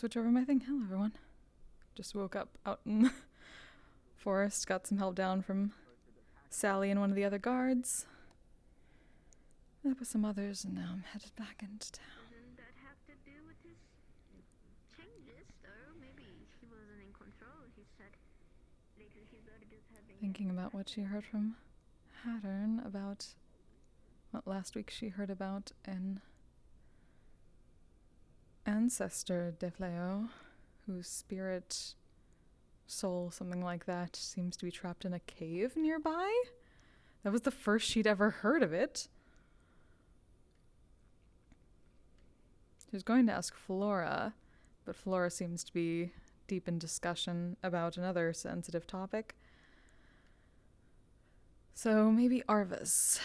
switch over my thing. Hello, everyone. Just woke up out in the forest. Got some help down from Sally and one of the other guards. Met with some others, and now I'm headed back into town. Doesn't that have to do with his changes, though? Maybe he wasn't in control, he said. Lately he started just having... Thinking about what she heard from Hattern about what last week she heard about an ancestor Defleo, whose spirit, soul, something like that, seems to be trapped in a cave nearby. That was the first she'd ever heard of it. She was going to ask Flora, but Flora seems to be deep in discussion about another sensitive topic. So maybe Arvis.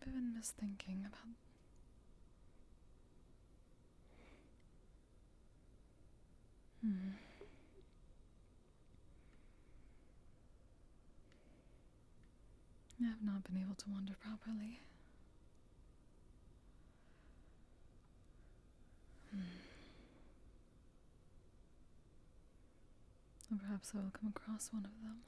I've been misthinking about... I have not been able to wander properly. And perhaps I will come across one of them.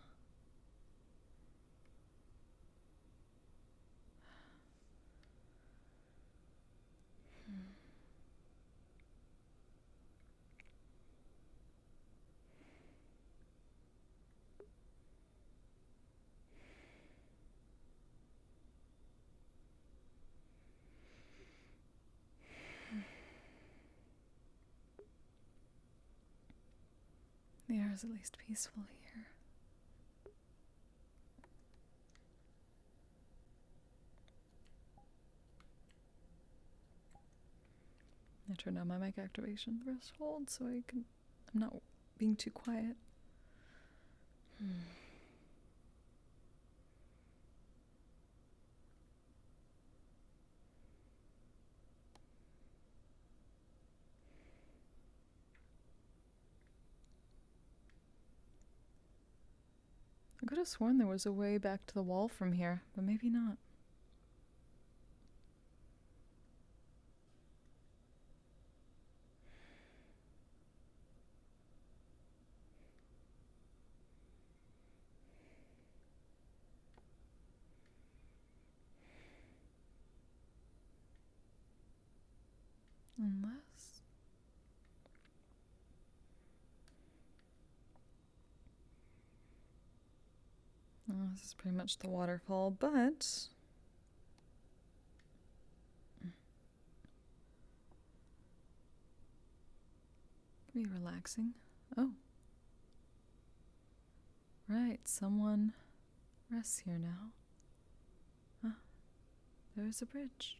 The air is at least peaceful here. I turned on my mic activation threshold so I'm not being too quiet. I could have sworn there was a way back to the wall from here, but maybe not. Unless... Oh, this is pretty much the waterfall, but... Could be relaxing. Oh. Right, someone rests here now. Ah, there's a bridge.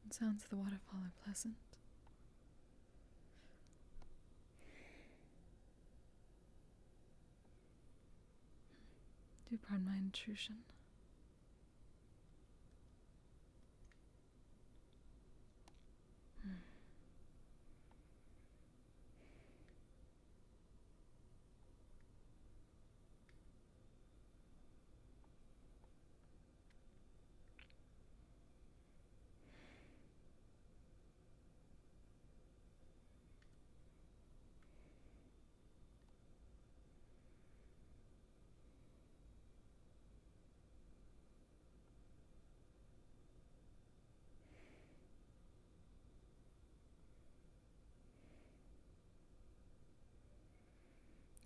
The sounds of the waterfall are pleasant. Do pardon my intrusion.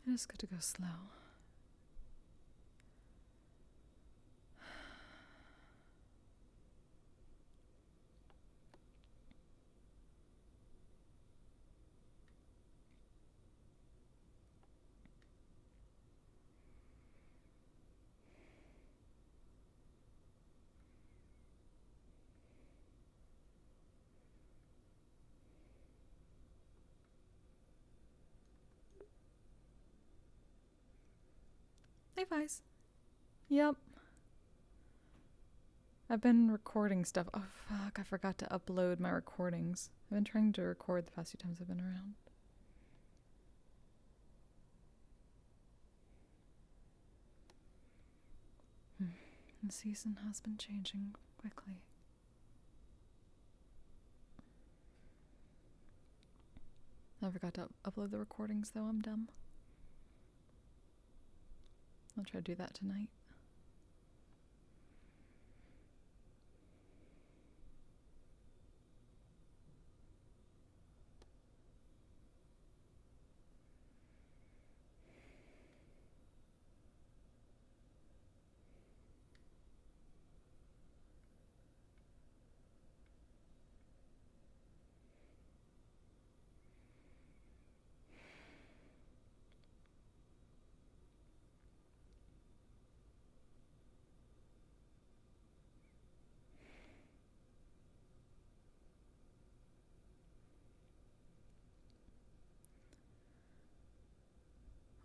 It is good to go slow. Hey, Vice. Yep. I've been recording stuff. Oh, fuck. I forgot to upload my recordings. I've been trying to record the past few times I've been around. The season has been changing quickly. I forgot to upload the recordings, though. I'm dumb. I'll try to do that tonight.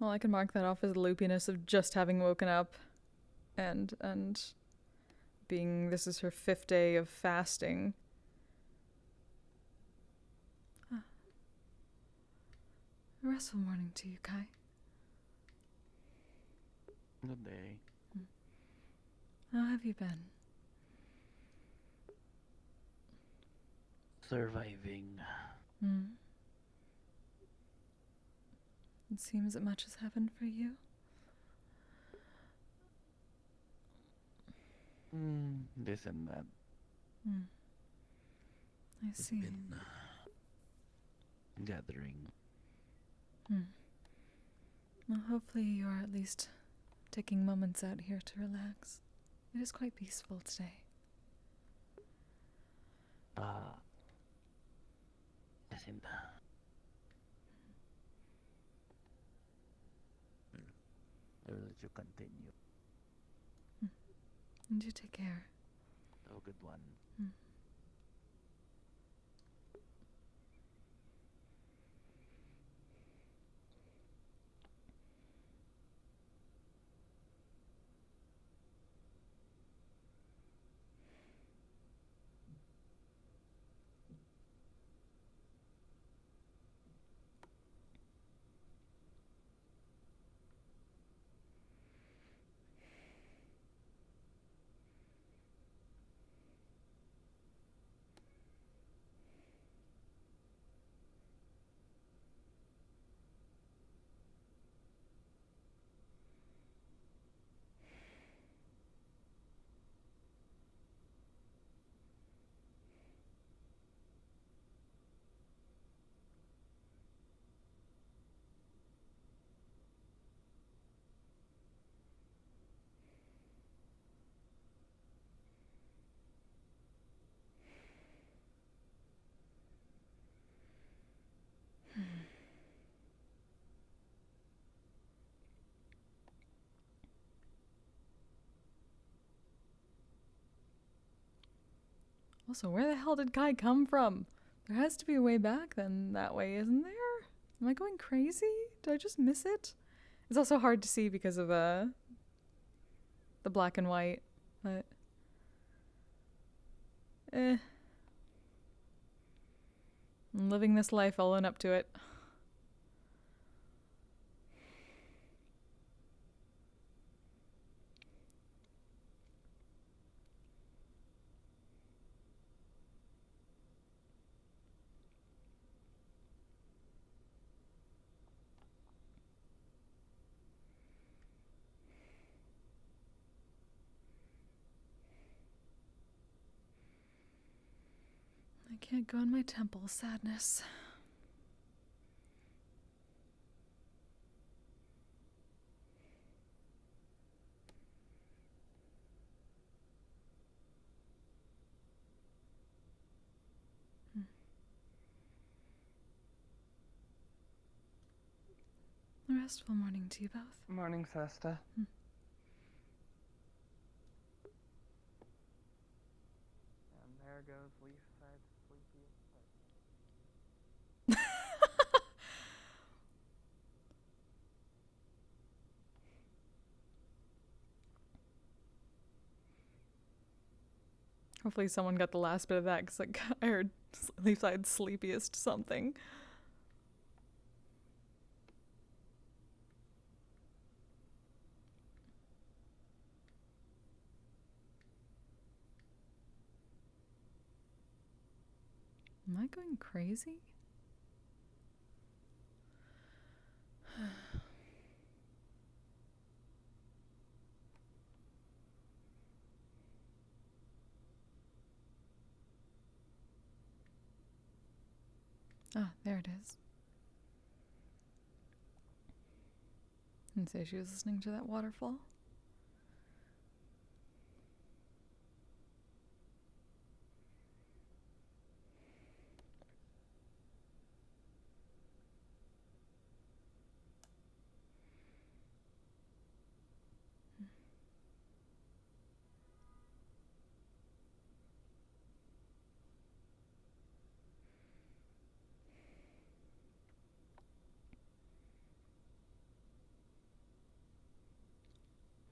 Well, I can mark that off as the loopiness of just having woken up and being this is her 5th day of fasting. A restful morning to you, Kai. Good day. How have you been? Surviving. It seems that much has happened for you. This and that. I see. Been gathering. Well, hopefully you are at least taking moments out here to relax. It is quite peaceful today. Isn't I will let you continue. And you take care. Have a good one. Also, where the hell did Kai come from? There has to be a way back then that way, isn't there? Am I going crazy? Did I just miss it? It's also hard to see because of the black and white, but I'm living this life, I'll own up to it. I can't go in my temple, sadness. A restful morning to you both. Morning, Sesta. And there goes Leafside sleepiest person. Hopefully someone got the last bit of that, because like, I heard Leafside sleepiest something. Am I going crazy? Ah, there it is. And say she was listening to that waterfall.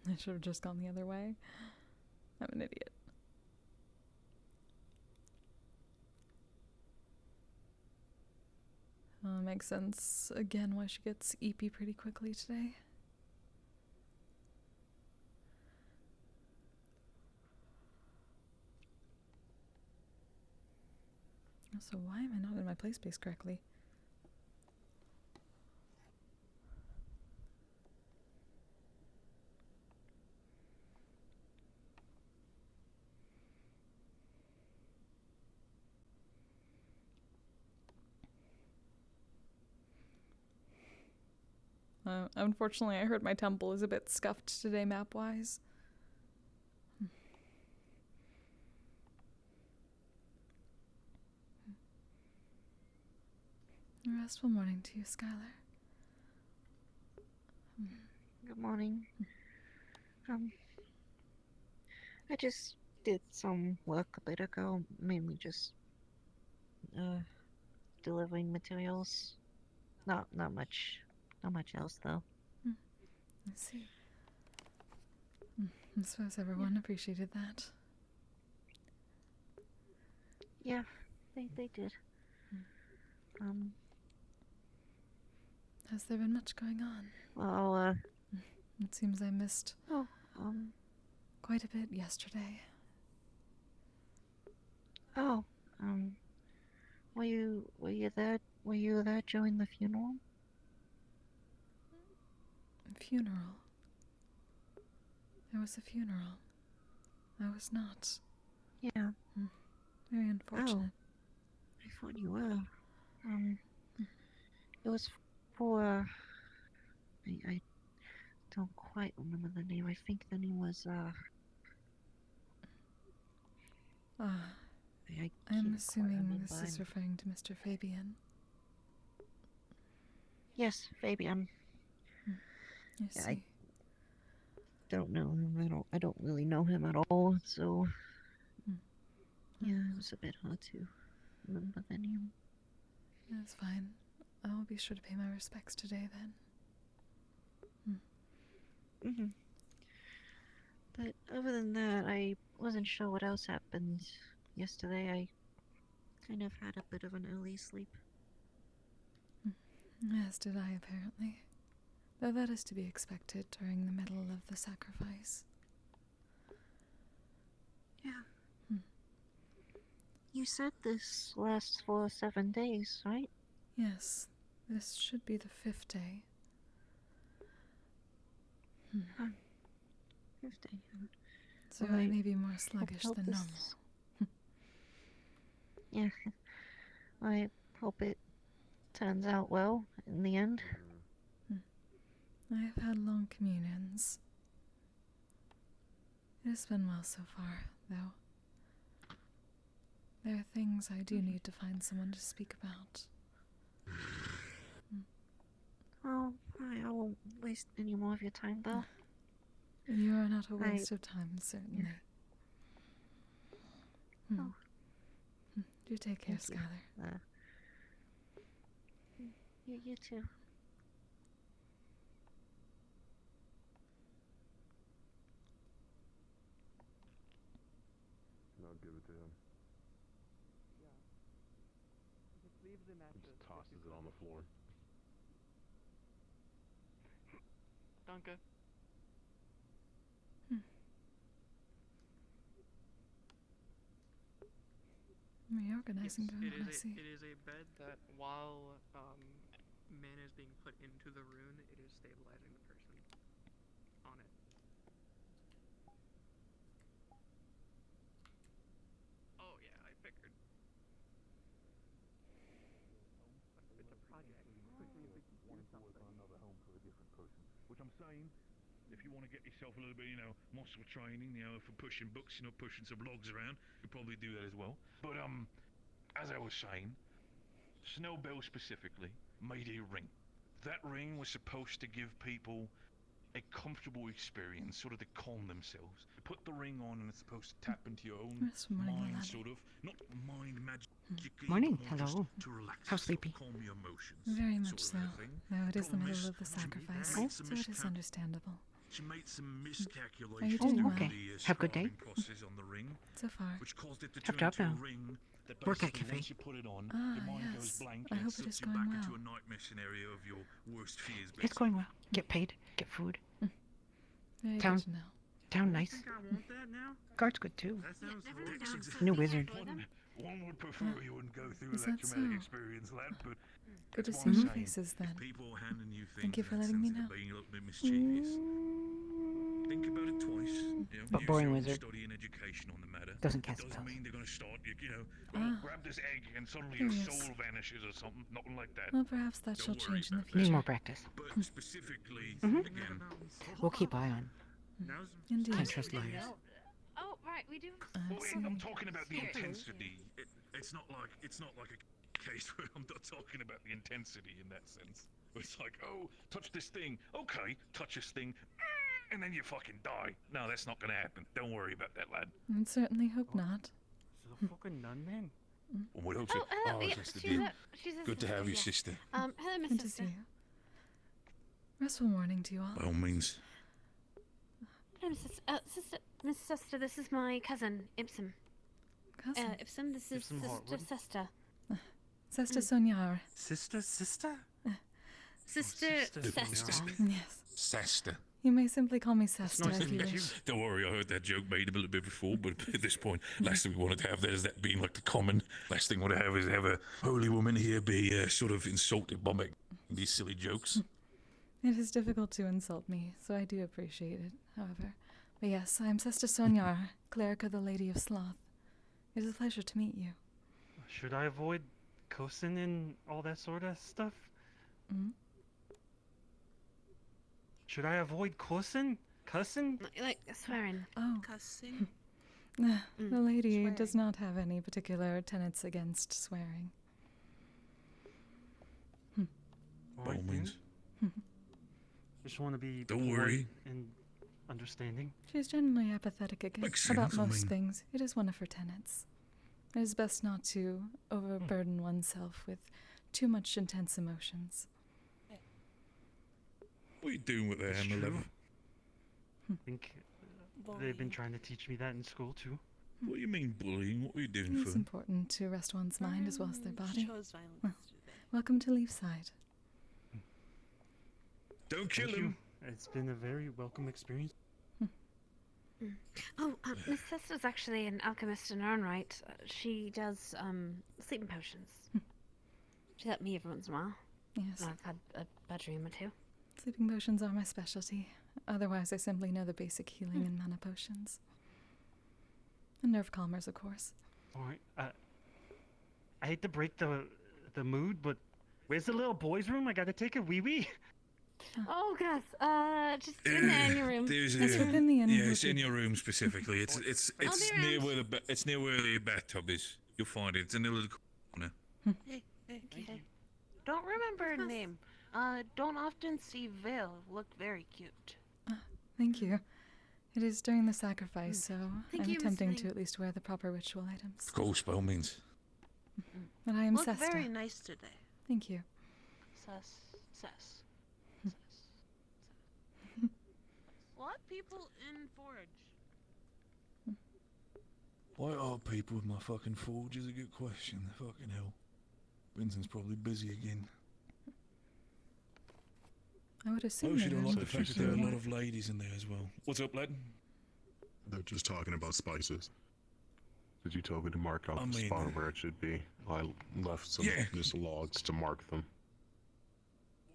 I should have just gone the other way. I'm an idiot. Makes sense again why she gets EP pretty quickly today. So why am I not in my play space correctly? Unfortunately, I heard my temple is a bit scuffed today map-wise. A restful morning to you, Skylar. Good morning. I just did some work a bit ago, mainly just delivering materials. Not much else though. I see. I suppose everyone appreciated that. Yeah, they did. Has there been much going on? Well, It seems I missed quite a bit yesterday. Were you there? Were you there during the funeral? Funeral. There was a funeral. I was not. Yeah. Very unfortunate. I thought you were. It was for. I don't quite remember the name. I think the name was I'm assuming this is referring to Mr. Fabian. Yes, Fabian. I see. I don't know him. I don't really know him at all. So yeah, it was a bit hard to remember the name. That's fine. I will be sure to pay my respects today then. But other than that, I wasn't sure what else happened yesterday. I kind of had a bit of an early sleep. As did I, apparently. Though that is to be expected during the middle of the sacrifice. Yeah. You said this lasts for 7 days, right? Yes, this should be the 5th day. 5th day. So Well, I may be more sluggish hope than this- normal. Yeah. I hope it turns out well in the end. I have had long communions. It has been well so far, though. There are things I do need to find someone to speak about. Well, I won't waste any more of your time, though. You are not a waste of time, certainly. Oh. Do take care, Thank you. Skylar. You too. And I'll give it leave the mattress. Just tosses it on the floor. Danke. Reorganizing going on, I see. It is a bed that, while mana is being put into the rune, it is stabilizing the person on it. Oh yeah, I figured. It's a project. Another home for a different person. Which I'm saying, if you want to get yourself a little bit, muscle training, for pushing books, pushing some logs around, you probably do that as well. But as I was saying, Snowbell specifically made a ring. That ring was supposed to give people a comfortable experience, sort of to calm themselves. You put the ring on and it's supposed to tap into your own mind, sort of. Not mind magic. Morning, but more hello. just to relax How yourself, sleepy? calm your emotions. Very much sort so. of a thing. Though it is the Problem middle is, of the she sacrifice, made so some it is understandable. She made some miscalculations Are you doing well? during the Have a good day. scribing process on the ring, So far. which caused it to Tough turn job into a now. ring that Work at basically Kise. once you put it on, Ah, your mind goes yes. blank I and hope it it is sucks you going back into well. a nightmare scenario of your worst fears. It's going well. Get paid. Get food. Very Town- good to know. Town nice. I want that now. Guard's good too. That sounds New wizard. One would prefer you wouldn't go through Is that that traumatic so? experience, lad, but Good to that's see what I'm new saying. faces then. People handing you things Thank you for in that letting me sense know. of being a little bit mischievous. Think about it twice. But Use boring your own wizard. study and education on the matter. Doesn't It cast doesn't spells. mean they're going to start, Ah. grab this egg and suddenly There your he is. soul vanishes or something. Nothing like that. Well, perhaps that shall Don't worry change in the about that. Need future. more practice. But specifically, Mhm. again, We'll keep eye on. Indeed. Can't trust lawyers. Oh, right, we do. I well, see. I'm talking about the Spirit. intensity. It's not like a case where I'm not talking about the intensity in that sense. Where it's like, oh, touch this thing. Okay, touch this thing, and then you fucking die. No, that's not gonna happen. Don't worry about that, lad. I certainly hope not. So the fucking nun man. Well, we hope Oh, so. hello. Yeah, Sister she's dear. she's a Good to have you, sister, sister. yeah. Hello, Miss Good to see Sister. you. Restful morning to you all. By all means. Hello, Miss Sister, this is my cousin, Ipsum. Cousin. Ipsum, this is Ipsum Sister Hartwood? Sesta. Sesta Sonyar. Sister? Sister Sister. Sesta. Yes. Sesta. You may simply call me Sesta nice if to you meet you. wish. Don't worry, I heard that joke made a little bit before, but at this point, last thing we wanted to have that is that being like the common. Last thing we want to have is have a holy woman here be sort of insulted by making these silly jokes. It is difficult to insult me, so I do appreciate it, however. But yes, I am Sesta Sonyar, cleric of the Lady of Sloth. It is a pleasure to meet you. Should I avoid cussing and all that sort of stuff? Mm? Should I avoid cussing? Cussing? Like swearing. Oh, Cussing. the lady Swearing. does not have any particular tenets against swearing. By all Alright then. means. Just want to be Don't polite worry. and understanding. She is generally apathetic Makes about sense, I most mean- things. It is one of her tenets. It is best not to overburden oneself with too much intense emotions. What are you doing with that It's hammer true. lever? I think they've been trying to teach me that in school too. What do you mean bullying? What are you It doing is for? important to rest one's mind as well as their body. Chose violence Huh. today. Welcome to Leafside. Don't kill Thank him. you. It's been a very welcome experience. Oh, Miss Sister's actually an alchemist in her own right. She does sleeping potions. She helped me every once in a while. Yes, I've had a bad dream or two. sleeping potions are my specialty. Otherwise, I simply know the basic healing and mana potions. And nerve calmers, of course. Alright. I hate to break the mood, but where's the little boys' room? I gotta take a wee wee. Oh, Gus, just in there in your room. There's It's a, within the inn. yeah, it's in your room specifically. It's be near around. where it's near where the bathtub is. You'll find it. It's in the little corner. Hey, Kise. Don't remember her name. Don't often see Vale look very cute. Thank you. It is during the sacrifice, so Thank I'm you, Miss attempting to Lane. at least wear the proper ritual items. Of course, by all means. But I am Look Sesta. very nice today. Thank you. Sus. What people in Forge? Why are people with my fucking forge is a good question. Fucking hell. Vincent's probably busy again. I would I assume also don't they're like the So fact that there are a busy. lot of ladies in there as well. What's up, lad? They're just talking about spices. Did you tell me to mark out I the mean, spot where it should be? I left some yeah. just logs to mark them.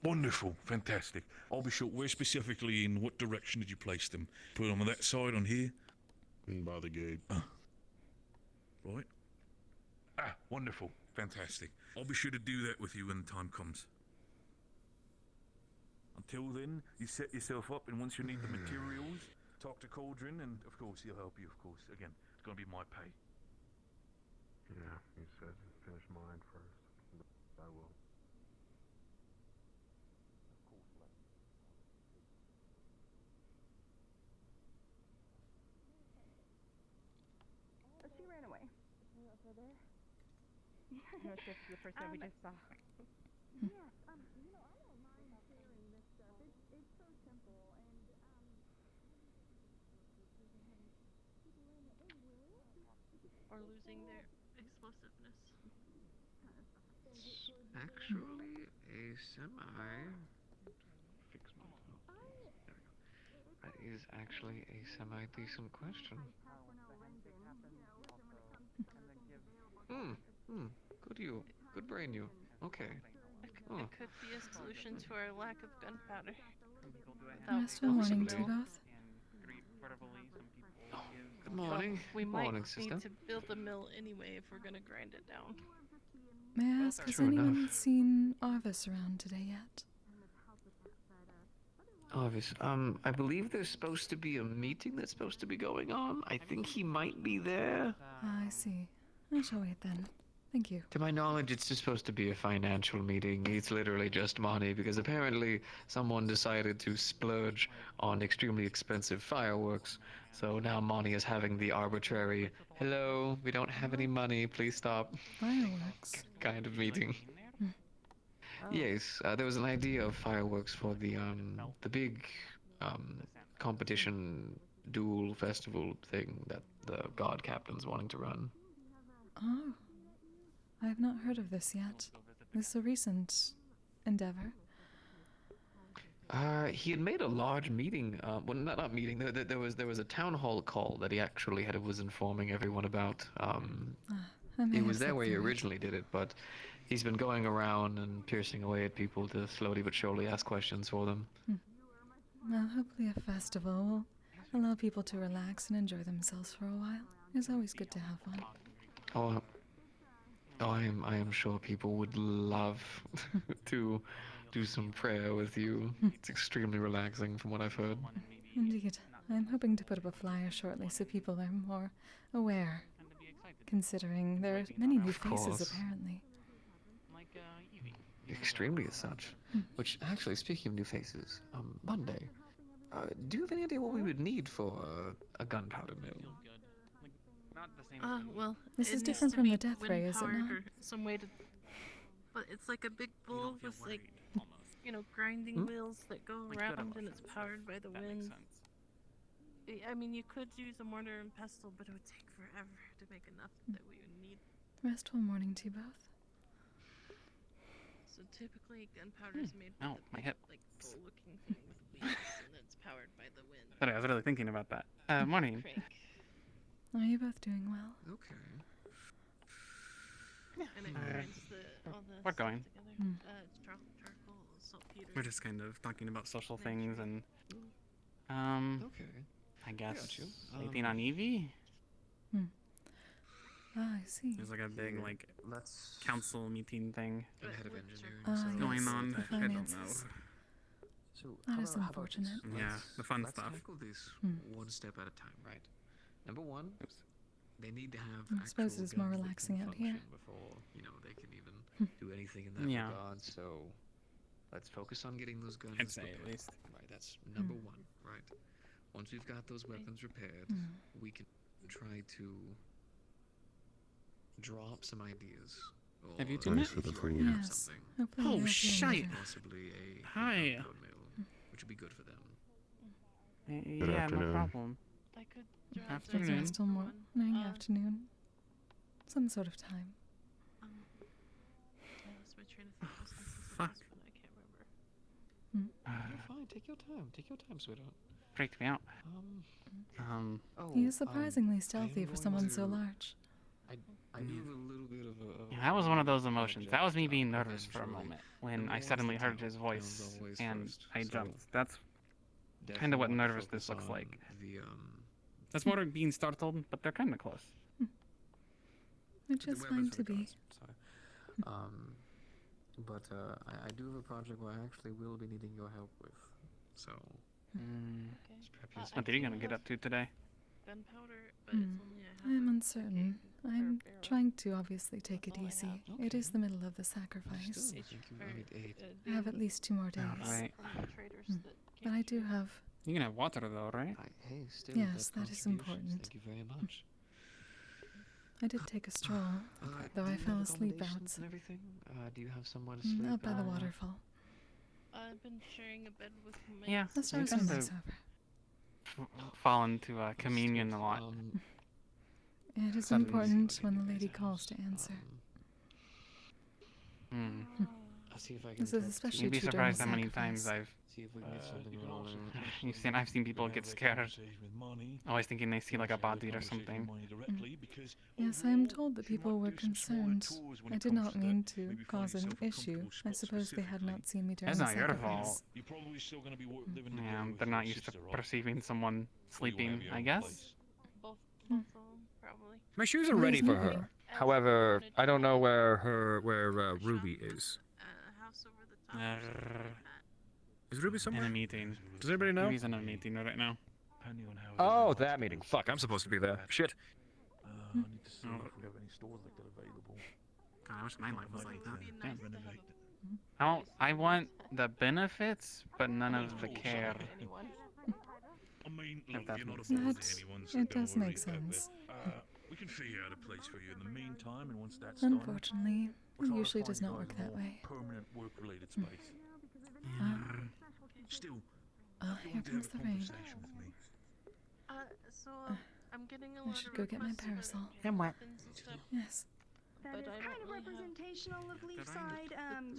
Wonderful, fantastic. I'll be sure. Where specifically in what direction did you place them? Put them on that side, on here? And by the gate. Right. Ah, wonderful, fantastic. I'll be sure to do that with you when the time comes. Until then, you set yourself up, and once you need the materials, talk to Cauldron, and of course he'll help you, of course. Again, it's gonna be my pay. Yeah, he said finish mine first. I will. She ran away. No, it's just the person we just saw. Yes, you know, I don't mind sharing this stuff. It's so simple, and or losing their explosiveness. Actually, a semi. Fix myself. There we go. That is actually a semi-decent question. Good you. Good brain you. Okay. It could be a solution to our lack of gunpowder. Restful morning to you both. Good morning. We might Morning, need sister. to build a mill anyway if we're gonna grind it down. May I ask, has True anyone enough. seen Arvis around today yet? Obvious. I believe there's supposed to be a meeting that's supposed to be going on. I think he might be there. I see. I shall wait then. Thank you. To my knowledge, it's just supposed to be a financial meeting. It's literally just money because apparently someone decided to splurge on extremely expensive fireworks. So now Monty is having the arbitrary, hello, we don't have any money, please stop, Fireworks. kind of meeting. Yes, there was an idea of fireworks for the big competition duel festival thing that the god captain's wanting to run. Oh. I have not heard of this yet. This is a recent endeavor. He had made a large meeting. Well, not meeting. There was a town hall call that he actually was informing everyone about. I may It have was there slipped where he through it. originally did it, but he's been going around and piercing away at people to slowly but surely ask questions for them. Well, hopefully a festival will allow people to relax and enjoy themselves for a while. It's always good to have fun. I am sure people would love to do some prayer with you. It's extremely relaxing from what I've heard. Indeed. I'm hoping to put up a flyer shortly so people are more aware, considering there are many new Of faces course. apparently. Extremely as such. Which, actually, speaking of new faces, Monday, do you have any idea what we would need for a gunpowder mill? Well, This it is needs different to from be the death ray, is it wind-powered not? or some way to. But it's like a big bowl with like, grinding wheels that go around and it's powered by the wind. I mean, you could use a mortar and pestle, but it would take forever to make enough that we would need. Restful morning to you both. So typically, gunpowder is made Ow, with my a hip. big, like bowl-looking thing with wheels, and it's powered by the wind. Sorry, I was really thinking about that. Morning. Crank. Are you both doing well? Okay. And it grinds all the We're stuff going. together. It's charcoal, saltpeter. We're just kind of talking about social things and, Okay. I guess got you. sleeping on Evie. Ah, I see. There's like a big Let's council meeting thing I'm head of engineering. Ah, so going yes, on. the I don't know. finances. So That how is about unfortunate. this? Yeah, the fun let's stuff. tackle this one step at a time, right? Number one, Oops. they need to have I suppose actual it's more guns that relaxing can out here. function before they can even do anything in that Yeah. regard. So let's focus on getting those guns I'd say repaired. at least. Right, that's number one, right? Once we've got those weapons repaired, we can try to draw up some ideas. Have you or two met? Thanks for the if you preview. already have Yes. something, Hopefully Oh, they're feeling shite. better. possibly a Hi. gunpowder mill, which would be good for them. Yeah, no afternoon. problem. I could draw Afternoon. Restful morning, afternoon. Some sort of time. train of thought. I was gonna say something Fuck. else, but I can't remember. You're fine. Take your time. Take your time, sweetheart. Freaked me out. He is surprisingly stealthy for someone so large. I do have a little bit of a. Yeah, that was one of those emotions. That was me being nervous for a moment when I suddenly heard his voice and I jumped. That's kind of what nervousness looks like. That's more like being startled, but they're kind of close. Which is fine to be. Sorry. But I do have a project where I actually will be needing your help with. So. What are you gonna get up to today? Gunpowder, but it's only a half. I am uncertain. I'm trying to obviously take it easy. It is the middle of the sacrifice. I have at least 2 more days. Right. But I do have. You can have water though, right? Hey, still, Yes, that is important. Thank you very much. I did take a stroll, though I fell asleep out. And everything? Do you have somewhere to sleep? Out by the waterfall. I've been sharing a bed with my Yeah, The stars are nice over. fall into communion a lot. It is Suddenly important when the lady calls to answer. I'll see if I can. This is especially You'd be true during surprised how many times sacrifice. See if we can get something rolling. I've seen people get scared, always thinking they see like a body or something. Yes, I am told that people were concerned. I did not mean to cause an issue. I suppose they had not seen me during That's the not your sacrifice. fault. Yeah, they're not used to perceiving someone sleeping, I guess. both of them, probably. My shoes are ready for her. However, I don't know where Ruby is. House over the top. Is Ruby somewhere? In a meeting. Does anybody know? Ruby's in a meeting right now. Oh, that meeting. Fuck, I'm supposed to be there. Shit. I need to see if we have any stores like that available. God, I wish my life was like that. Damn. I want the benefits, but none of the care. I mean, look, that you're not makes a bother to sense. anyone, so It don't does worry make about that. sense. We can figure out a place for you in the meantime, and once that's done, Unfortunately, we'll it try to usually find does you not guys work a that more way. permanent work-related space. Still, Here comes the rain. So I'm getting a I lot should of go get my requests about parasol. I'm wet. And stuff, Yes. That but is I kind don't of really have representational of Leafside.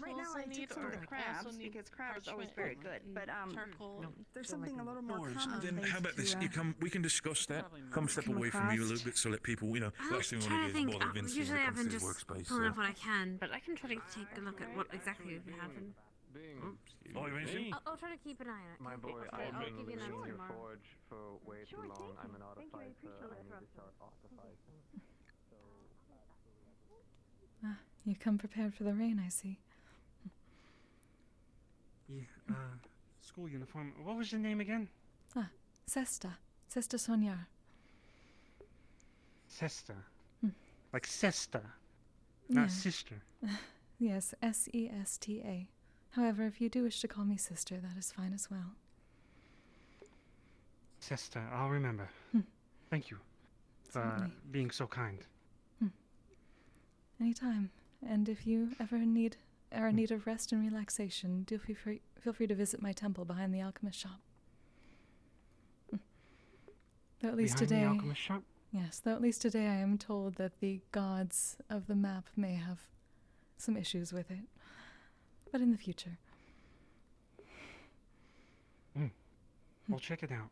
Right tools now I I took need some of are- the I crabs also need because crab is always parchment very good. and But charcoal and there's something a little No more worries. common. Then how about this? You come. We can discuss that. Come step come away from me a across. little bit, so let people. Last thing we Trying want to to do think. is bother Vincent Usually when I've it been comes to just his workspace. pulling So. up what I can, but I can try to take a look at what exactly we have. And Oh, Vincent. I'll try to keep an eye on it. My boy, I'll I've been give you an living answer in your tomorrow. forge for way too long. I'm an artificer. I need to start artificing. You come prepared for the rain, I see. Yeah, school uniform. What was your name again? Sesta. Sesta Sonyar. Sesta. Like Sesta, not sister. Yes, Sesta. However, if you do wish to call me sister, that is fine as well. Sesta, I'll remember. Thank you for Certainly. being so kind. Anytime. And if you ever are in need of rest and relaxation, do feel free to visit my temple behind the alchemist shop. Though at least Behind today, the alchemist shop? yes, though at least today I am told that the gods of the map may have some issues with it. But in the future. I'll check it out.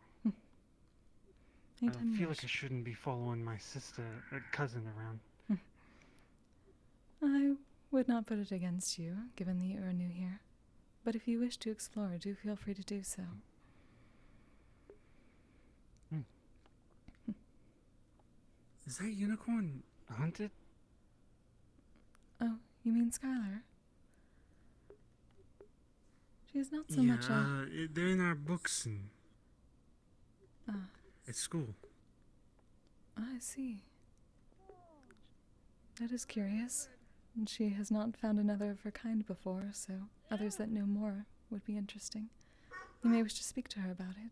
Anytime I you feel wish. like I shouldn't be following my sister or cousin around. I would not put it against you, given that you are new here. But if you wish to explore, do feel free to do so. Is that unicorn hunted? Oh, you mean Skylar? She is not so much a... They're in our books and Ah, at school. I see. That is curious. And she has not found another of her kind before, so others that know more would be interesting. You may wish to speak to her about it.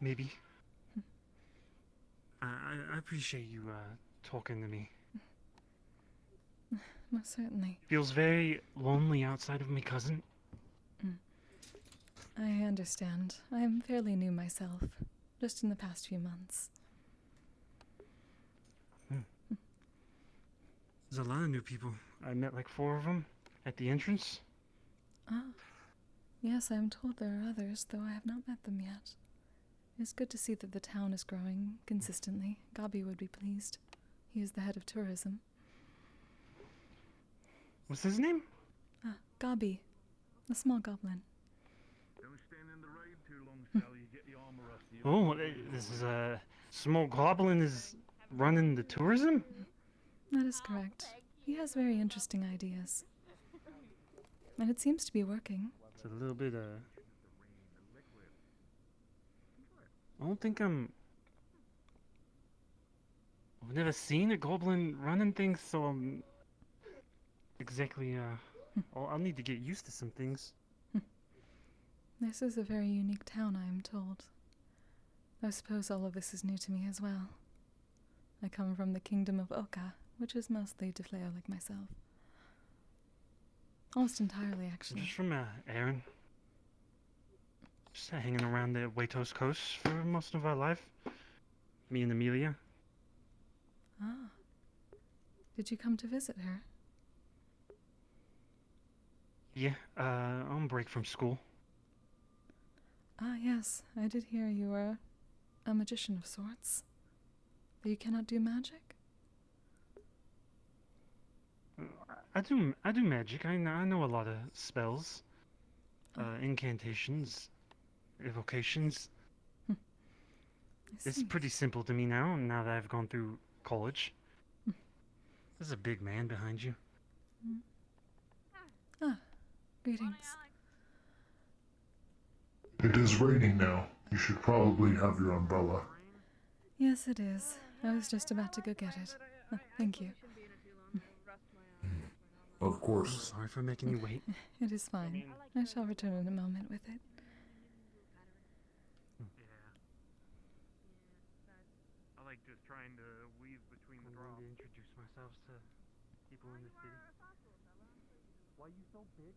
Maybe. I appreciate you talking to me. Most certainly. Feels very lonely outside of my cousin. I understand. I am fairly new myself, just in the past few months. There's a lot of new people. I met like 4 of them at the entrance. Ah. Yes, I am told there are others, though I have not met them yet. It is good to see that the town is growing consistently. Gabi would be pleased. He is the head of tourism. What's his name? Ah, Gabi. A small goblin. Don't stand in the rain too long, Sally. You get the armor rusty. Oh, this is a small goblin is running the tourism? That is correct. He has very interesting ideas. And it seems to be working. It's a little bit, I don't think I've never seen a goblin running things, so I'm exactly, I'll need to get used to some things. This is a very unique town, I am told. I suppose all of this is new to me as well. I come from the kingdom of Oka, which is mostly Defleo like myself. Almost entirely, actually. Just from, Aaron. Just hanging around the Waitos coast for most of our life. Me and Amelia. Ah. Did you come to visit her? Yeah, on break from school. Ah, yes. I did hear you were a magician of sorts. But you cannot do magic? I do magic. I know a lot of spells. Incantations. Evocations. It's pretty simple to me now that I've gone through college. There's a big man behind you. Ah, greetings. It is raining now. You should probably have your umbrella. Yes, it is. I was just about to go get it. Thank you. Of course. Sorry for making you wait. It is fine. I shall return in a moment with it. I like just trying to weave between the drops. To introduce myself to people in the city. Why you so big?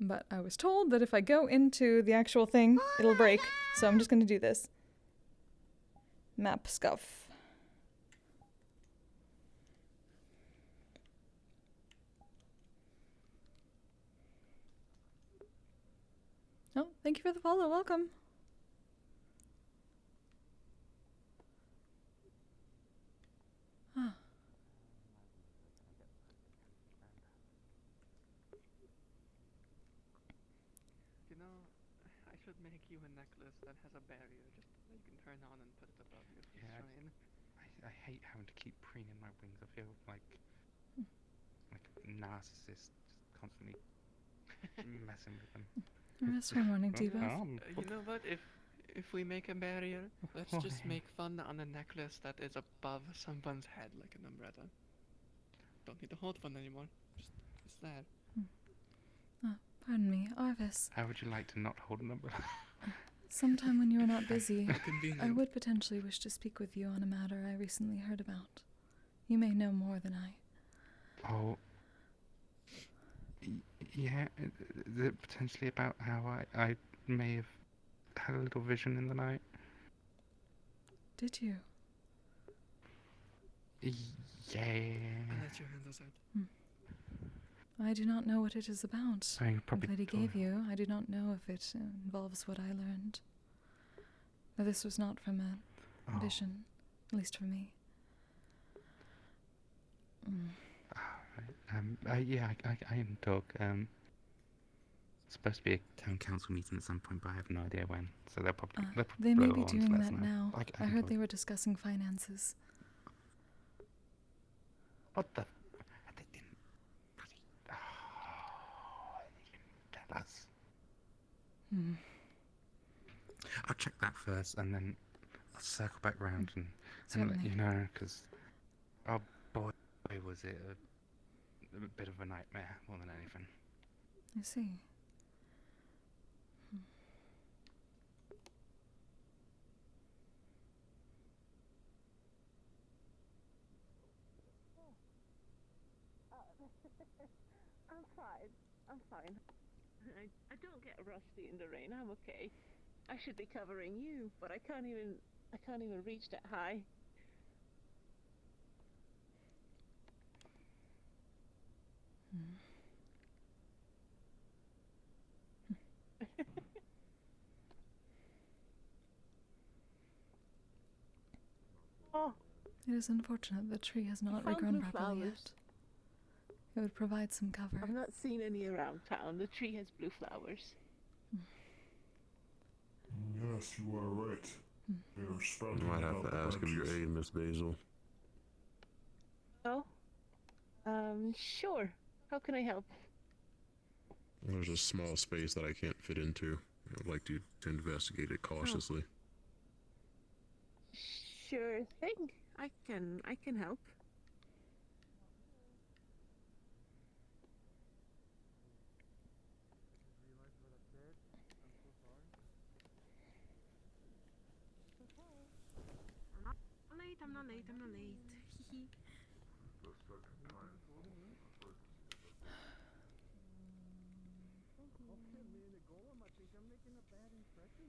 But I was told that if I go into the actual thing, it'll break. So I'm just going to do this. Map scuff. Oh, thank you for the follow. Welcome. Ah. You know, I should make you a necklace that has a barrier just that you can turn on and put it above your shrine. I hate having to keep preening my wings. I feel like a narcissist, just constantly messing with them. Rest for morning, Debo. You know what? If we make a barrier, let's just make fun on a necklace that is above someone's head, like an umbrella. Don't need to hold one anymore. Just that. Oh, pardon me, Arvis. How would you like to not hold an umbrella? Sometime when you are not busy, Convenient. I would potentially wish to speak with you on a matter I recently heard about. You may know more than I. Oh. Yeah, is it potentially about how I may have had a little vision in the night? Did you? Yeah. I'll let you handle that. I do not know what it is about. I probably That he gave you. I do not know if it involves what I learned. But this was not from an audition, at least for me. Yeah, I am Doug. Supposed to be a town council meeting at some point, but I have no idea when. So they'll probably They may blow be on to doing let us that know. now. I heard they were discussing finances. What the? They didn't. They didn't tell us. I'll check that first, and then I'll circle back round and let you know, because Oh boy, was it a bit of a nightmare more than anything. I see. I'm fine. I'm fine. I don't get rusty in the rain. I'm okay. I should be covering you, but I can't even reach that high. Oh, It is unfortunate the tree has not found regrown blue properly flowers. yet. It would provide some cover. I've not seen any around town. The tree has blue flowers. Yes, you are right. They are You sprouting might have about to ask of your branches. aid, Miss Basil. Oh? Sure. How can I help? There's a small space that I can't fit into. I would like to investigate it cautiously. Sure thing. I can help. I'm not late. Hee. I think I'm making a bad impression.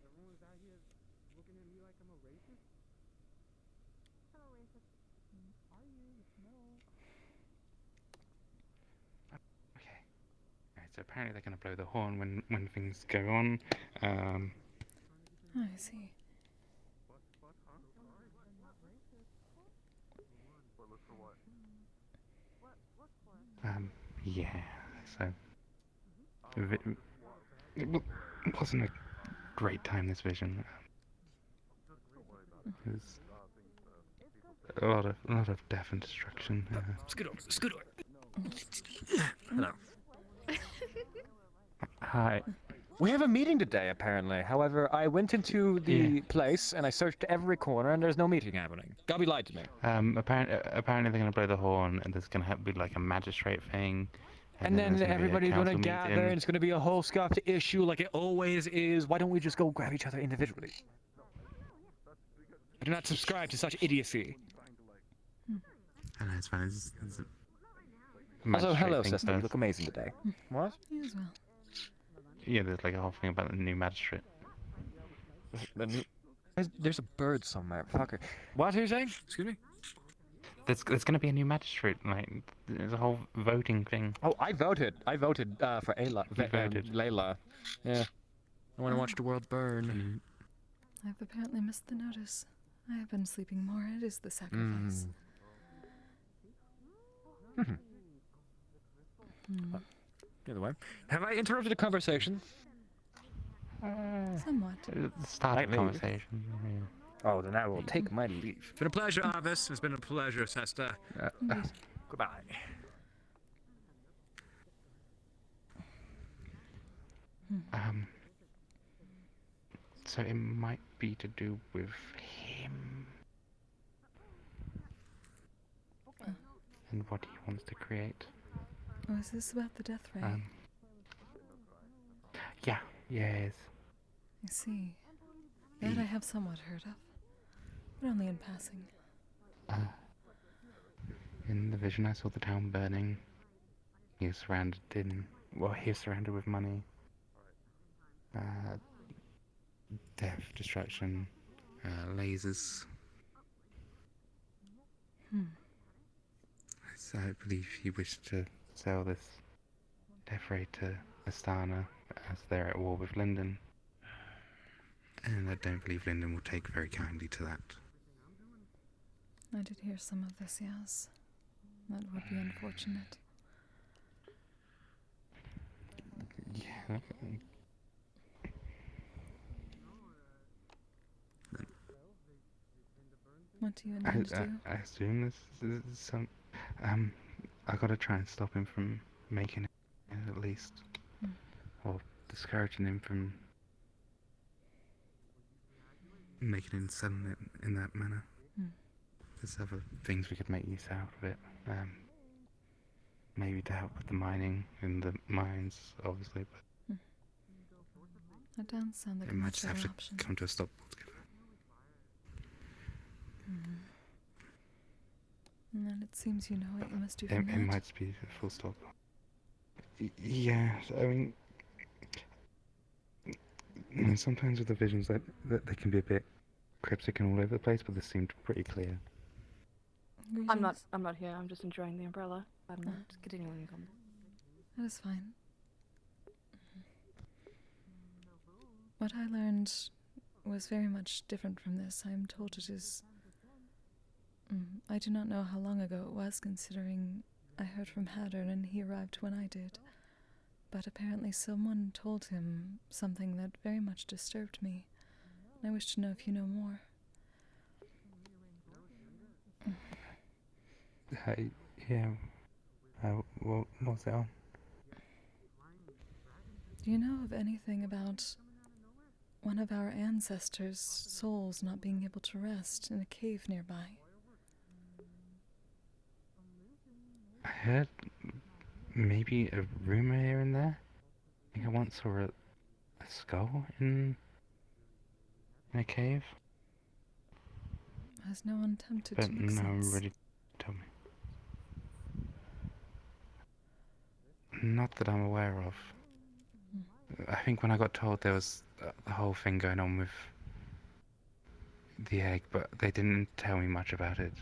Everyone's out here looking at me like I'm a racist. Hello, racist. Are you? No. Okay. Alright, so apparently they're going to blow the horn when things go on. I see. Yeah, so it wasn't a great time, this vision. It was a lot of death and destruction. Scoot over. Hello. Hi. We have a meeting today, apparently. However, I went into the place and I searched every corner, and there's no meeting happening. Gabby lied to me. Apparently they're going to blow the horn, and there's going to be like a magistrate thing. And then there's gonna be a everybody's going to council gather, meeting. and it's going to be a whole scuffed issue like it always is. Why don't we just go grab each other individually? I do not subscribe to such idiocy. I know, it's fine. It's a Also, magistrate hello, thing Sesta. You first. look amazing today. What? You as well. Yeah, there's like a whole thing about the new magistrate. There's a bird somewhere. Fucker. What are you saying? Excuse me? There's going to be a new magistrate. Like, there's a whole voting thing. Oh, I voted. I voted for Ayla. You voted. Layla. Yeah. I want to watch the world burn. I've apparently missed the notice. I have been sleeping more. It is the sacrifice. Either way. Have I interrupted a conversation? Somewhat. Start a conversation. Yeah. Oh, then I will take my leave. It's been a pleasure, Arvis. It's been a pleasure, Sesta. Goodbye. So it might be to do with him and what he wants to create. Oh, is this about the death ray? Yeah, it is. I see. That I have somewhat heard of, but only in passing. In the vision, I saw the town burning. He was surrounded with money. Death, destruction, lasers. So I believe he wished to sell this death ray to Astana as they're at war with Linden. And I don't believe Linden will take very kindly to that. I did hear some of this, yes. That would be unfortunate. Yeah. What do you intend to do? I assume this is some. I gotta try and stop him from making it, at least, or discouraging him from making it and selling it in that manner. there's other things we could make use out of it. Maybe to help with the mining in the mines, obviously, but That doesn't sound like it a might much just have better to option. come to a stop altogether. And then it seems you know what you must do It from that. might just be a full stop. Yeah, I mean, sometimes with the visions that they can be a bit cryptic and all over the place, but this seemed pretty clear. I'm not here. I'm just enjoying the umbrella. I'm not continuing on. That is fine. What I learned was very much different from this. I am told it is... I do not know how long ago it was, considering I heard from Haddon and he arrived when I did. But apparently someone told him something that very much disturbed me. I wish to know if you know more. Yeah. What's it on? Do you know of anything about one of our ancestors' souls not being able to rest in a cave nearby? I heard maybe a rumor here and there. I think I once saw a skull in a cave. Has no one attempted But to make no, sense? really tell me. Not that I'm aware of. I think when I got told there was the whole thing going on with the egg, but they didn't tell me much about it.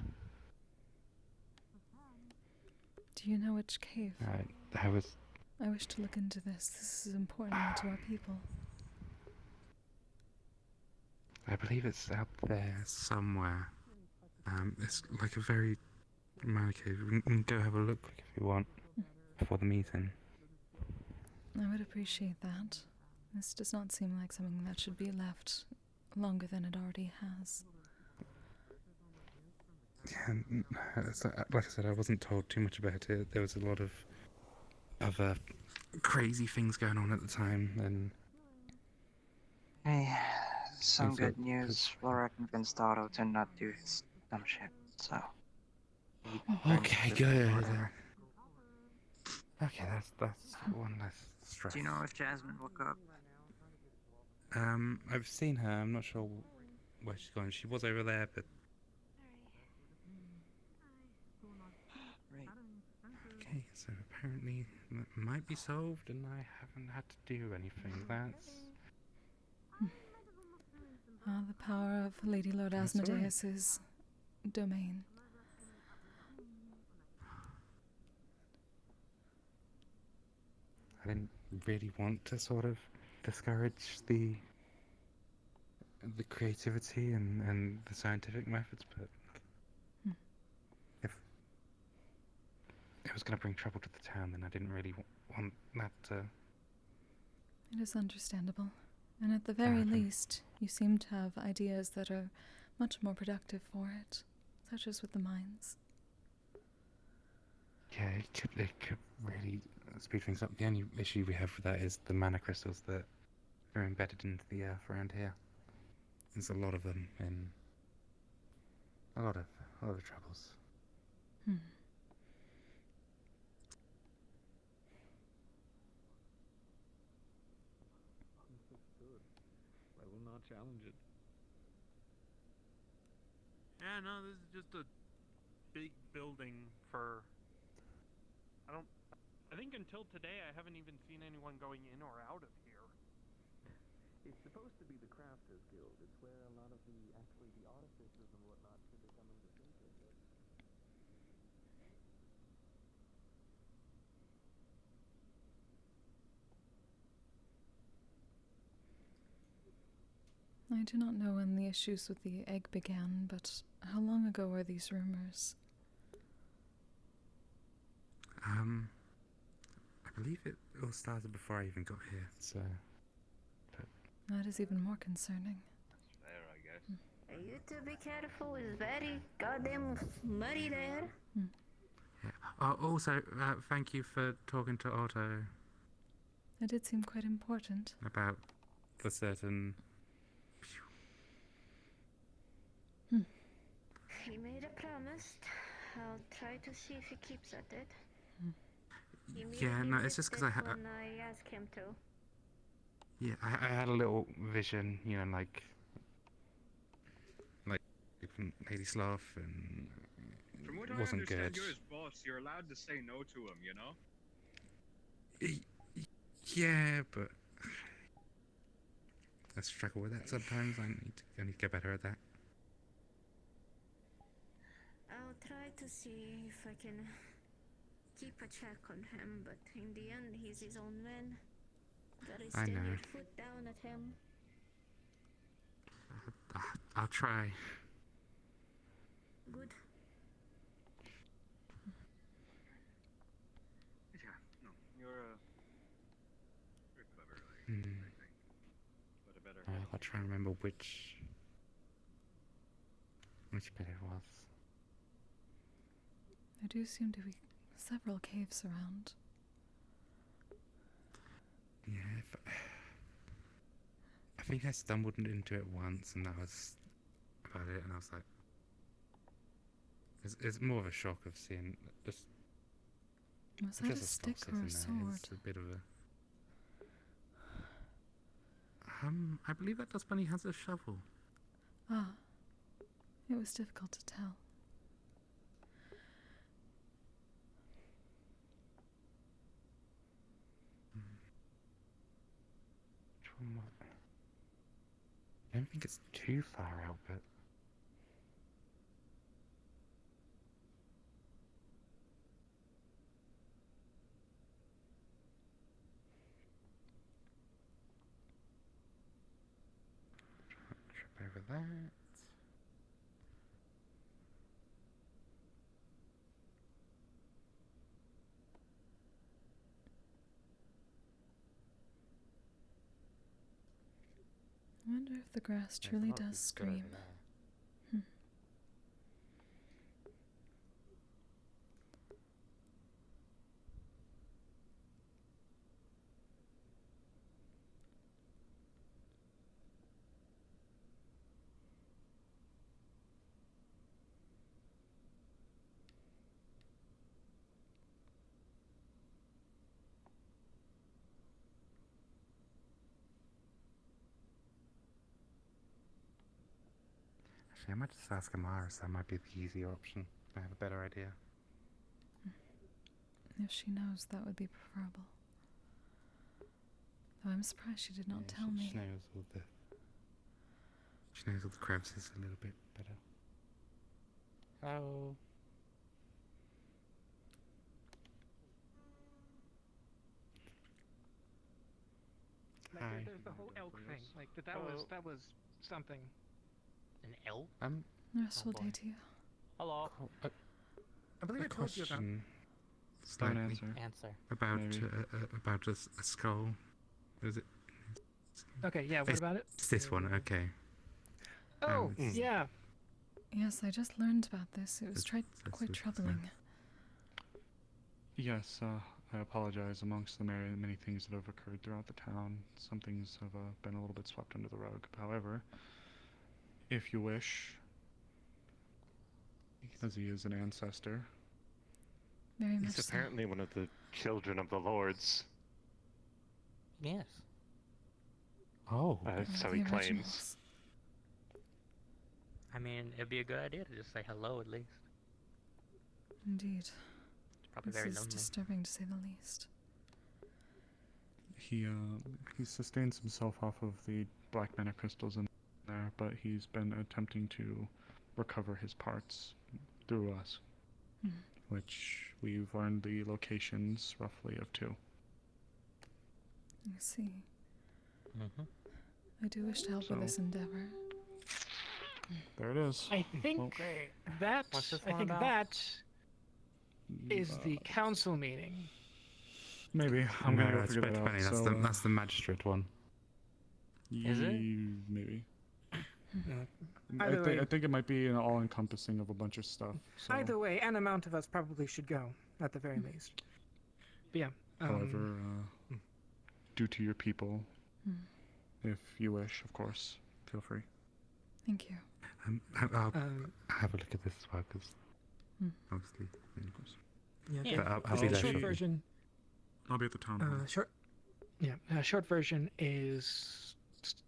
Do you know which cave? I wish to look into this. This is important to our people. I believe it's out there somewhere. It's like a very minor cave. We can go have a look if you want before the meeting. I would appreciate that. This does not seem like something that should be left longer than it already has. Yeah, like I said, I wasn't told too much about it. There was a lot of other crazy things going on at the time, and Hey, some Things good that news. Laura convinced Otto to not do his dumb shit, so... Okay, good. Okay, that's one less stress. Do you know if Jasmine woke up? I've seen her. I'm not sure where she's gone. She was over there, but okay. So apparently that might be solved, and I haven't had to do anything. That's The power of Lady Lord That's all right. Asmodeus's domain. I didn't really want to sort of discourage the creativity and the scientific methods, but if it was going to bring trouble to the town, then I didn't really want that to... It is understandable. And at the very least, you seem to have ideas that are much more productive for it, such as with the mines. Yeah, it could really speed things up. The only issue we have with that is the mana crystals that are embedded into the earth around here. There's a lot of them in a lot of troubles. I will not challenge it. Yeah, no, this is just a big building for... I think until today I haven't even seen anyone going in or out of here. It's supposed to be the Crafters Guild. It's where a lot of the artificers and whatnot should be coming to think of it. I do not know when the issues with the egg began, but how long ago were these rumors? I believe it all started before I even got here, so... That is even more concerning. There, I guess. You to be careful, it's very goddamn muddy there. Yeah. Also, thank you for talking to Otto It did seem quite important. about the certain... He made a promise. I'll try to see if he keeps at it. He Yeah, no, merely it's just did 'cause it when I asked him to. Yeah, I had a little vision, you know, like from Lady Sloth, and From what it I wasn't understand, good. you're his boss. You're allowed to say no to him, you know? Yeah, but I struggle with that sometimes. I need to get better at that. I'll try to see if I can keep a check on him, but in the end, he's his own man. Gotta I stand know. your foot down at him. I'll try. Good. Yeah, no, you're clever, I Hmm. think. But a better head. I'll try and remember which bit it was. There do seem to be several caves around. Yeah, I think I stumbled into it once, and that was about it. And I was like, it's more of a shock of seeing just. Was that a stick or a sword? It's a bit of a. I believe that does bunny has a shovel. Ah, it was difficult to tell. I don't think it's too far out, but. Trip over that. I wonder if the grass There's a truly lot of does people over scream. there. Actually, I might just ask Amaris. That might be the easier option. I have a better idea. If she knows, that would be preferable. Though I'm surprised she did not tell She me. knows all the. She knows all the crevices a little bit better. Oh. Like, Hi. there's the whole elk thing. Like that was something. An elk? Restful day to you. Hello. I believe I told you about. Don't Slightly. answer. About a skull. Was it? Okay, yeah. What about it? It's this one. Okay. Oh, yeah. Yes, I just learned about this. It was quite troubling. Yes, I apologize. Amongst the many things that have occurred throughout the town, some things have been a little bit swept under the rug. However, if you wish, as he is an ancestor. Very much He's so. apparently one of the children of the lords. Yes. Oh. So The he claims. originals. I mean, it'd be a good idea to just say hello at least. Indeed. It's probably This very is lonely. disturbing to say the least. He sustains himself off of the black mana crystals in there, but he's been attempting to recover his parts through us, which we've learned the locations roughly of 2. I see. Mm-hmm. I do wish to help with this endeavor. There it is. I think that What's this I one think about? that is the council meeting. Maybe I'm gonna go it's figure a bit that out. funny. So, That's the magistrate one. Is it? Maybe. Either way- I think it might be an all-encompassing of a bunch of stuff. So. Either way, an amount of us probably should go, at the very least. But yeah. However, due to your people, if you wish, of course, feel free. Thank you. I'll have a look at this as well, because obviously. Yeah, But I'll the be there. short version. I'll be at the town hall. Short version is,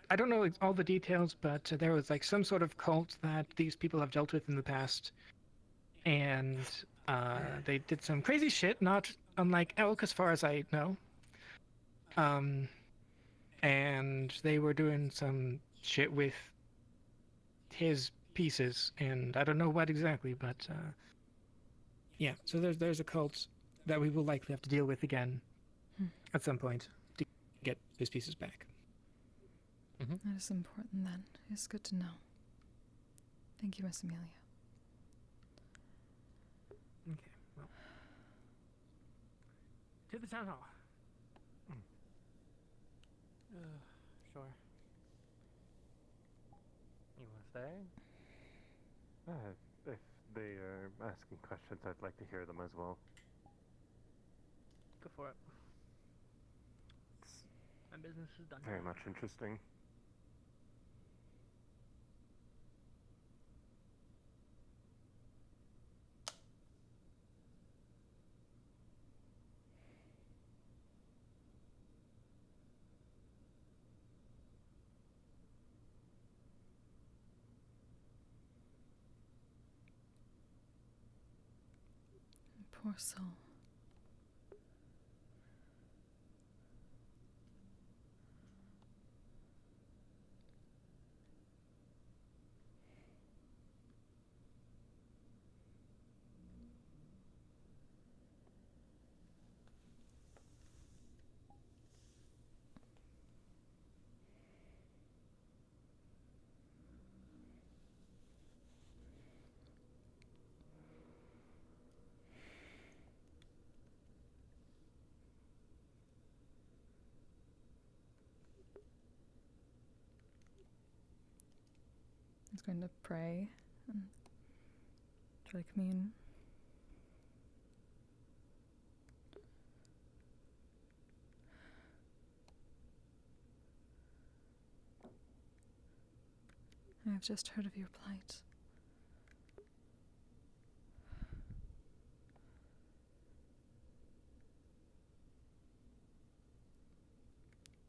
I don't know all the details, but there was like some sort of cult that these people have dealt with in the past, and they did some crazy shit, not unlike Elk as far as I know. And they were doing some shit with his pieces, and I don't know what exactly, but yeah. So there's a cult that we will likely have to deal with again at some point to get his pieces back. That is important then. It's good to know. Thank you, Miss Amelia. Okay, well. To the town hall. Sure. You want to stay? If they are asking questions, I'd like to hear them as well. Go for it. My business is done. Very much interesting. Poor soul. He's going to pray and try to commune. I have just heard of your plight.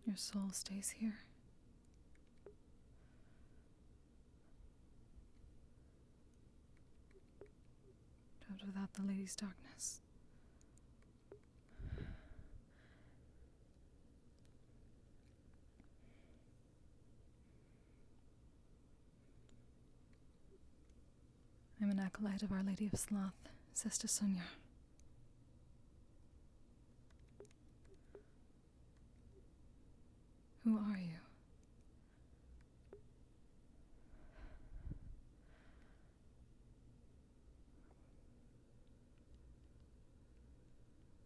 Your soul stays here. Trapped without the lady's darkness. I'm an acolyte of Our Lady of Sloth, Sesta Sonia. Who are you?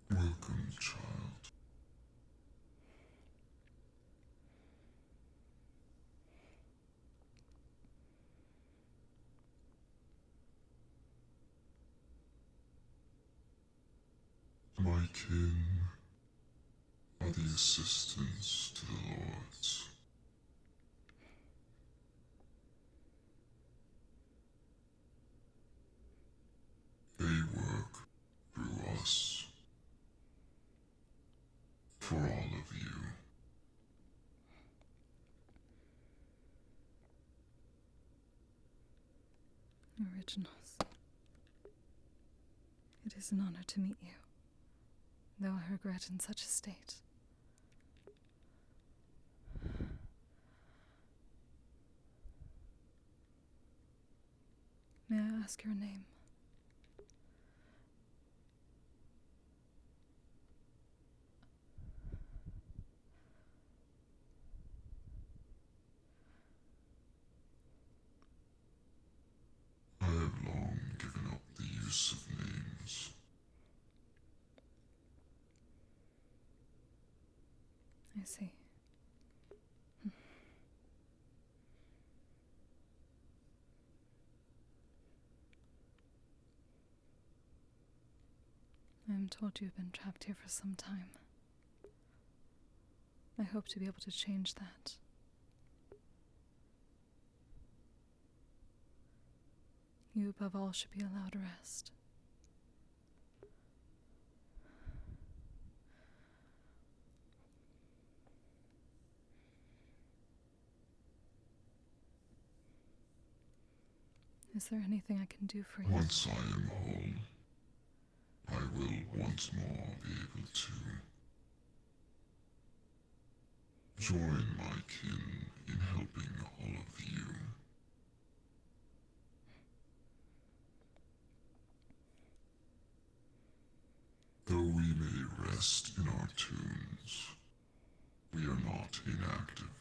Welcome, child. My kin are the assistants to the lords. They work through us. For all of you. Originals. It is an honor to meet you, though I regret in such a state. May I ask your name? I have long given up the use of names. I see. I am told you have been trapped here for some time. I hope to be able to change that. You above all should be allowed rest. Is there anything I can do for you? Once I am whole, I will once more be able to join my kin in helping all of you. Though we may rest in our tombs, we are not inactive.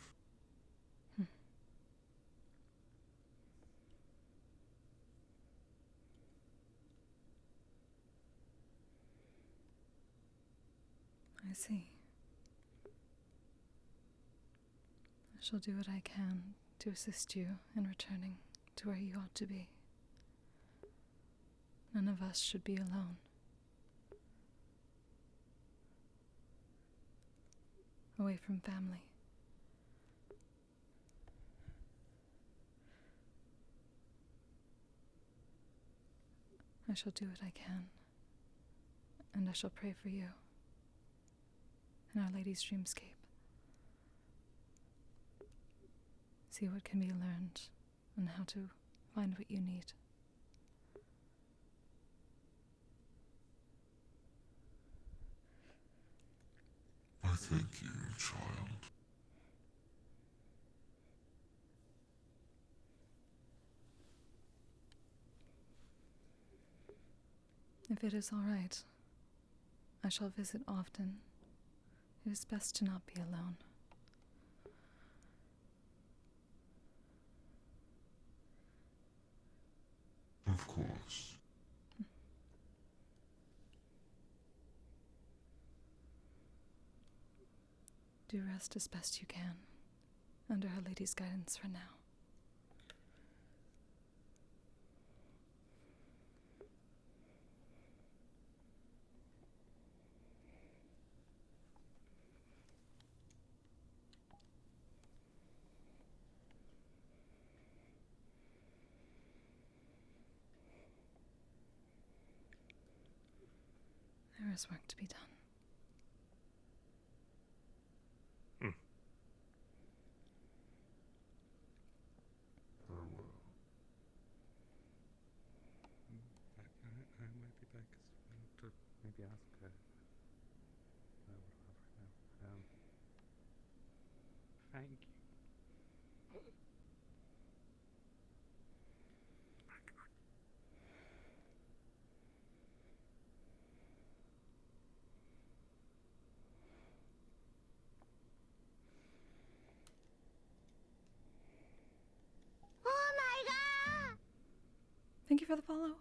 I see. I shall do what I can to assist you in returning to where you ought to be. None of us should be alone. Away from family. I shall do what I can, and I shall pray for you in Our Lady's dreamscape. See what can be learned and how to find what you need. I thank you, child. If it is all right, I shall visit often. It is best to not be alone. Of course. Do rest as best you can, under Her Lady's guidance for now. There is work to be done. I might be back to maybe ask her. Thank you. Oh my god! Thank you for the follow.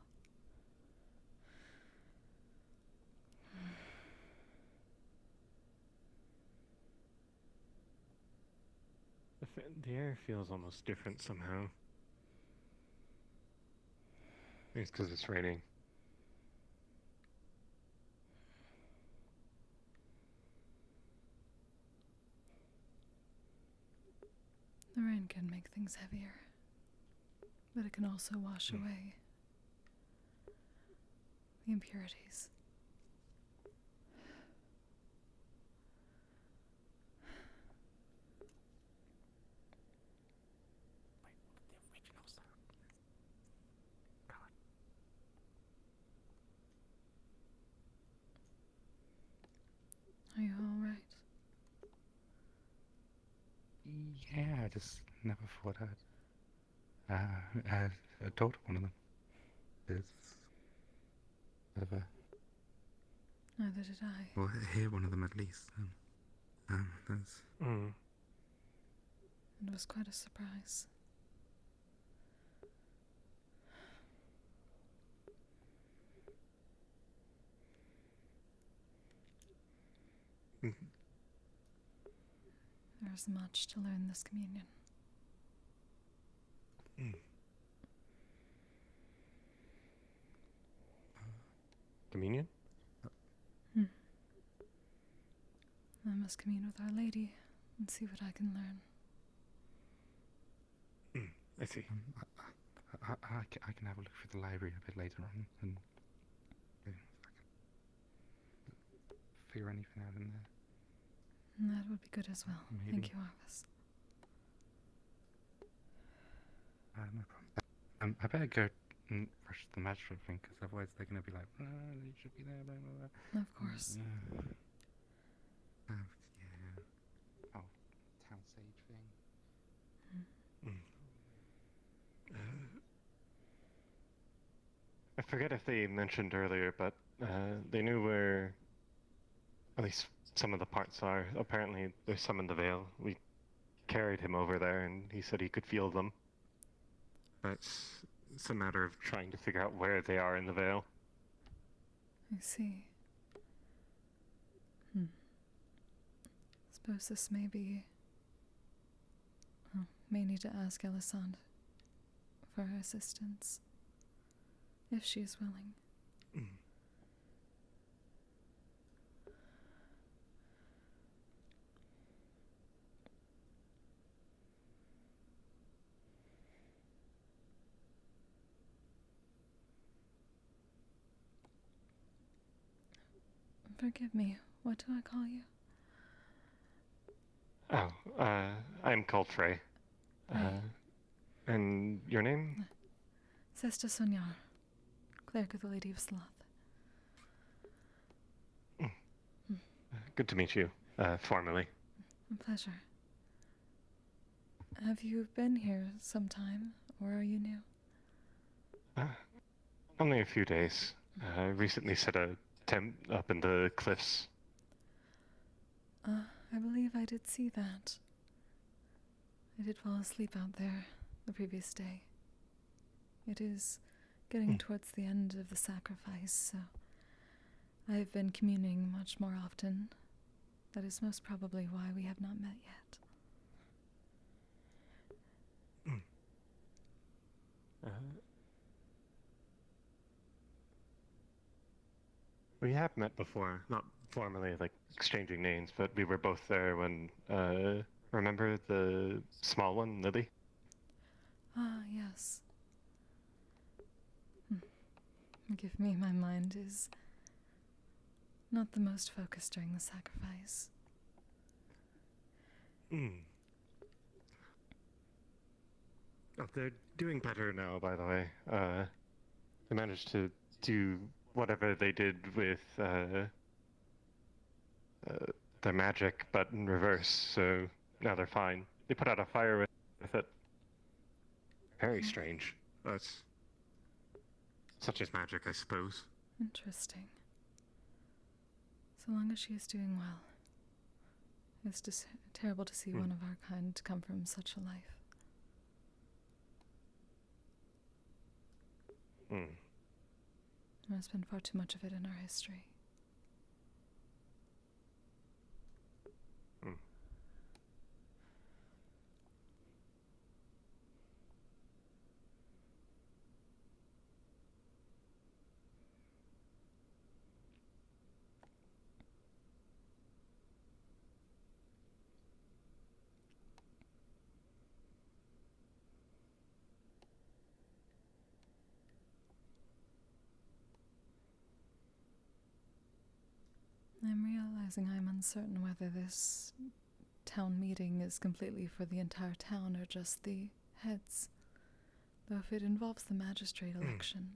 The air feels almost different somehow. Maybe it's because it's raining. The rain can make things heavier, but it can also wash away the impurities. Are you all right? Yeah, I just never thought I'd told one of them. It's ever. Neither did I. Well, hear one of them at least. That's. It was quite a surprise. There is much to learn this communion. Communion? I must commune with Our Lady and see what I can learn. I see. I can have a look through the library a bit later on and yeah, figure anything out in there. That would be good as well. Maybe. Thank you, Arvis. No problem. I better go and rush the magistrate thing, because otherwise they're going to be like, you should be there, blah, blah, blah. Of course. Yeah. Oh, town sage thing. I forget if they mentioned earlier, but they knew where at least some of the parts are. Apparently, there's some in the Vale. We carried him over there, and he said he could feel them. But it's a matter of trying to figure out where they are in the Vale. I see. Suppose this may be... Oh, may need to ask Elisande for her assistance, if she is willing. Forgive me, what do I call you? Oh, I'm called Frey. And your name? Sesta Sonyar, cleric of the Lady of Sloth. Good to meet you, formally. A pleasure. Have you been here some time, or are you new? Only a few days. I recently set a tent up in the cliffs. I believe I did see that. I did fall asleep out there the previous day. It is getting towards the end of the sacrifice, so I've been communing much more often. That is most probably why we have not met yet. We have met before, not formally, like exchanging names, but we were both there when, remember the small one, Lily? Ah, yes. Forgive me, my mind is not the most focused during the sacrifice. Oh, they're doing better now, by the way. They managed to do whatever they did with their magic, but in reverse, so now they're fine. They put out a fire with it. Very strange. That's such as magic, I suppose. Interesting. So long as she is doing well. It's just terrible to see one of our kind come from such a life. There's been far too much of it in our history. I'm realizing I'm uncertain whether this town meeting is completely for the entire town or just the heads. Though if it involves the magistrate election,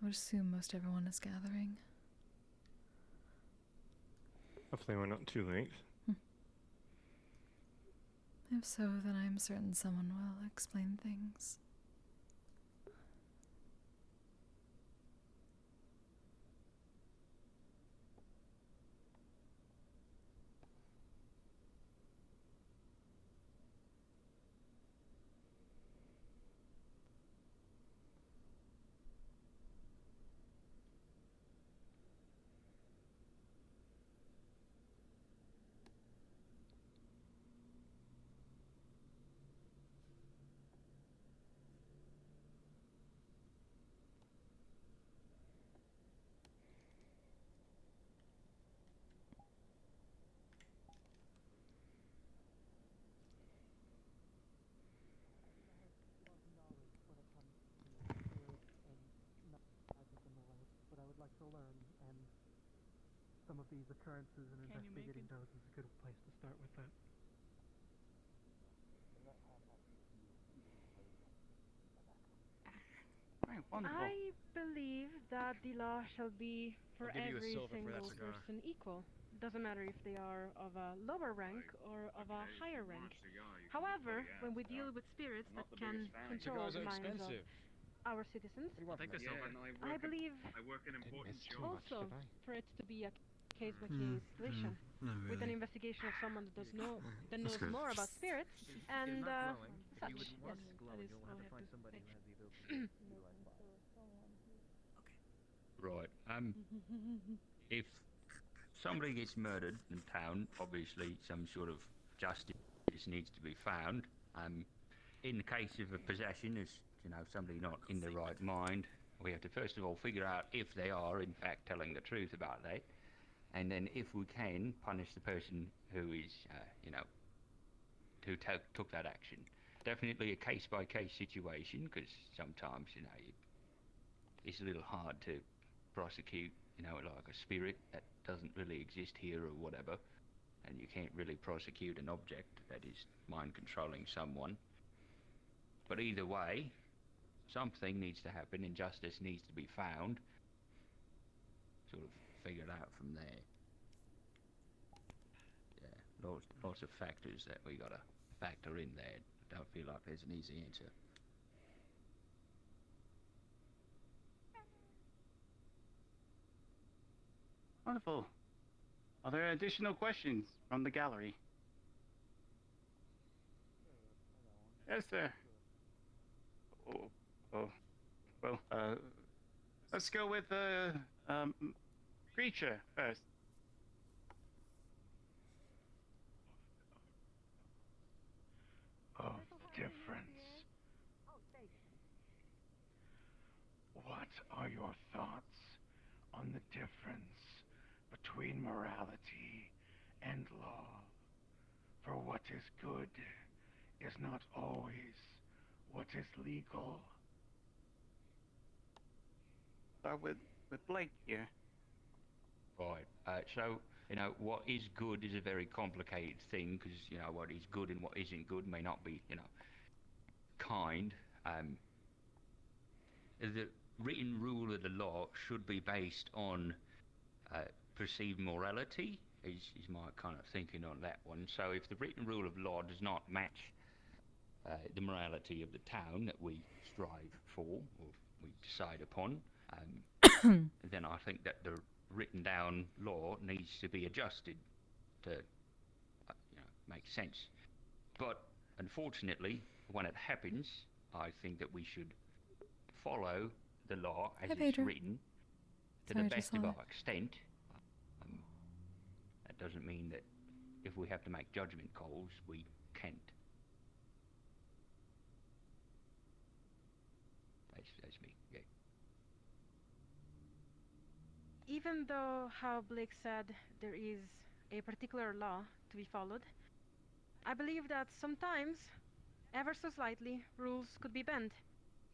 I would assume most everyone is gathering. Hopefully we're not too late. If so, then I am certain someone will explain things. learn, and some of these occurrences and Can you make investigating it? those is a good place to start with that. Right, wonderful. I believe that the law shall be for I'll give you a every silver for that single cigar. person equal. Doesn't matter if they are of a lower rank or of a higher rank. However, when we deal with spirits that can control Cigars the are minds of expensive. our citizens, I'll take the silver. I believe I work an important It's too job. much to also buy. for it to be a case-by-case situation, not with an really. investigation of someone that knows That's good. more about spirits, and such. If you would Yes, want it to glow, that is you'll all have I to find to somebody say. who has the ability to utilize fire. Right. If somebody gets murdered in town, obviously some sort of justice needs to be found. In the case of a possession, as you know, somebody not in the right mind, we have to first of all figure out if they are in fact telling the truth about that, and then if we can, punish the person who is, who took that action. Definitely a case-by-case situation, because sometimes, it's a little hard to prosecute, like a spirit that doesn't really exist here or whatever, and you can't really prosecute an object that is mind controlling someone. But either way, something needs to happen and justice needs to be found, sort of figured out from there. Yeah, lots of factors that we gotta factor in there. Don't feel like there's an easy answer. Wonderful. Are there additional questions from the gallery? Yes, sir. Well, let's go with the creature first. Of difference. What are your thoughts on the difference between morality and law? For what is good is not always what is legal. Start with Blake here. Right. So, what is good is a very complicated thing, because, what is good and what isn't good may not be, kind. The written rule of the law should be based on perceived morality, is my kind of thinking on that one. So if the written rule of law does not match the morality of the town that we strive for, or we decide upon, then I think that the written down law needs to be adjusted to make sense. But unfortunately, when it happens, I think that we should follow the law as it's written to the best of our extent. That doesn't mean that if we have to make judgment calls, we can't. That's me, yeah. Even though, how Blake said, there is a particular law to be followed, I believe that sometimes, ever so slightly, rules could be bent,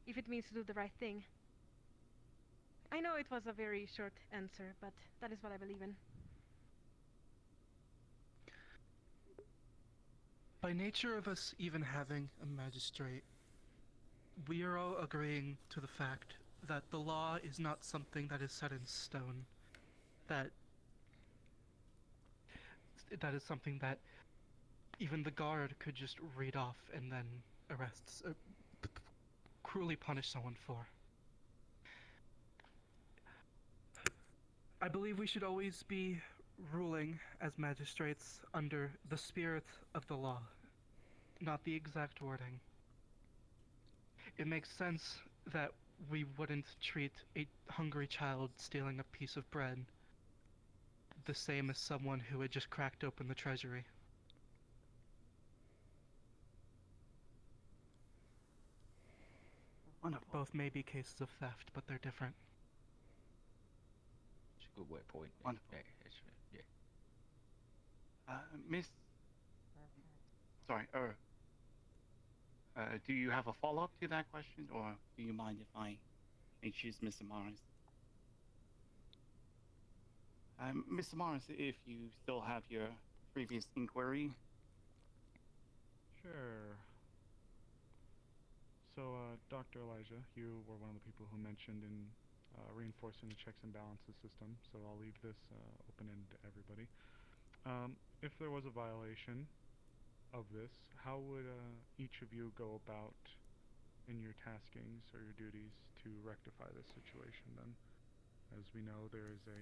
if it means to do the right thing. I know it was a very short answer, but that is what I believe in. By nature of us even having a magistrate, we are all agreeing to the fact that the law is not something that is set in stone. That is something that even the guard could just read off and then arrest, cruelly punish someone for. I believe we should always be ruling as magistrates under the spirit of the law, not the exact wording. It makes sense that we wouldn't treat a hungry child stealing a piece of bread the same as someone who had just cracked open the treasury. Wonderful. Both may be cases of theft, but they're different. It's a good way point. Wonderful. Yeah. Miss... Sorry, do you have a follow-up to that question, or do you mind if I choose Mr. Morris? Mr. Morris, if you still have your previous inquiry. Sure. So, Dr. Elijah, you were one of the people who mentioned in reinforcing the checks and balances system, so I'll leave this open-ended to everybody. If there was a violation of this, how would each of you go about in your taskings or your duties to rectify this situation then? As we know, there is a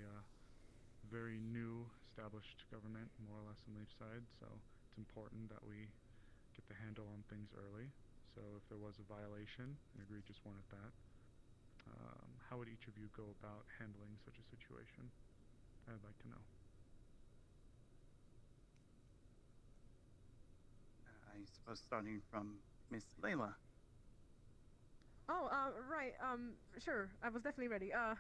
very new established government, more or less in Leafside, so it's important that we get the handle on things early. So if there was a violation, an egregious one at that, how would each of you go about handling such a situation? I'd like to know. I suppose starting from Miss Layla. Oh, right. Sure. I was definitely ready. I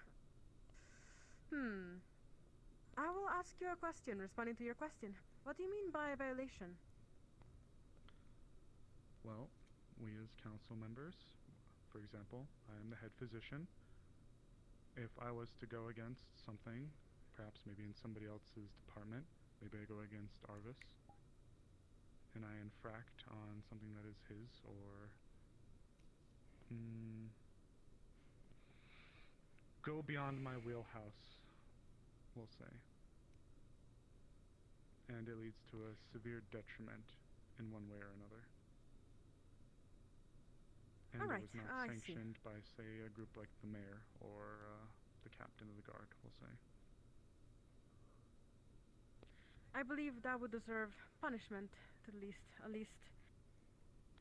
will ask you a question, responding to your question. What do you mean by a violation? Well, we as council members, for example, I am the head physician. If I was to go against something, perhaps maybe in somebody else's department, maybe I go against Arvis, and I infract on something that is his, or go beyond my wheelhouse, we'll say. And it leads to a severe detriment in one way or another. And All right, it was not I see. sanctioned by, say, a group like the mayor or the captain of the guard, we'll say. I believe that would deserve punishment, at least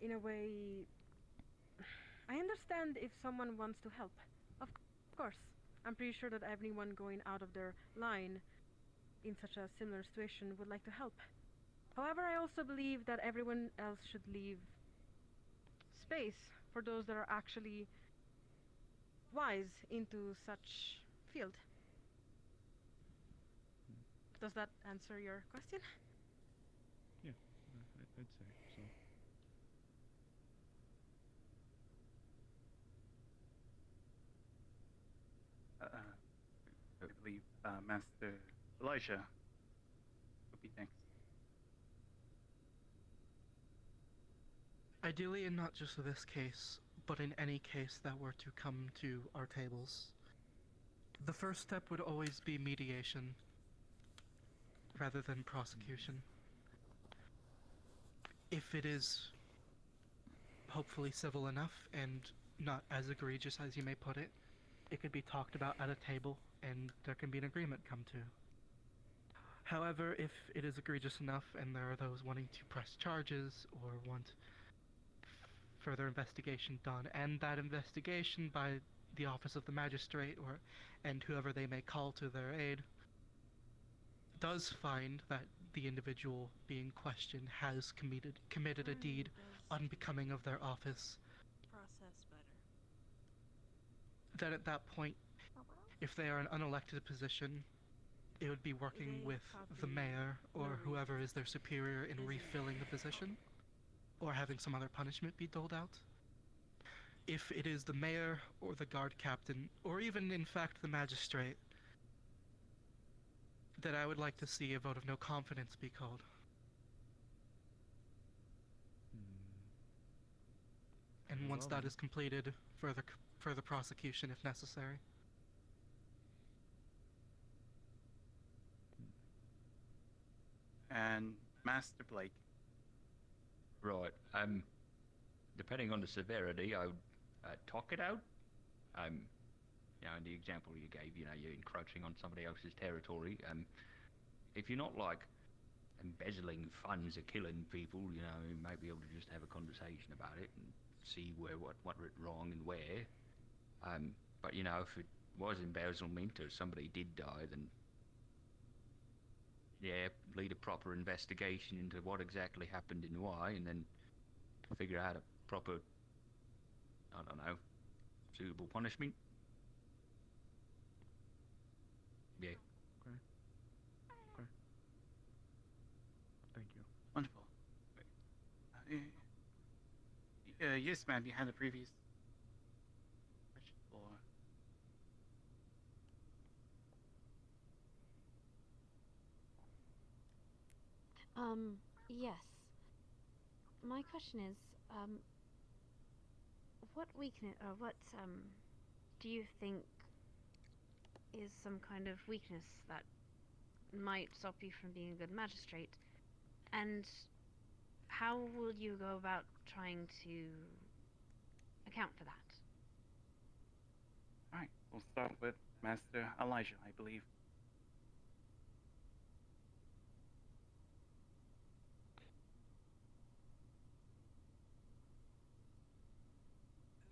in a way. I understand if someone wants to help. Of course. I'm pretty sure that everyone going out of their line in such a similar situation would like to help. However, I also believe that everyone else should leave space for those that are actually wise into such field. Does that answer your question? Yeah, I'd say so. I believe Master Elijah would be next. Ideally, in not just this case, but in any case that were to come to our tables, the first step would always be mediation rather than prosecution. If it is hopefully civil enough and not as egregious as you may put it, it could be talked about at a table and there can be an agreement come to. However, if it is egregious enough and there are those wanting to press charges or want further investigation done, and that investigation by the office of the magistrate and whoever they may call to their aid does find that the individual being questioned has committed a deed unbecoming of their office, Process better. then at that point, if they are an unelected position, it would be working with the mayor or whoever is their superior in refilling the position, or having some other punishment be doled out. If it is the mayor or the guard captain, or even in fact the magistrate, then I would like to see a vote of no confidence be called. And once that is completed, further prosecution if necessary. And Master Blake. Right. Depending on the severity, I would talk it out. You know, in the example you gave, you know, you're encroaching on somebody else's territory. If you're not like embezzling funds or killing people, you know, you might be able to just have a conversation about it and see what went wrong and where. But you know, if it was embezzlement or somebody did die, then yeah, lead a proper investigation into what exactly happened and why, and then figure out a proper, I don't know, suitable punishment. Yeah. Okay. Okay. Thank you. Wonderful. Yes, ma'am, you had a previous question for... Yes. My question is, what weakness, or what, do you think is some kind of weakness that might stop you from being a good magistrate? And how will you go about trying to account for that? Alright, we'll start with Master Elijah, I believe.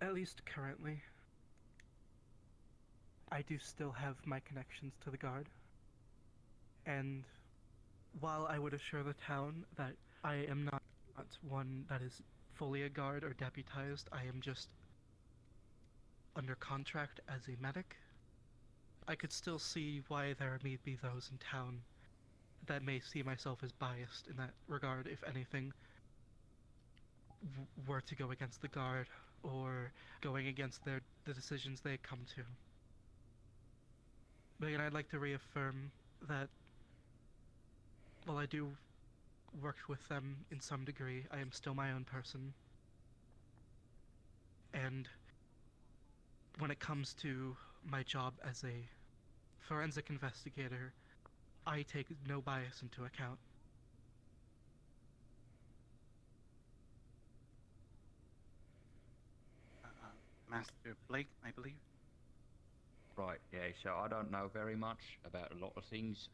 At least currently, I do still have my connections to the guard. And while I would assure the town that I am not one that is fully a guard or deputized, I am just under contract as a medic, I could still see why there may be those in town that may see myself as biased in that regard, if anything were to go against the guard or going against the decisions they come to. But again, I'd like to reaffirm that while I do work with them in some degree, I am still my own person. And when it comes to my job as a forensic investigator, I take no bias into account. Master Blake, I believe. Right, yeah, so I don't know very much about a lot of things.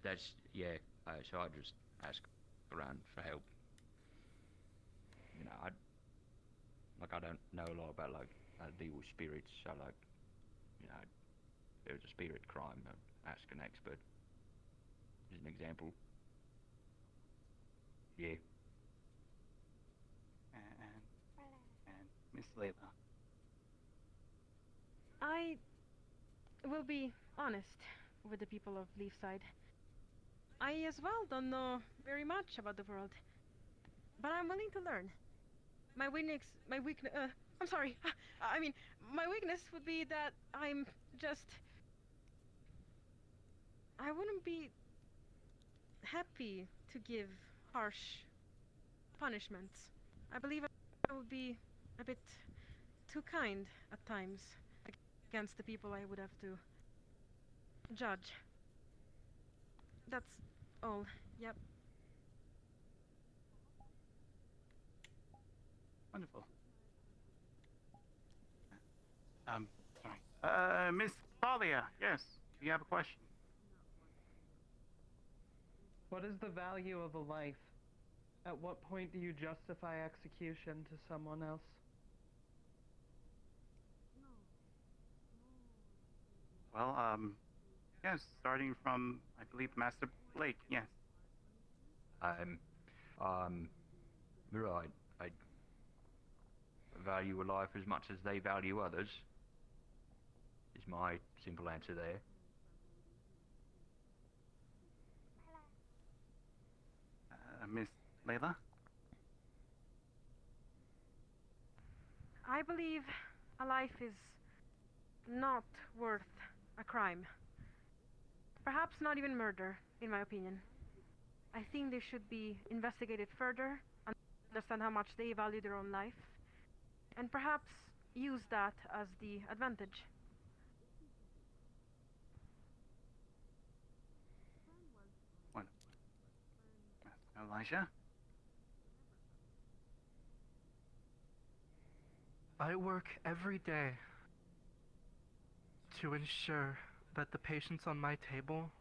So I just ask around for help. You know, I don't know a lot about, like, how to deal with spirits, so, like, you know, if there was a spirit crime, I'd ask an expert. As an example. Yeah. And Miss Layla. I will be honest with the people of Leafside. I as well don't know very much about the world, but I'm willing to learn. My weakness, I'm sorry, I mean, my weakness would be that I wouldn't be happy to give harsh punishments. I believe I would be a bit too kind at times against the people I would have to judge. That's all. Yep. Wonderful. Sorry. Miss Talia, yes, do you have a question? What is the value of a life? At what point do you justify execution to someone else? Well, yes, starting from, I believe, Master Blake, yes. Right, I value a life as much as they value others, is my simple answer there. Miss Layla? I believe a life is not worth a crime. Perhaps not even murder, in my opinion. I think they should be investigated further, understand how much they value their own life, and perhaps use that as the advantage. Wonderful. Master Elijah? I work every day to ensure that the patients on my table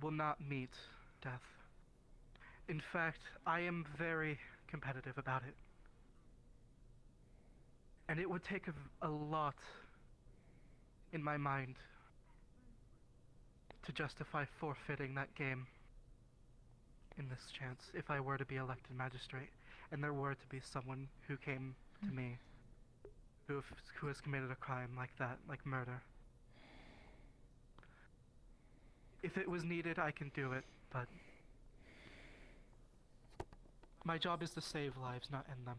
will not meet death. In fact, I am very competitive about it. And it would take a lot in my mind to justify forfeiting that game in this chance if I were to be elected magistrate and there were to be someone who came to me who has committed a crime like that, like murder. If it was needed, I can do it, but my job is to save lives, not end them.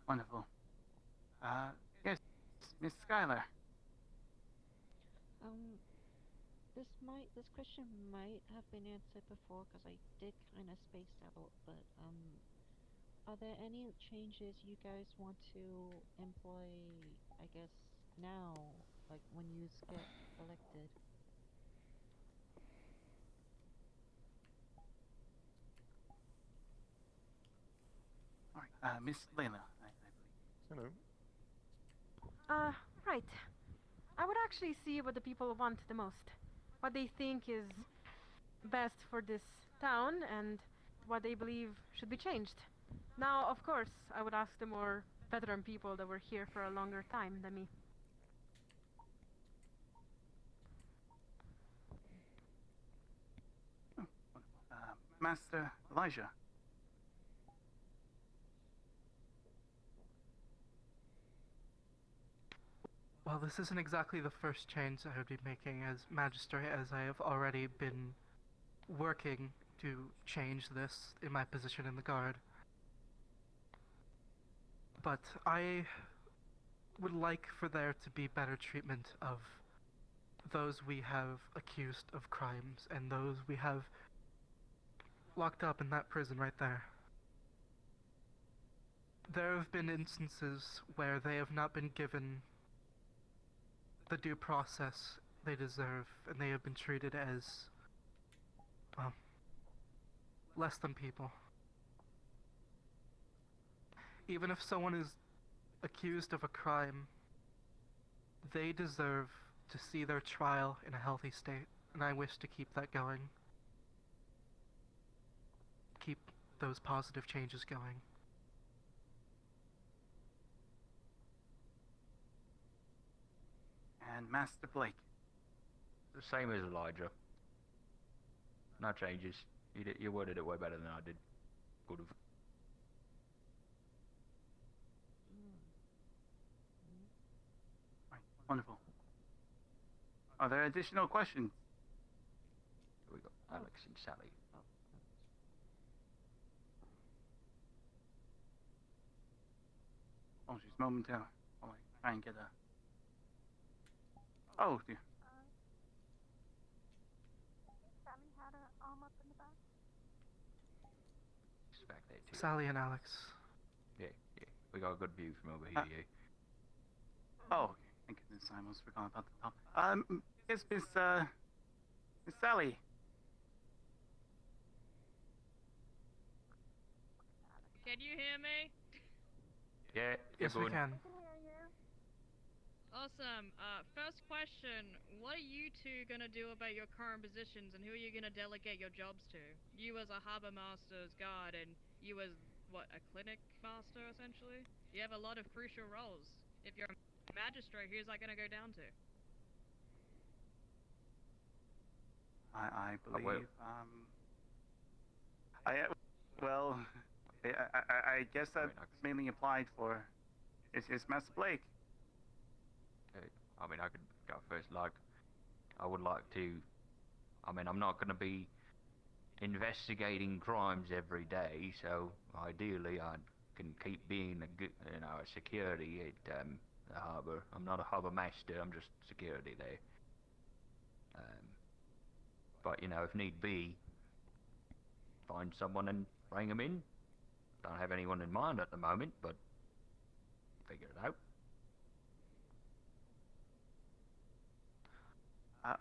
Wonderful. Yes, Miss Skylar. This question might have been answered before because I did kind of space out, but are there any changes you guys want to employ, I guess, now, like when you get elected? All right, Miss Layla, I believe. Hello. Right. I would actually see what the people want the most. What they think is best for this town and what they believe should be changed. Now, of course, I would ask the more veteran people that were here for a longer time than me. Master Elijah. Well, this isn't exactly the first change I would be making as magistrate, as I have already been working to change this in my position in the guard. But I would like for there to be better treatment of those we have accused of crimes and those we have locked up in that prison right there. There have been instances where they have not been given the due process they deserve, and they have been treated as, well, less than people. Even if someone is accused of a crime, they deserve to see their trial in a healthy state, and I wish to keep that going. Keep those positive changes going. And Master Blake. The same as Elijah. No changes. You worded it way better than I did. Could've. Right, wonderful. Are there additional questions? Here we go. Alex and Sally. Oh, she's momentarily. I'll try and get a. Oh dear. Sally had her arm up in the back. It's back there too. Sally and Alex. Yeah. We got a good view from over here, yeah. Oh, okay. Thank goodness, I almost forgot about the top. Yes, Miss Sally. Can you hear me? Yeah, yes, we can. Awesome. First question, what are you two gonna do about your current positions and who are you gonna delegate your jobs to? You as a harbor master's guard and you as, what, a clinic master, essentially? You have a lot of crucial roles. If you're a magistrate, who's that gonna go down to? I believe, I guess that mainly applied for is Master Blake. I mean, I could go first. Like, I would like to. I mean, I'm not going to be investigating crimes every day, so ideally, I can keep being a good, a security at the harbour. I'm not a harbour master. I'm just security there. But if need be, find someone and bring them in. Don't have anyone in mind at the moment, but figure it out.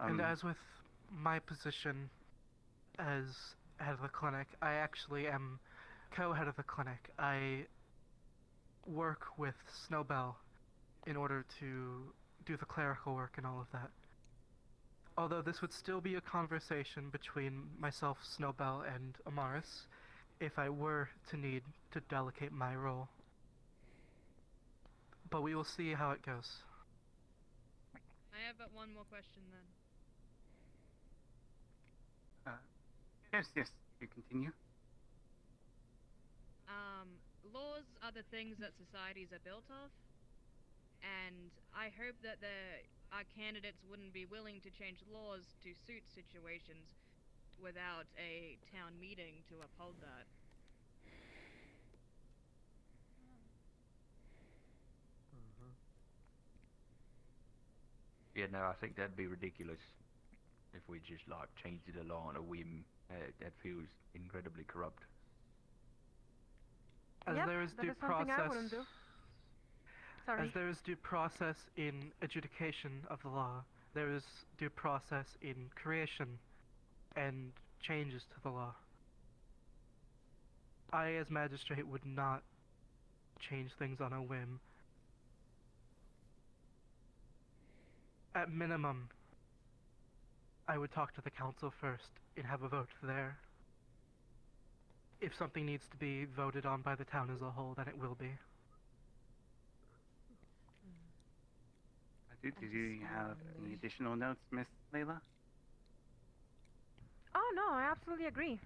And as with my position as head of the clinic, I actually am co-head of the clinic. I work with Snowbell in order to do the clerical work and all of that. Although this would still be a conversation between myself, Snowbell, and Amaris, if I were to need to delegate my role. But we will see how it goes. I have but one more question then. Yes, you continue. Laws are the things that societies are built of, and I hope that our candidates wouldn't be willing to change laws to suit situations without a town meeting to uphold that. Yeah, no, I think that'd be ridiculous if we just like changed the law on a whim. That feels incredibly corrupt. As Yep, there is that due is something I process, wouldn't do. Sorry. as there is due process in adjudication of the law, there is due process in creation and changes to the law. I, as magistrate, would not change things on a whim. At minimum, I would talk to the council first and have a vote there. If something needs to be voted on by the town as a whole, then it will be. Did you have any additional notes, Miss Layla? Oh no, I absolutely agree.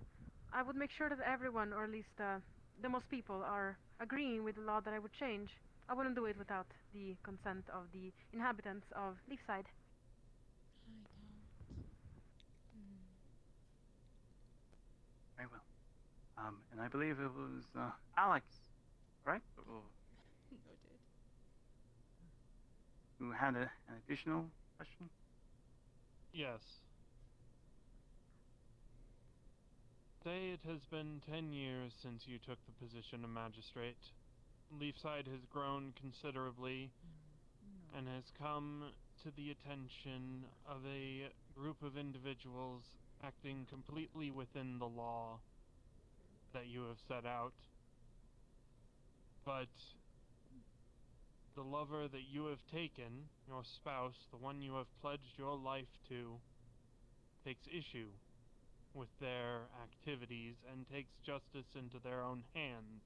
I would make sure that everyone, or at least the most people, are agreeing with the law that I would change. I wouldn't do it without the consent of the inhabitants of Leafside. Very well. And I believe it was Alex, right? Who had an additional question? Yes. Say it has been 10 years since you took the position of magistrate. Leafside has grown considerably and has come to the attention of a group of individuals acting completely within the law that you have set out. But the lover that you have taken, your spouse, the one you have pledged your life to, takes issue with their activities and takes justice into their own hands.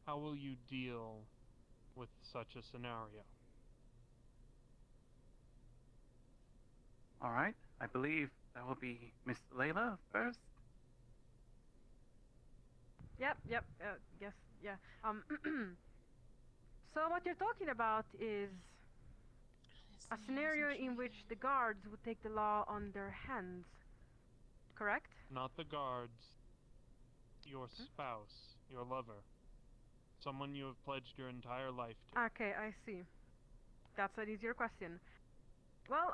How will you deal with such a scenario? All right. I believe that will be Miss Layla first. Yep, yes, yeah. So what you're talking about is a scenario in which the guards would take the law on their hands, correct? Not the guards. Your spouse, your lover. Someone you have pledged your entire life to. Okay, I see. That's an easier question. Well,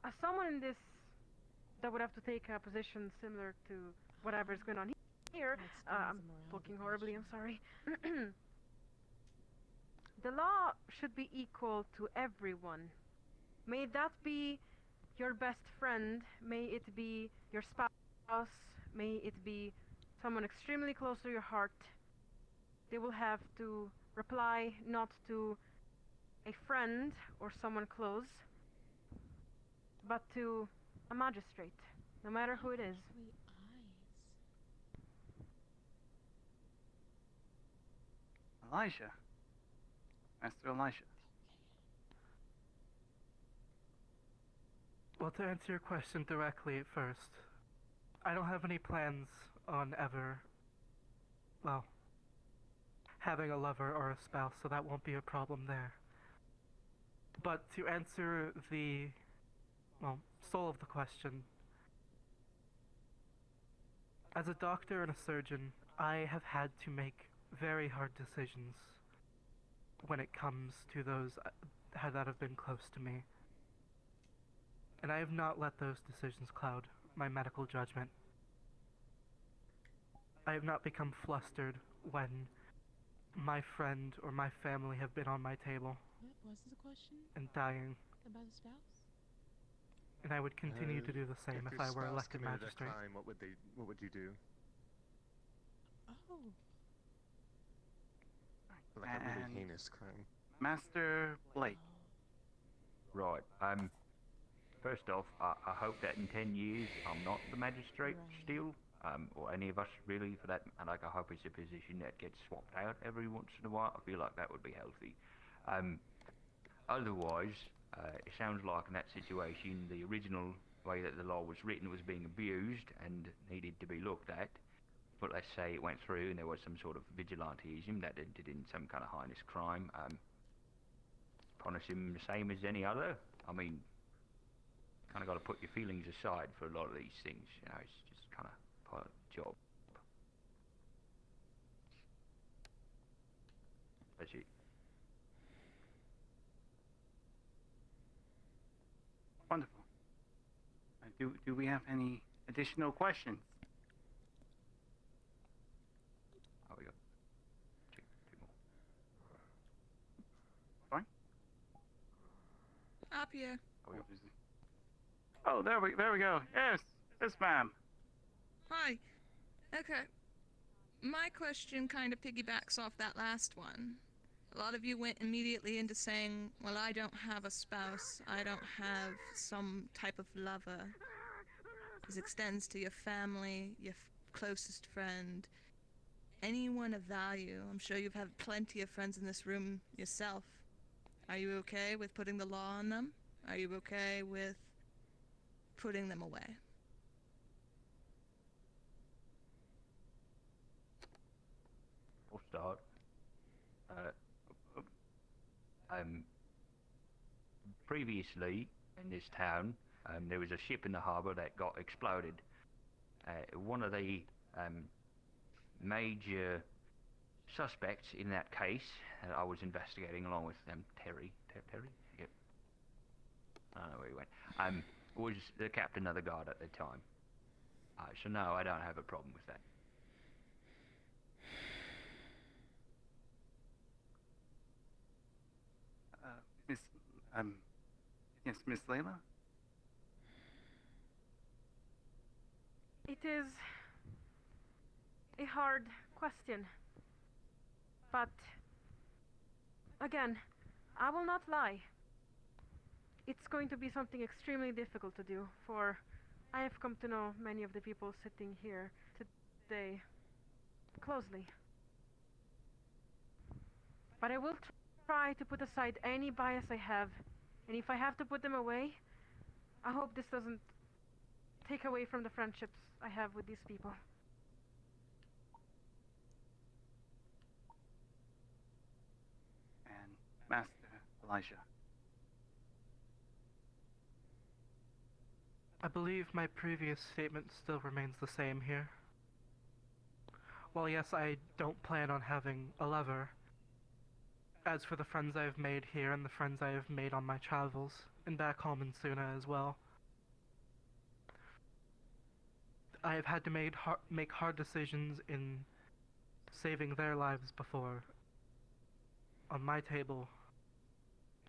as someone in this that would have to take a position similar to whatever is going on here, I'm talking horribly, I'm sorry. The law should be equal to everyone. May that be your best friend, may it be your spouse, may it be someone extremely close to your heart. They will have to reply not to a friend or someone close, but to a magistrate, no matter who it is. Elijah. Master Elijah. Well, to answer your question directly at first, I don't have any plans on ever, well, having a lover or a spouse, so that won't be a problem there. But to answer the, well, soul of the question, as a doctor and a surgeon, I have had to make very hard decisions when it comes to those that have been close to me. And I have not let those decisions cloud my medical judgment. I have not become flustered when my friend or my family have been on my table. What was the question? And dying. About a spouse? And I would continue to do the same if I were elected magistrate. Crime, what would you do? Oh. Like a really And heinous crime. Master Blake. Right. First off, I hope that in 10 years I'm not the magistrate still, or any of us really for that. And like I hope it's a position that gets swapped out every once in a while. I feel like that would be healthy. Otherwise, it sounds like in that situation the original way that the law was written was being abused and needed to be looked at. But let's say it went through and there was some sort of vigilantism that ended in some kind of heinous crime. Punish him the same as any other. I mean, kind of got to put your feelings aside for a lot of these things. You know, it's just kind of part of the job. That's it. do we have any additional questions? Oh, we got two more. Fine. Up here. Oh, there we go. Yes, ma'am. Hi. Okay. My question kind of piggybacks off that last one. A lot of you went immediately into saying, well, I don't have a spouse, I don't have some type of lover. This extends to your family, your closest friend, anyone of value. I'm sure you've had plenty of friends in this room yourself. Are you okay with putting the law on them? Are you okay with putting them away? I'll start. Previously in this town, there was a ship in the harbour that got exploded. One of the major suspects in that case I was investigating along with Terry? Yep. I don't know where he went. Was the captain of the guard at the time. So no, I don't have a problem with that. Yes, Miss Layla? It is a hard question. But again, I will not lie. It's going to be something extremely difficult to do, for I have come to know many of the people sitting here today closely. But I will try to put aside any bias I have, and if I have to put them away, I hope this doesn't take away from the friendships I have with these people. And Master Elijah. I believe my previous statement still remains the same here. While yes, I don't plan on having a lover, as for the friends I have made here and the friends I have made on my travels, and back home in Suna as well, I have had to make hard decisions in saving their lives before on my table,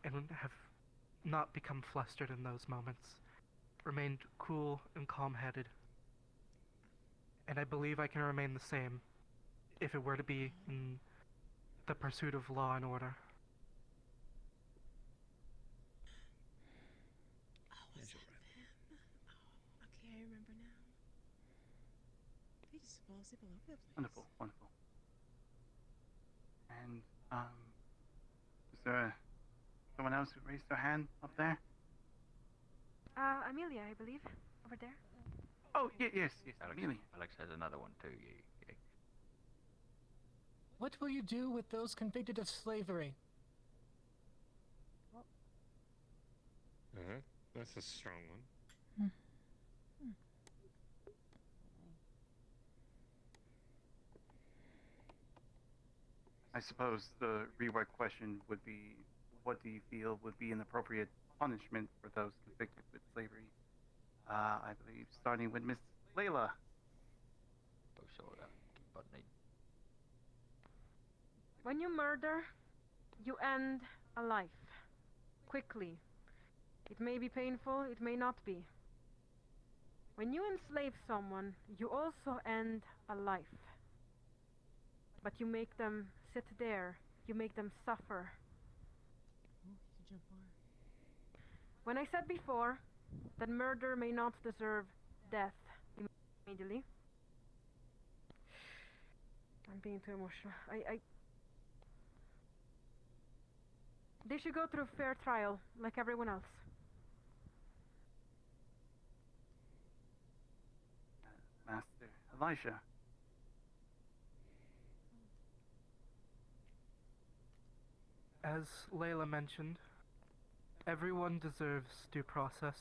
and have not become flustered in those moments. Remained cool and calm-headed. And I believe I can remain the same if it were to be in the pursuit of law and order. Was that them? Oh, okay, I remember now. They just fall asleep all over the place. Wonderful. And, is there someone else who raised their hand up there? Amelia, I believe, over there. Oh, yes, Amelia. Alex has another one too. Yeah. What will you do with those convicted of slavery? That's a strong one. I suppose the rework question would be, what do you feel would be an appropriate punishment for those convicted with slavery? I believe starting with Miss Layla. When you murder, you end a life. Quickly. It may be painful, it may not be. When you enslave someone, you also end a life. But you make them sit there, you make them suffer. When I said before that murder may not deserve death immediately, I'm being too emotional. They should go through fair trial like everyone else. Master Elijah. As Layla mentioned, everyone deserves due process,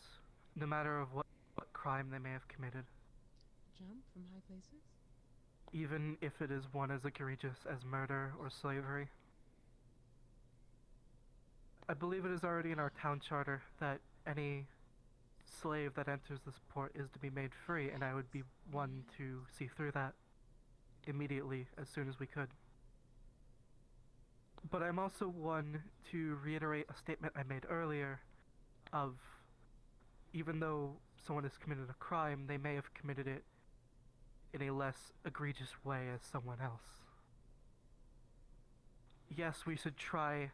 no matter of what crime they may have committed. Jump from high places? Even if it is one as egregious as murder or slavery. I believe it is already in our town charter that any slave that enters this port is to be made free, and I would be one to see through that immediately, as soon as we could. But I'm also one to reiterate a statement I made earlier of, even though someone has committed a crime, they may have committed it in a less egregious way as someone else. Yes, we should try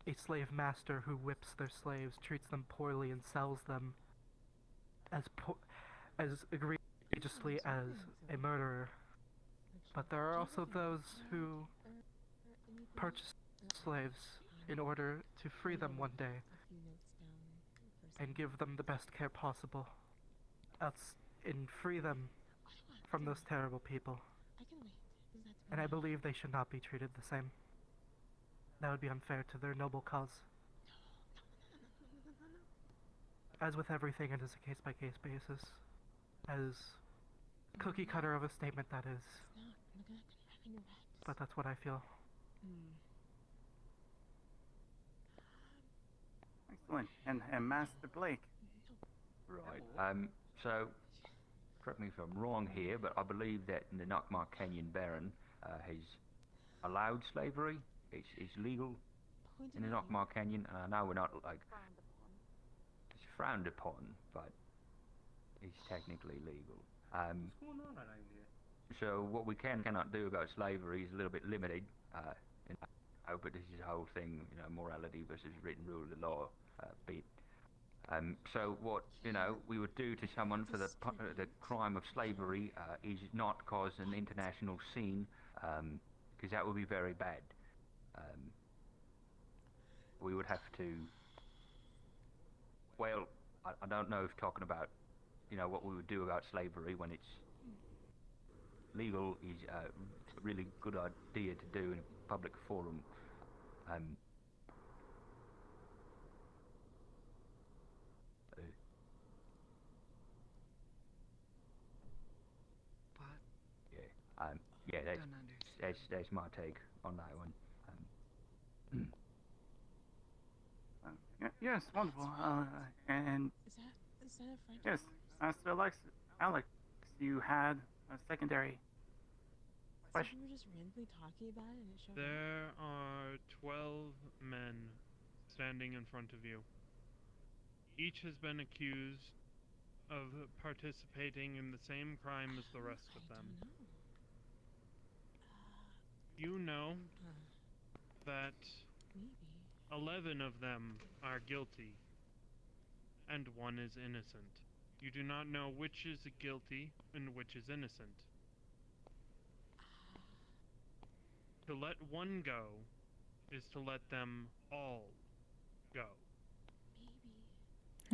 a slave master who whips their slaves, treats them poorly, and sells them as egregiously as a murderer. But there are also those who purchase slaves in order to free them one day and give them the best care possible, and free them from those terrible people. And I believe they should not be treated the same. That would be unfair to their noble cause. As with everything, it is a case-by-case basis. As cookie cutter of a statement, that is. But that's what I feel. Excellent. And Master Blake. Right. So, correct me if I'm wrong here, but I believe that the Nockmar Canyon Baron has allowed slavery. It's legal in the Nockmar Canyon, and I know we're not like it's frowned upon, but it's technically legal. What's going on around here? So what we cannot do about slavery is a little bit limited. But this is the whole thing, morality versus written rule of the law bit. So what we would do to someone for the crime of slavery is not cause an international scene, because that would be very bad. We would have to. Well, I don't know if talking about what we would do about slavery when it's legal is a really good idea to do in a public forum. Yeah, that's my take on that one. Yes, wonderful. And is that a French? yes, Master Alex, you had a secondary question. We were just randomly talking about it and it showed up. There are 12 men standing in front of you. Each has been accused of participating in the same crime as the rest of them. You know that 11 of them are guilty and one is innocent. You do not know which is guilty and which is innocent. To let one go is to let them all go.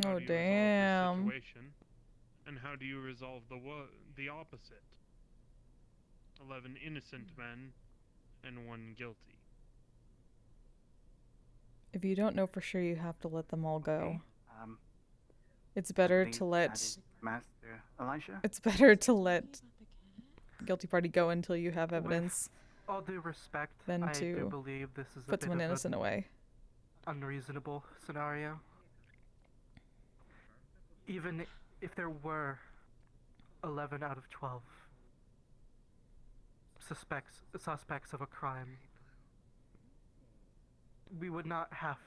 How Oh, do you resolve damn. this situation? And how do you resolve the opposite? 11 innocent men and one guilty. If you don't know for sure, you have to let them all go. It's I better think to that let. is Master Elisha. It's better to let the guilty party go until you have evidence With all due respect, than I do to believe this is a put bit someone of innocent an away. unreasonable scenario. Even if there were 11 out of 12 suspects of a crime, we would not have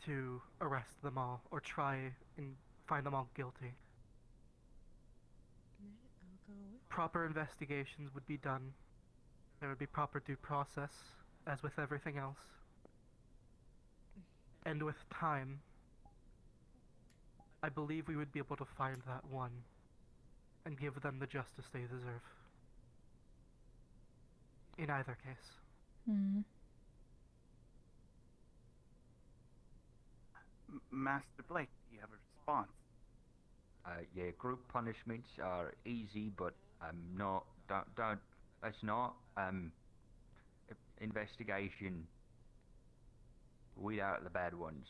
to arrest them all or try and find them all guilty. Proper investigations would be done. There would be proper due process, as with everything else. And with time, I believe we would be able to find that one and give them the justice they deserve. In either case. Master Blake, do you have a response? Yeah, group punishments are easy, but that's not investigation. Weed out the bad ones.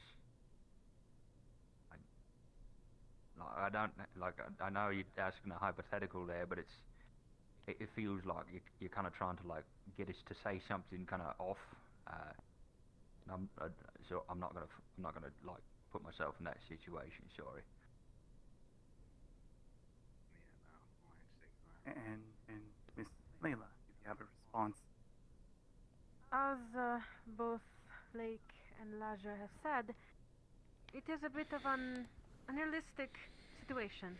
I know you're asking a hypothetical there, but it feels like you're kind of trying to get us to say something kind of off. So I'm not gonna put myself in that situation. Sorry. Aja has said, it is a bit of an unrealistic situation.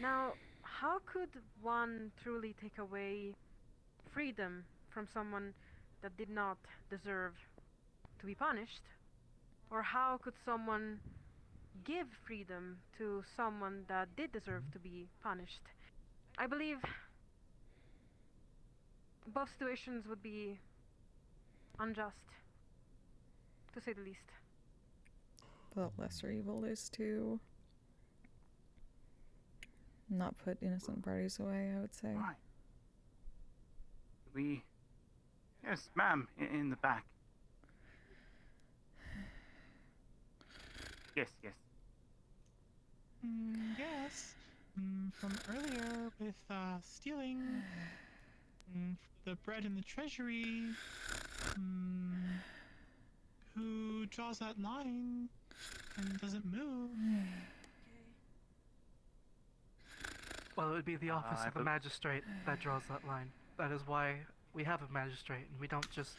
Now, how could one truly take away freedom from someone that did not deserve to be punished? Or how could someone give freedom to someone that did deserve to be punished? I believe both situations would be unjust, to say the least. The lesser evil is to not put innocent parties away, I would say. Right. We... Yes, ma'am, in the back. Yes. Yes. From earlier with stealing the bread in the treasury. Who draws that line and doesn't move? Well, it would be the office of the magistrate that draws that line. That is why we have a magistrate, and we don't just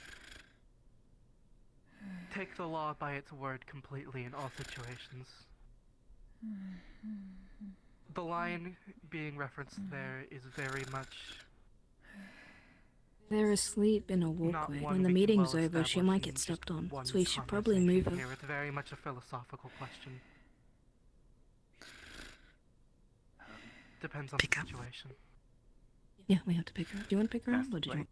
take the law by its word completely in all situations. The line being referenced there is very much... They're asleep in a walkway. When the meeting's over, she might get stepped on, so we should probably move her. Here, it's very much a philosophical question. Depends on the situation. Yeah, we have to pick her up. Do you want to pick her up, or do you want...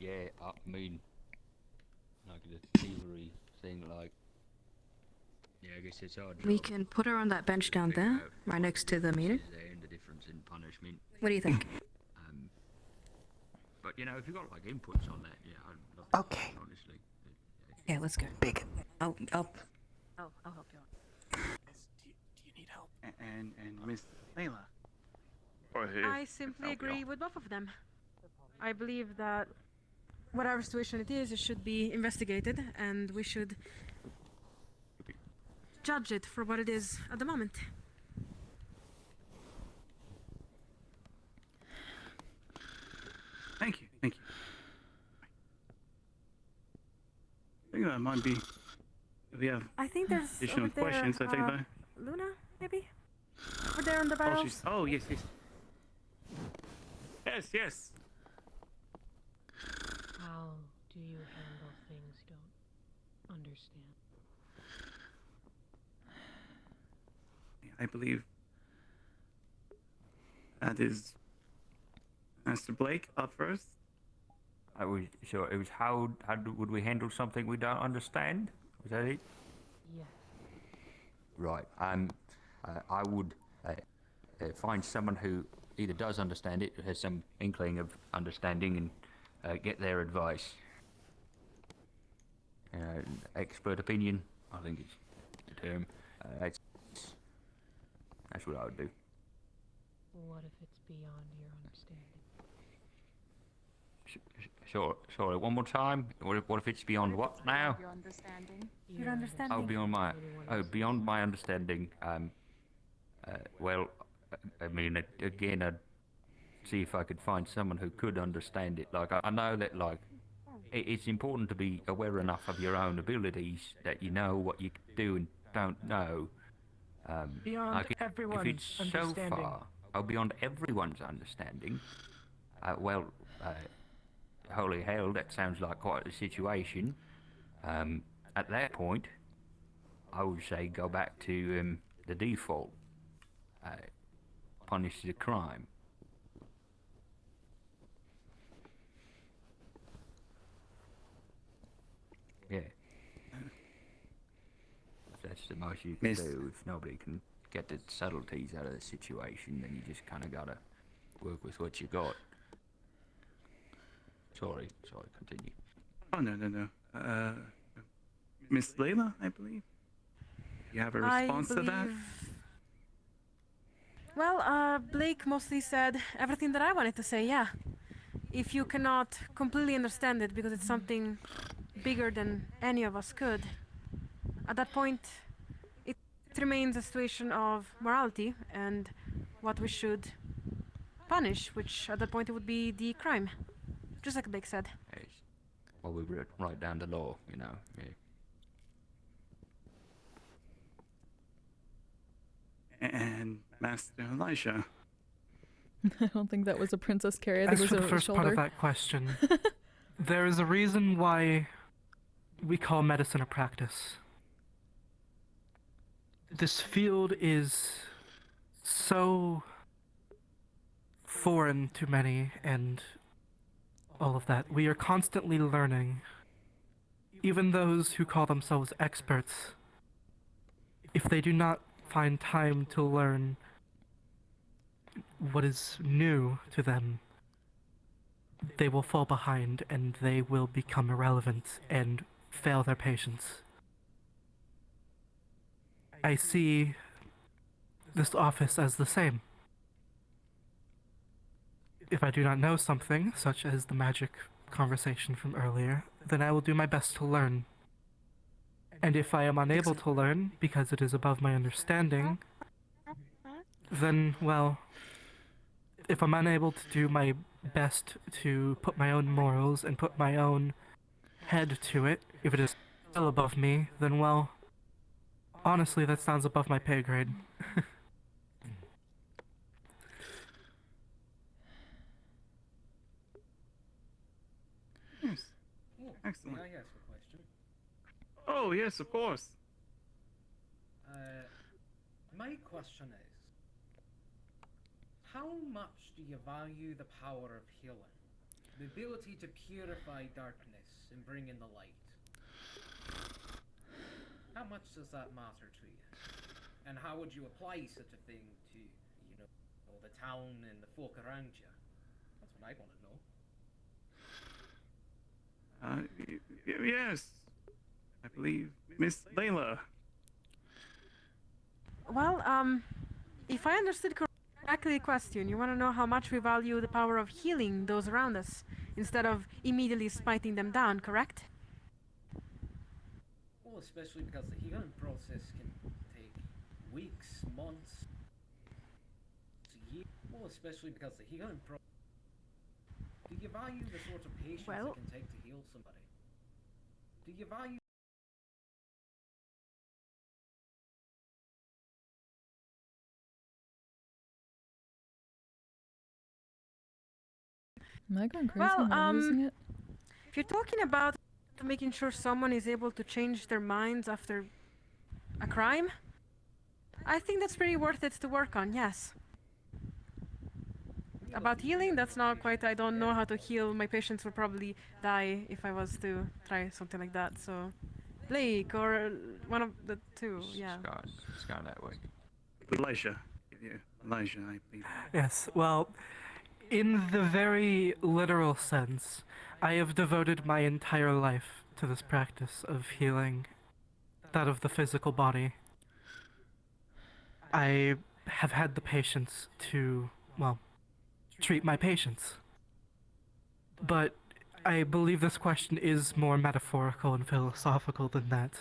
Yeah, I mean, like the thievery thing, like, yeah, I guess it's our job. We can put her on that bench down there, right next to the meter. And the difference in punishment. What do you think? But you know, if you've got like inputs on that, yeah, I'd love to. Okay. Honestly. Okay, let's go. Big. I'll help you out. Do you need help? And Miss Layla. I simply agree with both of them. I believe that whatever situation it is, it should be investigated, and we should judge it for what it is at the moment. Thank you. I think that might be... If we have additional questions, I think that... Luna, maybe? Over there on the barrels? Oh, yes. Yes. How do you handle things you don't understand? I believe that is Master Blake up first. It was how would we handle something we don't understand? Was that it? Yes. Right. I would find someone who either does understand it, or has some inkling of understanding, and get their advice. Expert opinion, I think it's the term. That's what I would do. What if it's beyond your understanding? Sorry, one more time. What if it's beyond what now? Your understanding. Your understanding. Oh, beyond my understanding. Well, I mean, again, I'd see if I could find someone who could understand it. Like, I know that, like, it's important to be aware enough of your own abilities that you know what you do and don't know. Beyond like everyone's if it's understanding. so far, beyond everyone's understanding, holy hell, that sounds like quite a situation. At that point, I would say go back to the default. Punish the crime. Yeah. That's the most you can do. If nobody can get the subtleties out of the situation, then you just kind of gotta work with what you got. Sorry, continue. Oh, no. Miss Layla, I believe. You have a response to that? Well, Blake mostly said everything that I wanted to say, yeah. If you cannot completely understand it because it's something bigger than any of us could, at that point, it remains a situation of morality and what we should punish, which at that point it would be the crime. Just like Blake said. Yes. Well, we write down the law, you know. Yeah. And Master Elijah. I don't think that was a Princess Carrie. I think As it for was the a first shoulder. part of that question, there is a reason why we call medicine a practice. This field is so foreign to many and all of that. We are constantly learning. Even those who call themselves experts, if they do not find time to learn what is new to them, they will fall behind and they will become irrelevant and fail their patients. I see this office as the same. If I do not know something, such as the magic conversation from earlier, then I will do my best to learn. And if I am unable to learn because it is above my understanding, then, well, if I'm unable to do my best to put my own morals and put my own head to it, if it is still above me, then, well, honestly, that sounds above my pay grade. Yes. Excellent. May I ask a question? Oh, yes, of course. My question is, how much do you value the power of healing? The ability to purify darkness and bring in the light? How much does that matter to you? And how would you apply such a thing to, you know, the town and the folk around you? That's what I want to know. Yes. I believe Miss Layla. Well, if I understood correctly the question, you want to know how much we value the power of healing those around us, instead of immediately smiting them down, correct? Well, especially because the healing process can take weeks, months, years. Well, especially because the healing process. Do you value the sort of patience it can take to heal somebody? Do you value? Am I going crazy? Well, Am I losing it? if you're talking about making sure someone is able to change their minds after a crime, I think that's pretty worth it to work on, yes. About healing, that's not quite, I don't know how to heal. My patients would probably die if I was to try something like that, so... Blake, or one of the two, yeah. It's gone that way. Elijah. Yeah, Elijah, I believe. Yes, well, in the very literal sense, I have devoted my entire life to this practice of healing, that of the physical body. I have had the patience to, well, treat my patients. But I believe this question is more metaphorical and philosophical than that.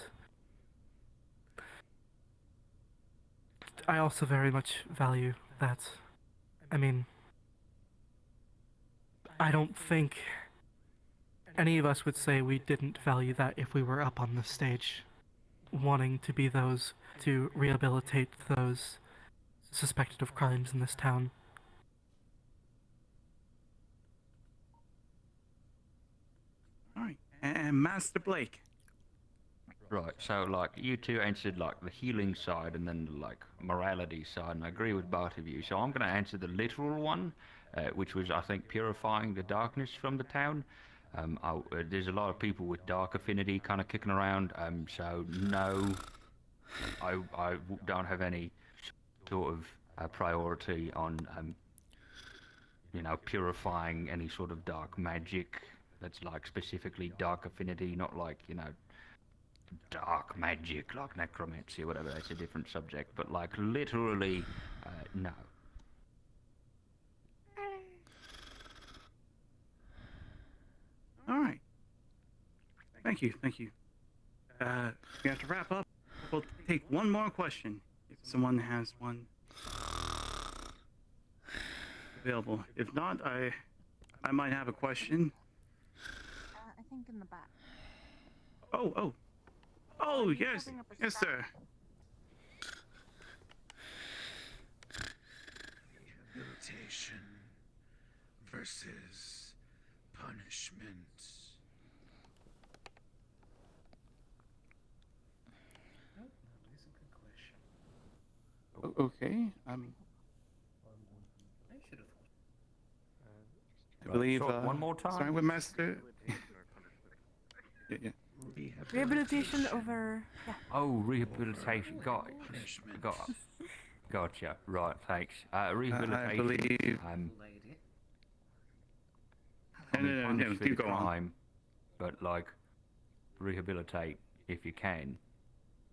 I also very much value that. I mean, I don't think any of us would say we didn't value that if we were up on the stage, wanting to be those to rehabilitate those suspected of crimes in this town. Alright, and Master Blake. Right, so like you two answered like the healing side and then like morality side, and I agree with both of you. So I'm going to answer the literal one, which was I think purifying the darkness from the town. There's a lot of people with dark affinity kind of kicking around, so no, I don't have any sort of priority on you know, purifying any sort of dark magic that's like specifically dark affinity, not like, you know, dark magic like necromancy or whatever. That's a different subject, but like literally no. All right. Thank you. We have to wrap up. We'll take one more question if someone has one. available. If not, I might have a question. I think in the back. Oh, yes, yes, sir. Rehabilitation versus punishment. Oh, no, that's a good question. Okay. I should have thought. I believe. So, one more time. Starting with Master. yeah. Rehabilitation over. Yeah. Oh, rehabilitation. Gotcha. Right, thanks. Rehabilitation. I believe. Punish for the Keep going. crime, but like rehabilitate if you can.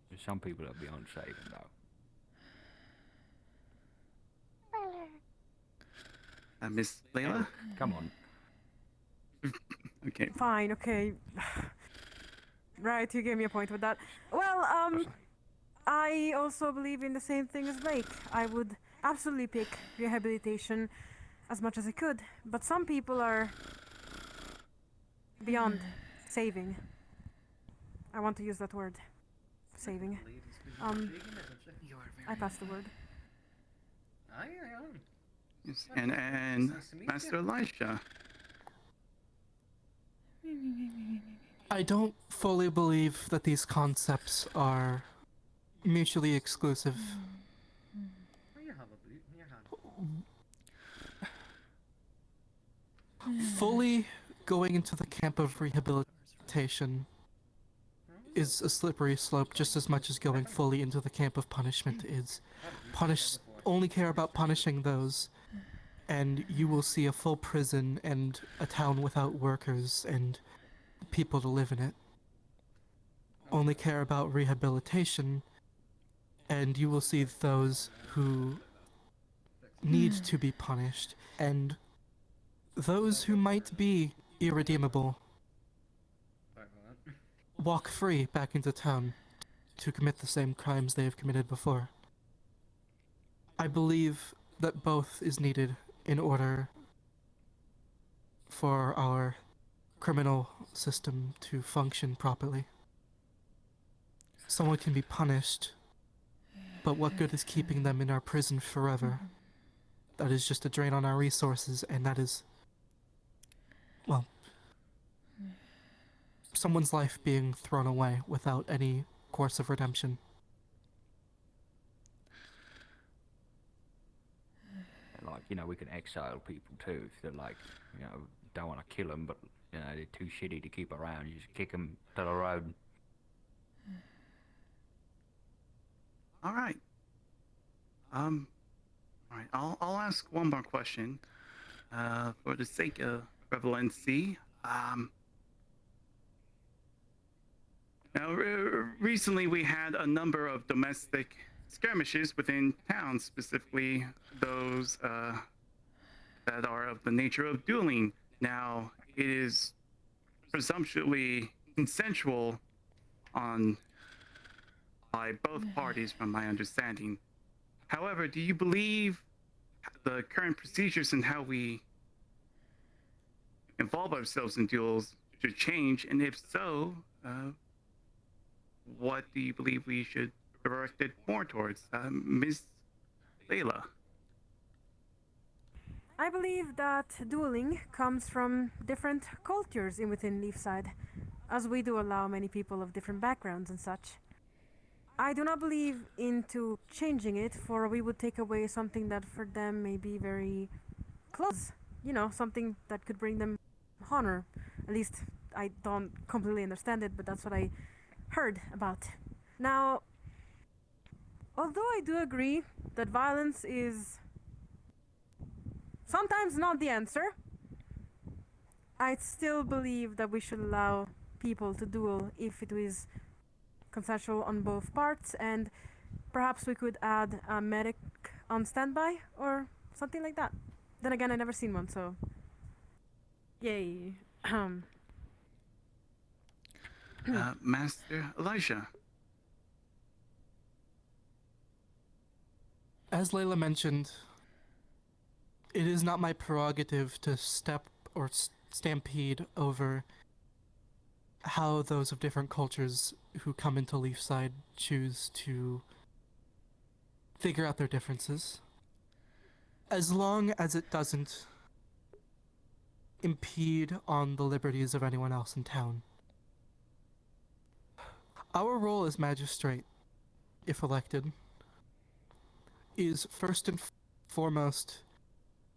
There's some people that are beyond saving though. Miss Layla. Come on. Okay. Fine. Okay. Right, you gave me a point with that. Well, I also believe in the same thing as Blake. I would absolutely pick rehabilitation as much as I could, but some people are beyond saving. I want to use that word. Saving. I passed the word. Yes, and Master Elisha. I don't fully believe that these concepts are mutually exclusive. Fully going into the camp of rehabilitation is a slippery slope just as much as going fully into the camp of punishment is. Only care about punishing those, and you will see a full prison and a town without workers and people to live in it. Only care about rehabilitation, and you will see those who need to be punished, and those who might be irredeemable walk free back into town to commit the same crimes they have committed before. I believe that both is needed in order for our criminal system to function properly. Someone can be punished, but what good is keeping them in our prison forever? That is just a drain on our resources, and that is, well, someone's life being thrown away without any course of redemption. Like, we can exile people too if they're like, don't want to kill them, but they're too shitty to keep around. You just kick them to the road. All right. All right. I'll ask one more question. For the sake of relevancy. Now, recently we had a number of domestic skirmishes within towns, specifically those that are of the nature of dueling. Now, it is presumptuously consensual by both parties, from my understanding. However, do you believe the current procedures and how we involve ourselves in duels should change? And if so, what do you believe we should direct it more towards? Ms. Layla. I believe that dueling comes from different cultures within Leafside, as we do allow many people of different backgrounds and such. I do not believe into changing it, for we would take away something that for them may be very close. Something that could bring them honor. At least I don't completely understand it, but that's what I heard about. Now, although I do agree that violence is sometimes not the answer, I still believe that we should allow people to duel if it is consensual on both parts, and perhaps we could add a medic on standby or something like that. Then again, I've never seen one, so yay. Master Elijah. As Layla mentioned, it is not my prerogative to step or stampede over how those of different cultures who come into Leafside choose to figure out their differences. As long as it doesn't impede on the liberties of anyone else in town. Our role as magistrate, if elected, is first and foremost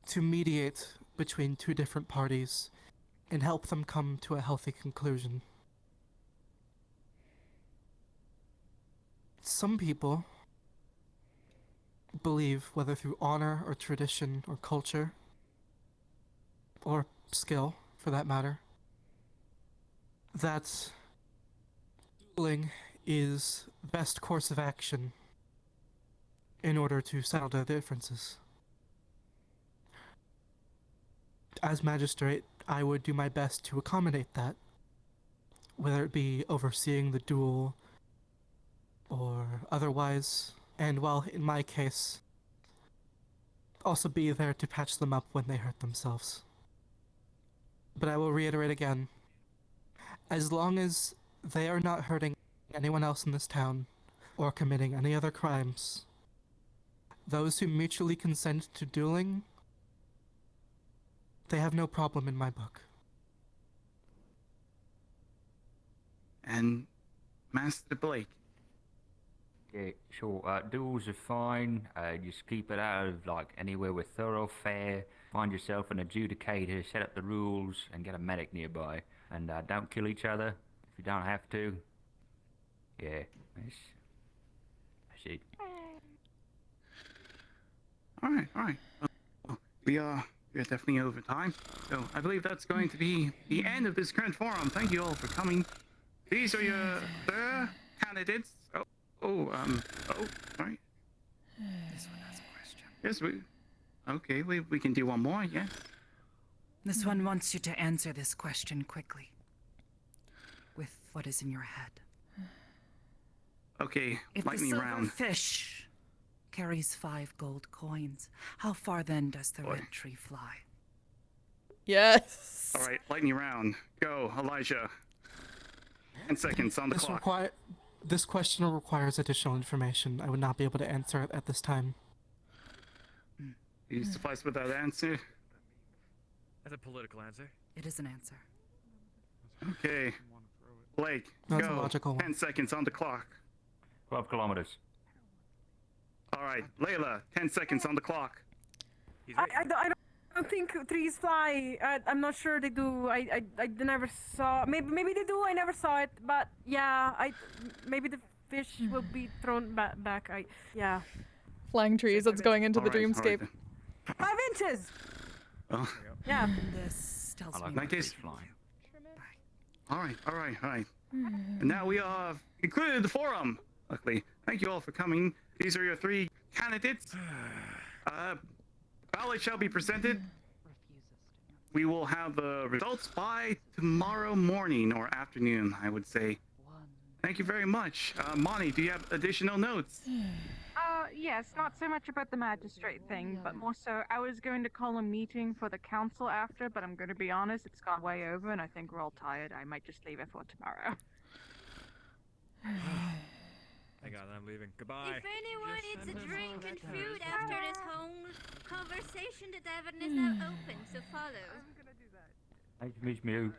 to mediate between two different parties and help them come to a healthy conclusion. Some people believe, whether through honor or tradition or culture, or skill for that matter, that dueling is the best course of action in order to settle their differences. As magistrate, I would do my best to accommodate that, whether it be overseeing the duel or otherwise, and well, in my case, also be there to patch them up when they hurt themselves. But I will reiterate again, as long as they are not hurting anyone else in this town or committing any other crimes, those who mutually consent to dueling, they have no problem in my book. And Master Blake. Yeah, sure. Duels are fine. Just keep it out of like anywhere with thoroughfare. Find yourself an adjudicator, set up the rules, and get a medic nearby. And don't kill each other if you don't have to. Yeah, that's it. All right. Well, we are definitely over time, so I believe that's going to be the end of this current forum. Thank you all for coming. These are your candidates. Sorry. This one has a question. Yes, we can do one more, yes. This one wants you to answer this question quickly. With what is in your head. Okay, If the lightning silver round. fish carries 5 gold coins, how far then does the red tree fly? Yes. All right, lightning round. Go, Elijah. 10 seconds on the clock. This question requires additional information. I would not be able to answer it at this time. You suffice with that answer? That's a political answer. It is an answer. Okay. Blake, That's go. a logical 10 one. seconds on the clock. 12 kilometers. All right, Layla, 10 seconds on the clock. I don't think trees fly. I'm not sure they do. I never saw. Maybe they do. I never saw it. But yeah, maybe the fish will be thrown back. Yeah. Flying trees, that's going into the dreamscape. 5 inches. Oh. Yeah. This tells me. In that case. All right. And now we have concluded the forum. Luckily, thank you all for coming. These are your 3 candidates. Ballot shall be presented. We will have the results by tomorrow morning or afternoon, I would say. Thank you very much. Monty, do you have additional notes? Yes, not so much about the magistrate thing, but more so I was going to call a meeting for the council after, but I'm going to be honest, it's gone way over and I think we're all tired. I might just leave it for tomorrow. Hang on, I'm leaving. Goodbye. If anyone needs a drink and food after this whole conversation, the tavern is now open, so follow. I'm gonna do that. Nice to meet you.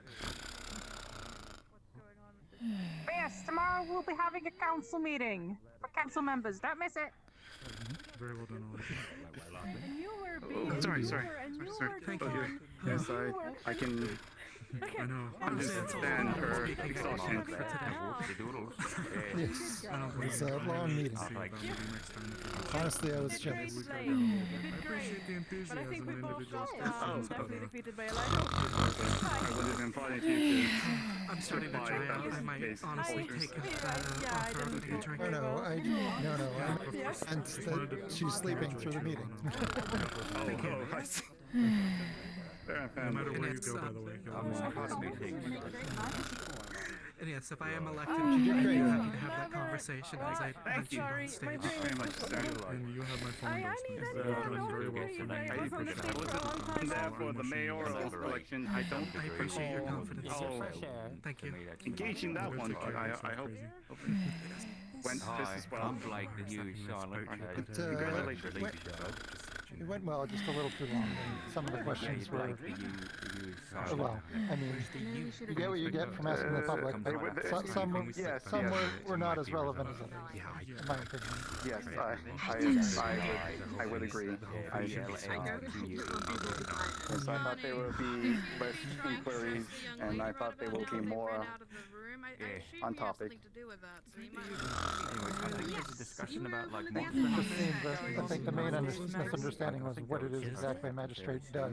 But yes, tomorrow we'll be having a council meeting for council members. Don't miss it. Very well done, And you were Oh, sorry. Thank you. Yes, I can I know. understand her exhaustion. Yes, it was a long meeting. Honestly, I was jealous. I appreciate the enthusiasm and individuals. Definitely defeated by Elijah. I would have invited you to. I'm starting to try out. I might honestly take that offer of getting a drink. No, I meant that she's sleeping through the meeting. I see. No matter where you go, by the way, And yes, if I am elected, I'd be happy to have that conversation as I Thank you. mentioned on stage. Very much, sir. And you have my phone very well for me. I wasn't there for the mayoral election. I don't I appreciate your confidence. Oh, Thank you. engage in that one. I hope went just as well. I'm Blake, the news silent. Congratulations. It went well, just a little too long. And some of the questions were. Well, I mean, you get what you get from asking the public, but some were not as relevant as others, in my opinion. Yes, I would agree. Yes, I thought there would be less inquiries, and I thought there would be more on topic. Anyways, I think there's a discussion about like I think the main misunderstanding was what it is exactly a magistrate does.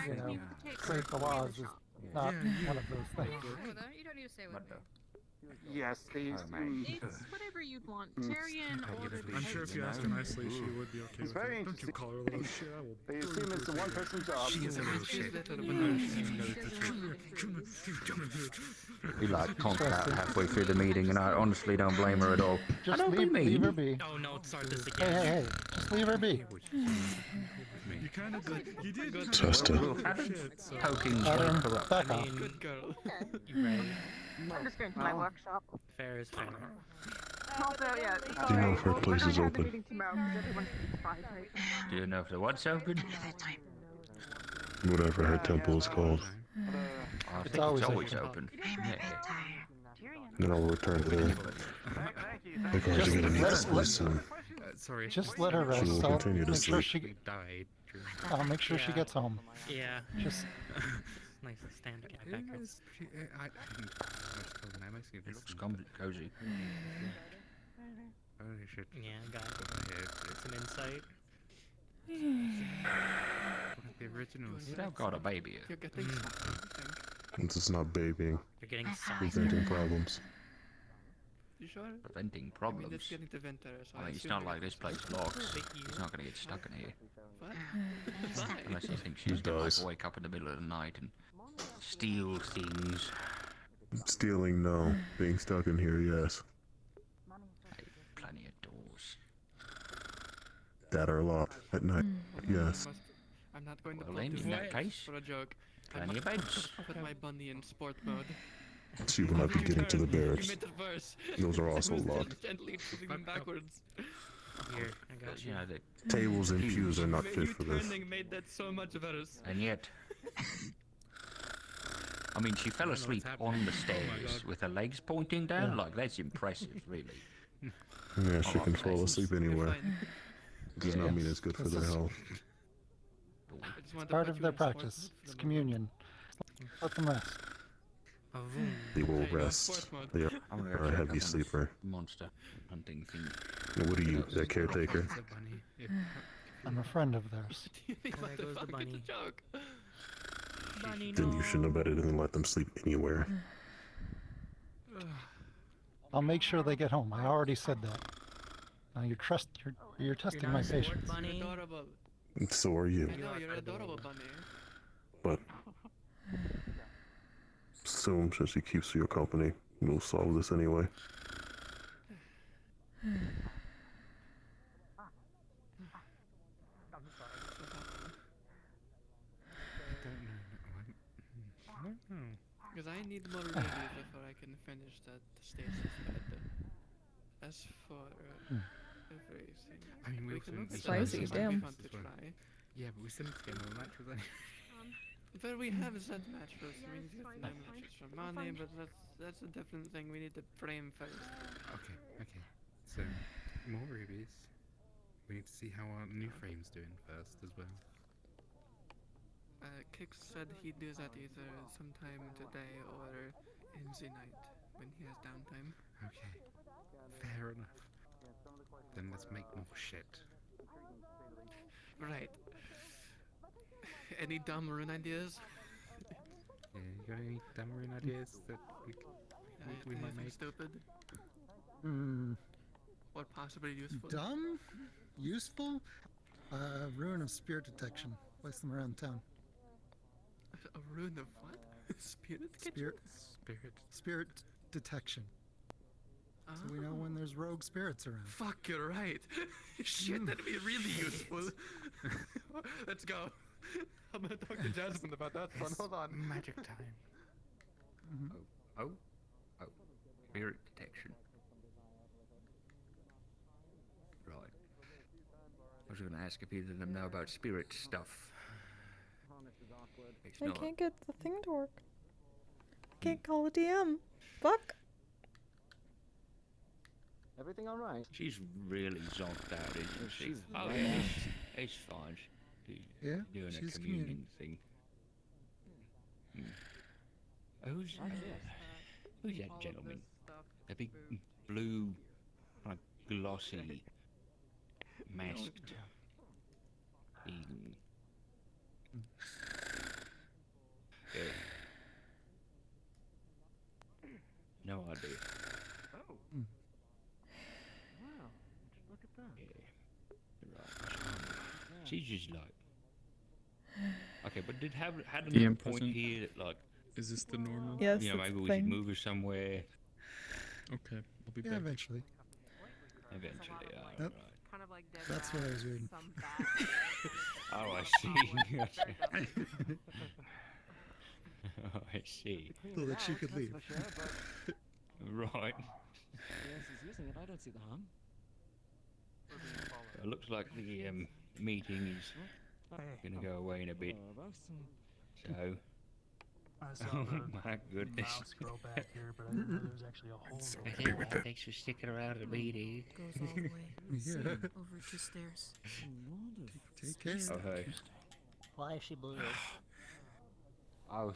You know, create the laws is not one of those things. You don't need to say what. Yes, please. It's whatever you'd want. Tyrion ordered. I'm sure if you asked her nicely, she would be okay with very it. Don't you call her a little shit. I will. They assume it's a one-person job. She is a little shit. We like conked out halfway through the meeting, and I honestly don't blame her at all. Just leave her be. Oh no, start this again. Hey, just leave her be. You kind of did. You did. Sesta. Poking back off. Good girl. You ready? I'm just going to my workshop. Fair is fair. Also, yeah. Do you know if her place is open? Do you know if the what's open? Whatever her temple is called. I think It's always open. Yeah. Then I'll return to there. Because you're gonna need this place soon. Sorry. Just let her She rest. will continue to sleep. I'll make sure she gets home. Yeah. Just. Nice to stand backwards. Looks cozy. Holy shit. Yeah, got it. It's an insight. The originals. You don't got a baby. You're getting This is not babying. You're getting Preventing problems. You sure? Preventing problems. I mean, it's getting to winter, so I mean, it's not like this place locks. He's not gonna get stuck in here. What? Unless you think she's gonna like, wake up in the middle of the night and steal things. Stealing, no. Being stuck in here, yes. Hey, plenty of doors. That are locked at night, yes. I'm not going to Well, in that case, for a joke. plenty of beds. Put my bunny in sport mode. She will not be getting to the barracks. Metaverse. Those are also locked. Gently putting them backwards. Here, I got you. Know, the tables and pews are not fit for this. Made that so much worse. And yet, I mean, she fell asleep on the stairs with her legs pointing down. Like, that's impressive, really. Yeah, she can fall asleep anywhere. Does not mean it's good for their health. It's part of their practice. It's communion. Let them rest. They will rest. They are a heavy sleeper. Monster hunting thing. Now, what are you, their caretaker? I'm a friend of theirs. There goes the bunny. Then you shouldn't have better than let them sleep anywhere. I'll make sure they get home. I already said that. Now you're testing my patience. You're adorable. So are you. I know, you're adorable, bunny. But soon, since he keeps you company, we'll solve this anyway. Because I need more rubies before I can finish that stasis bed. As for everything, I mean, we can spicy, damn. Yeah, but we still need to get more matches anyway. But we have set matches. We need to get more matches for money, but that's a different thing. We need to frame first. Okay. So, more rubies. We need to see how our new frame's doing first as well. Kix said he'd do that either sometime today or in the night when he has downtime. Okay. Fair enough. Then let's make more shit. Right. Any dumb rune ideas? Yeah, you got any dumb rune ideas that we might make? Stupid? Or possibly useful? Dumb? Useful? Rune of spirit detection. Place them around town. A rune of what? Spirit detection. So we know when there's rogue spirits around. Fuck, you're right. Shit, that'd be really useful. Let's go. I'm gonna talk to Jasmine about that one. Hold on. Magic time. Oh. Spirit detection. Right. I was going to ask if either of them know about spirit stuff. It's I not. can't get the thing to work. I can't call a DM. Fuck. Everything all right? She's really zonked out, isn't she? She's Oh, very yeah, nice. it's fine. Yeah, Doing a she's communion thing. Who's that gentleman? The big blue, kind of glossy, masked being. Yeah. No idea. Oh. Wow. Look at that. Right. She's just like. Okay, but had DM another point present. here that like. Is this the normal? Yes, You know, that's maybe the we thing. should move her somewhere. Okay, I'll be Yeah, back. eventually. Eventually, Yep. Kind of like dead That's what I was reading. Oh, I see. Oh, I see. So that she could leave. Right. Yes, he's using it. I don't see the harm. It looks like the meeting is going to go away in a bit. So. I saw Oh the my goodness. mouse grow back here, but I didn't know there was actually a hole. So in okay, it. thanks for sticking around at the meeting. Goes all the way. Yeah. Over to stairs. Take care. Oh, hey. Why is she blue? Oh,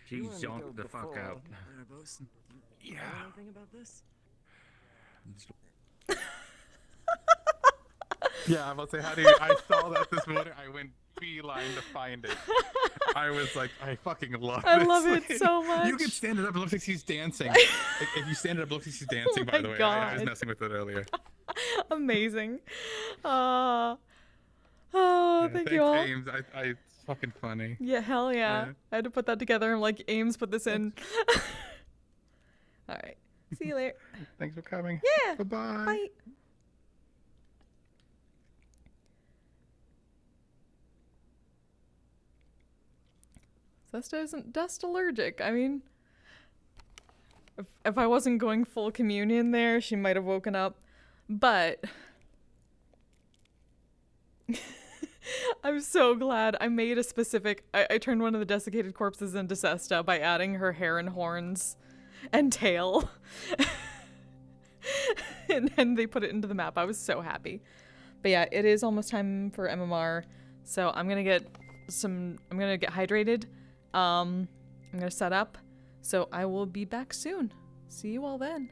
she zonked the fuck out. Yeah. Anything about this? Yeah, I'm about to say, how do you... I saw that this morning, I went beeline to find it. I was like, I fucking love this. I love it so much. You can stand it up, it looks like she's dancing. If you stand it up, it looks like she's dancing, by my the way. I God. was messing with it earlier. Amazing. Yeah, Thank you all. Thanks, Ames. It's fucking funny. Yeah, hell yeah. Yeah. I had to put that together. I'm like, Ames, put this in. All right. See you later. Thanks for coming. Yeah. Bye-bye. Bye. Sesta isn't dust allergic. I mean, if I wasn't going full communion there, she might have woken up. But I'm so glad I made a specific... I turned one of the desiccated corpses into Sesta by adding her hair and horns and tail. And then they put it into the map. I was so happy. But yeah, it is almost time for MMR. So I'm going to get hydrated. I'm going to set up. So I will be back soon. See you all then.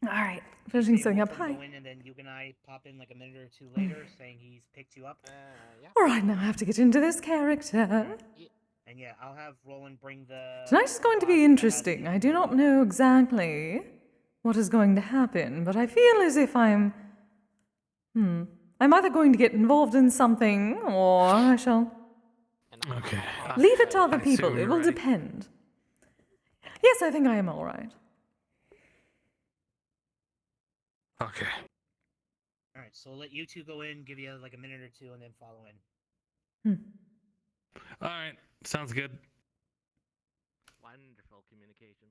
Alright, finishing setting up. Hi. Go in and then you and I pop in like a minute or two later saying he's picked you up. Alright, now I have to get into this character. And yeah, I'll have Roland bring the... Tonight is going to be interesting. I do not know exactly what is going to happen, but I feel as if I'm either going to get involved in something, or I shall leave it to other people. It will depend. Yes, I think I am alright. Okay. Alright, so we'll let you two go in, give you like a minute or two, and then follow in. Alright, sounds good. Wonderful communication.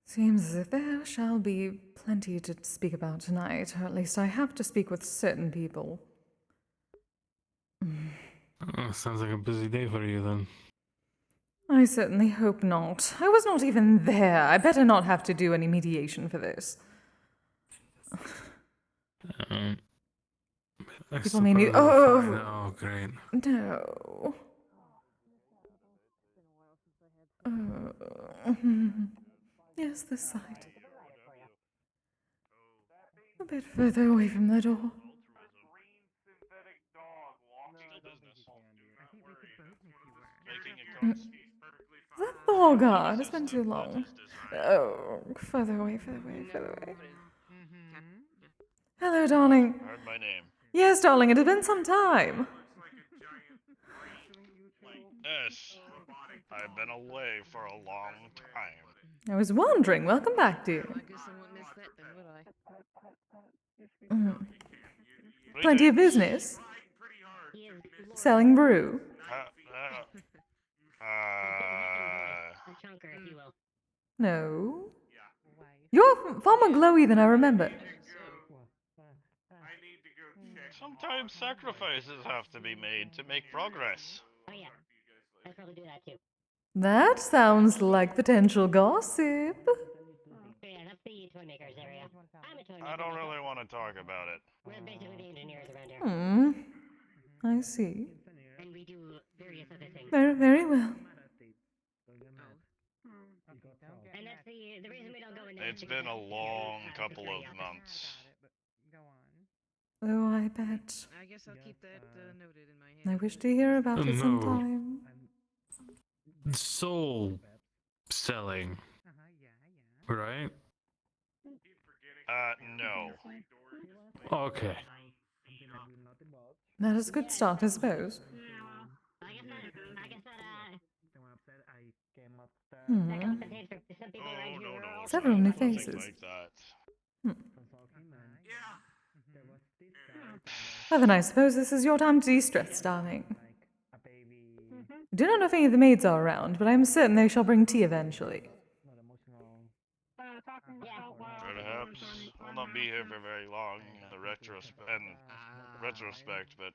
Seems as if there shall be plenty to speak about tonight, or at least I have to speak with certain people. Oh, sounds like a busy day for you then. I certainly hope not. I was not even there. I better not have to do any mediation for this. People may need... Oh, great. No. Yes, this side. A bit further away from the door. That Thorgard has been too long. Oh, further away, further away, further away. Hello, darling. Heard my name. Yes, darling, it has been some time. Yes, I've been away for a long time. I was wondering. Welcome back, dear. I guess I won't miss that then, would I? Plenty of business. Selling brew. A chunker, if you will. No. You're far more glowy than I remember. Sometimes sacrifices have to be made to make progress. Oh yeah, I'd probably do that too. That sounds like potential gossip. Yeah, that's the toy makers area. I'm a toy maker. I don't really want to talk about it. We're basically the engineers around here. I see. And we do various other things. Very, very well. And that's the reason we don't go into. It's been a long couple of months. Oh, I bet. I guess I'll keep that noted in my head. I wish to hear about it sometime. Soul selling. Right? No. Okay. That is a good start, I suppose. Several new nothing faces. like that. Well, then I suppose this is your time to de-stress, darling. I do not know if any of the maids are around, but I am certain they shall bring tea eventually. Perhaps I'll not be here for very long in the retrospect, but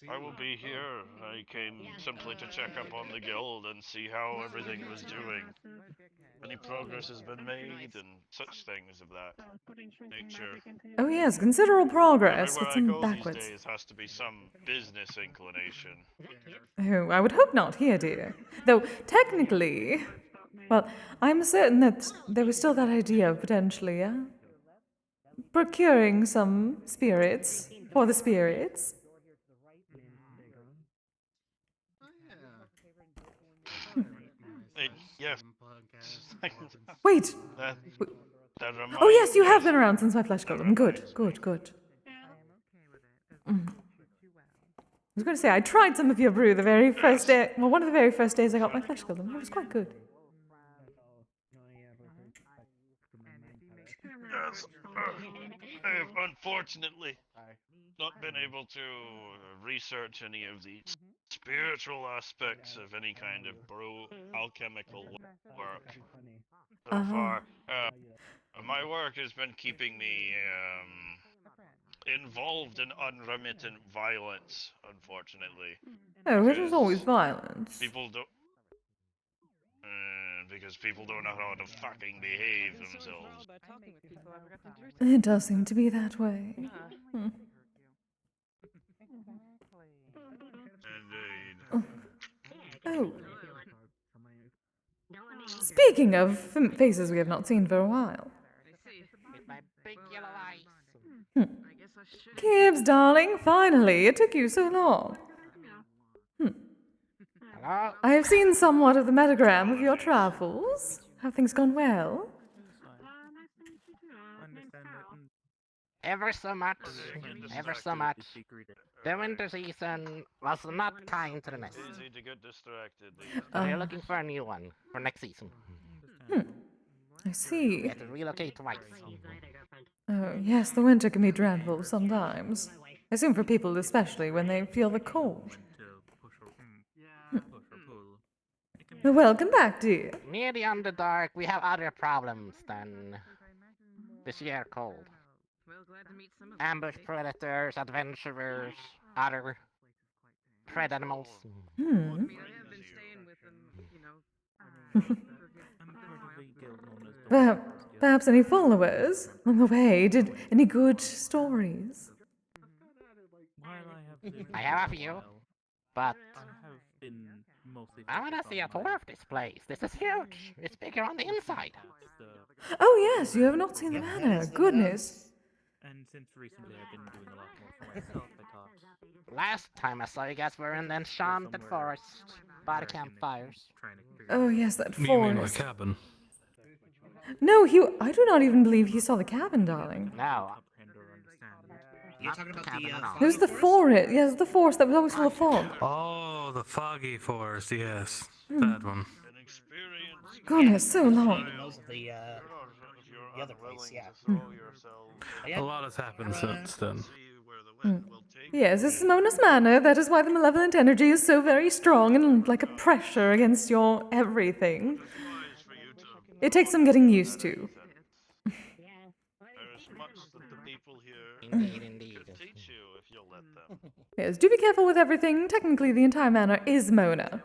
I will be here. I came simply to check up on the guild and see how everything was doing. Any progress has been made and such things of that nature. Oh yes, considerable progress, Everywhere but I some go backwards. these days has to be some business inclination. Oh, I would hope not here, dear. Though, technically... Well, I'm certain that there was still that idea of potentially, procuring some spirits for the spirits. Yes. Wait! That reminds Oh yes, you have yes. been around since my flesh golem. Good, good, good. I was going to say, I tried some of your brew the very first day, well, one of the very first days I got my flesh golem. It was quite good. Yes. I have unfortunately not been able to research any of the spiritual aspects of any kind of brew alchemical work so far. My work has been keeping me involved in unremittent violence, unfortunately. Oh, it is always violence. People don't. Because people don't know how to fucking behave themselves. It does seem to be that way. Indeed. Oh. Speaking of faces we have not seen for a while. Gibbs, darling, finally, it took you so long. I have seen somewhat of the metagram of your travels. Have things gone well? Ever so much, ever so much. The winter season was not kind to the nest. Easy to get distracted. We're looking for a new one for next season. I see. We have to relocate twice. Oh, yes, the winter can be dreadful sometimes. I assume for people especially when they feel the cold. Welcome back, dear. Near the Underdark, we have other problems than the sheer cold. Ambush predators, adventurers, other pred animals. Perhaps any followers on the way? Did any good stories? I have a few, but I want to see a tour of this place. This is huge. It's bigger on the inside. Oh yes, you have not seen the manor. Goodness. And since recently I've been doing a lot more for myself, I thought. Last time I saw you guys were in the enchanted forest by the campfires. Oh yes, that You mean the forest. cabin? No, I do not even believe he saw the cabin, darling. No. You're talking about It was the forest. Yes, the forest that was always full of fog. Oh, the foggy forest, yes. That one. Goodness, so long. The other place, yeah. A lot has happened since then. Yes, this is Mona's manor. That is why the malevolent energy is so very strong and like a pressure against your everything. It takes some getting used to. There's much that the people here could teach you if you'll let them. Yes, do be careful with everything. Technically, the entire manor is Mona.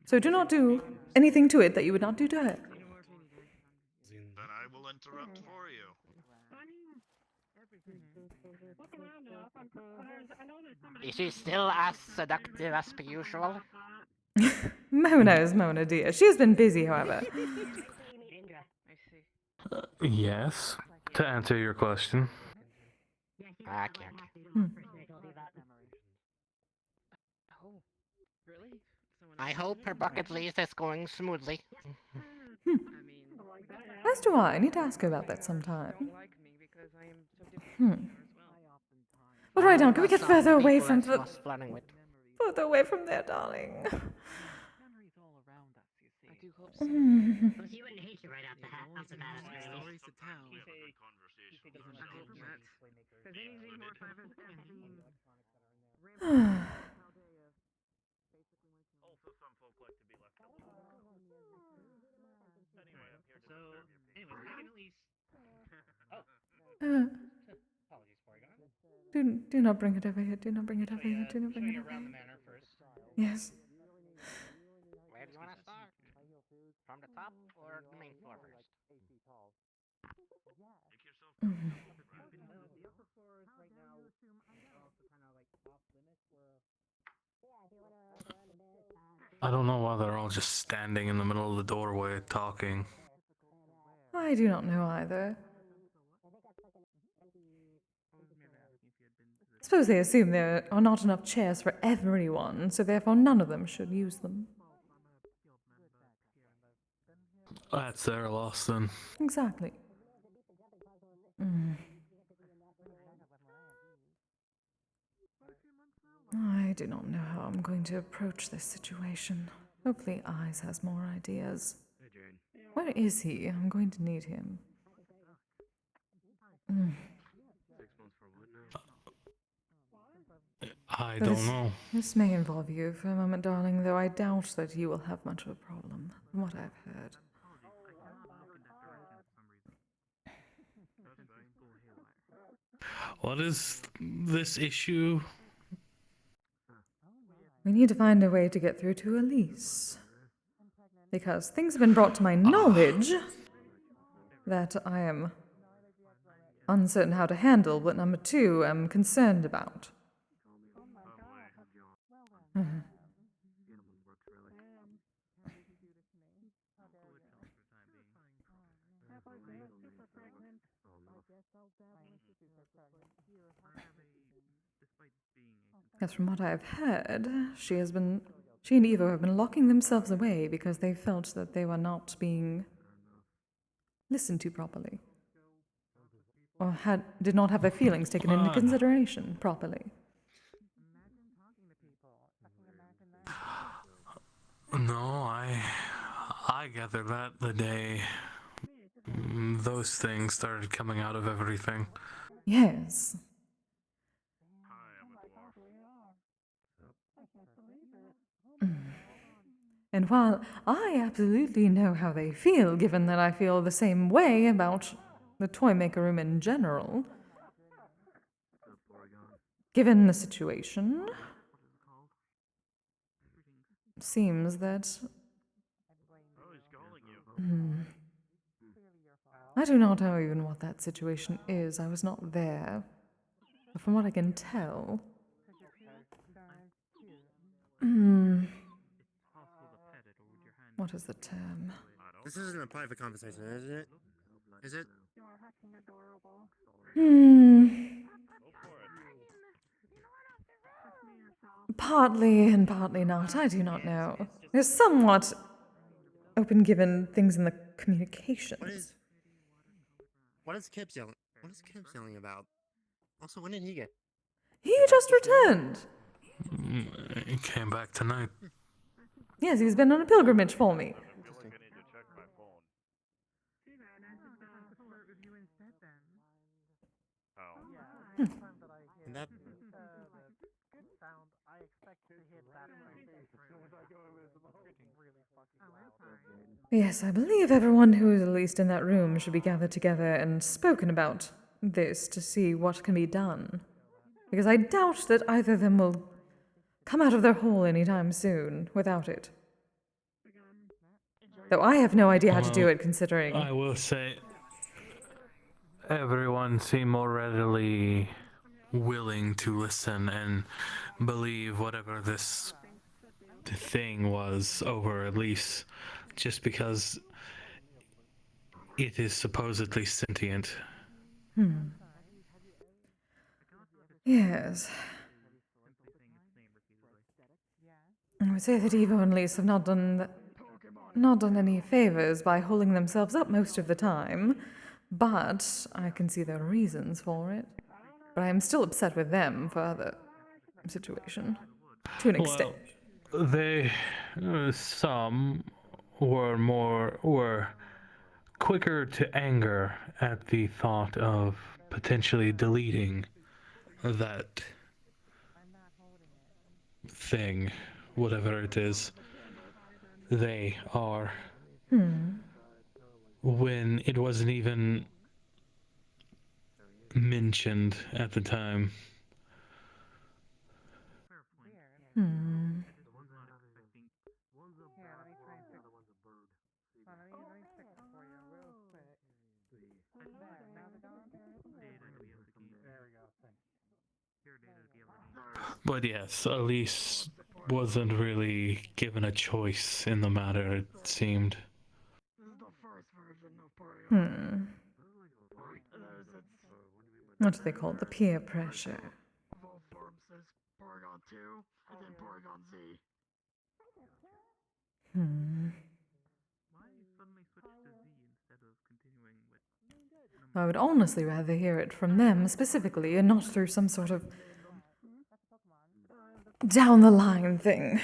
So do not do anything to it that you would not do to her. Then I will interrupt for you. Is she still as seductive as per usual? Mona is Mona, dear. She has been busy, however. Yes, to answer your question. Okay. I hope her bucket list is going smoothly. As do I. Need to ask her about that sometime. But right now, can we get further away from the... Further away from there, darling. But you wouldn't hate you right off the bat. Off the bat. Stories to tell. Has anything more fun ever seen? Also, some folk like to be left alone. Anyway, I'm here to serve your anyways, we can at least... Oh. Apologies, Porygon. Do not bring it over here. Do not bring it over here. Do not bring it over around the here. manor first. Yes. Where do you want to start? From the top or the main floor first? Mhm. The upper floors right now are also kind of like off limits where... I don't know why they're all just standing in the middle of the doorway talking. I do not know either. I suppose they assume there are not enough chairs for everyone, so therefore none of them should use them. That's their loss then. Exactly. I do not know how I'm going to approach this situation. Hopefully Eyes has more ideas. Where is he? I'm going to need him. 6 months for what now? I don't know. This may involve you for a moment, darling, though I doubt that you will have much of a problem, from what I've heard. What is this issue? We need to find a way to get through to Elise. Because things have been brought to my knowledge that I am uncertain how to handle, but number two, I'm concerned about. Because from what I've heard, she and Evo have been locking themselves away because they felt that they were not being listened to properly. Or did not have their feelings taken into consideration properly. No, I gathered that the day those things started coming out of everything. Yes. And while I absolutely know how they feel, given that I feel the same way about the toy maker room in general, given the situation, seems that... I do not know even what that situation is. I was not there. But from what I can tell... What is the term? This isn't a private conversation, isn't it? Is it? Partly and partly not. I do not know. There's somewhat open given things in the communications. What is Kibs yelling? What is Kibs yelling about? Also, when did he get? He just returned. He came back tonight. Yes, he's been on a pilgrimage for me. And that... Yes, I believe everyone who is at least in that room should be gathered together and spoken about this to see what can be done. Because I doubt that either of them will come out of their hole anytime soon without it. Though I have no idea how to do it, considering... I will say, everyone seemed more readily willing to listen and believe whatever this thing was over, at least just because it is supposedly sentient. Yes. I would say that Evo and Lise have not done any favors by holding themselves up most of the time, but I can see their reasons for it. But I am still upset with them for the situation, to an extent. Well, they, some were quicker to anger at the thought of potentially deleting that thing, whatever it is they are, when it wasn't even mentioned at the time. But yes, Elise wasn't really given a choice in the matter, it seemed. What do they call it? The peer pressure. I would honestly rather hear it from them specifically and not through some sort of down the line thing.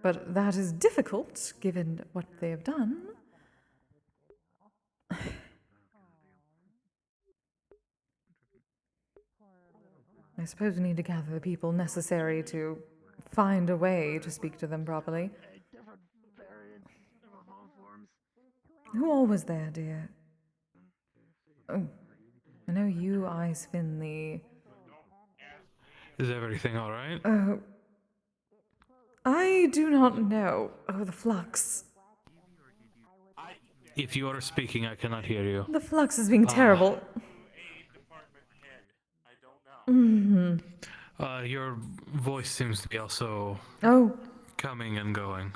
But that is difficult given what they have done. I suppose we need to gather the people necessary to find a way to speak to them properly. Who all was there, dear? Oh, I know you, Ice Finley. Is everything alright? I do not know. Oh, the flux. If you are speaking, I cannot hear you. The flux is being terrible. Your voice seems to be also coming and going.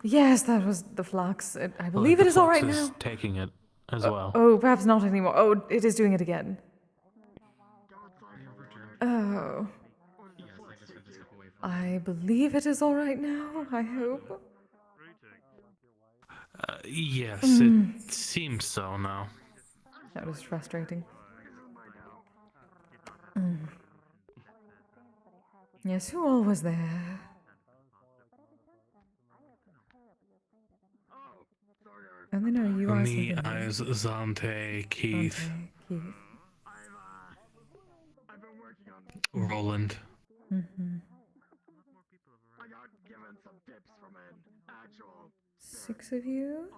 Yes, that was the flux. I believe it is all right now. Taking it as well. Oh, perhaps not anymore. Oh, it is doing it again. Oh. I believe it is all right now, I hope. Yes, it seems so now. That was frustrating. Yes, who all was there? And then are you Me, Eyes, Zante, Keith. Roland. Six of you?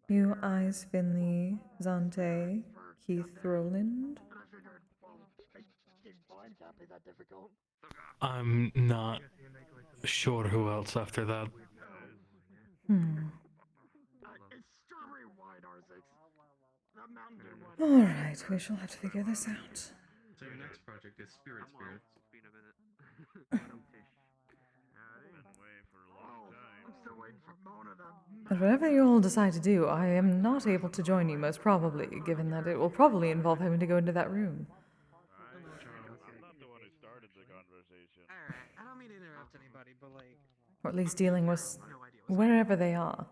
You, Eyes, Finley, Zante, Keith, Roland. I'm not sure who else after that. Alright, we shall have to figure this out. So your next project is Spirits. But whatever you all decide to do, I am not able to join you, most probably, given that it will probably involve having to go into that room. I'm not the one who started the conversation. Alright, I don't mean to interrupt anybody, but like... Or at least dealing with wherever they are.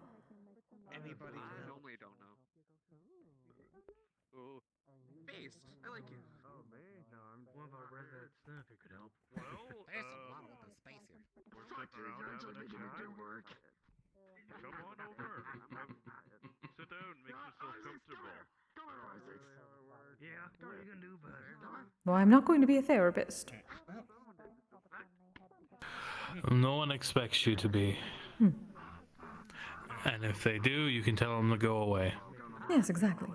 Anybody I normally don't know. Ooh. Face, I like you. Oh, me? No, I'm one of our resident staff who could help. Well, there's a lot of open space here. We're sitting around having a chat. Come on over. Sit down, make yourself comfortable. Yeah, what are you gonna do about it? Well, I'm not going to be a therapist. No one expects you to be. And if they do, you can tell them to go away. Yes, exactly.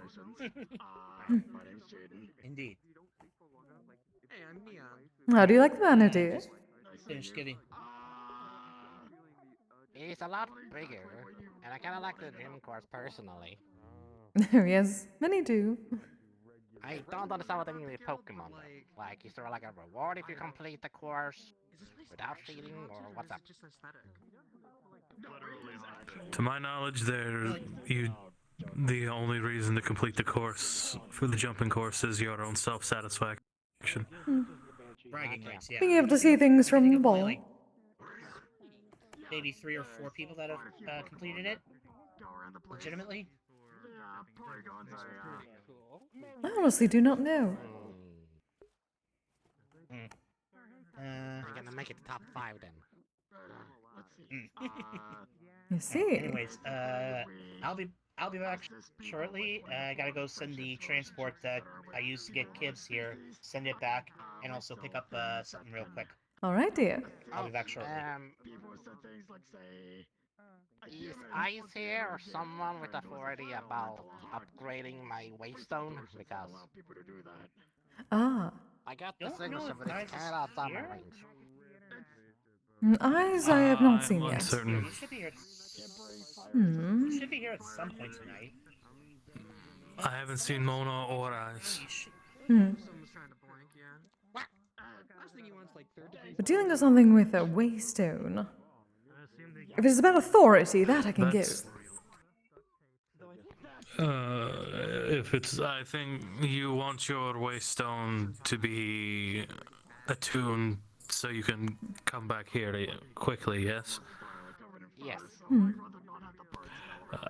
Indeed. Hey, I'm Neon. How do you like the manor, dear? Just kidding. He's a lot bigger, and I kind of like the gym course personally. Yes, many do. I don't understand what they mean with Pokemon though. Like, is there like a reward if you complete the course without cheating, or what's up? To my knowledge, the only reason to complete the course for the jumping course is your own self-satisfaction. Bragging rights, yeah. Being able to see things from the ball. Like, maybe 3 or 4 people that have completed it. Legitimately. I honestly do not know. I'm gonna make it top 5 then. I see. Anyways, I'll be back shortly. I gotta go send the transport that I used to get Kibs here. Send it back, and also pick up something real quick. All right, dear. I'll be back shortly. Is Ice here or someone with authority about upgrading my waystone? Because Ah. I got the Don't signal know if but it's Ice is kind of outside my here. range. Eyes I have not seen I'm yet. uncertain. He should be here. Hmm. He should be here at some point tonight. I haven't seen Mona or Ice. Hmm. But dealing with something with a waystone. If it's about authority, that I can That's- give. If it's, I think you want your waystone to be attuned so you can come back here quickly, yes? Yes. Hmm.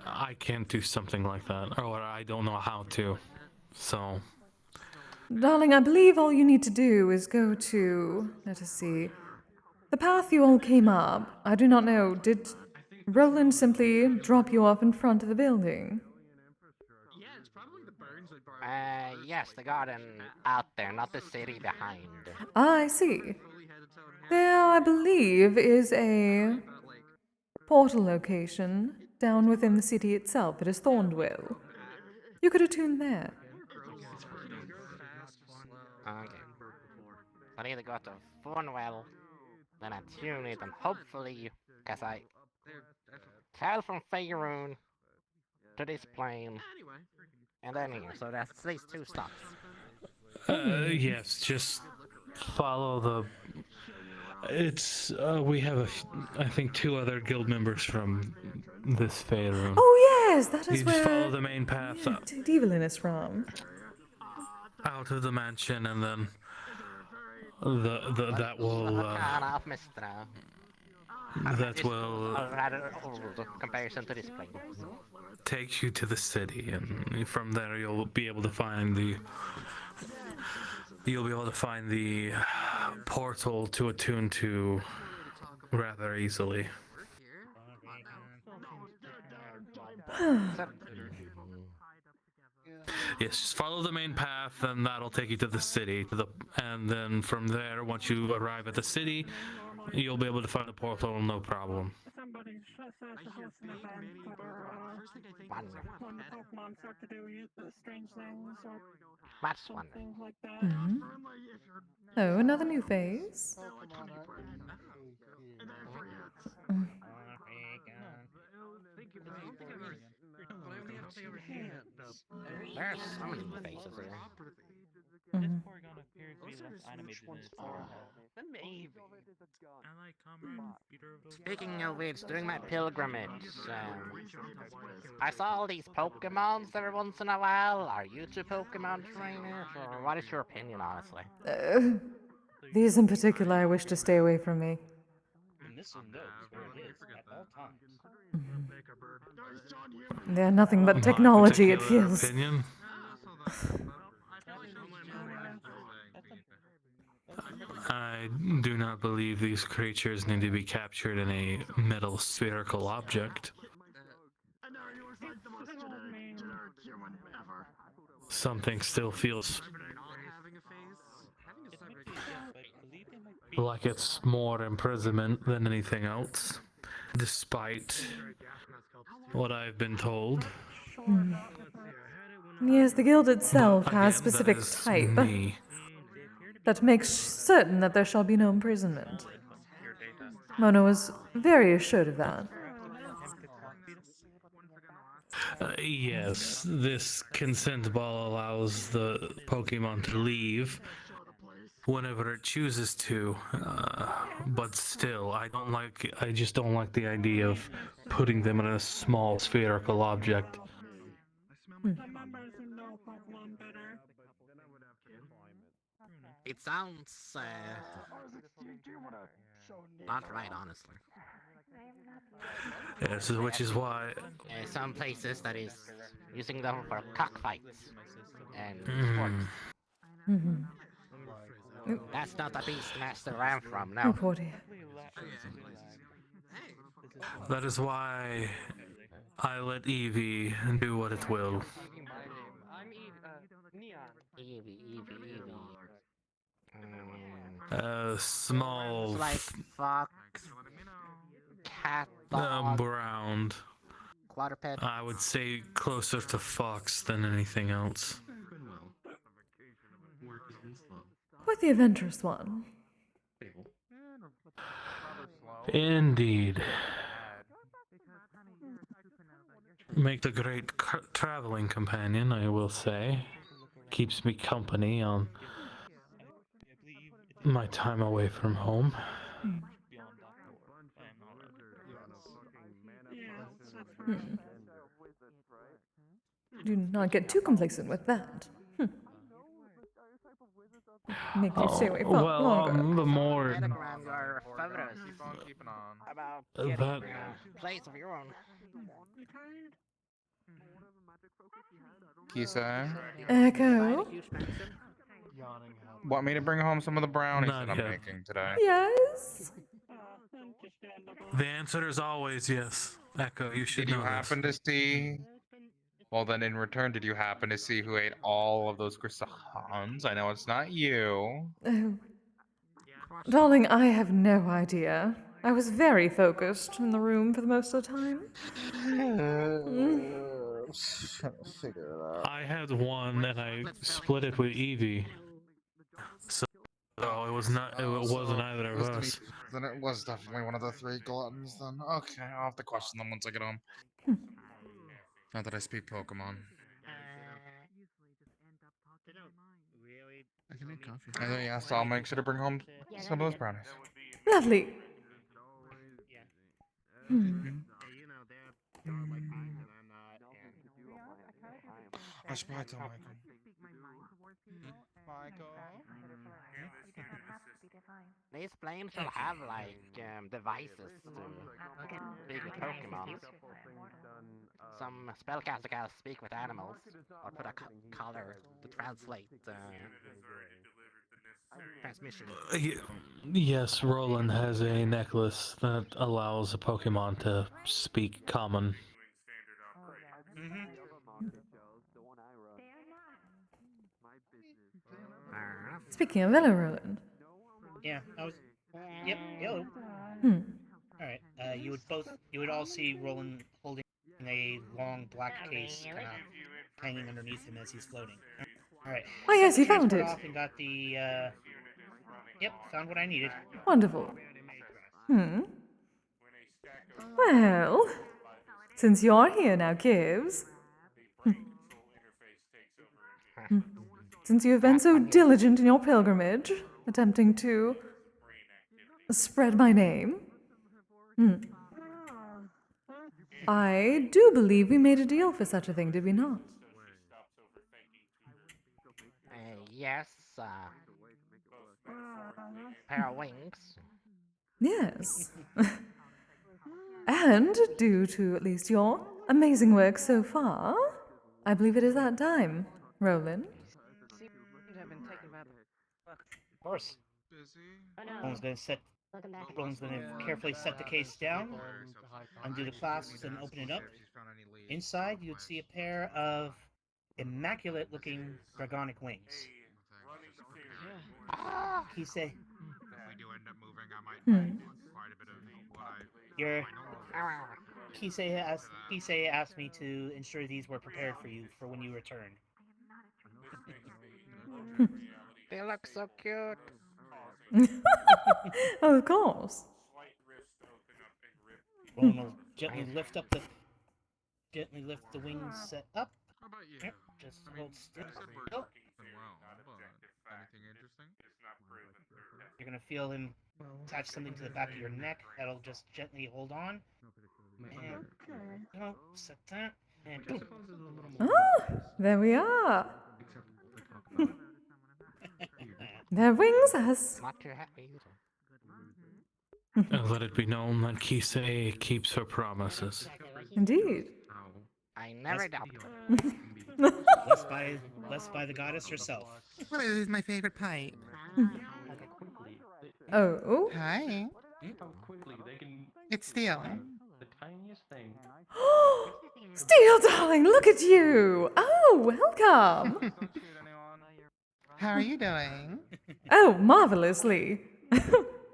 I can't do something like that, or I don't know how to. So, Darling, I believe all you need to do is go to, let us see, the path you all came up. I do not know, did Roland simply drop you off in front of the building? Yes, the garden out there, not the city behind. I see. There, I believe, is a portal location down within the city itself. It is Thornwell. You could attune there. Okay. I need to go to Thornwell, then I tune it, and hopefully, because I travel from Faerun to this plane, and then here, so that's at least 2 stops. yes, just follow the. It's we have I think 2 other guild members from this Faerun. Oh yes, that is You where just follow the main path Devlin is from. out of the mansion, and then that will that will rather old comparison to this plane. take you to the city, and from there you'll be able to find the portal to attune to rather easily. Yes, just follow the main path, and that'll take you to the city. And then from there, once you arrive at the city, you'll be able to find the portal, no problem. Somebody says to host an event for when the Pokemon start to do strange things or something like that. Mm-hmm. Oh, another new phase. There's so many faces here. This Porygon appears to be less animated than its form. Maybe. Speaking of which, during my pilgrimage, I saw all these Pokemons every once in a while. Are you 2 Pokemon trainers, or what is your opinion, honestly? These in particular I wish to stay away from me. And this one knows where it is at all times. They're nothing but technology, it feels. Opinion? I do not believe these creatures need to be captured in a metal spherical object. Something still feels like it's more imprisonment than anything else, despite what I've been told. Hmm. Yes, the guild itself But has again, specific that is type me. that makes certain that there shall be no imprisonment. Mona was very assured of that. Yes, this consent ball allows the Pokemon to leave whenever it chooses to, but still, I just don't like the idea of putting them in a small spherical object. It sounds not right, honestly. Yes, which is why Some places that is using them for cockfights and sports. That's not the Beastmaster ran from, no. Oh, poor dear. That is why I let Evie do what it will. I'm Neon. Evie. Small, Like fox, cat, dog, brown. quadruped. I would say closer to fox than anything else. Quite the adventurous one. Indeed. Makes a great traveling companion, I will say. Keeps me company on my time away from home. Do not get too complacent with that. Make you stay away for longer. The more Telegram your favorites. Keep on keeping on. About that getting a place of your own. Kise, Echo? want me to bring home some of the brownies Not that I'm yet. making today? Yes? The answer is always yes. Echo, you should Did you know happen to see? Well, then in return, did you happen to see who ate all of those croissants? I know it's not you. Oh. Darling, I have no idea. I was very focused in the room for the most of the time. Figure it out. I had one and I split it with Evie. So it was not. It wasn't either of us. Then it was definitely one of the three gluttons. Then okay, I'll have to question them once I get home. Not that I speak Pokemon. I can make coffee. Yeah, so I'll make sure to bring home some of those brownies. Lovely. I should probably tell Michael. These flames will have like devices to speak with Pokemon. Some spellcaster can speak with animals, or put a color to translate transmission. Yes, Roland has a necklace that allows a Pokemon to speak common. Speaking of Villa, Roland. Yeah, I was. Yep, yo. Alright, you would all see Roland holding a long black case kind of hanging underneath him as he's floating. Alright. Oh, yes, you found Transport it. off and got the, yep, found what I needed. Wonderful. Well, since you're here now, Gibbs. Since you have been so diligent in your pilgrimage, attempting to spread my name, I do believe we made a deal for such a thing, did we not? Yes, pair of wings. Yes. And due to at least your amazing work so far, I believe it is that time, Roland. Of course. Roland's gonna carefully set the case down, undo the clasps and open it up. Inside, you'd see a pair of immaculate-looking dragonic wings. Kise. If we do end up moving, I might find quite a bit of what Kise asked me to ensure these were prepared for you for when you return. They look so cute. Of course. Roland will gently lift the wings set up. How about you? Yep, just hold still. Well, but anything interesting? You're gonna feel him attach something to the back of your neck that'll just gently hold on. And set that. And boom. There we are. Their wings has. Not too happy. Let it be known that Kise keeps her promises. Indeed. I never doubt. Blessed by the goddess herself. Well, this is my favorite pipe. Oh. Hi. It's Steel. Steel, darling, look at you! Oh, welcome! How are you doing? Oh, marvelously.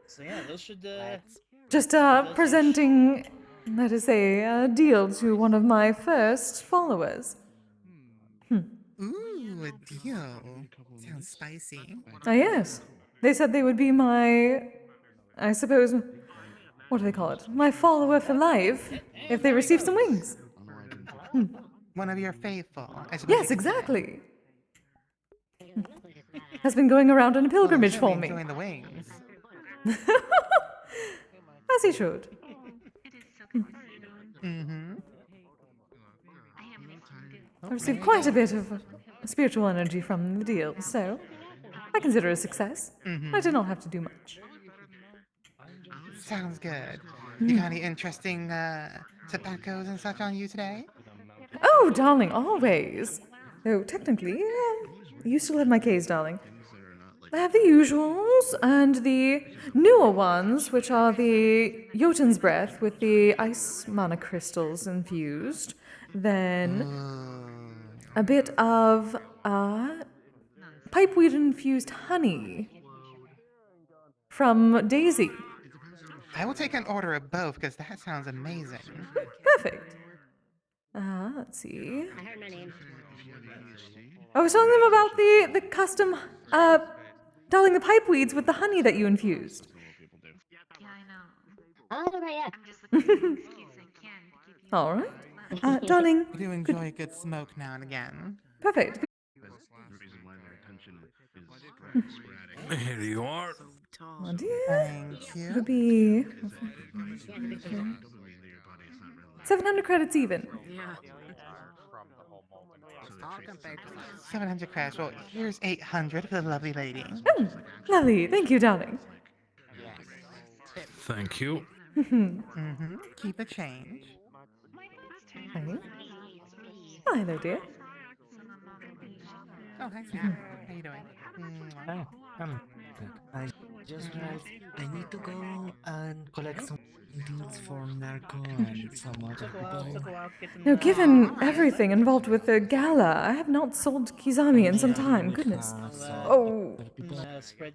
So yeah, those should Just presenting, let us say, a deal to one of my first followers. Ooh, a deal. Sounds spicy. Ah, yes. They said they would be my, I suppose, what do they call it? My follower for life, if they receive some wings. One of your faithful. I suppose Yes, you could say. exactly. Has been going around on a pilgrimage for me. Enjoying the wings. As he should. Mm-hmm. I received quite a bit of spiritual energy from the deal, so I consider it a success. I did not have to do much. Sounds good. You got any interesting tobaccos and such on you today? Oh, darling, always. Though technically, you still have my case, darling. I have the usuals and the newer ones, which are the Jotun's Breath with the ice mana crystals infused. Then a bit of pipeweed infused honey from Daisy. I will take an order of both because that sounds amazing. Perfect. Let's see. I was telling them about the custom, darling, the pipeweeds with the honey that you infused. All right. Darling. I do enjoy a good smoke now and again. Perfect. Here you are. Oh dear. Thank you. It'll be 700 credits even. 700 credits. Well, here's 800 for the lovely lady. Oh, lovely. Thank you, darling. Thank you. Mm-hmm. Keep the change. Hi. Hi there, dear. Oh, hi, Sam. How you doing? I just realized I need to go and collect some deals for Narco and some other people. Now, given everything involved with the gala, I have not sold Kizami in some time. Goodness. Oh. Spread.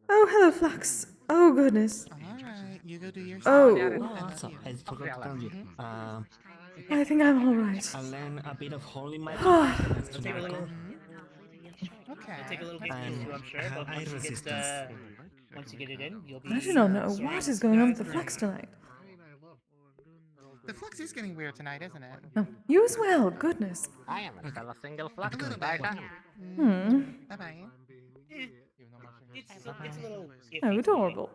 Oh, hello, Flux. Oh, goodness. Alright, you go do your Oh. Also, I forgot to tell you. I think I'm all right. I learned a bit of holy magic. Okay. It'll take a little getting used to, I'm sure, but once you get it in, you'll be. I do not know what is going on with the Flux tonight. The flux is getting weird tonight, isn't it? Oh, you as well. Goodness. I am still a single flux by time. Bye-bye. It's a little. Oh, adorable.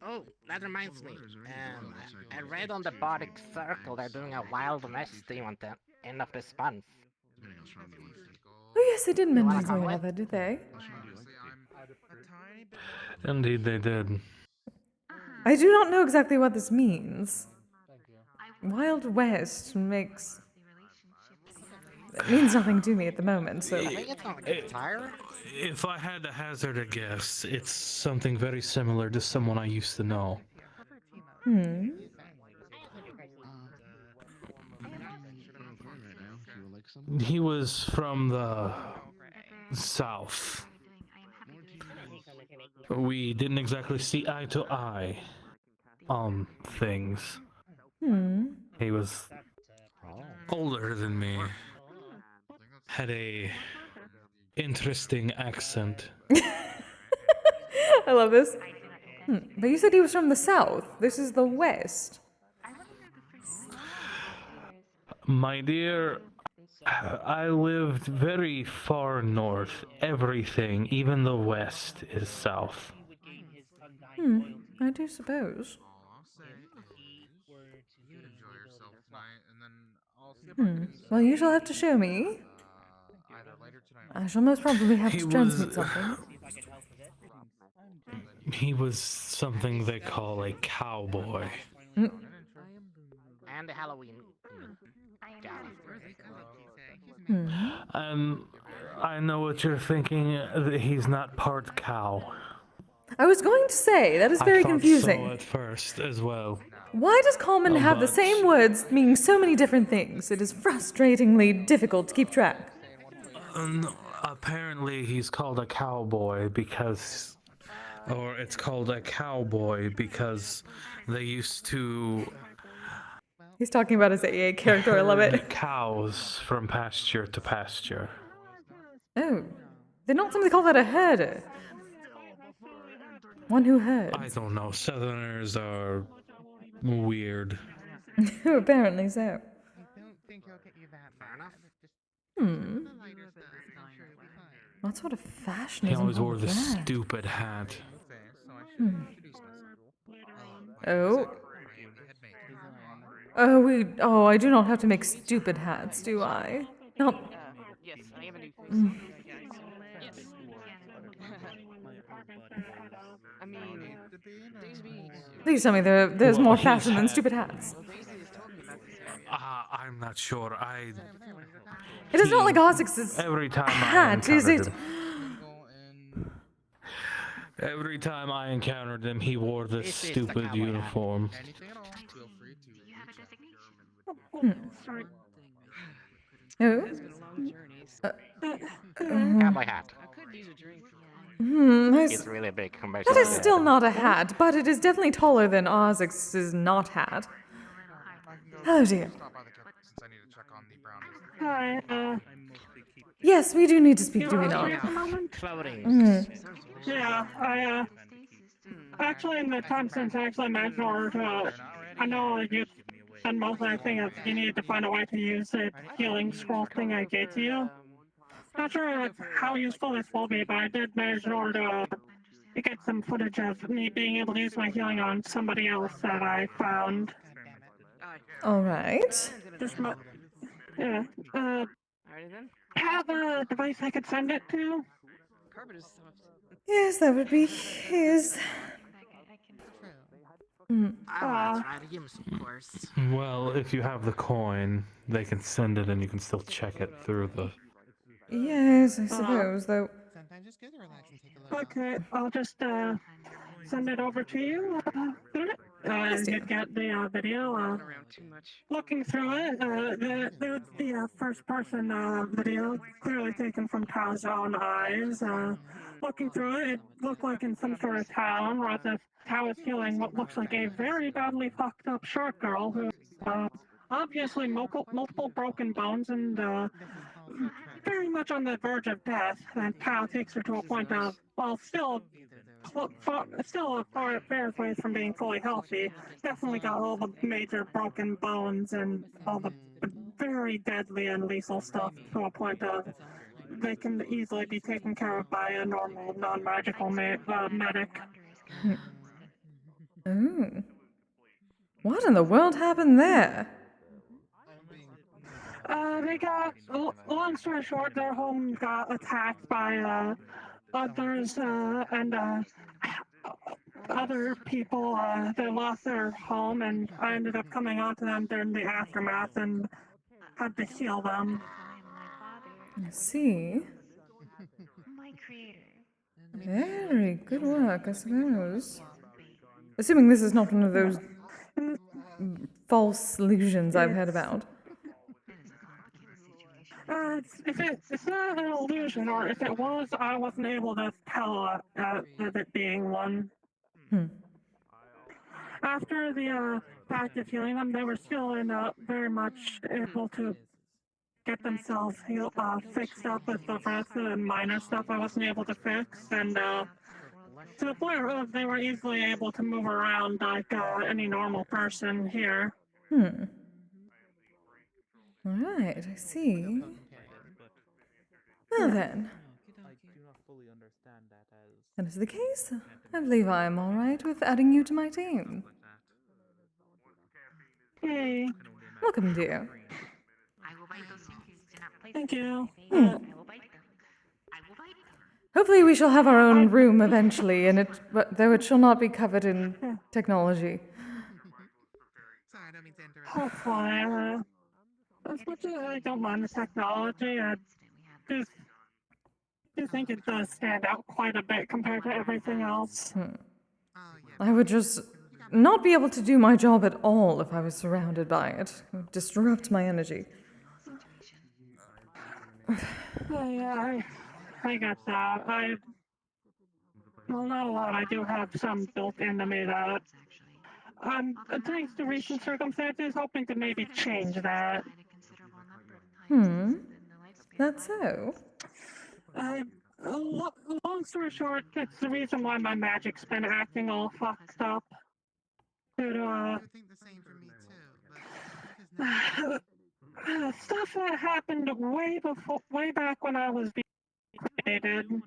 Oh, that reminds me. I read on the Bardic Circle they're doing a Wild West theme at the end of this month. Oh, yes, they did mention something about that, did they? Indeed, they did. I do not know exactly what this means. Wild West makes... It means nothing to me at the moment, so... If I had to hazard a guess, it's something very similar to someone I used to know. He was from the south. We didn't exactly see eye to eye on things. He was older than me. Had a interesting accent. I love this. But you said he was from the south. This is the west. My dear, I lived very far north. Everything, even the west, is south. I do suppose. Well, you shall have to show me. I shall most probably have to transmit something. He was something they call a cowboy. And the Halloween. I know what you're thinking. That he's not part cow. I was going to say, that is very I thought confusing. so at first as well. Why does Common have the but- same words meaning so many different things? It is frustratingly difficult to keep track. Apparently he's called a cowboy because... Or it's called a cowboy because they used to... He's talking about his AA character, I love it. herd cows from pasture to pasture. Oh, they're not something call that a herder. One who herds. I don't know. Southerners are weird. Apparently so. Hmm. What sort of fashion He is always wore involved this there? stupid hat. Hmm. Oh. Oh, I do not have to make stupid hats, do I? No. Yes, I have a new face. Mm. Yes. I mean, Daisy. Please tell me there's Well, more his fashion than hat- stupid hats. I'm not sure. It is not like Ozix's Every time hat, I is it? encountered him. Every time I encountered him, he wore this stupid uniform. Hmm. Oh? Cowboy hat. It's really big compared that to is the- still not a hat, but it is definitely taller than Ozix's not hat. Oh dear. Hi, Yes, we do need to speak, do we you not? free at the moment? Mm. Yeah, actually, in the time since I actually met George, I know you and most of the thing is you need to find a way to use the healing scroll thing I gave to you. Not sure how useful this will be, but I did manage in order to get some footage of me being able to use my healing on somebody else that I found. All right. Yeah. Have a device I could send it to? Yes, that would be his. Mm. Try to give him some course. Well, if you have the coin, they can send it and you can still check it through the... Yes, I suppose, though. Sometimes it's good to relax and take a look. Okay, I'll just send it over to you. You get the video. Looking through it, the first person video clearly taken from Tao's own eyes. Looking through it, it looked like in some sort of town where the Tao is healing what looks like a very badly fucked up short girl who obviously multiple broken bones and very much on the verge of death. And Tao takes her to a point of, well, still a fair ways from being fully healthy. Definitely got all the major broken bones and all the very deadly and lethal stuff to a point of they can easily be taken care of by a normal, non-magical medic. Oh. What in the world happened there? They got, long story short, their home got attacked by others and other people. They lost their home, and I ended up coming onto them during the aftermath and had to heal them. I see. Very good work, I suppose. Assuming this is not one of those false illusions I've heard about. It's not an illusion, or if it was, I wasn't able to tell of it being one. After the fact of healing them, they were still very much able to get themselves fixed up with the rest of the minor stuff I wasn't able to fix, and to the point where they were easily able to move around like any normal person here. Alright, I see. Well then. That is the case. I believe I am alright with adding you to my team. Hey. Welcome, dear. Thank you. Hopefully we shall have our own room eventually, and though it shall not be covered in technology. Hopefully, as much as I don't mind the technology, do think it does stand out quite a bit compared to everything else. I would just not be able to do my job at all if I was surrounded by it. It would disrupt my energy. I got that. Well, not a lot. I do have some built into me that thanks to recent circumstances, hoping to maybe change that. That's so? Long story short, it's the reason why my magic's been acting all fucked up. But, stuff that happened way back when I was being created,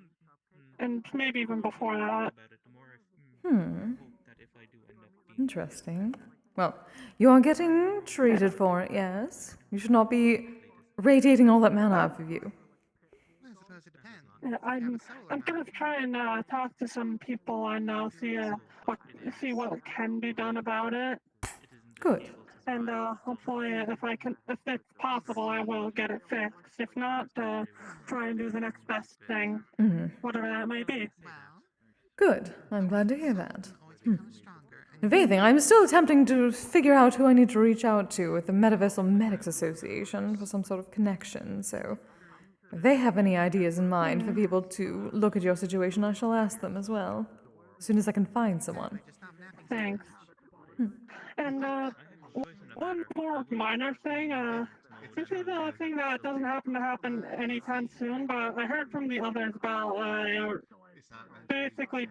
and maybe even before that. Interesting. Well, you are getting treated for it, yes? You should not be radiating all that mana off of you. I'm gonna try and talk to some people and see what can be done about it. Good. And hopefully, if it's possible, I will get it fixed. If not, try and do the next best thing, whatever that may be. Good. I'm glad to hear that. If anything, I'm still attempting to figure out who I need to reach out to with the Metaverse Medics Association for some sort of connection, so if they have any ideas in mind for people to look at your situation, I shall ask them as well, as soon as I can find someone. Thanks. And one more minor thing, this is a thing that doesn't happen to happen anytime soon, but I heard from the others about basically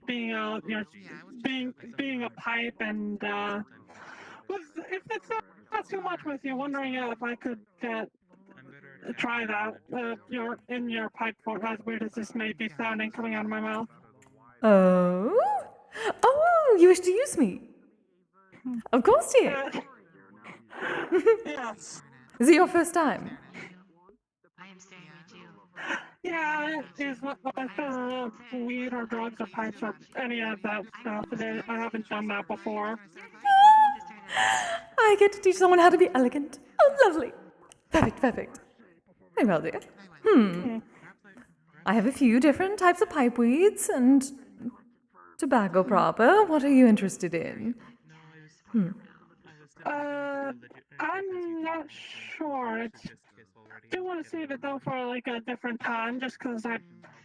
being a pipe, and if it's not too much with you, wondering if I could try that. In your pipe, for as weird as this may be sounding coming out of my mouth. Oh, you wish to use me? Of course, dear. Yes. Is it your first time? Yeah, it's with weed or drugs or pipes or any of that stuff. I haven't done that before. I get to teach someone how to be elegant. Oh, lovely. Perfect. Very well, dear. I have a few different types of pipe weeds and tobacco proper. What are you interested in? I'm not sure. I do want to save it though for like a different time, just because I'm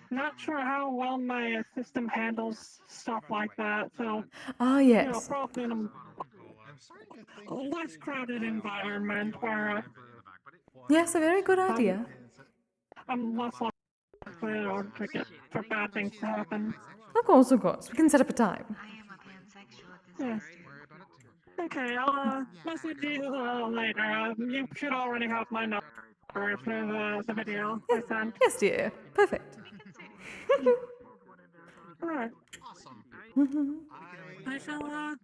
not sure how well my system handles stuff like that. So, yes. probably in a less crowded environment where Yes, a very good idea. I'm less likely for bad things to happen. Of course. We can set up a time. Yeah. Okay, I'll message you later. You should already have my number through the video I sent. Yes, dear. Perfect. Alright. I shall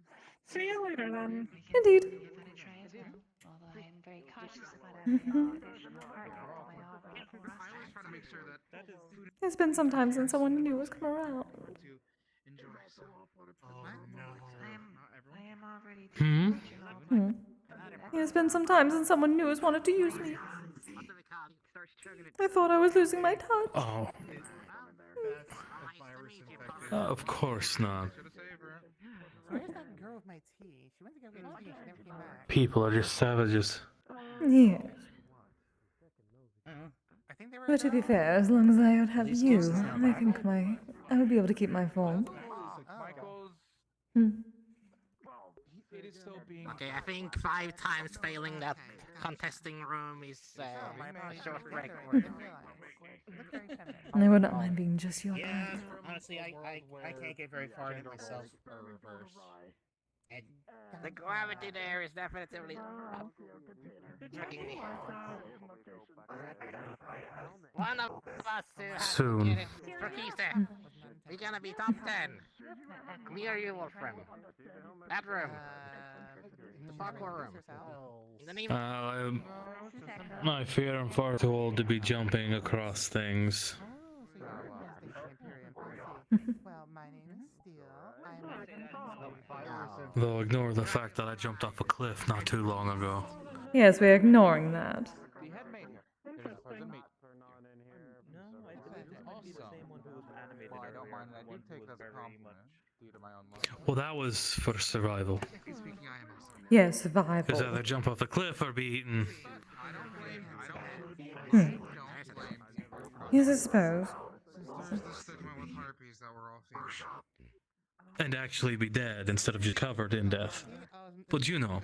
see you later then. Indeed. It's been some time since someone new has come around. It's been some time since someone new has wanted to use me. I thought I was losing my touch. Oh. Of course not. Where's that girl with my tea? She went to go get tea. She never came back. People are just savages. Yeah. But to be fair, as long as I would have you, I think I would be able to keep my form. Okay, I think 5 times failing that contesting room is a short break. I would not mind being just your Yeah, type. honestly, I can't get very far into myself. The gravity there is definitely tricking me. One of us has Soon. to get it for Kise. We're gonna be top 10. Me or you, Wolfram? That room. The parkour room. In the name I fear I'm far too old to be jumping across things. Well, my name is Steele. Though ignore the fact that I jumped off a cliff not too long ago. Yes, we're ignoring that. take as a compliment due to my own luck. Well, that was for survival. Technically speaking, I am also. Yeah, It's survival. either jump off the cliff or be eaten. I don't blame. Hmm. Don't blame. Yes, I suppose. Since there's the stigma with harpies that we're all feeling. And actually be dead instead of just covered in death. But you know.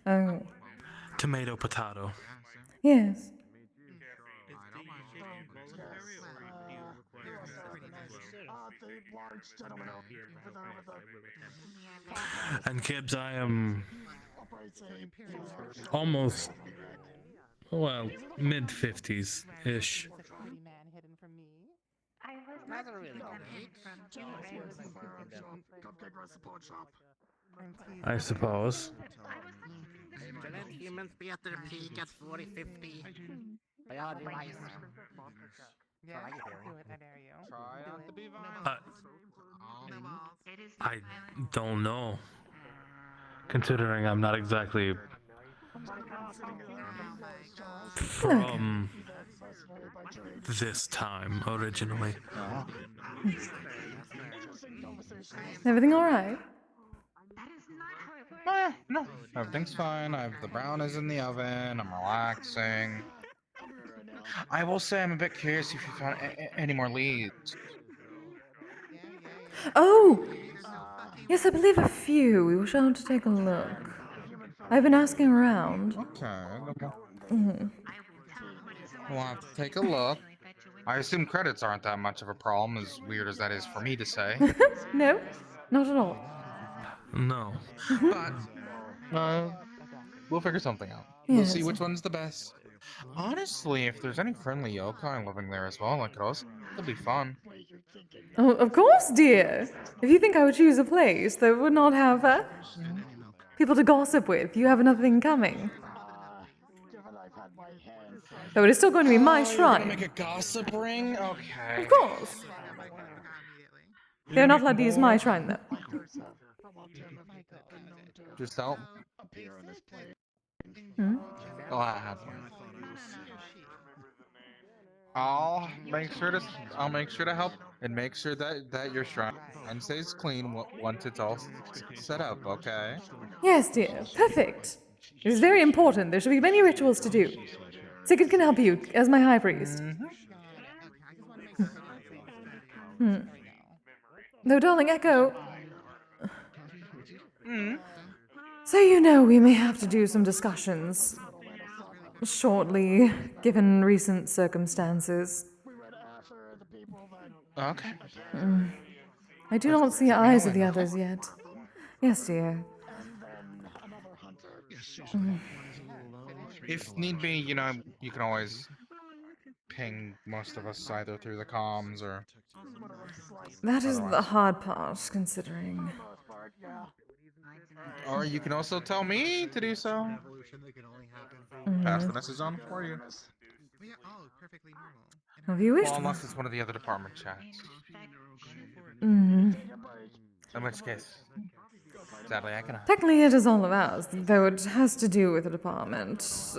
Oh. Tomato, potato. Yes. And Kibbs, I am almost, well, mid-50s-ish. I suppose. To let humans be at their peak at 40, 50. Biology-wise. Yeah, do it, I dare you. Try Do not it. to be violent. I don't know. Considering I'm not exactly from this time originally. Everything all right? No, everything's fine. I have the brownies in the oven. I'm relaxing. I will say I'm a bit curious if you found any more leads. Oh! Yes, I believe a few. We shall have to take a look. I've been asking around. Okay. Mm-hmm. We'll have to take a look. I assume credits aren't that much of a problem, as weird as that is for me to say. No, not at all. No. But, we'll figure something out. Yes. We'll see which one's the best. Honestly, if there's any friendly yokai living there as well, like us, it'll be fun. Oh, of course, dear. If you think I would choose a place that would not have people to gossip with, you have another thing coming. Though it is still going to be my You're gonna shrine. make a gossip ring? Okay. Of course. They're not allowed to use my shrine, though. Just help. Hmm? Glad. I'll make sure to help and make sure that your shrine stays clean once it's all set up, okay? Yes, dear. Perfect. It is very important. There should be many rituals to do. Sigurd can help you as my high priest. Though, darling Echo... So you know we may have to do some discussions shortly, given recent circumstances. Okay. I do not see eyes of the others yet. Yes, dear. If need be, you know, you can always ping most of us either through the comms or... That is the hard part, considering. Or you can also tell me to do so. Pass the message on for you. Have you wished? Well, unless it's one of the other department chats. Mm. In which case, sadly, I cannot. Technically, it is all of ours, though it has to do with the department.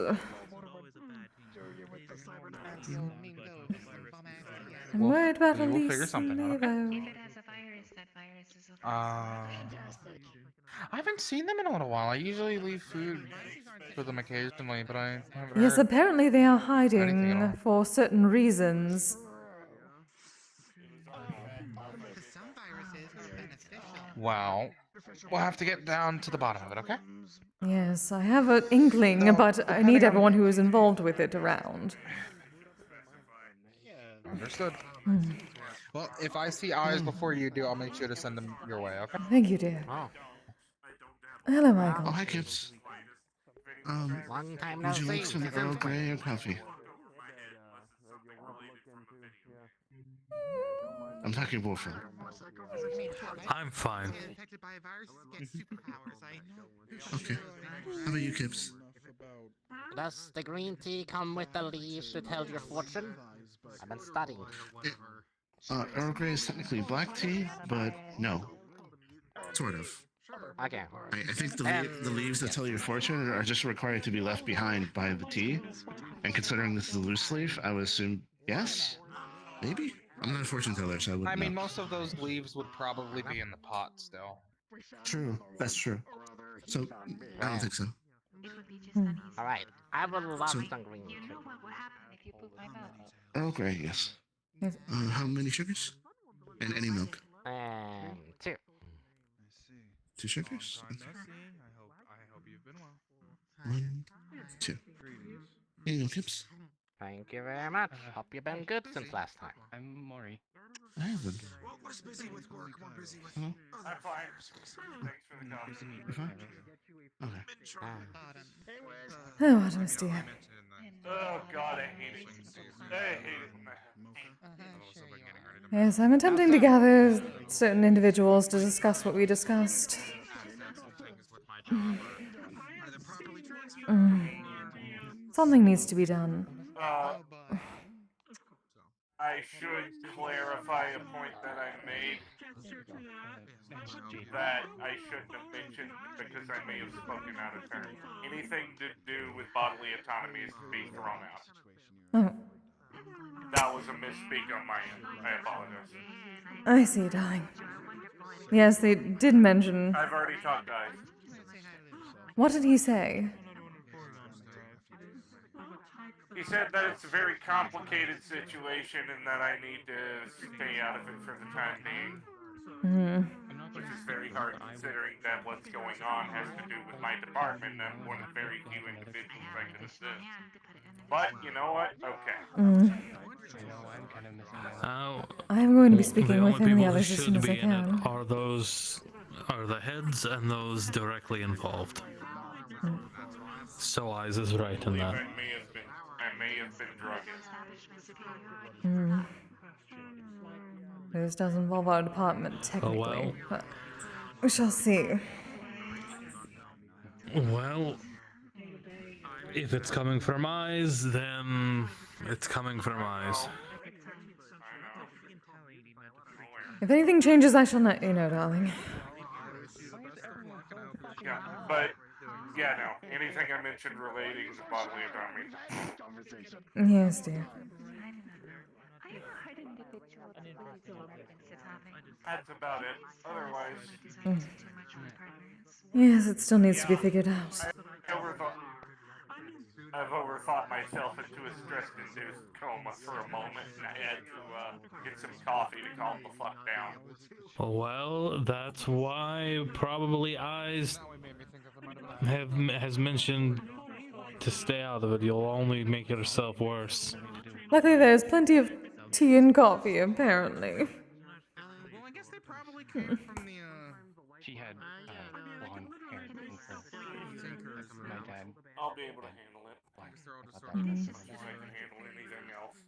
I'm worried about we will figure Elise something and out, okay? Levo. I haven't seen them in a little while. I usually leave food for them occasionally, but I haven't Yes, heard apparently they are anything at hiding all. for certain reasons. Well, we'll have to get down to the bottom of it, okay? Yes, I have an inkling, but I need everyone who is involved with it around. Understood. Well, if I see eyes before you do, I'll make sure to send them your way, okay? Thank you, dear. Hello, Michael. Oh, hi, Kips. Long time no Would you see. like some Earl Grey or coffee? I'm talking boyfriend. I'm fine. Okay. How about you, Kips? Does the green tea come with the leaves to tell your fortune? I've been studying. Earl Grey is technically black tea, but no. Sort of. Okay. I think the leaves that tell your fortune are just required to be left behind by the tea. And considering this is a loose leaf, I would assume yes? Maybe? I'm not a fortune teller, so I wouldn't I mean, know. most of those leaves would probably be in the pot still. True, that's true. So, I don't think so. Alright, I would love So- some green tea. Oh, great, yes. Yes. How many sugars? And any milk? 2. 2 sugars? Okay. I hope you've been well. 1, 2. Here you go, Kips. Thank you very much. Hope you've been good since last time. I'm Maury. I haven't. We're busy with work. We're busy with. Hello? I'm fine. Thanks for the coffee. You're fine? Okay. Oh, Artemis, dear. Oh God, I hate it. I hate it. Yes, I'm attempting to gather certain individuals to discuss what we discussed. Something needs to be done. I should clarify a point that I made that I shouldn't have mentioned because I may have spoken out of turn. Anything to do with bodily autonomy is to be thrown out. Oh, That was a misspeak on my end. I apologize. I see, darling. Yes, they did mention. I've already talked to Ice. What did he say? He said that it's a very complicated situation and that I need to stay out of it for the time being. Which is very hard considering that what's going on has to do with my department and I'm one of the very few individuals I can assist. But, you know what? Okay. I'm going to be speaking the with only him and the people who others as soon should as I be in can. it are the heads and those directly involved. So Eyes is right in that. I may have been drugged. This does involve our department, technically. well. But we shall see. Well, if it's coming from Eyes, then it's coming from Eyes. If anything changes, I shall let you know, darling. Yeah, but, yeah, no. Anything I mentioned relating to bodily autonomy. Yes, dear. That's about it. Otherwise... Yes, it still needs to be figured out. I've overthought myself into a stress-induced coma for a moment, and I had to get some coffee to calm the fuck down. Well, that's why probably Eyes has mentioned to stay out of it. You'll only make yourself worse. Luckily, there's plenty of tea and coffee, apparently. Well, I guess they probably came from the, She had blonde hair and my dad. I'll be able to handle it. As I can handle anything else.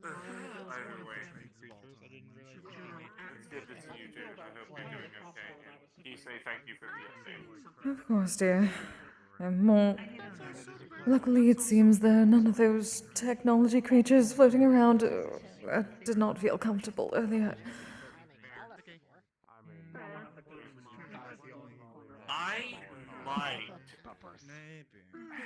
Either way, it's good to see you too. I hope you're doing okay. And Kise, thank you for the update. Of course, dear. Luckily, it seems there are none of those technology creatures floating around. I did not feel comfortable earlier. I might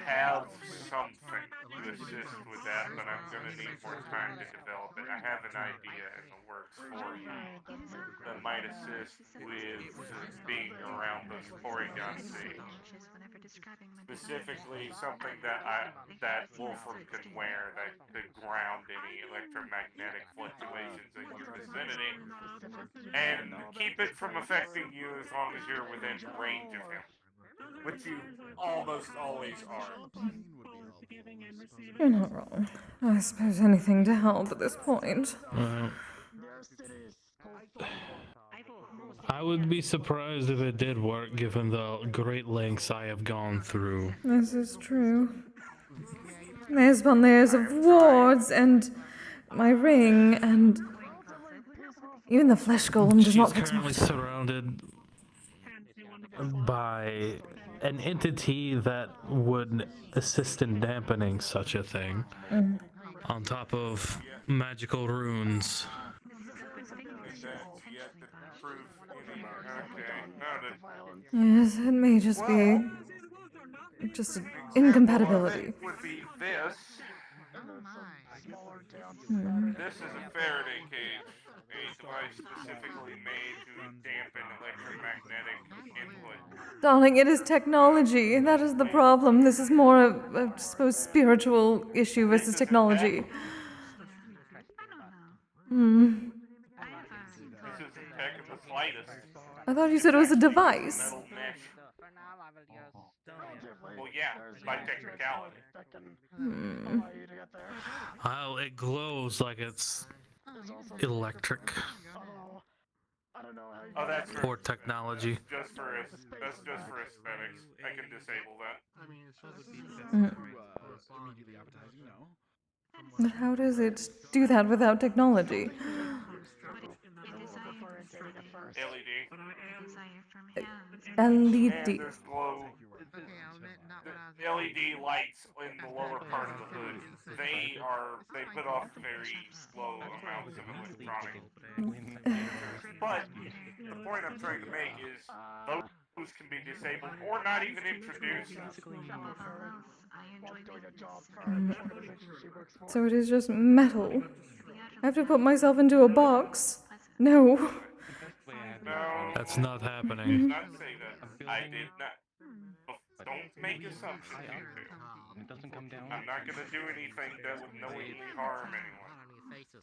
have something to assist with that, but I'm going to need more time to develop it. I have an idea in the works for you that might assist with being around this Porygon Sea. Specifically, something that Wolfram can wear that could ground any electromagnetic fluctuations in your vicinity and keep it from affecting you as long as you're within range of him. Which you almost always are. You're not wrong. I suppose anything to help at this point. I would be surprised if it did work, given the great lengths I have gone through. This is true. Layers upon layers of wards, and my ring, and even the flesh golem does not fix currently much. surrounded by an entity that would assist in dampening such a thing, on top of magical runes. Yes, it may just be just an incompatibility. Would be this. This is a Faraday cage, a device specifically made to dampen electromagnetic input. Darling, it is technology, and that is the problem. This is more of, I suppose, spiritual issue versus technology. Hmm. This isn't tech in the slightest. I thought you said it was a device. Metal mesh. Well, yeah, by technicality. Well, it glows like it's electric. Oh, that's for or technology. That's just for aesthetics. I can disable that. But how does it do that without technology? LED. There's glow. The LED lights in the lower part of the hood. They put off very low amounts of electronic. But the point I'm trying to make is those can be disabled or not even introduced. So it is just metal. I have to put myself into a box. No. No. That's not happening. Not say that. I did not. Don't make assumptions here. I'm not going to do anything that would knowingly harm anyone.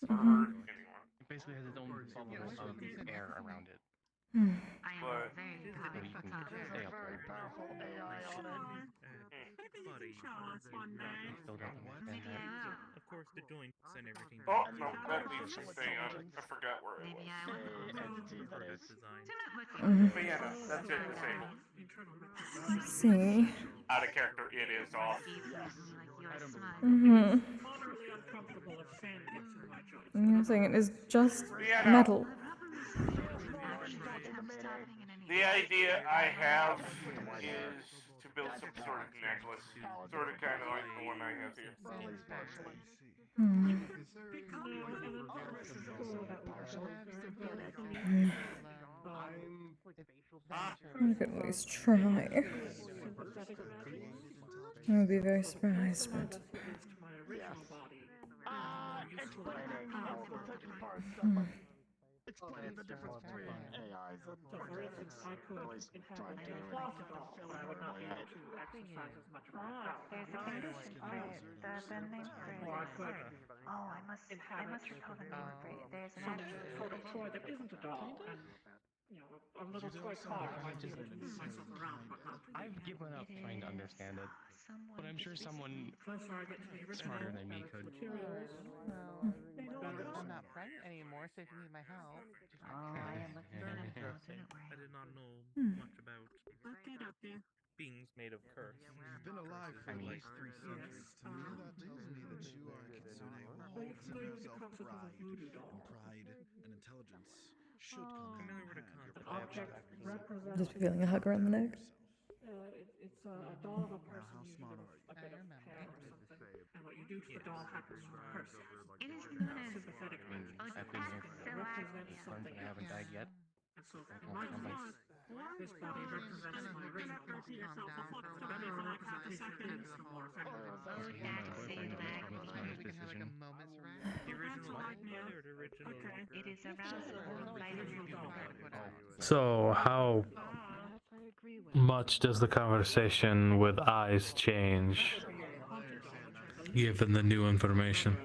Or hurt anyone. It basically has its own bubble of air around it. But so you can stay up there. Still don't understand that. Of course, the joints and everything. Oh, no, that needs to stay on. I forgot where it was. But yeah, no, that's it, disabled. See. Out of character, it is off. You're saying it is just metal. The idea I have is to build some sort of necklace, sort of kind of like the one I have here. I could at least try. I would be very surprised, but... Explaining the difference between AIs and humans. Trying to fill out a way to exercise as much There's a condition for it. The name for it. Oh, I must recall the name for it. There's an actual sort of toy that isn't a doll. And, you know, a little toy car I might be able to move myself around, but not. I've given up trying to understand it, but I'm sure someone smarter than me could. I'm not pregnant anymore, so if you need my help. I am looking at him. I did not know much about beings made of curse. You've been alive for like 3 centuries. To me, that tells me that you are Kitsune Wolf. Self-pride and intelligence should come in hand. Just feeling a hug around the neck. It's a doll of a person using a bit of hair or something. And what you do to the doll happens to the person. It is known as sympathetic. I've been here for months and I haven't died yet. And so my case, this body represents my original body. A better representation is the more effective. It is arousable, So, how much does the conversation with eyes change given the new information?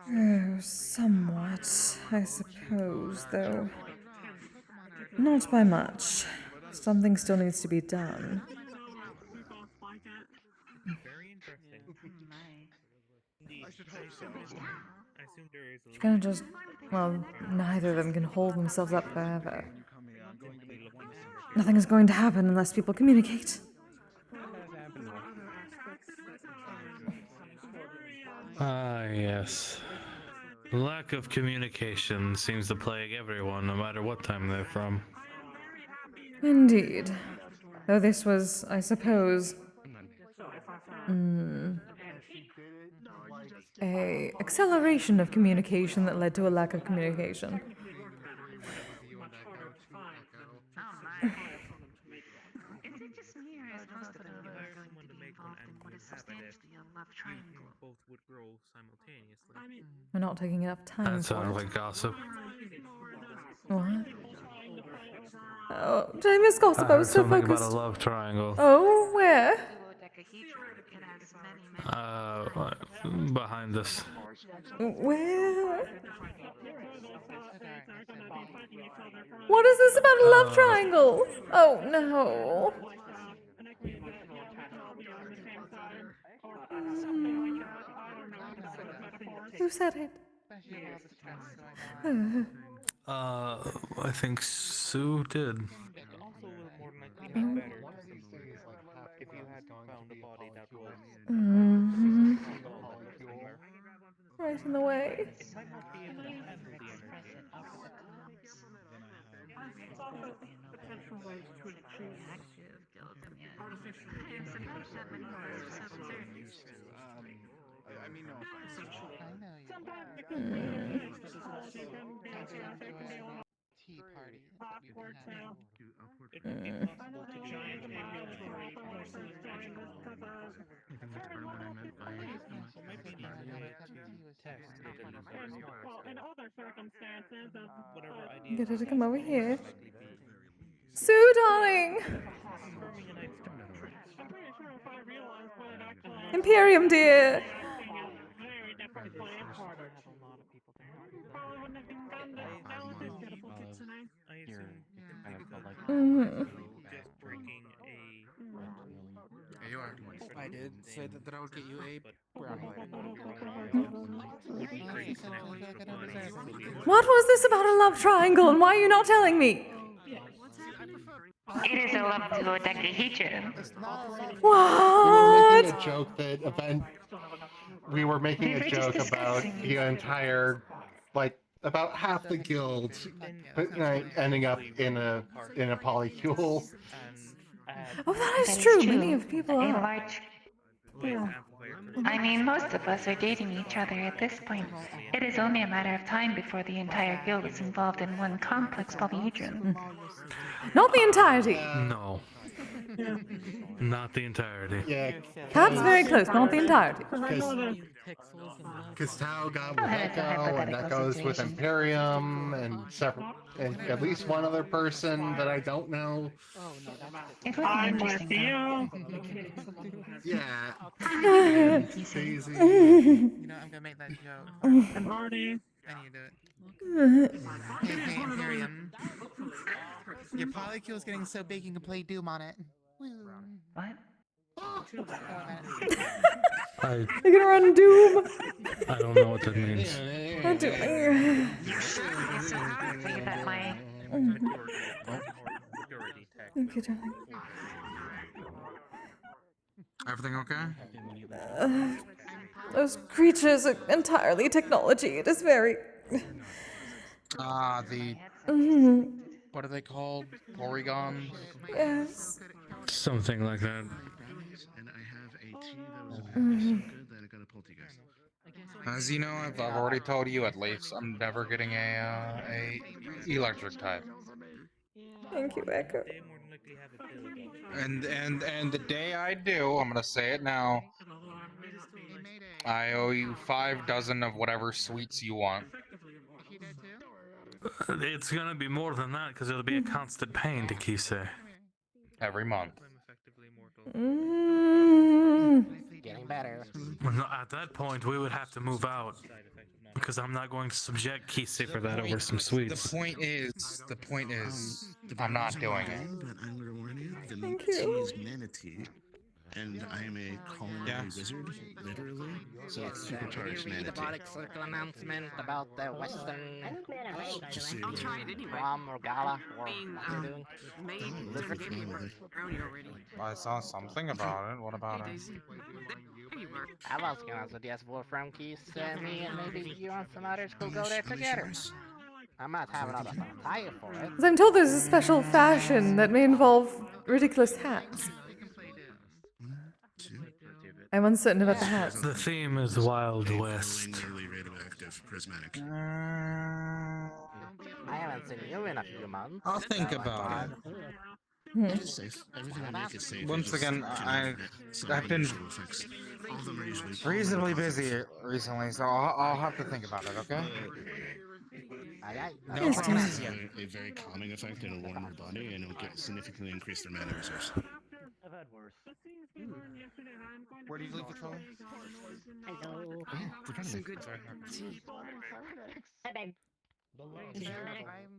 Oh, somewhat, I suppose, though. Not by much. Something still needs to be done. Very interesting. I should hope so. I assume there is a You kind of just, well, neither of them can hold themselves up forever. Nothing is going to happen unless people communicate. Ah, yes. Lack of communication seems to plague everyone, no matter what time they're from. Indeed. Though this was, I suppose, a acceleration of communication that led to a lack of communication. both would grow simultaneously. We're not taking enough time That for sounds it. like gossip. What? Oh, did I miss gossip? I I heard was so something focused. about a love triangle. Oh, where? Behind this. Where? What is this about a love triangle? Oh no. Who said it? I think Sue did. It's also a little more than likely better to simply, if you had found a body that was Right in the way. it might not be able to handle the energy. Potential ways to achieve artificial I mean, no offense. Sometimes it can be tea party. awkward too. It would be possible to do Well, in other circumstances, whatever idea. Get her to come over here. Sue, darling! Imperium, dear! I assume just drinking There you are. I did say that I would get you a brownie. What was this about a love triangle, and why are you not telling me? It is a love to Takehito. What? We were making a joke that we were making a joke about the entire, like, about half the guild ending up in a polycule. Oh, that is true. Many of people are. Yeah. I mean, most of us are dating each other at this point. It is only a matter of time before the entire guild is involved in one complex polyhedron. Not the entirety. No. Not the entirety. Yeah. That's very close, but not the entirety. Because Tao got with Echo, and Echo's with Imperium, and several, and at least one other person that I don't know. It would be interesting. Yeah. Daisy. You know, I'm gonna make that joke. And Hardy. I need to do it. Hey, Imperium. Your polycule's getting so big you can play Doom on it. What? You're gonna run Doom. I don't know what that means. I'm doing. Okay, darling. Everything okay? Those creatures are entirely technology. It is very. What are they called? Porygons? Yes. Something like that. And I have a tea that was so good that I gotta pull to you guys. As you know, I've already told you at least I'm never getting a electric type. Thank you, Echo. And the day I do, I'm gonna say it now. I owe you 5 dozen of whatever sweets you want. It's gonna be more than that because it'll be a constant pain to Kise. Every month. Getting better. Well, at that point, we would have to move out. Because I'm not going to subject Kise for that over some sweets. The point is, I'm not doing it. But I'm gonna warn you, the Thank tea you. is manatee. And I'm a culinary wizard, literally. So it's supercharged manatee. Robotic circle announcement about the Western Just so you know. prom or gala or what you're doing. I saw something about it. What about it? I was gonna suggest Wolfram Keys and me and maybe you and some others could go there together. I might have another tire for it. As I'm told there's a special fashion that may involve ridiculous hats. I'm uncertain about the hats. The theme is Wild West. Nearly radioactive prismatic. I haven't seen you in a few months. I'll think about it. It is safe. Everything I make is safe. Once again, I've been All of them are usually reasonably busy recently, so I'll have to think about it. Okay. No Yes, problem. dear. A very calming effect. It'll warm your body and it'll significantly increase their mana reserves. I've had worse. Where do you leave the trolley? Hello. Oh, Some good tea. Hi, babe. I'm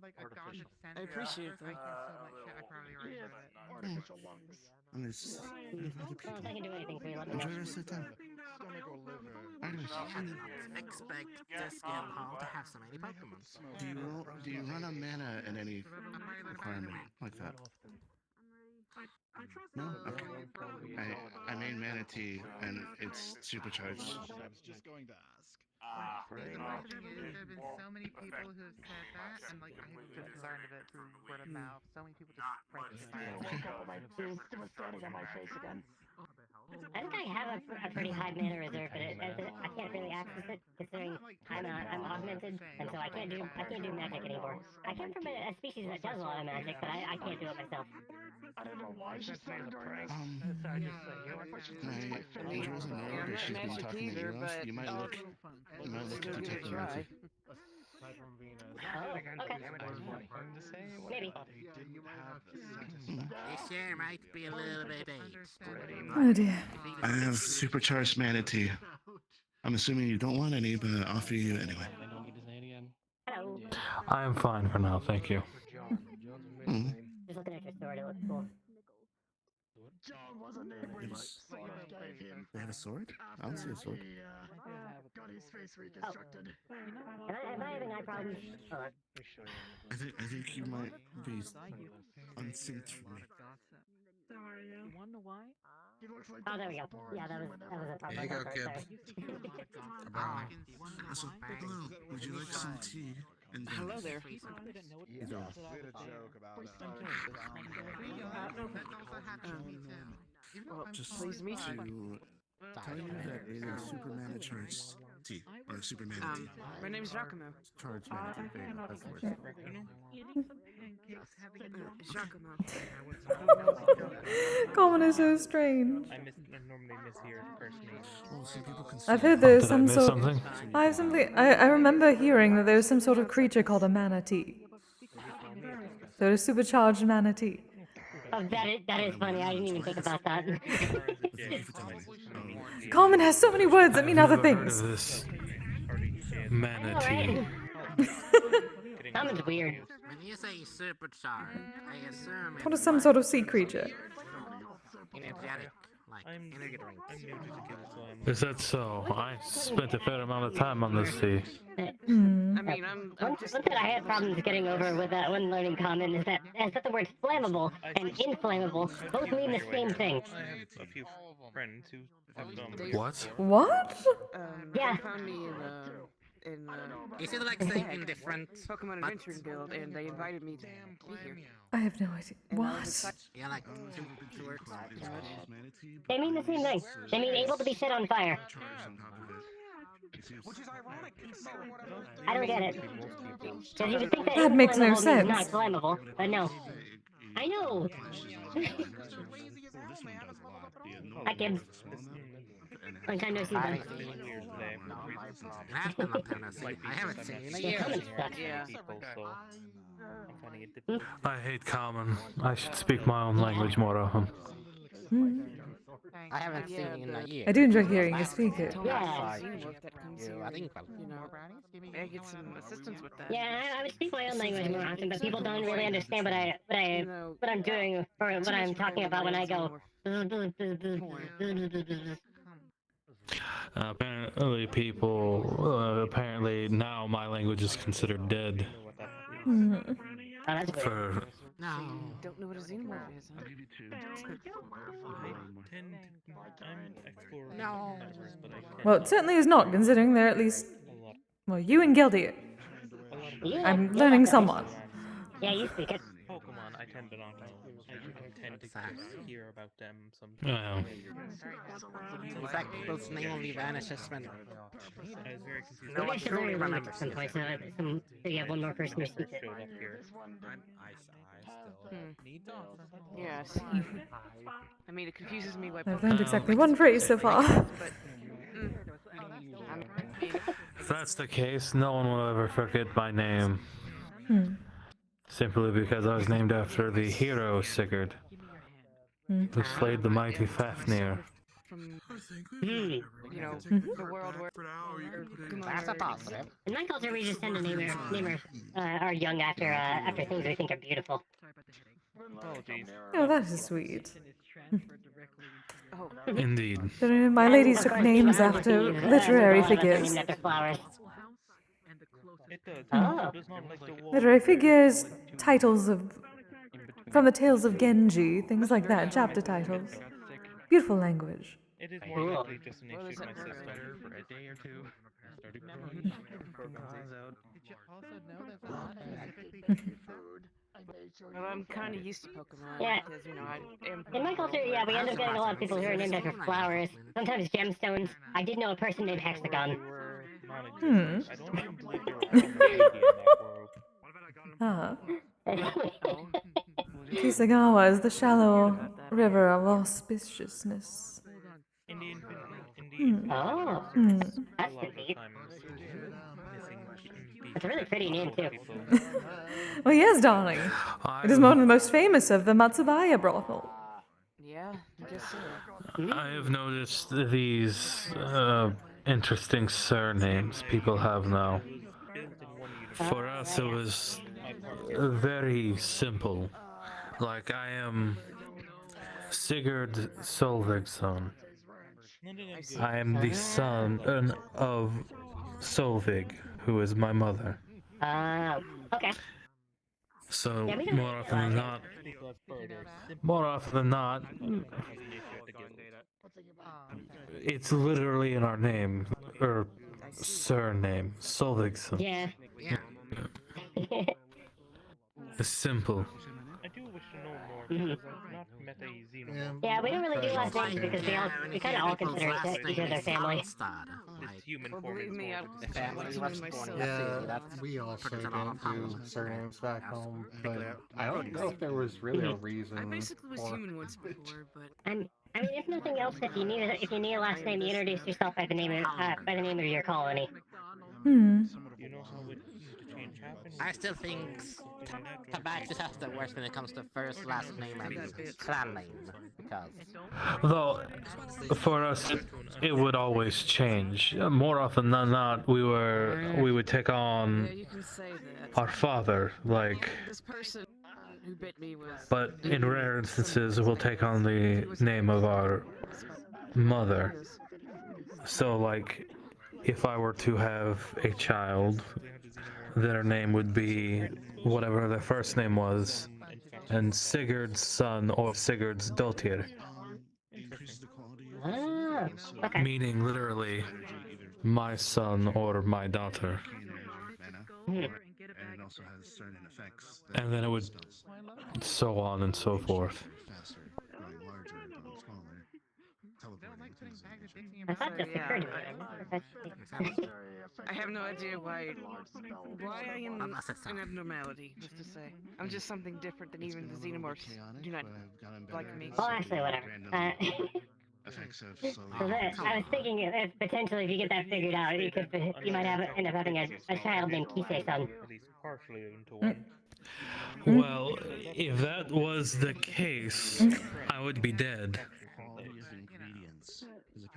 like a dog with I appreciate it, though. I care so much that I probably already read it. Artificial lungs. And there's Well, if I can do anything for you, let me know. enjoy the rest of the time. Expect this game hall to have so many Pokemon. Do you run on mana in any requirement like that? No? Okay. I made Manatee and it's supercharged. I was just going to ask. There have been so many people who have said that, and like I have just learned of it through word of mouth. So many people just spread it. It was standing on my face again. I think I have a pretty high mana reserve, but I can't really access it considering I'm augmented, and so I can't do magic anymore. I come from a species that does a lot of magic, but I can't do it myself. I don't know why she started doing this. My angels and Rogue, or she's been talking to you off. You might look to detect the Manatee. Maybe. This year might be a little bit aged. Oh dear. I have supercharged Manatee. I'm assuming you don't want any, but I'll offer you anyway. Hello. I am fine for now, thank you. Mm. Just looking at your sword, it looks cool. John wasn't able to sword gave him. They have a sword? I don't see a sword. Got his face reconstructed. Am I having eye problems? I think you might be unsynced for me. You wanna know why? Oh, there we go. Yeah, that was a problem. There you go, Sorry. So, hello, would you like some tea? And Hello there. You don't. Just Pleased to meet you. to tell you that it is super mana charged tea, or super mana tea. My name's Giacomo. Charged mana tea, that's the word. Common is so strange. I normally miss your first name. I've heard there's Did I some miss sort. something? I remember hearing that there's some sort of creature called a manatee. So a supercharged manatee. Oh, that is funny. I didn't even think about that. Common has so many words that mean other I've never heard things. of this manatee. Common's weird. When you say supercharged, I assume What is some sort of sea creature? energetic, like energy drinks. I'm new to the guild, so Is that so? I spent a fair amount of time on this tea. I mean, one thing I had problems getting over with that when learning Common is that the words flammable and inflammable both mean the same thing. I have a few friends who have What? What? Yeah. They found me in Is it like saying different Pokemon Adventuring Guild, and they invited me to be here. I have no idea. What? Yeah, like two words. They mean the same thing. They mean able to be set on fire. I don't get it. Because you would think that makes no inflammable sense. means not flammable, but no. I know. Hi, Gibbs. Long time no see, then. That's been a long time no see. I haven't seen you in a year. I hate common. I should speak my own language more often. I haven't seen you in a year. I do enjoy hearing you speak it. Yeah. I think I get some assistance with that. Yeah, I would speak my own language more often, but people don't really understand what I'm doing or what I'm talking about when I go. Apparently now my language is considered dead. For Don't know what a xenomorph is, huh? No. Well, it certainly is not, considering they're at least. Well, you and Gildy. I'm learning somewhat. Yeah, you speak it. Pokemon, I tend to not know. tend to hear about them Well. In fact, people's name only vanishes when... I was very confused. No Maybe I one should truly remember remembers some it. point so you have one more person who speaks it. Showed up here. I still need to offer my Yes. I mean, it confuses me why. I've learned exactly one phrase so far. But, If that's the case, no one will ever forget my name. Simply because I was named after the hero Sigurd, who slayed the mighty Fafnir. you know, the world where That's a positive. In my culture, we just tend to name our young after things we think are beautiful. Oh, that is sweet. Indeed. My ladies took names after literary figures. Named after flowers. Oh. Literary figures, titles of... from the Tales of Genji, things like that, chapter titles. Beautiful language. It is more likely just an issue with my system for a day or two. Started growing, broken my eyes out. Did you also know there's a lot well, I'm kind of used to Pokemon Yeah. because, you know, I am. In my culture, yeah, we end up getting a lot of people who are named after flowers. Sometimes gemstones. I did know a person named Hexagon. I don't even believe there was one lady in that world. Ah. Kisagawa is the shallow river of auspiciousness. Indeed. Oh, that's neat. It's a really pretty name, too. Well, yes, darling. It is one of the most famous of the Matsubaya brothel. Yeah, I guess so. I have noticed these interesting surnames people have now. For us, it was very simple. Like, I am Sigurd Solvigson. I am the son of Solvig, who is my mother. Okay. So, more often than not, it's literally in our name, or surname, Solvigson. Yeah. It's simple. I do wish to know more because I've not met a xenomorph. Yeah, we don't really do last names because we kind of all consider each other family. This human Well, form believe is me, more I than was the family family. myself. Yeah, we also don't do surnames back home, but I don't know if there was really a reason I basically was for... human once before, but I mean, if nothing else, if you need a last name, you introduce yourself by the name of your colony. You know how it used to change happened? I still think Tabaxis has the worst when it comes to first, last name, and clan name. Because... Though, for us, it would always change. More often than not, we would take on our father, like... this person who bit me was. But in rare instances, we'll take on the name of our mother. So, like, if I were to have a child, their name would be whatever their first name was, and Sigurd's son or Sigurd's dotir. Okay. Meaning literally, my son or my daughter. And it also has certain effects. And then it would so on and so forth. I thought this occurred to me. I have no idea why I am an abnormality, just to say. I'm just something different than even the xenomorphs do not like me. Well, actually, whatever. I was thinking if potentially if you get that figured out, you might end up having a child named Kise-san. At least partially into one. Well, if that was the case, I would be dead.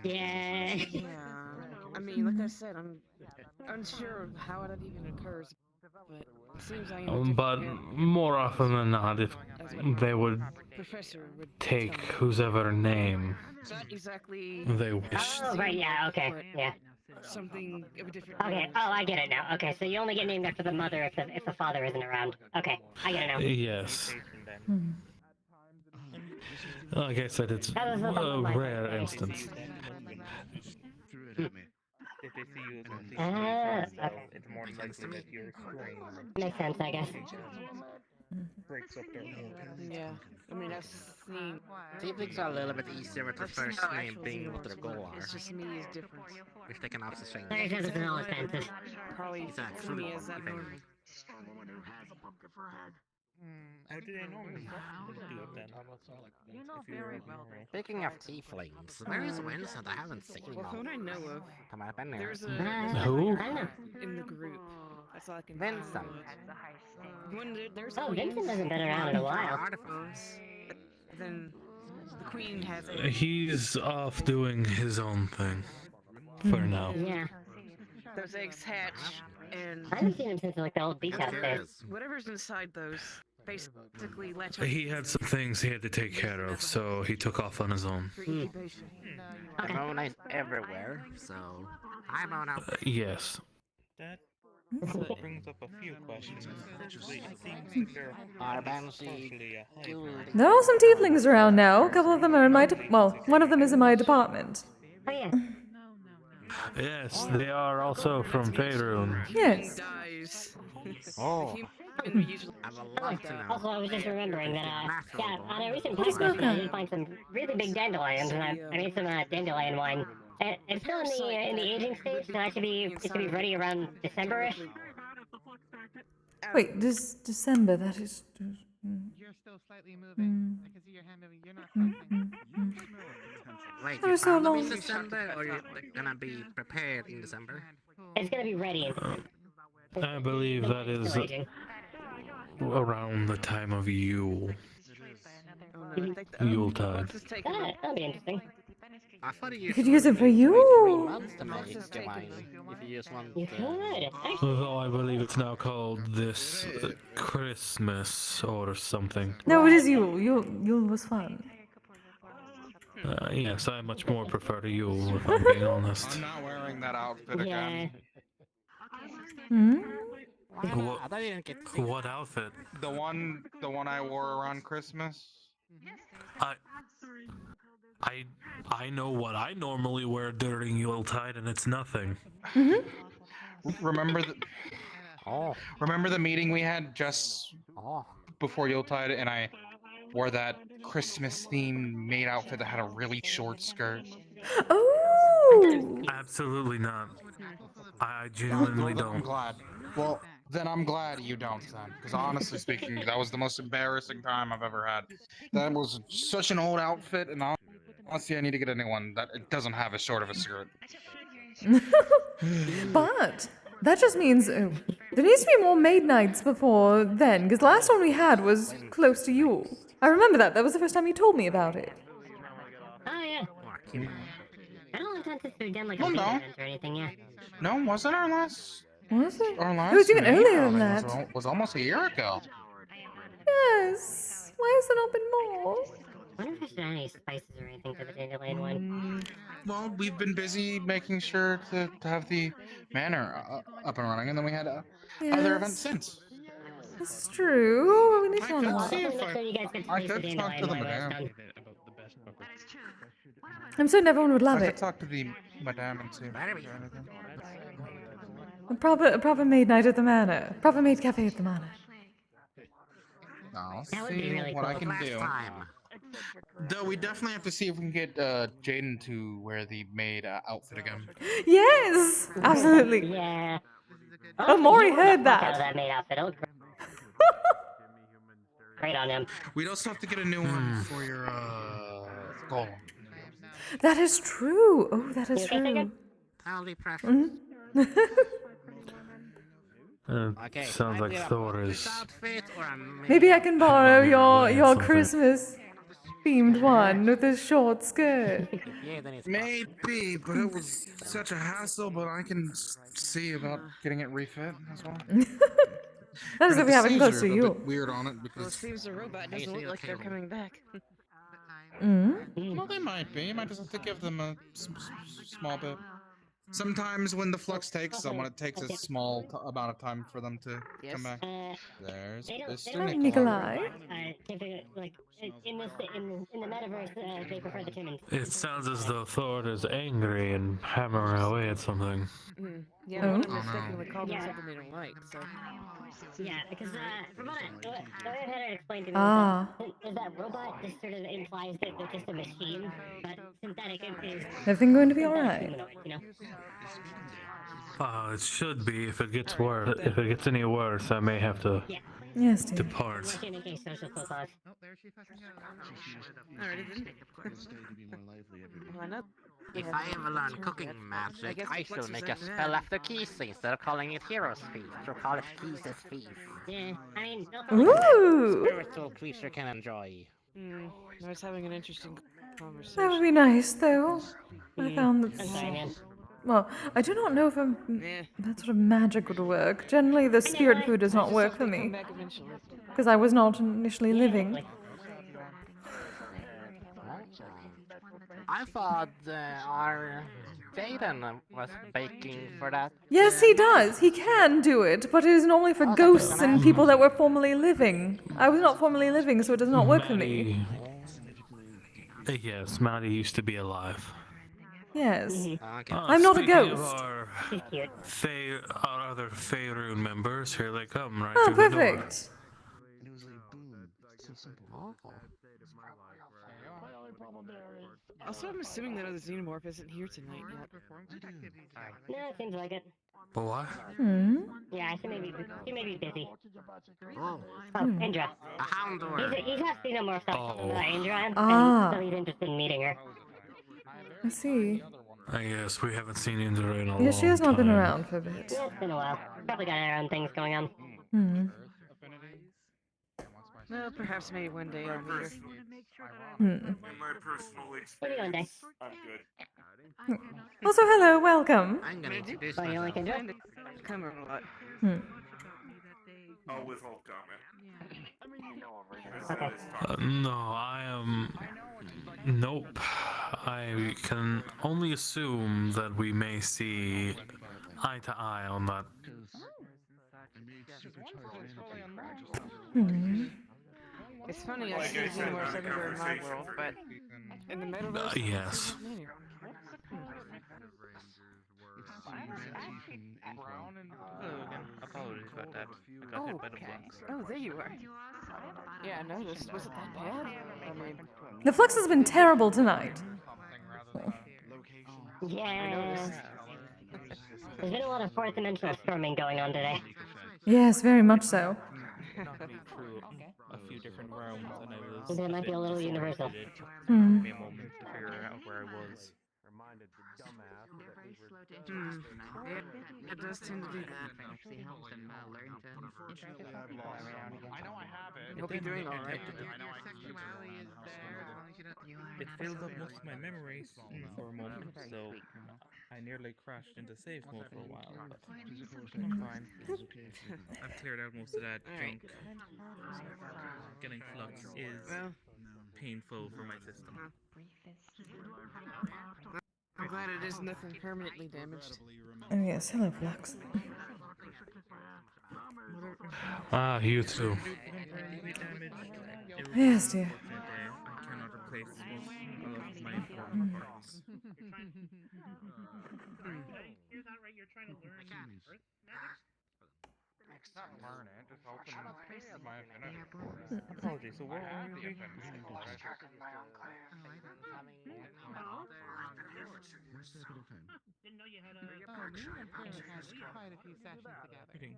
Yeah. I mean, like I said, I'm unsure of how that even occurs, but it seems I am. But more often than not, if they would take whosever name exactly they wished. Oh, right, yeah, okay, yeah. Something of a different. Okay, oh, I get it now. Okay, so you only get named after the mother if the father isn't around. Okay, I get it now. Yes. Like I said, it's a rare instance. If they see you as a Okay. it's more likely that you're strange. Makes sense, I guess. breaks up their whole Yeah, I mean, I've seen. Tieflings are a little bit easier to I've seen first how name actual being what xenomorphs their goal work. are. It's just me is different. If they can also change. Like I said, it's all expensive. Probably It's a for true me as monkey thing. abnormal. How do they normally do it then? If you were abnormal. Speaking of tieflings, where is Vincent? I haven't seen him. Well, from what I know of, Come on, been there. there's a Who? in the group. That's all I can. Vincent. There's Oh, queens. Vincent hasn't been around in a while. Then the queen has it. He's off doing his own thing for now. Yeah. Those eggs hatch, and I haven't seen him since like the old beach house days. whatever's inside those basically latch on. He had some things he had to take care of, so he took off on his own. For incubation. Okay. Mona is everywhere, so hi Mona. Yes. That brings up a few questions. Firstly, it seems like they're partially a hybrid. There are some tieflings around now. A couple of them are in my well, one of them is in my department. Oh yeah. Yes, they are also from Faerun. Yes. Dies. Oh. I would love to know. Also, I was just remembering that, yeah, on a recent What is podcast, I Mocha? did find some really big dandelions, and I made some dandelion wine. And it's still in the aging stage, so it should be ready around December-ish. Wait, this December, that is. You're still slightly moving. I can see your hand moving. You're not something. Wait, That you was so found them long. in December, or you're gonna be prepared in December? It's gonna be ready in I believe that is Still aging. around the time of Yule. Yuletide. That'll be interesting. I thought You could use it for you. months to make the wine. If you just want You could. Although I believe it's now called this Christmas or something. No, it is Yule. Yule was fun. Yes, I much more prefer to Yule, if I'm being honest. I'm not wearing that outfit again. Hmm? What outfit? The one I wore around Christmas. I know what I normally wear during Yuletide, and it's nothing. Remember the meeting we had just before Yuletide, and I wore that Christmas themed maid outfit that had a really short skirt. Oh! Absolutely not. I genuinely I'm don't. glad. Well, then I'm glad you don't, then. Because honestly speaking, that was the most embarrassing time I've ever had. That was such an old outfit, and honestly, I need to get a new one that it doesn't have as short of a skirt. But that just means there needs to be more maid nights before then, because last one we had was close to Yule. I remember that. That was the first time you told me about it. Oh yeah. I don't think this has done like a Well, big no. event or anything yet. No, wasn't our last? Was it? Our last It was even maid earlier than outing that. was almost a year ago. Yes. Why has there not been more? I wonder if there's any spices or anything for the dandelion one. Well, we've been busy making sure to have the manor up and running, and then we had other events since. This is true. We need to I know could see more. if I could talk to the madame. I'm certain everyone would love I it. could talk to the madame and see if there's anything. A proper maid night at the manor. Proper maid cafe at the manor. I'll That would be see really what I cool. can do. Though we definitely have to see if we can get Jaden to wear the maid outfit again. Yes! Absolutely. Yeah. Oh, Maury he wore heard the fuck out of that. that maid outfit. It looked great on him. We'd also have to get a new one for your golem. That is true. Oh, that is You think I true. could- I'll be preference. Sounds like Thor is. Maybe I can borrow your Christmas themed one with a short skirt. Maybe, but it was such a hassle. But I can see about getting it refit as well. That is if we have it Sleeves close are to a you. bit weird on it Well, it because. seems the robot doesn't look like they're coming back. Well, they might be. You might just have to give them a small bit. Sometimes when the flux takes someone, it takes a small amount of time for them to come back. There's Mr. Nikolai. Like in the metaverse, they prefer the humans. It sounds as though Thor is angry and hammering away at something. Yeah, Oh. one of Oh, them no. mistakenly called me Yeah. something they don't like, so. Yeah, because from what the way I've had it explained to me Ah. is that robot just sort of implies that they're just a machine, but synthetic is Everything going to be synthetic alright? humanoid, you know? It should be. If it gets worse, if it gets any worse, I may have to Yes, dear. depart. Especially in case social clause. Oh, there she fucking goes. Alright, then. Well, I know. If I ever learn cooking magic, I shall make a spell after Kise instead of calling it Hero's Feast. She'll call it Kise's Feast. Yeah, I mean, Ooh. Spiritual creature can enjoy. I was having an interesting conversation. That would be nice, though. I Hmm. found that. I'm sorry, man. Well, I do not know if that sort of magic would work. Generally, the spirit food does not work for me. Because I was not initially living. I thought our Jaden was baking for that. Yes, he does. He can do it, but it is normally for ghosts and people that were formerly living. I was not formerly living, so it does not work for me. Yes, Maddie used to be alive. Yes. I'm not a ghost. Our other Faerun members, here they come, right Oh, through the door. perfect. Also, I'm assuming that other xenomorph isn't here tonight yet. No, it seems like it. But what? Yeah, she may be busy. Oh, Indra. A hound dwarf. He's not seen no more stuff Oh. Indra, and Ah. so he's interested in meeting her. I see. I guess we haven't seen Indra in a long Yeah, she has not been time. around for a bit. Yeah, it's been a while. Probably got her own things going on. Well, perhaps maybe one day I'll meet her. In my personal experience, I'm good. Also, hello, welcome. I'm gonna introduce Oh, you like Indra? Come on a lot. I'll withhold comment. No, I am. Nope. I can only assume that we may see eye to eye on that. It's funny, I see xenomorphs everywhere in my world, but in the Metaverse, Yes. Hello again. Apologies about that. I got hit by the flux. Oh, there you are. Yeah, I noticed. Was it that bad? I mean, The flux has been terrible tonight. Yeah. There's been a lot of fourth dimensional storming going on today. Yes, very much so. Knocked me through a few different realms, and I was. There might be a little universal. Took me a moment to figure out where I was. It does tend to do that. I know I have it. Hope you're doing all right. It filled up most of my memories for a moment, so I nearly crashed into save mode for a while, but I'm fine. I've cleared out most of that junk. Getting flux is painful for my system. I'm glad it is nothing permanently damaged. Oh yes, hello, flux. Ah, you too. Yes, dear. I cannot replace most of my important parts. Apologies, so where are you? Greetings.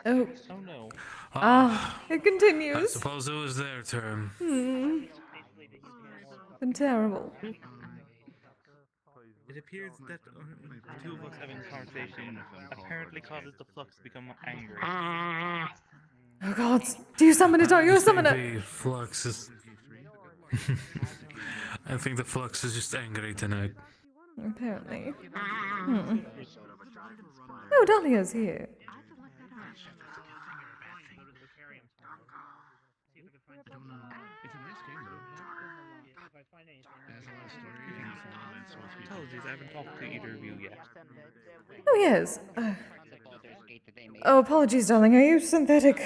Oh. Oh no. Ah, it I continues. suppose it was their turn. Been terrible. It appears that the two of us having a conversation apparently causes the flux to become angry. Oh God! Do you summon it or you summon it? The flux is. I think the flux is just angry tonight. Apparently. Oh, Dahlia's here. Apologies, I haven't talked to either of you yet. Oh yes. Oh, apologies, darling. Are you synthetic?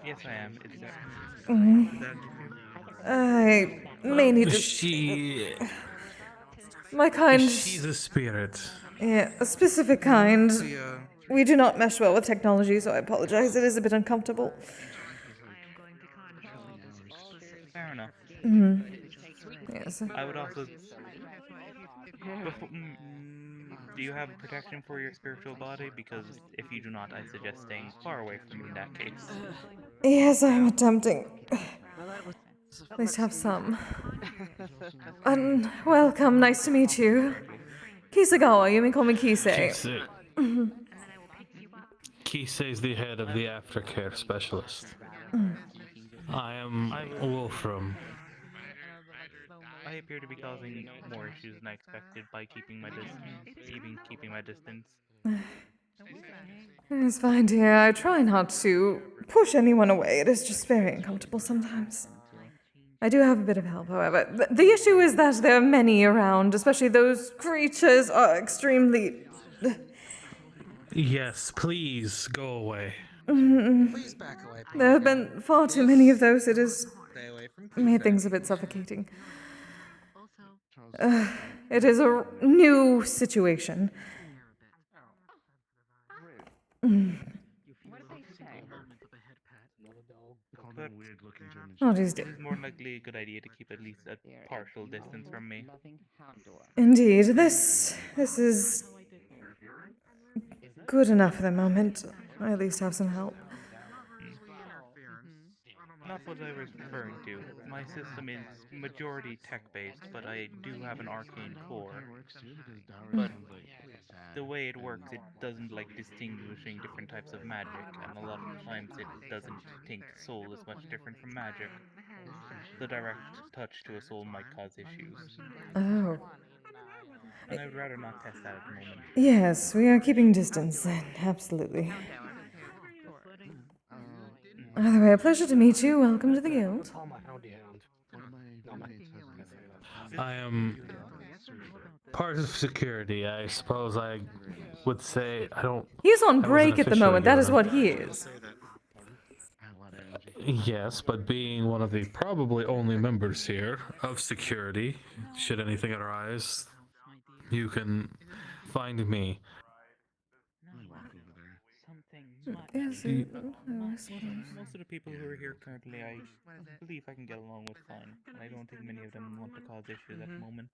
Yes, I am. Is that I may need to. My kind. She's a spirit. Yeah, a specific kind. We do not mesh well with technology, so I apologize. It is a bit uncomfortable. Fair enough. Yes. I would also. Do you have protection for your spiritual body? Because if you do not, I suggest staying far away from you in that case. Yes, I'm attempting. At least have some. Welcome, nice to meet you. Kisagawa, you may call me Kise. Kise. Kise is the head of the aftercare specialist. I am Wolfram. I appear to be causing more issues than I expected by keeping my distance. It's fine, dear. I try not to push anyone away. It is just very uncomfortable sometimes. I do have a bit of help, however. The issue is that there are many around, especially those creatures are extremely... Yes, please go away. Please back away. There have been far too many of those. It has made things a bit suffocating. It is a new situation. Oh, geez. It is more likely a good idea to keep at least a partial distance from me. Indeed, this is good enough for the moment. I at least have some help. Not what I was referring to. My system is majority tech-based, but I do have an arcane core. But the way it works, it doesn't like distinguishing different types of magic, and a lot of the times it doesn't think soul is much different from magic. The direct touch to a soul might cause issues. Oh. And I would rather not test that at the moment. Yes, we are keeping distance then, absolutely. Either way, a pleasure to meet you. Welcome to the guild. I am part of security. I suppose I would say I don't... He's on break at the moment. That is what he is. Yes, but being one of the probably only members here of security, should anything arise, you can find me. Is it? Most of the people who are here currently, I believe I can get along with fine. I don't think many of them want to cause issues at the moment.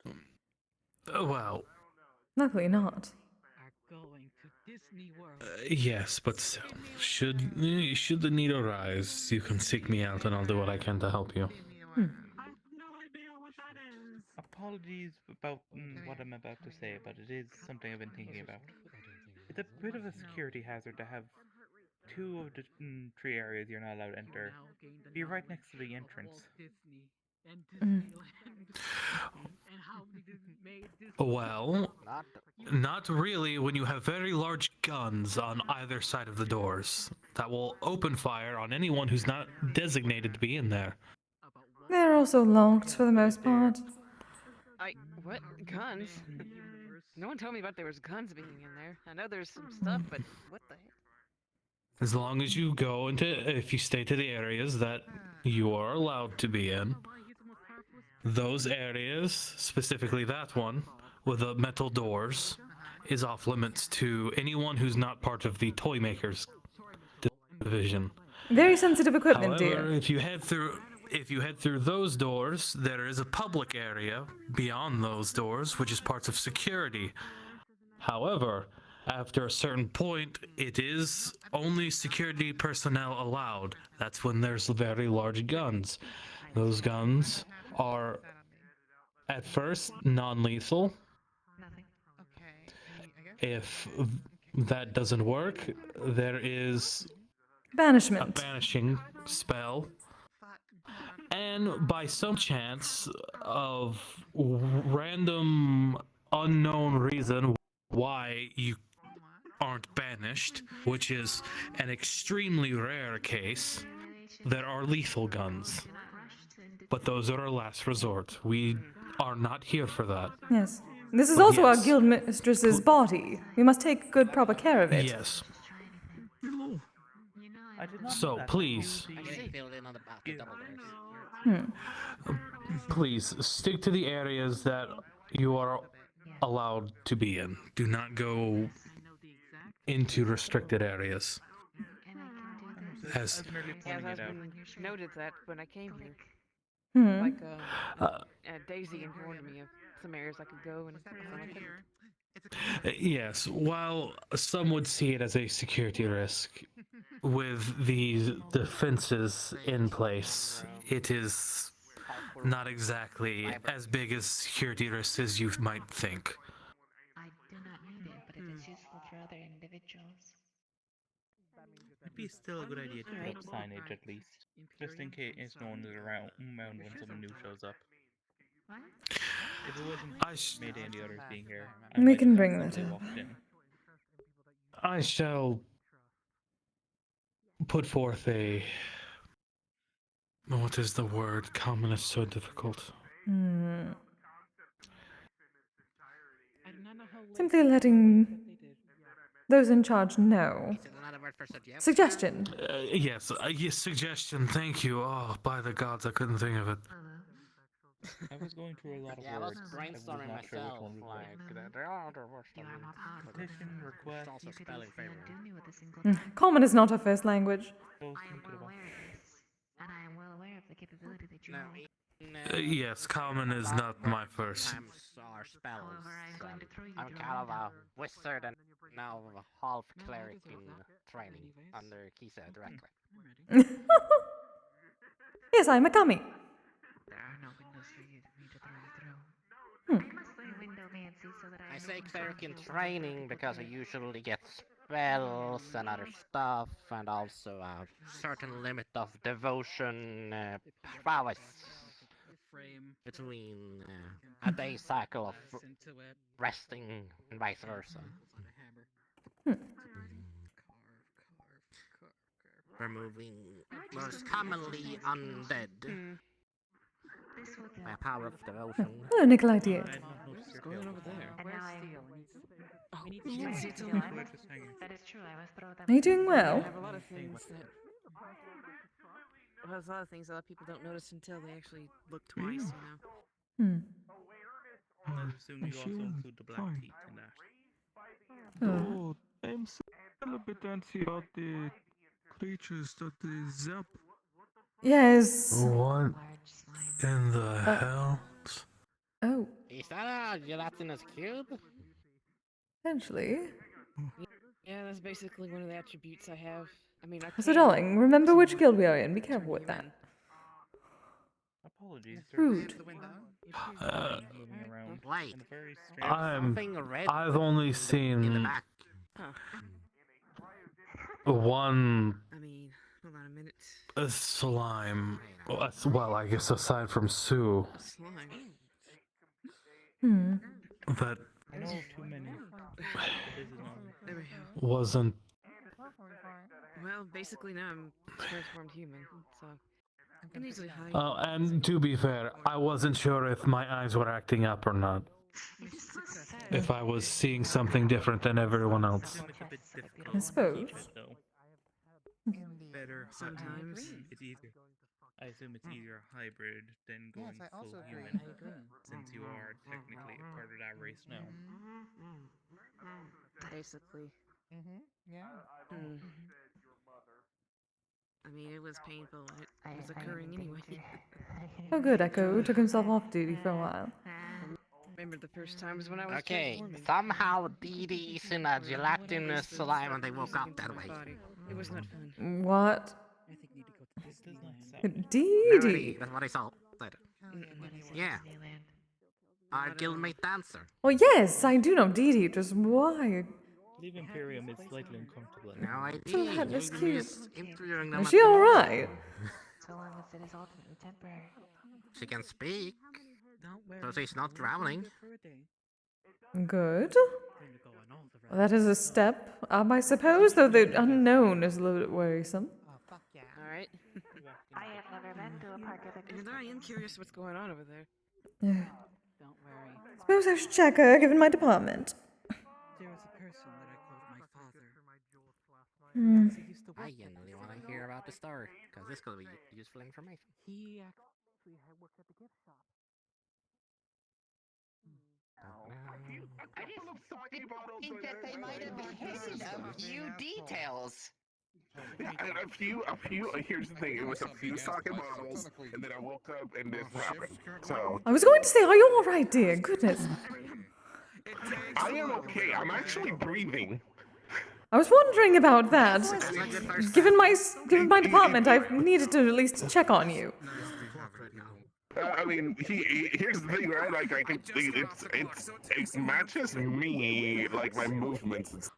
Well... Luckily not. Yes, but still, should the need arise, you can seek me out and I'll do what I can to help you. Apologies about what I'm about to say, but it is something I've been thinking about. It's a bit of a security hazard to have two of the three areas you're not allowed to enter be right next to the entrance. Well, not really when you have very large guns on either side of the doors that will open fire on anyone who's not designated to be in there. They're also locked for the most part. What? Guns? No one told me about there was guns being in there. I know there's some stuff, but what the heck? As long as you go if you stay to the areas that you are allowed to be in, those areas, specifically that one, with the metal doors, is off limits to anyone who's not part of the toy makers division. Very sensitive equipment, However, dear. if you head through those doors, there is a public area beyond those doors, which is parts of security. However, after a certain point, it is only security personnel allowed. That's when there's very large guns. Those guns are, at first, non-lethal. If that doesn't work, there is banishment. A banishing spell. And by some chance of random unknown reason why you aren't banished, which is an extremely rare case, there are lethal guns. But those are our last resort. We are not here for that. Yes. This is But also our yes. guild mistress's body. We must take good proper care of it. Yes. I did not So, know that. please. Filled in on the double doors. Please stick to the areas that you are allowed to be in. Do not go into restricted areas. As Yes, I noted that when I came here. Hmm. Like, Daisy informed me of some areas I could go and some I couldn't. yes, while some would see it as a security risk, with these defenses in place, it is not exactly as big a security risk as you might think. I do not need it, but it is useful for other individuals. It'd be still a good idea to put up signage at least, just in case no one is around when someone new shows up. If it wasn't Mayday and the others being here, I We might can have bring that someday up. walked in. I shall put forth a... What is the word? Common is so difficult. Simply letting those in charge know. Another word for suggestion. Suggestion. Yes, suggestion, thank you. Oh, by the gods, I couldn't think of it. I was going through a lot of Yeah, I was words. brainstorming not sure which myself. one was Like, there are other words. petition, request. It's also spelling Mm. Common is not our first language. And I am well aware of the capability that you hold. Yes, common is not my first. Our spells. I'm kind of a wizard and now a half cleric in training under Kise directly. Yes, I'm a kami. There are no windows for you to through. I must learn windowmancy so that I say cleric in training because I usually get spells and other stuff, and also a certain limit of devotion prowess between a day cycle of resting and vice versa. Removing most commonly undead by power of devotion. Oh, nickel idea. What's going on over there? And now We need to see something. That is true. I must throw them. Are you doing well? I have a lot of things that. Well, there's a lot of things that people don't notice until they actually look twice, you know. I assume you also include the black teeth in that. Oh, I'm so a bit antsy about the creatures that they zap. Yes. What in the hell? Oh. Is that a gelatinous cube? Essentially. Yeah, that's basically one of the attributes I have. I mean, I So, darling, remember which guild we are in. Be careful with that. Apologies. Rude. Wait. I've only seen one I mean, hold on a minute. slime. Well, I guess aside from Sue. Slime. That I know too many. There we go. wasn't. Well, basically now I'm transformed human, so I can easily hide. And to be fair, I wasn't sure if my eyes were acting up or not. If I was seeing something different than everyone else. I suppose. Better sometimes. It's easier. I assume it's easier hybrid than going Yes, I also full agree. human, I agree. since you are technically a part of that race now. Basically. Yeah. I mean, it was painful. It was occurring anyway. Oh, good. Echo took himself off duty for a while. Remember the first times when I was Okay, transforming. somehow Dee is in a gelatinous slime and they woke up that way. It was not fun. What? This does not sound. Dee Dee, that's what I said. Yeah. Our guildmate dancer. Oh, yes, I do know Dee Dee. Just why? Leave Imperium is slightly uncomfortable. No So idea. that is You're cute. just interviewing them Is at she the alright? So long as it is ultimately temporary. She can speak, so she's not drowning. Good. Well, that is a step up, I suppose, though the unknown is a little bit worrisome. Alright. I have never been to a park of the And I am curious what's going on over there. Yeah. Suppose I should check her, given my department. There was a person that I called my father. I genuinely want to hear about the story, because this could be useful information. He actually worked at the gift shop. I think that they might have hidden a few details. Yeah, and a few. Here's the thing: it was a few sake bottles, and then I woke up and this happened. So I was going to say, are you all right, dear? Goodness. I am okay. I'm actually breathing. I was wondering about that. Given my department, I've needed to at least check on you. I mean, here's the thing, right? Like, I think it matches me, like my movements and stuff.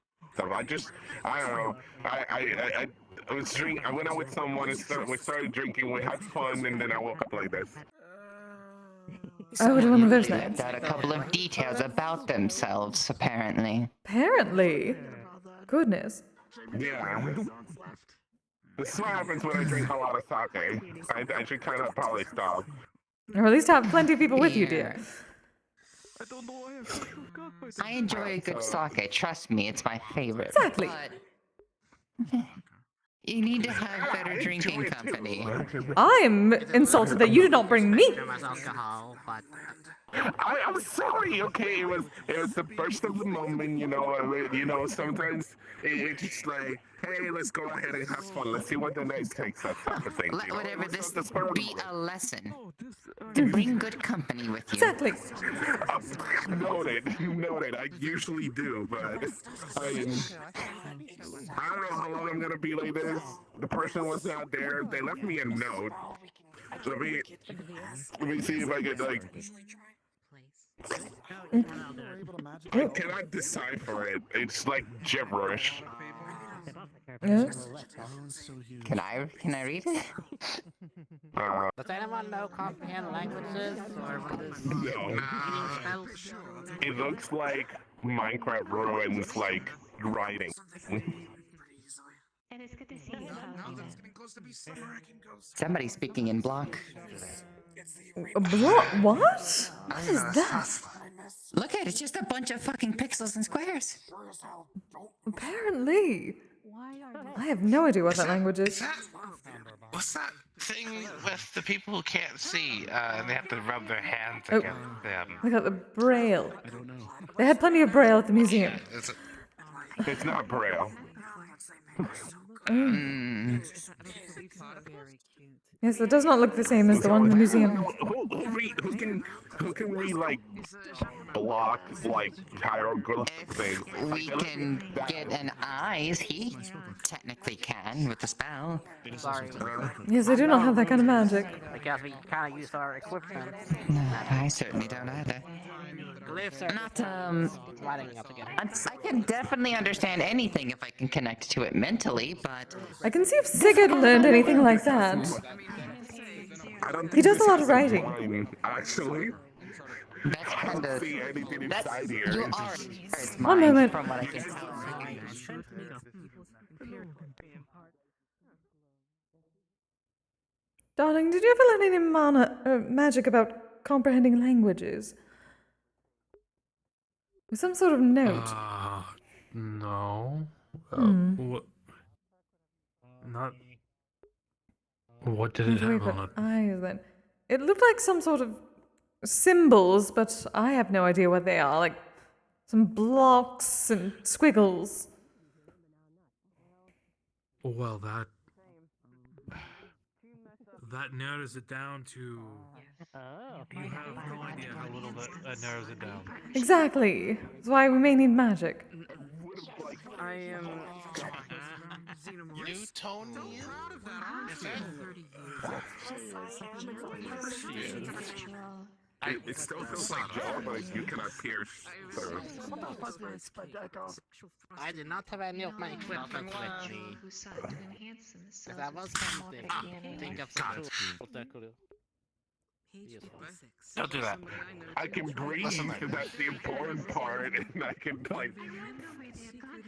I don't know. I was drinking. I went out with someone and we started drinking. We had fun, and then I woke up like this. Oh, one of those Left nights. out a couple of details about themselves, apparently. Apparently. Goodness. Yeah. This is what happens when I drink a lot of sake. I should kind of probably stop. Or at least have plenty of people with you, dear. I enjoy a good sake. Trust me, it's my favorite. Exactly. But you need to have better drinking company. I am insulted that you did not bring me. Alcohol, but I'm sorry. Okay, it was the burst of the moment. Sometimes it's just like, hey, let's go ahead and have fun. Let's see what the night takes us. Type of thing. Let whatever this be a lesson. To bring good company with you. Exactly. Noted. I usually do, but I don't know how long I'm gonna be like this. The person was not there. They left me a note. Let me see if I could I cannot decipher it. It's like gibberish. Yes. Can I read it? does anyone know comprehend languages or what is No. It looks like Minecraft ruins, like writing. It is good to see you. Somebody speaking in block. What? What is that? Look at it, it's just a bunch of fucking pixels and squares. Apparently. I have no idea what that language is. What's that thing with the people who can't see and they have to rub their hands against them? Look at the braille. I don't know. They had plenty of braille at the museum. It's not braille. Yes, it does not look the same as the one in the museum. Who can read like block, like hieroglyph thing? We can get an eyes. He technically can with the spell. Sorry. Yes, I do not have that kind of magic. I guess we kind of use our equipment. No, I certainly don't either. Glyphs are Not, lining up again. I can definitely understand anything if I can connect to it mentally, but... I can see if Sigurd learned anything like that. He does a lot of writing. Actually. That's kind of... See anything That's... inside here. You It's are... just- One moment. From what I can tell. Darling, did you ever learn any magic about comprehending languages? With some sort of note. No. Hmm. Not. What did it have on it? Eyes then. It looked like some sort of symbols, but I have no idea what they are. Like some blocks and squiggles. Well, that narrows it down to. You have no idea how little that narrows it down. Exactly. That's why we may need magic. I am. Newtonian? It still feels like Joe, but you cannot pierce through. I did not have any of my equipment with me. Because I was tempted to think of some tool. Don't do that. I can breathe, that's the important part, and I can, like...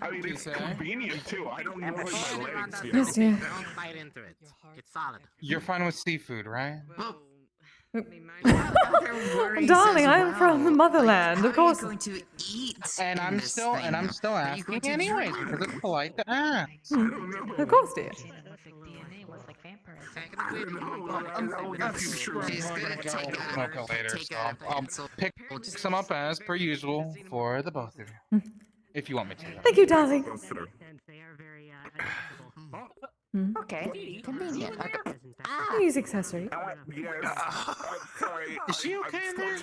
I mean, it's convenient, too. I don't know my legs, you know? Yes, dear. Don't bite into it. It's solid. You're fine with seafood, right? Darling, I am from the motherland, of course. Going to eat. And I'm still asking anyways because it's polite to ask. Of course, dear. She's gonna take Mocha later, so I'll pick some up as per usual for the both of you. If you want me to. Thank you, darling. Okay, convenient. Use accessory. Is she okay in there?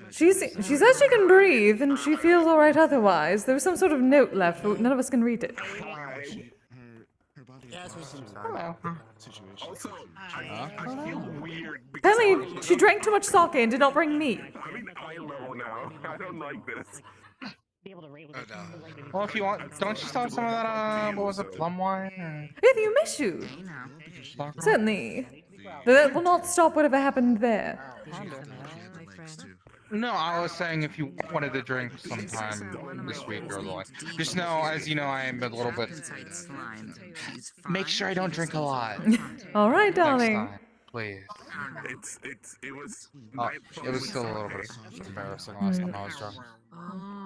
She says she can breathe and she feels all right otherwise. There was some sort of note left, but none of us can read it. Hello. I feel weird. Apparently, she drank too much sake and did not bring meat. I'm in eye level now. I don't like this. Well, if you want, don't you still have some of that, what was it, plum wine? Or... If you miss you. Certainly. But that will not stop whatever happened there. No, I was saying if you wanted to drink sometime this week or the like. Just know, as you know, I am a little bit... Make sure I don't drink a lot. All right, darling. Next time, please. It was still a little bit embarrassing last time I was drunk.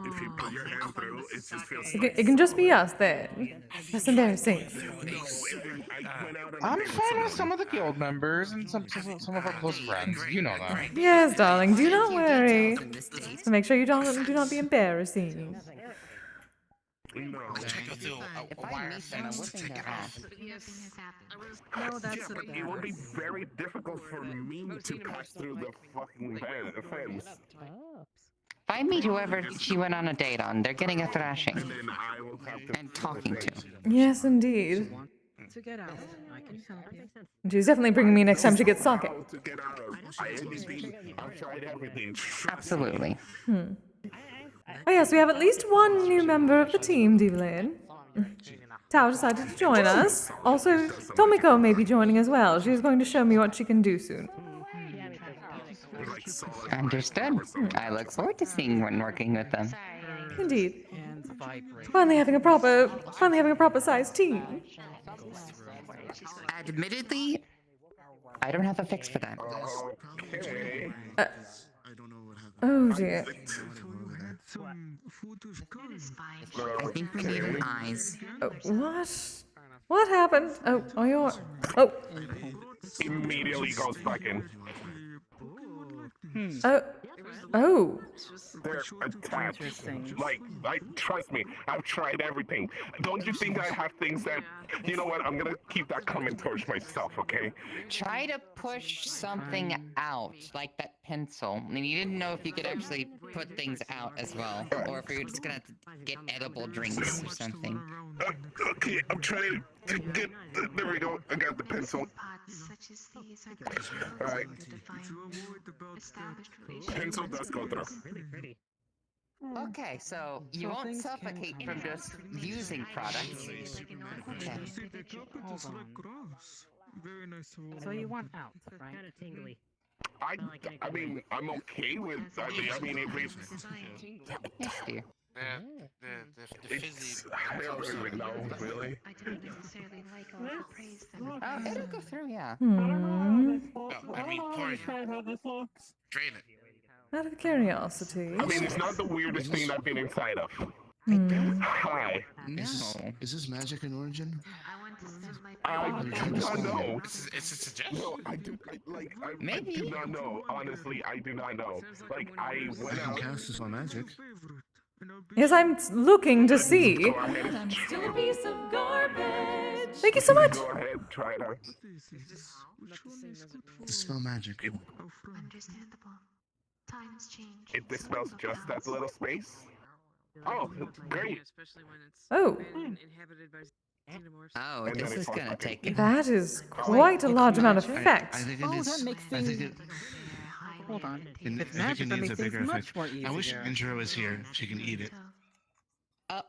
If you put your hand through, it just feels. It can just be us then. That's embarrassing. I'm fine with some of the guild members and some of our close friends. You know that. Yes, darling. Do not worry. So make sure you do not be embarrassing. It would be very difficult for me to pass through the fucking fence. If I meet whoever she went on a date on, they're getting a thrashing. And talking to. Yes, indeed. To get out, I can help you. She's definitely bringing me next time she gets sake. Absolutely. Oh yes, we have at least one new member of the team, Devlin. Tao decided to join us. Also, Tomiko may be joining as well. She's going to show me what she can do soon. Understood. I look forward to seeing and working with them. Indeed. Finally having a proper sized team. Admittedly, I don't have a fix for that. Oh dear. I think we need an eyes. Oh, what? What happened? Oh. Immediately goes back in. Oh. They're attached. Trust me, I've tried everything. Don't you think I have things that... You know what, I'm gonna keep that coming towards myself, okay? Try to push something out, like that pencil. I mean, you didn't know if you could actually put things out as well, or if you're just gonna have to get edible drinks or something. Okay, I'm trying to get... There we go, I got the pencil. Alright. Pencil does go through. Okay, so you won't suffocate from just using products. Okay. So you want out, right? I mean, I'm okay with... I mean, if it's... Yes, dear. I don't really know, really. Oh, it'll go through, yeah. I mean, drain it. Out of curiosity. I mean, it's not the weirdest thing I've been inside of. Hi. Is this magic in origin? I do not know. It's a suggestion. No, I do not know. Honestly, I do not know. Like, I went out. Cast this on magic. Yes, I'm looking to see. Still a piece of garbage. Thank you so much. Go ahead, try it out. Smell magic. Understandable. Times change. It smells just that little space. Oh, great. Oh. Oh, this is gonna take it. That is quite a large amount of effect. That makes things... Hold on. It's magic, that makes things much more easier. I wish Indra was here. She can eat it.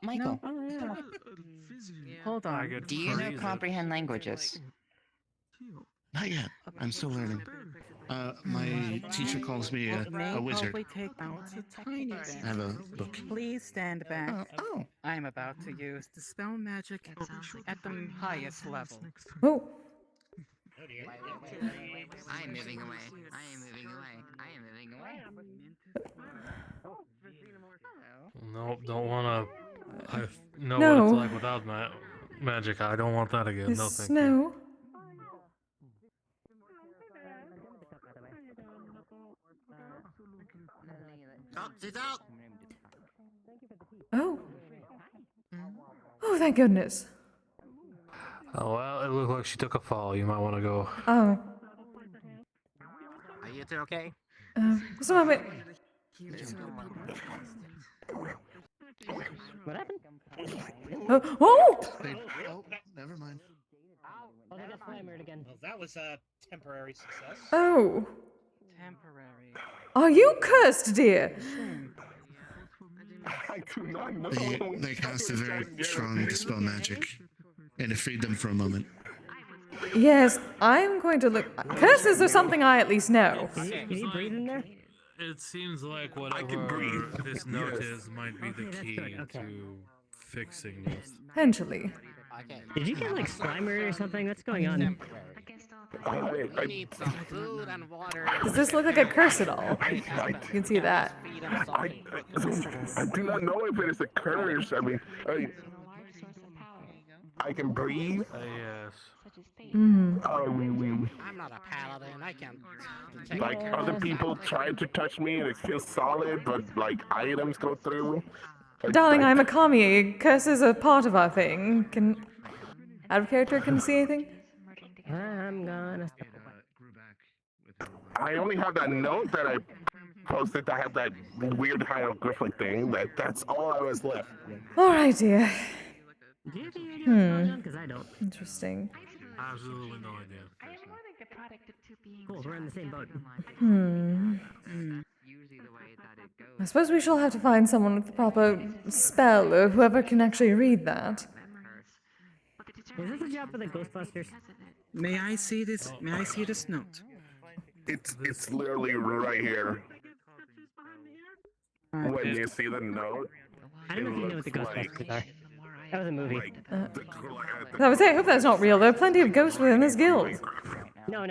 Michael. No. Hold on. Do you know comprehend languages? Not yet. I'm still learning. My teacher calls me a wizard. Take out a tiny bit. I have a book. Please stand back. Oh. I'm about to use Dispel Magic at the highest level. Oh. I am moving away. I am moving away. I am moving away. Nope, don't wanna. I know No. what it's like without magic. I don't want that again. There's No, thank snow. you. Oh. Oh, thank goodness. Oh well, it looked like she took a fall. You might want to go. Oh. Are you two okay? So I went. What happened? Oh! Oh! Oh, never mind. Oh, they got slimered again. Well, that was a temporary success. Oh. Temporary. Are you cursed, dear? I do not know. They cast a very strong dispel magic, and it freed them for a moment. Yes, I'm going to look. Curses are something I at least know. Can you breathe in there? It seems like whatever this note is might be the key to fixing this. Potentially. Did you get like slimer or something? What's going on? I need some food and water. Does this look like a curse at all? You can see that. I do not know if it is a curse. I mean, I can breathe. Yes. Mm. I'm not a paladin. I can't. Like other people try to touch me and it feels solid, but like items go through. Darling, I'm a kami. Curses are part of our thing. Can out of character can see anything? I'm gonna. I only have that note that I posted that had that weird hieroglyphic thing. That's all I was left. All right, dear. Do you have any idea what's going on? Because I don't. Interesting. Absolutely no idea. Cool, we're in the same boat. I suppose we shall have to find someone with the proper spell, or whoever can actually read that. Is this a job for the Ghostbusters? May I see this? May I see this note? It's literally right here. When you see the note, I don't know if you know what the Ghostbusters are. That was a movie. I would say, I hope that's not real. There are plenty of ghosts within this guild. No.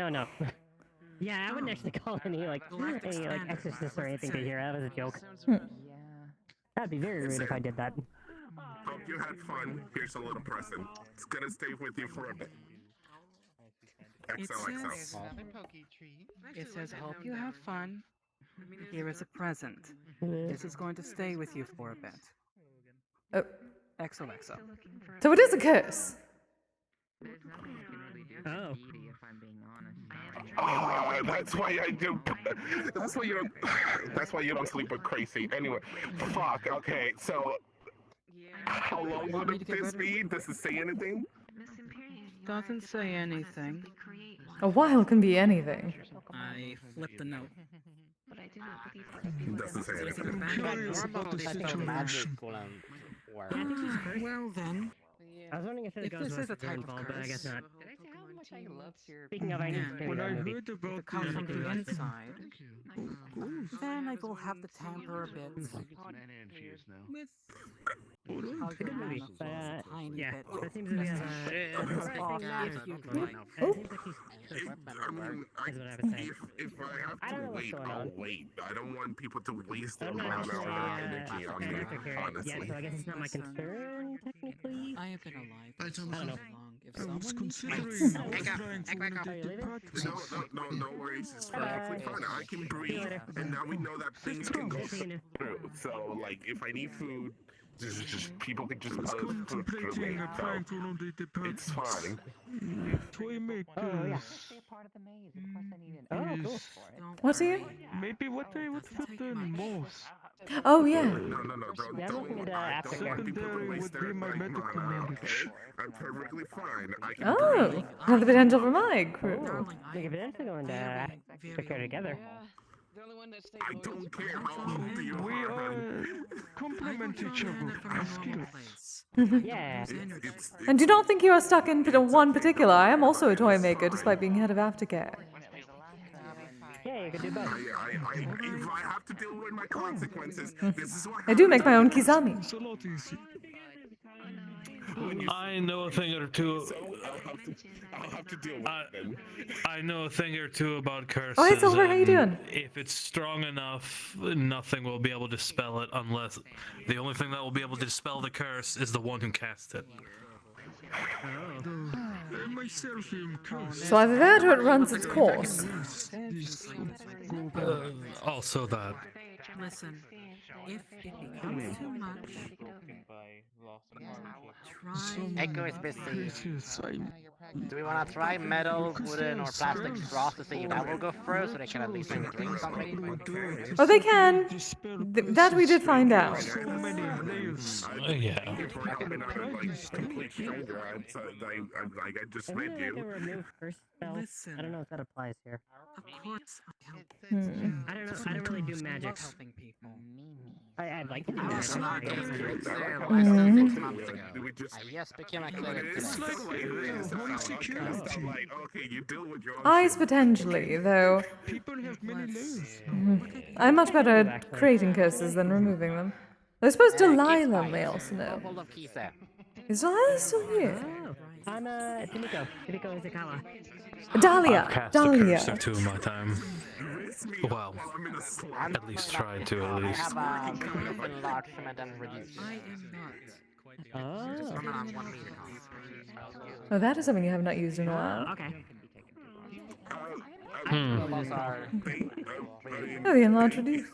Yeah, I wouldn't actually call any exorcists or anything to hear. That was a joke. That'd be very rude if I did that. Hope you had fun. Here's a little present. It's gonna stay with you for a bit. XOXO. It says, hope you have fun. Here is a present. This is going to stay with you for a bit. Oh. XOXO. So it is a curse. Oh. Oh, that's why I do. That's why you don't. That's why you don't sleep with crazy. Anyway, fuck. Okay, so how long would this be? Does it say anything? Doesn't say anything. A while can be anything. I flipped the note. It doesn't say anything. Well then. I was wondering if the This is a Ghostbusters type are of involved, but I guess curse. not. Speaking of, I need to When I movie. heard about comes from the inside, then I will have to tamper a bit with Good movie, but tiny yeah, bit. that seems to be If you'd like. If I have to wait, I'll wait. I don't want people to waste their amount of energy on me, honestly. Yeah, so I guess it's not my concern, technically. I have been alive I don't so know. long. If I was someone considering needs trying to No worries. It's perfectly fine. I can breathe, and now we know that things can go through. So, like, if I need food, just people can just post food through me. So it's fine. Toy makers. Oh, cool. What's he? Maybe what I would fit in most. Oh, yeah. No. Yeah, I'm looking into aftercare. Secondary would be my medical knowledge. I'm perfectly fine. I can Oh, another potential for my crew. We could potentially go into aftercare together. I don't care how old you We are. complement each other. Our skills. Yeah. And do not think you are stuck in one particular. I am also a toy maker, despite being head of aftercare. Yeah, you could do both. If I have to deal with my consequences, this is what I do make my own kisame. It's a lot easier. I know a thing or two I'll have to deal with it then. I know a thing or two about curses. Oh, hey, Silver, how you and doing? If it's strong enough, nothing will be able to dispel it unless the only thing that will be able to dispel the curse is the one who cast it. So either that or it runs its course. Also that. Listen, if it becomes too much, Echo is busy. Do we want to try metal, wooden, or plastic straws to see if that will go through so they can at least maybe drink something? Oh, they can. That we did find out. Yeah. Complete stranger. I just met you. Listen. I don't know if that applies here. Of course I help. I don't know. I don't really do magic. Helping people. I'd like to do I was not magic. there last 6 months ago. I just became a cleric today. Eyes potentially, though. I'm much better at creating curses than removing them. I suppose Delilah may also know. Hold of Kise. Is Delilah still here? I'm Timiko Izakawa. Dahlia. I've cast Dahlia. a curse or two in my time. Well, at least tried to, at I least. have enlargement and reduce. I am not. Oh, that is something you have not used in a while. Okay. Oh, the enlarged reduce.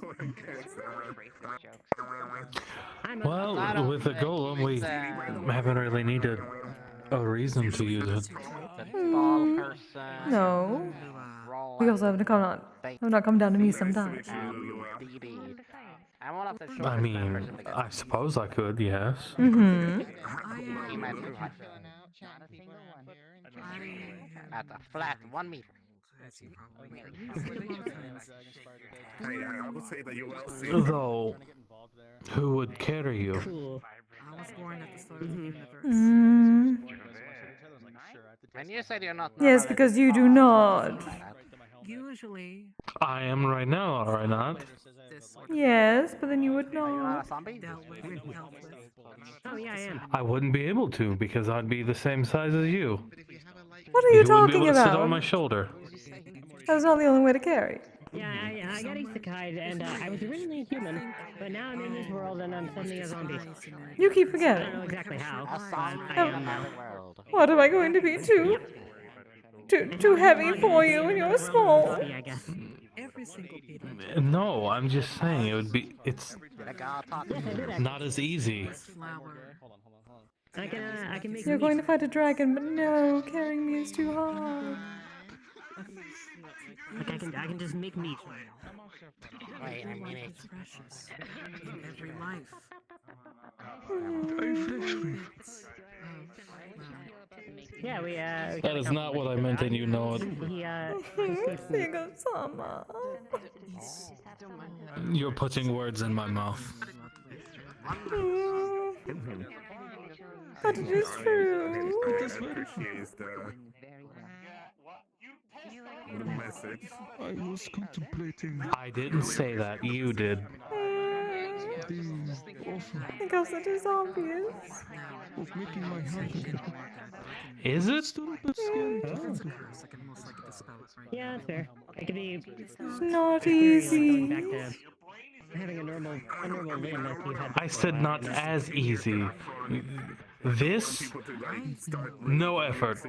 Well, with the golem, we haven't really needed a reason to use it. No. We also have not come down to me sometimes. I mean, I suppose I could, yes. At a flat 1 meter. I would say that you will see. Though, who would carry you? I was born at the start of the universe. And you said you're not. Yes, because you do not. Usually. I am right now, are I not? Yes, but then you would not. Oh yeah, I am. I wouldn't be able to because I'd be the same size as you. What are you wouldn't be talking able to sit on about? my shoulder. That's not the only way to carry. Yeah, I got isekai, and I was originally human, but now I'm in this world and I'm suddenly a zombie. You keep I forgetting. don't know exactly how. What am I going to be too heavy for you when you're small? Yeah, I guess. Every single bit. No, I'm just saying it's not as easy. I can make. You're going to fight a dragon, but no, carrying me is too hard. Like I can just make meat. Wait a minute. Precious in every life. Yeah, we That is not what I meant, and you know it. You're putting words in my mouth. But it is true. The message. I was contemplating. I didn't say that, you did. Because it is obvious. Of making my hand. Is it? Yeah, that's fair. It could be. It's not easy. Back to having a normal limb as you had. I said not as easy. This? No effort.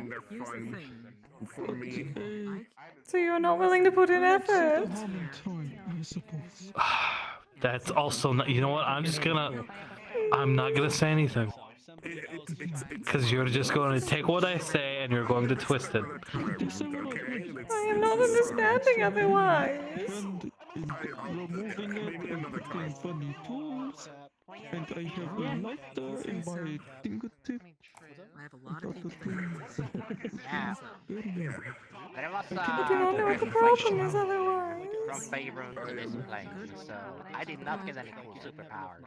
So you're not willing to put in effort? That's also not. You know what? I'm not gonna say anything. Because you're just going to take what I say and you're going to twist it. I am not understanding otherwise. And I have a lighter in my fingertip. I have a lot of things Yeah. There was I do not know what the problem is otherwise. from Faerun to this plane, so I did not get any cool superpowers.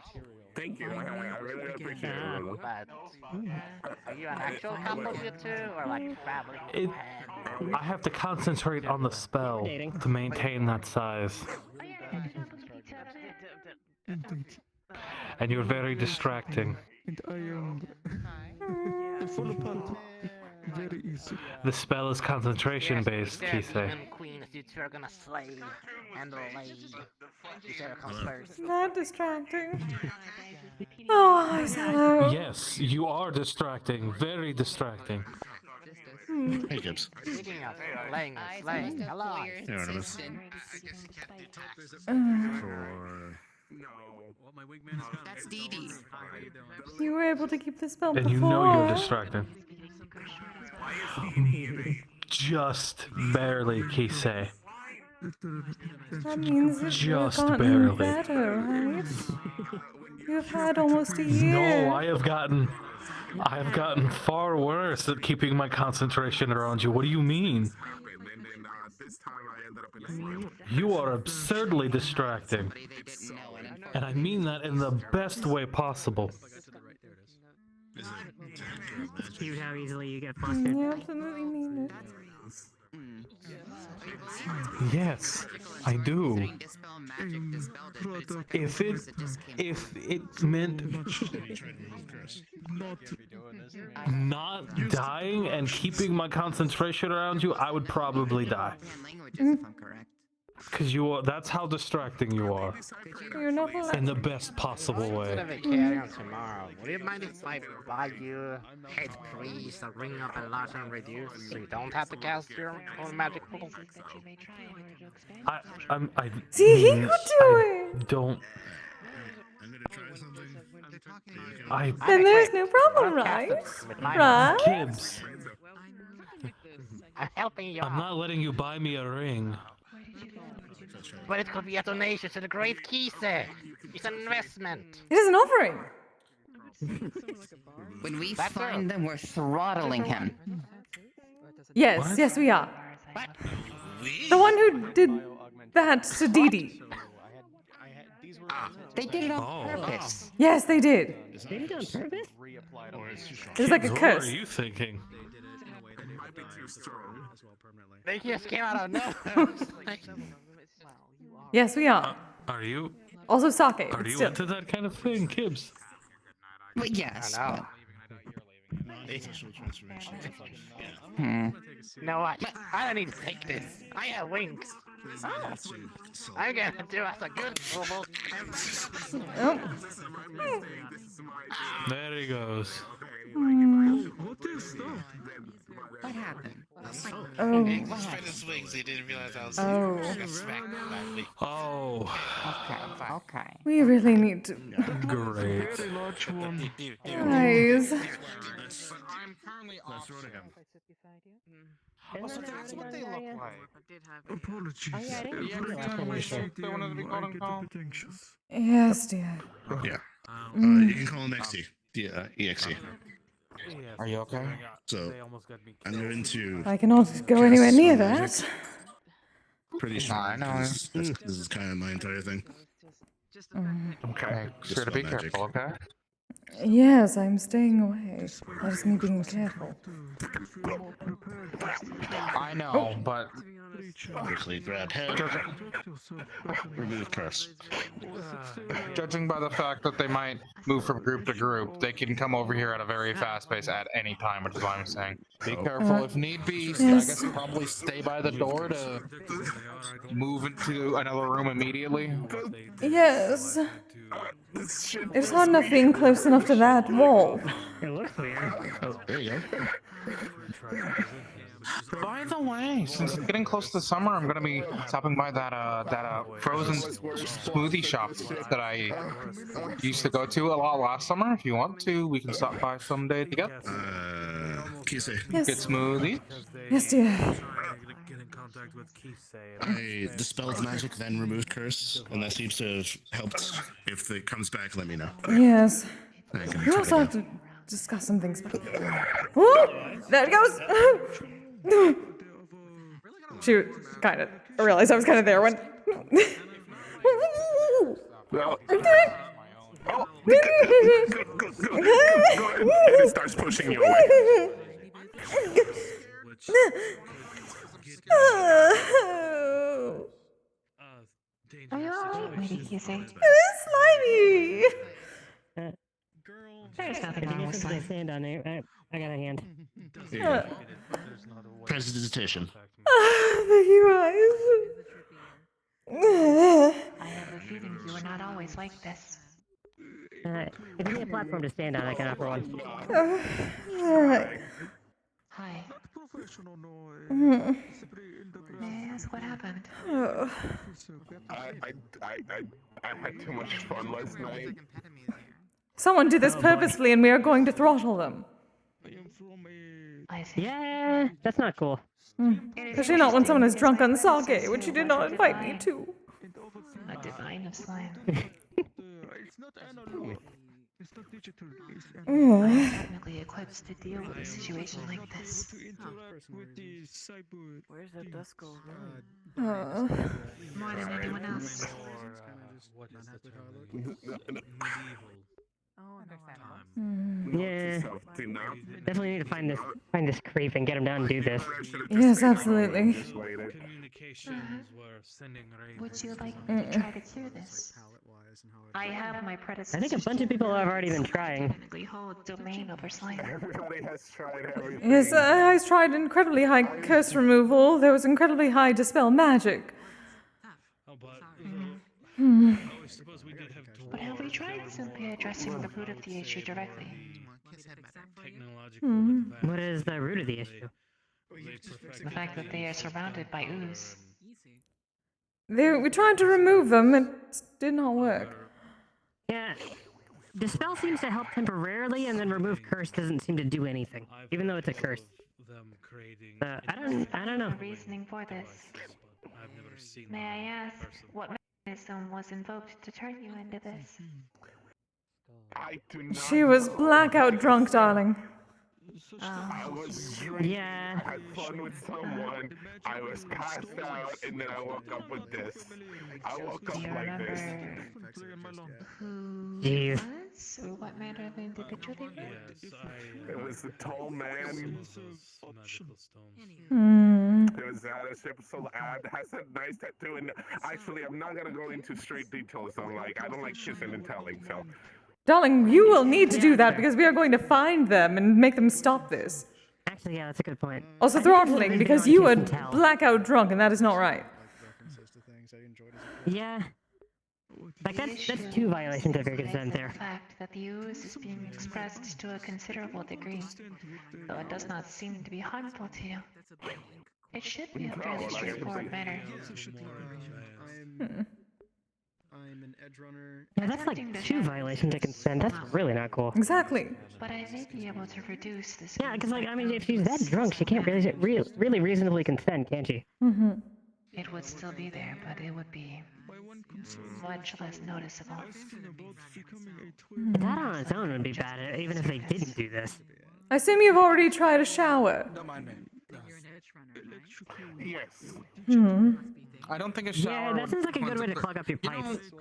Thank you. I really appreciate it. But are you an actual couple, you two, or like family? I have to concentrate on the spell to maintain that size. And you're very distracting. And I am. I fall apart. Very easy. The spell is concentration based, Yes, Kise. demon queen, you two are gonna slay and lay. Whichever comes first. Not distracting. Oh, hello. Yes, you are distracting. Very distracting. Hey, Gibbs. Speaking of slaying and slaying, hello. Hey, Artemis. That's Dee Dee. You were able to keep the spell And before. you know you're distracting. Just barely, Kise. That means that you've Just gotten barely. better, right? You've had almost a year. No, I have gotten far worse at keeping my concentration around you. What do you mean? You are absurdly distracting. And I mean that in the best way possible. Cute how easily you get flustered. You absolutely mean it. Yes, I do. If it meant not dying and keeping my concentration around you, I would probably die. Because that's how distracting you are. You're not allowed. In the best possible way. Instead of a carry on tomorrow, would you mind if I buy you head priest, a ring of enlarge and reduce, so you don't have to cast your own magic pool? See, he could do it. Don't. Then there's no problem, right? Right? Kids, I'm helping you. I'm not letting you buy me a ring. But it could be a donation to the great Kise. It's an investment. It is an offering. When we find them, we're throttling him. Yes, What? yes, we are. The one who did that to Dee Dee. They did it on purpose. Yes, they did. They did it on purpose? It was like a Kids, curse. What are you thinking? They just came out of nowhere. Yes, we are. Are you? Also sake. Are but you still. into that kind of thing, Kibbs? Well, yes. I But... No, I don't need to take this. I have wings. I'm gonna do us a good bubble. Oh. There he goes. What happened? Oh. He spread his wings. He didn't realize I was Oh. smacked badly. Oh. Okay. We really need to. Great. Guys. Also, that's what they look like. Apologies. Oh, yeah, I didn't Every time I shoot, they wanted to be called and called. Yes, dear. Yeah. You can call him XT. Yeah, EXE. Are you okay? So, I'm going to. I cannot go anywhere near magic. that. Pretty sure. I know. This is kind of my entire thing. Okay, sure to be careful, okay? Yes, I'm staying away. That is me being careful. I know, but Quickly grab head. Remove curse. judging by the fact that they might move from group to group, they can come over here at a very fast pace at any time, which is why I'm saying be careful if need be. I Yes. guess probably stay by the door to move into another room immediately. Yes. It's hard enough being close enough to that wall. It looks weird. Oh, there you go. By the way, since it's getting close to summer, I'm gonna be stopping by that frozen smoothie shop that I used to go to a lot last summer. If you want to, we can stop by someday together. Kise. Yes. Get smoothie. Yes, dear. I dispelled magic, then removed curse, and that seems to have helped. If it comes back, let me know. Yes. I can We try also have again. to discuss some things. Oh, there it goes. Shoot, kind of. I realized I was kind of there when. Well, oh, go ahead. And it starts pushing you away. Are you alright, Lady Kise? It's slimy. There's nothing If you wrong need with something to sun. stand on, I got a hand. Yeah. Presentation. The I have a feeling you are not always like this. If you need a platform to stand on, I can offer one. Alright. Hi. Mm. May I ask what happened? Oh. I had too much fun last night. Someone did this purposefully and we are going to throttle them. I see. Yeah, that's not cool. Especially not when someone is drunk on sake, which you did not invite me to. A divine of slime. I am technically equipped to deal with a situation like this. Where's that dust go? More than anyone else. Yeah. Definitely need to find this creep and get him down and do this. Yes, absolutely. Would you like me to try to cure this? I have my predecessor. I think a bunch of people have already been trying. We hold domain over slime. Everybody has tried everything. Yes, I tried incredibly high curse removal. There was incredibly high dispel magic. But have we tried simply addressing the root of the issue directly? What is the root of the issue? The fact that they are surrounded by ooze. We tried to remove them, it did not work. Yeah. Dispel seems to help temporarily, and then remove curse doesn't seem to do anything, even though it's a curse. I don't know. The reasoning for this. May I ask what mechanism was invoked to turn you into this? I do not She was blackout drunk, darling. I was drinking, yeah. I had fun with someone, I was passed out, and then I woke up with this. I woke up like this. Who Jeez. was? Or what manner of individual they were? It was a tall man. There was that episode has a nice tattoo, and actually I'm not gonna go into straight details on I don't like kissing and telling, so. Darling, you will need to do that because we are going to find them and make them stop this. Actually, yeah, that's a good point. Also throttling, because you were blackout drunk and that is not right. Yeah. Like, that's 2 violations of your consent there. The fact that the ooze is being expressed to a considerable degree, though it does not seem to be harmful to you. It should be a fairly straightforward matter. I'm an edge runner. Yeah, that's like 2 violations of consent. That's really not cool. Exactly. But I may be able to reduce this. Yeah, because I mean, if she's that drunk, she can't really reasonably consent, can she? It would still be there, but it would be much less noticeable. That on its own would be bad, even if they didn't do this. I assume you've already tried a shower. Don't mind me. Yes. I don't think a shower. Yeah, that seems like a good way to clog up your pipes.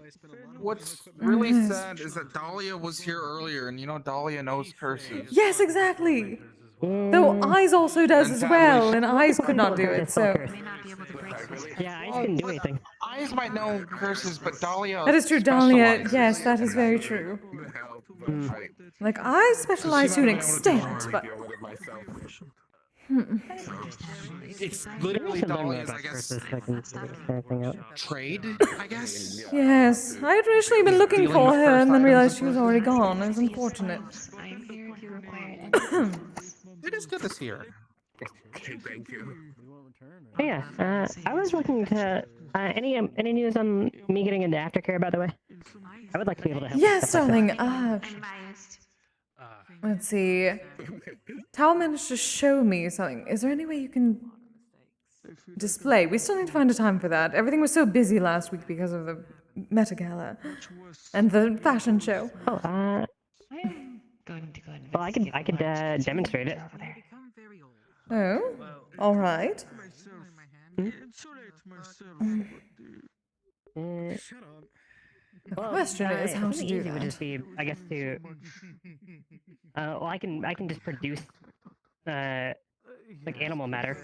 What's really sad is that Dahlia was here earlier, and Dahlia knows curses. Yes, exactly. Though Eyes also does as well, and Eyes could not do it, so. Yeah, Eyes couldn't do anything. Eyes might know curses, but Dahlia. That is true, Dahlia. Yes, that is very true. Like, Eyes specialize to an extent, but. It's literally Dahlia's, I guess. Trade, I guess? Yes, I had initially been looking for her and then realized she was already gone. It was unfortunate. It is good to see her. Okay, thank you. Yeah, I was looking to. Any news on me getting into aftercare, by the way? I would like to be able to help. Yes, darling. Let's see. Tao managed to show me something. Is there any way you can display? We still need to find a time for that. Everything was so busy last week because of the Meta Gala and the fashion show. Oh, well, I could demonstrate it. Oh, all right. The question is how to do easy would that. just be, I guess, to. Well, I can just produce, like animal matter.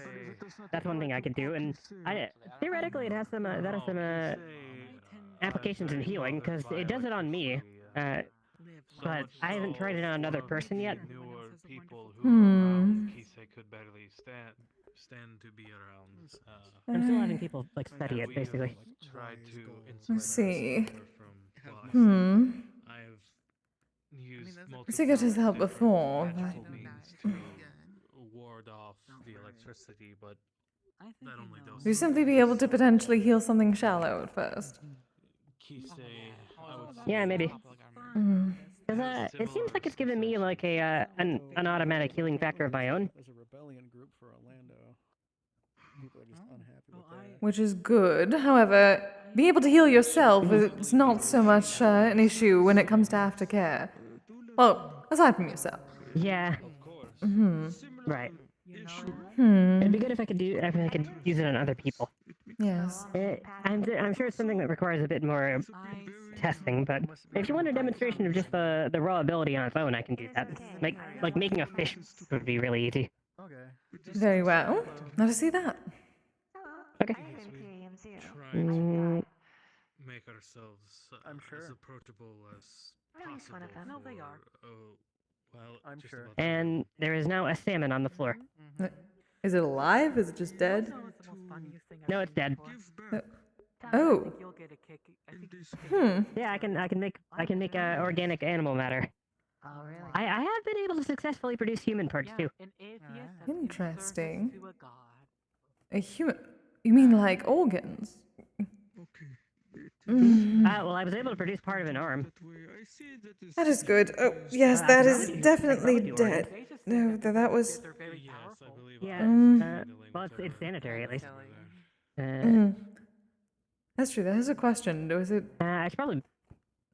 That's one thing I could do, and theoretically it has some that has some applications in healing because it does it on me. but I haven't tried it on another person yet. Newer people who are Hmm. around Kise could barely stand to be around. I'm still having people like study and it, basically. We've tried to Let's insulate see. ourselves from what I've seen. Hmm. I've used I think it has helped different before, magical but... means to ward off the electricity, but that only does. Would you simply be able to potentially heal something shallow at first? Kise, I would say. Yeah, maybe. Mm. Cause it seems like it's given me like a an automatic healing factor of my own. There's a rebellion group for Orlando. People are just unhappy with that. Which is good. However, being able to heal yourself is not so much an issue when it comes to aftercare. Well, aside from yourself. Yeah. Hmm. Right. Hmm. It'd be good if I could use it on other people. Yes. I'm sure it's something that requires a bit more testing, but if you want a demonstration of just the raw ability on its own, I can do that. Like making a fish would be really easy. Very well. Let us see that. Okay. Try to make ourselves as approachable as possible. No, they are. Well, I'm just sure. about And there is now a salmon on the floor. Is it alive? Is it just dead? No, it's dead. Oh. Hmm. Yeah, I can make organic animal matter. I have been able to successfully produce human parts too. Interesting. A human? You mean like organs? Well, I was able to produce part of an arm. That is good. Oh, yes, that is probably- definitely I probably do dead. No, that was... Yeah, well, it's sanitary at least. That's true. That is a question. Was it... It's probably...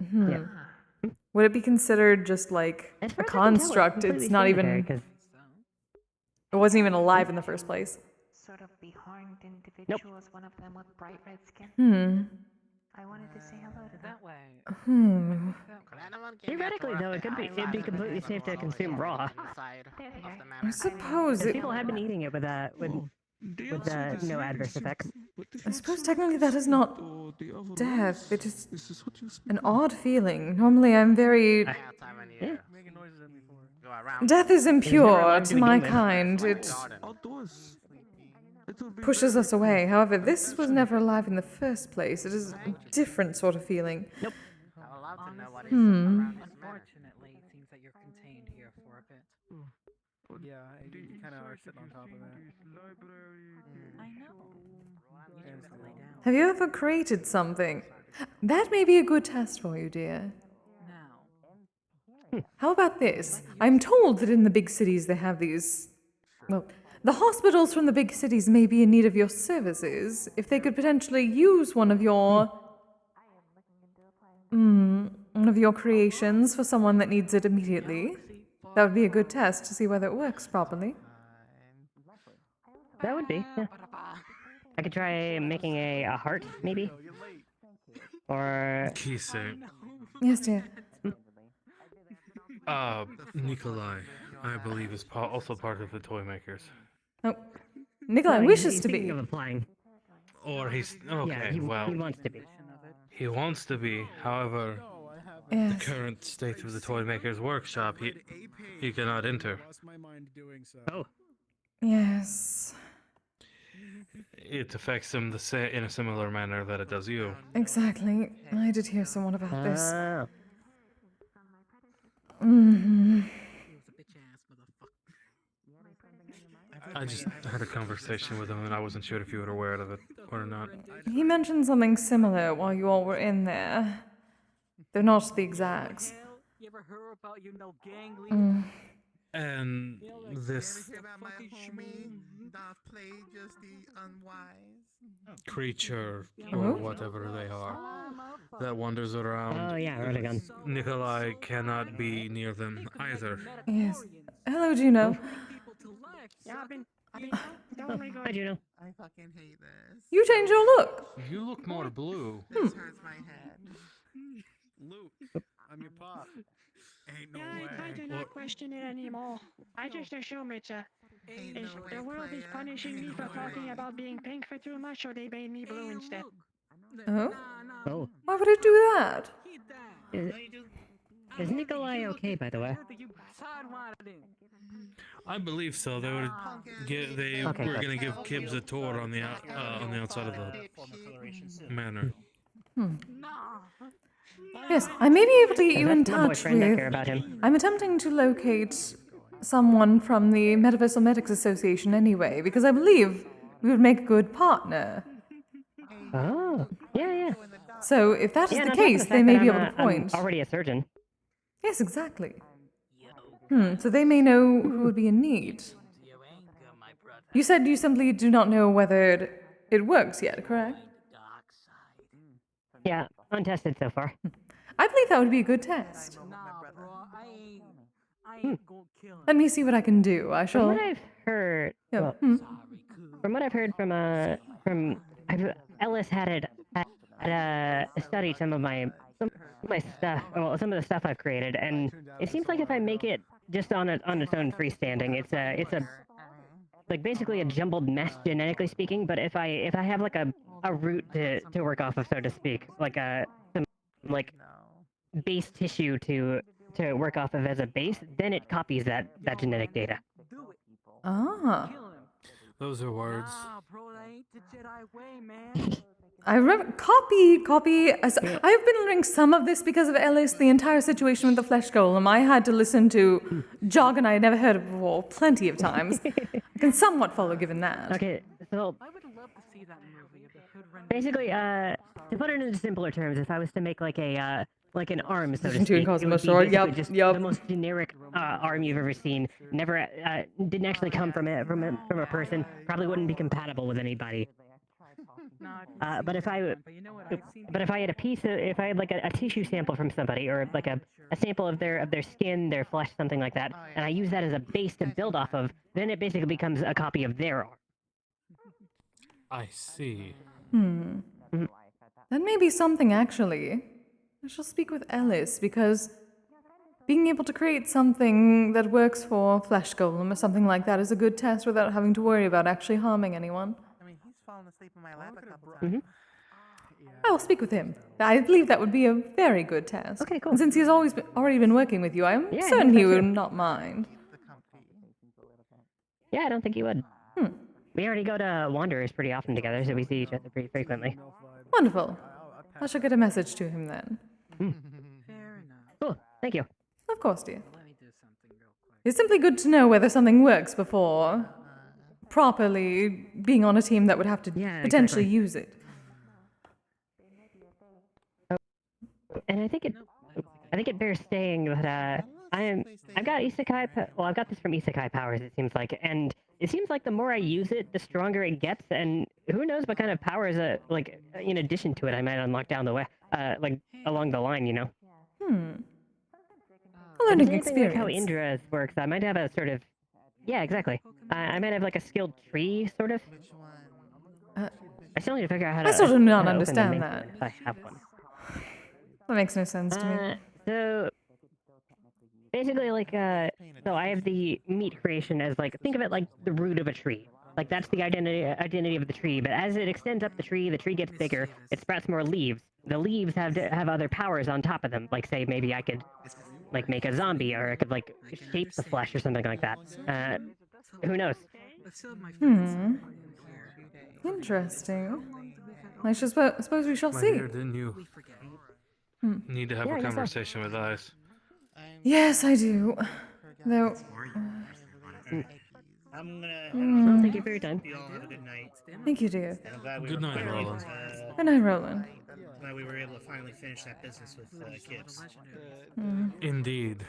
Hmm. Yeah. Would it be considered just like As a far as I can tell, it's construct? completely It's not sanitary, even... 'cause- It wasn't even alive in the first place. Sort of the horned individuals, one of them with bright red skin. Hmm. I wanted to say hello to That way. Hmm. Theoretically, though, it'd be completely safe to consume raw. I suppose Because it... people have been eating it with no adverse effects. I suppose technically that is not death. It is an odd feeling. Normally I'm very... Death is impure to my kind. It pushes us away. However, this was never alive in the first place. It is a different sort of feeling. Nope. Unfortunately, it seems that you're contained here for a bit. Yeah, you kind of are sitting on top of that. I know. You just lay down. Have you ever created something? That may be a good test for you, dear. How about this? I'm told that in the big cities they have these... Well, the hospitals from the big cities may be in need of your services. If they could potentially use one of your... one of your creations for someone that needs it immediately, that would be a good test to see whether it works properly. That would be, yeah. I could try making a heart, maybe? Or... Kise. Yes, dear. Nikolai, I believe, is also part of the toy makers. Oh, Nikolai No, wishes he's to be. thinking of applying. Or he's okay. Yeah, well, he wants to be. he wants to be. However, Yes. the current state of the toy makers workshop, he cannot enter. Oh. Yes. It affects him in a similar manner that it does you. Exactly. I did hear someone about this. Ah. I just had a conversation with him and I wasn't sure if you were aware of it or not. He mentioned something similar while you all were in there. They're not the exacts. You ever heard about, gang leader? And this creature, or whatever they are, that wanders around. Oh yeah, Rodigan. Nikolai cannot be near them either. Yes. Hello, Juno. Yeah, I've been Hi, Juno. I fucking hate this. You changed your look. You look more blue. This hurts my head. Luke, I'm your pop. Ain't no I try to not question it anymore. I just assume it's the world is punishing me for talking about being pink for too much, so they made me blue instead. Oh? Oh. Why would it do that? Is Nikolai okay, by the way? I believe so. They were Okay, were good. gonna give Kibbs a tour on the outside of the manor. Yes, I may be able to get you in That's my touch boyfriend. I with. care about him. I'm attempting to locate someone from the Metaverse Medics Association anyway, because I believe we would make a good partner. Oh, yeah. So if that is Yeah, the and on top of case, the they fact may that be able to I'm point. already a surgeon. Yes, exactly. So they may know who would be in need. You said you simply do not know whether it works yet, correct? Yeah, untested so far. I believe that would be a good test. Let me see what I can do. I From shall. what I've heard, Yeah. from what I've heard Ellis had studied some of my stuff, well, some of the stuff I've created, and it seems like if I make it just on its own freestanding, it's a like basically a jumbled mess genetically speaking. But if I have like a root to work off of, so to speak, like some like base tissue to work off of as a base, then it copies that genetic data. Ah. Those are words. I remember. Copy. I've been learning some of this because of Ellis, the entire situation with the flesh golem. I had to listen to jargon I had never heard of before plenty of times. I can somewhat follow given that. Okay, so basically, to put it into simpler terms, if I was to make like an arm, so to Doing speak, it Cosmo would be Sword, basically yep, just yep. the most generic arm you've ever seen. Never didn't actually come from a person. Probably wouldn't be compatible with anybody. But if I had if I had like a tissue sample from somebody, or like a sample of their skin, their flesh, something like that, and I use that as a base to build off of, then it basically becomes a copy of their arm. I see. That may be something, actually. I shall speak with Ellis, because being able to create something that works for Flesh Golem or something like that is a good test without having to worry about actually harming anyone. I mean, he's fallen asleep in my lap a couple times. I will speak with him. I believe that would be a very good test. Okay, cool. And since he's already been working with you, I'm Yeah, certain he thank would you. not mind. Yeah, I don't think you would. We already go to Wanderers pretty often together, so we see each other pretty frequently. Wonderful. I shall get a message to him then. Cool, thank you. Of course, dear. It's simply good to know whether something works before properly being on a team that would have to potentially use it. And I think it bears saying that I've got isekai. Well, I've got this from isekai powers. It seems like, and it seems like the more I use it, the stronger it gets. And who knows what kind of powers, like in addition to it, I might unlock down the way, like along the line, you know. A learning It's anything like how experience. Indra's works. I might have a sort of, yeah, exactly. I might have like a skilled tree, sort of. I still need to figure out how to. I still do not how to open the understand main that. one if I have one. That makes no sense to me. So basically, like, so I have the meat creation as like, think of it like the root of a tree. Like that's the identity of the tree. But as it extends up the tree gets bigger. It sprouts more leaves. The leaves have other powers on top of them. Like say maybe I could like make a zombie, or I could like shape the flesh or something like that. Who knows? Interesting. I suppose we shall My see. dear, didn't you need to have Yeah, I a guess so. conversation with Ice? Yes, I do. Though. I'm gonna. Mm. Thank you for your time. You all have a good night. Thank you, dear. And I'm glad we Good were night, finally, Roland. Good night, Roland. Glad we were able to finally finish that business with Kibbs. Indeed.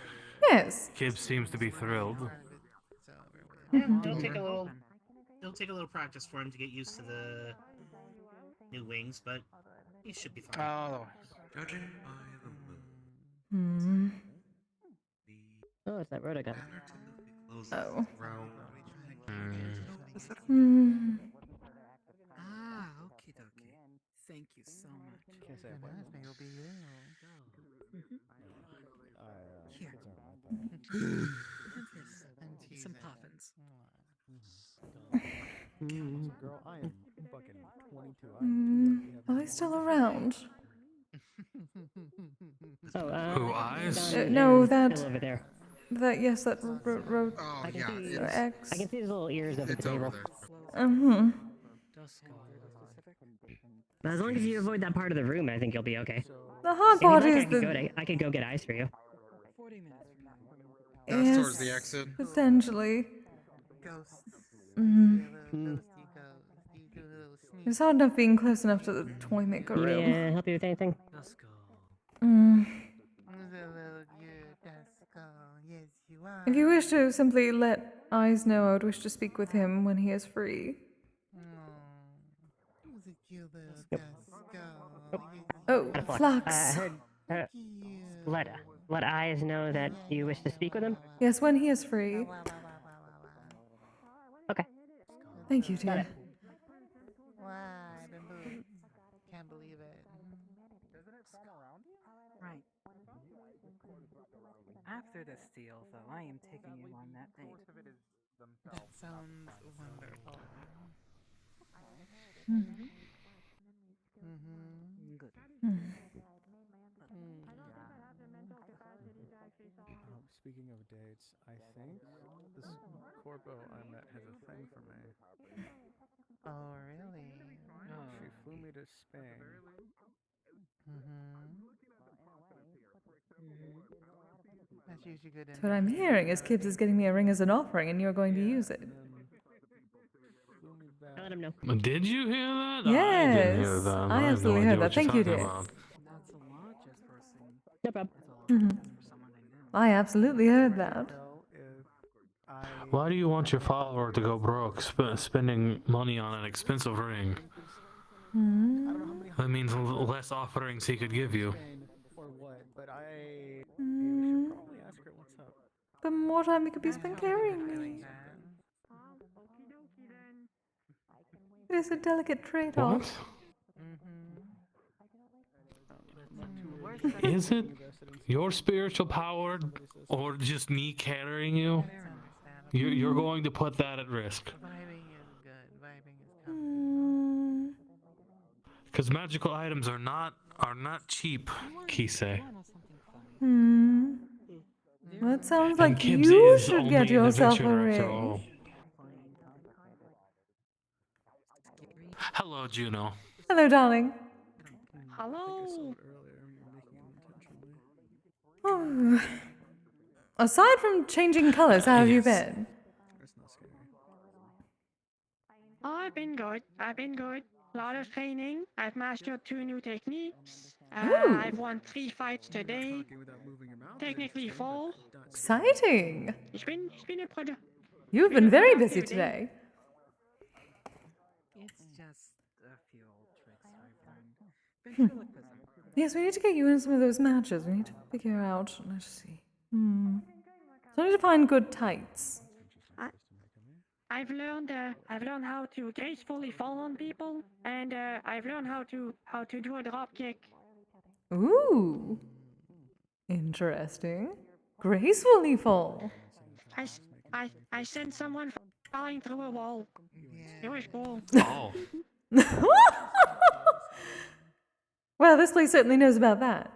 Yes. Kibbs seems to be thrilled. Yeah, it'll take a little practice for him to get used to the new wings, but he should be fine. Oh. Oh, it's that road guy. Oh. Okie dokie. Thank you so much. Here. Some poppins. Girl, I am fucking 22. Are they still around? Oh, Who, Eyes? No, Still that. over there. Yes, that wrote. I can see. X. I can see his little ears over the table. But as long as you avoid that part of the room, I think you'll be okay. The hard If you'd part like, is I could go get eyes for you. That's towards the exit. Potentially. It's hard enough being close enough to the toy maker room. Yeah, help you with anything? If you wish to simply let Eyes know I would wish to speak with him when he is free. Oh, Flux. Let Eyes know that you wish to speak with him? Yes, when he is free. Okay. Thank you, dear. Can't believe it. Right. After this deal, though, I am taking you on that date. That sounds wonderful. Good. Speaking of dates, I think this corpo I met has a thing for me. Oh, really? She flew me to Spain. That's usually good. So what I'm hearing is Kibbs is getting me a ring as an offering, and you're going to use it. I'll let him know. Did you hear that? Yes, I didn't hear that. I have absolutely no heard idea that. what you're Thank you, talking dear. about. Not so much as for seeing. No problem. I absolutely heard that. Why do you want your follower to go broke spending money on an expensive ring? That means less offerings he could give you. Or what? But I should probably ask her what's up. The more time you could be spent carrying me. It is a delicate trade-off. What? Is it your spiritual power or just me carrying you? You're going to put that at risk. Vibing is good. Vibing is coming. Because magical items are not cheap, Kise. Well, it sounds And like Kibbs you is should only get an yourself a adventurer after ring. all. Hello, Juno. Hello, darling. Hello. Oh. Aside from changing colors, how have you been? I've been good. A lot of training. I've mastered 2 new techniques. Ooh. I've won 3 fights today. Technically 4. Exciting. It's been a product. You've been very busy today. It's just a few old tricks I've learned. Ventriloquism. Yes, we need to get you in some of those matches. We need to figure out. Let's see. So I need to find good tights. I've learned how to gracefully fall on people, and I've learned how to do a drop kick. Ooh. Interesting. Gracefully fall. I sent someone falling through a wall. It was cool. Oh. Well, this place certainly knows about that.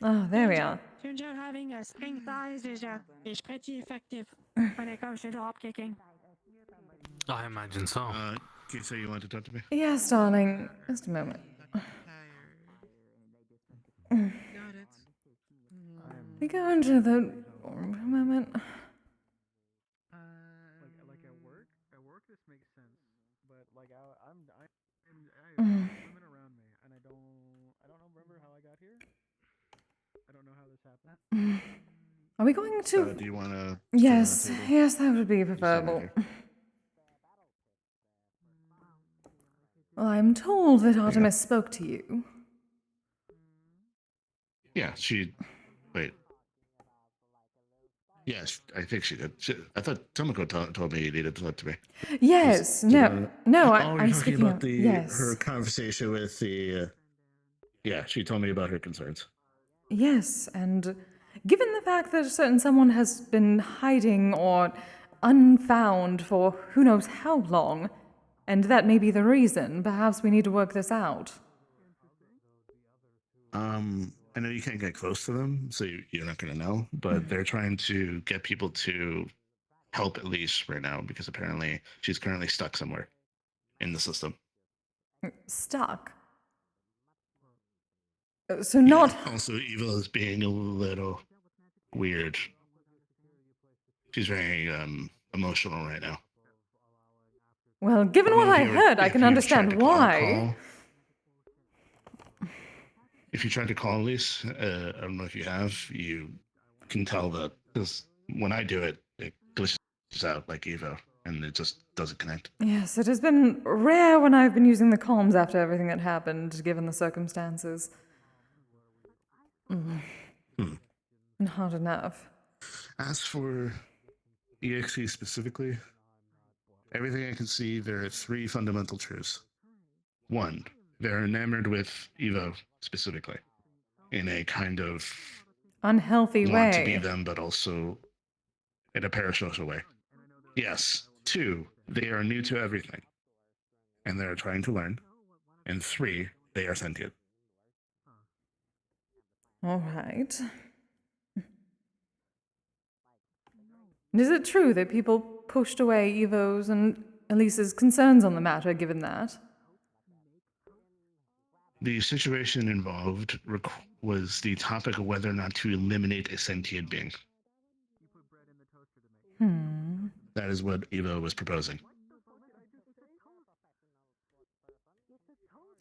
Oh, there we are. Turns out having a string thighs is pretty effective when it comes to drop kicking. I imagine so. Kise, you want to talk to me? Yes, darling. Just a moment. We go into the room for a moment. Like at work this makes sense, but like I'm women around me, and I don't remember how I got here. I don't know how this happened. Are we going to? Do you want to? Yes, yes, that would be preferable. Well, I'm told that Artemis spoke to you. Yeah, wait. Yes, I think she did. I thought Tomoko told me you needed to talk to me. Yes, no, I'm you're talking speaking about of, yes. her conversation with the. Yeah, she told me about her concerns. Yes, and given the fact that a certain someone has been hiding or unfound for who knows how long, and that may be the reason, perhaps we need to work this out. I know you can't get close to them, so you're not going to know, but they're trying to get people to help Elise right now because apparently she's currently stuck somewhere in the system. Stuck? So not... Yeah. Also, Eva is being a little weird. She's very emotional right now. Well, given what I heard, I can understand why. If you tried to call Elise, I don't know if you have, you can tell that, because when I do it, it glitches out like Evo, and it just doesn't connect. Yes, it has been rare when I've been using the comms after everything that happened, given the circumstances. And hard enough. As for EXE specifically, everything I can see, there are 3 fundamental truths. 1, they're enamored with Evo specifically, in a kind of unhealthy want way. to be them, but also in a parasocial way. Yes. 2, they are new to everything, and they are trying to learn. And 3, they are sentient. All right. Is it true that people pushed away Evo's and Elise's concerns on the matter, given that? The situation involved was the topic of whether or not to eliminate a sentient being. That is what Evo was proposing.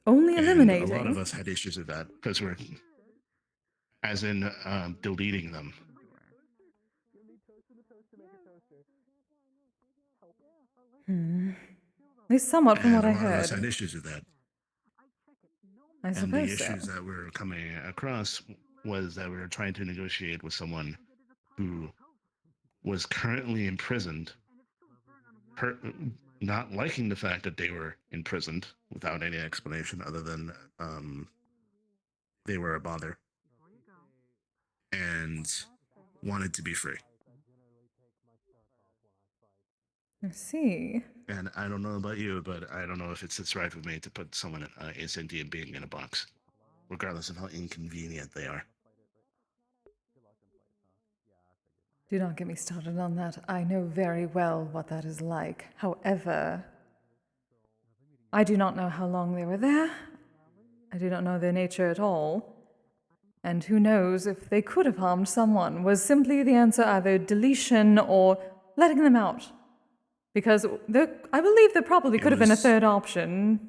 Only eliminating? And a lot of us had issues with that, because we're, as in deleting them. At least somewhat from what I A lot of heard. us had issues with that. I And the suppose so. issues that we were coming across was that we were trying to negotiate with someone who was currently imprisoned, not liking the fact that they were imprisoned without any explanation other than they were a bother, and wanted to be free. I see. And I don't know about you, but I don't know if it sits right with me to put someone, a sentient being, in a box, regardless of how inconvenient they are. Do not get me started on that. I know very well what that is like. However, I do not know how long they were there. I do not know their nature at all. And who knows if they could have harmed someone? Was simply the answer either deletion or letting them out? Because I believe there probably could have been a third option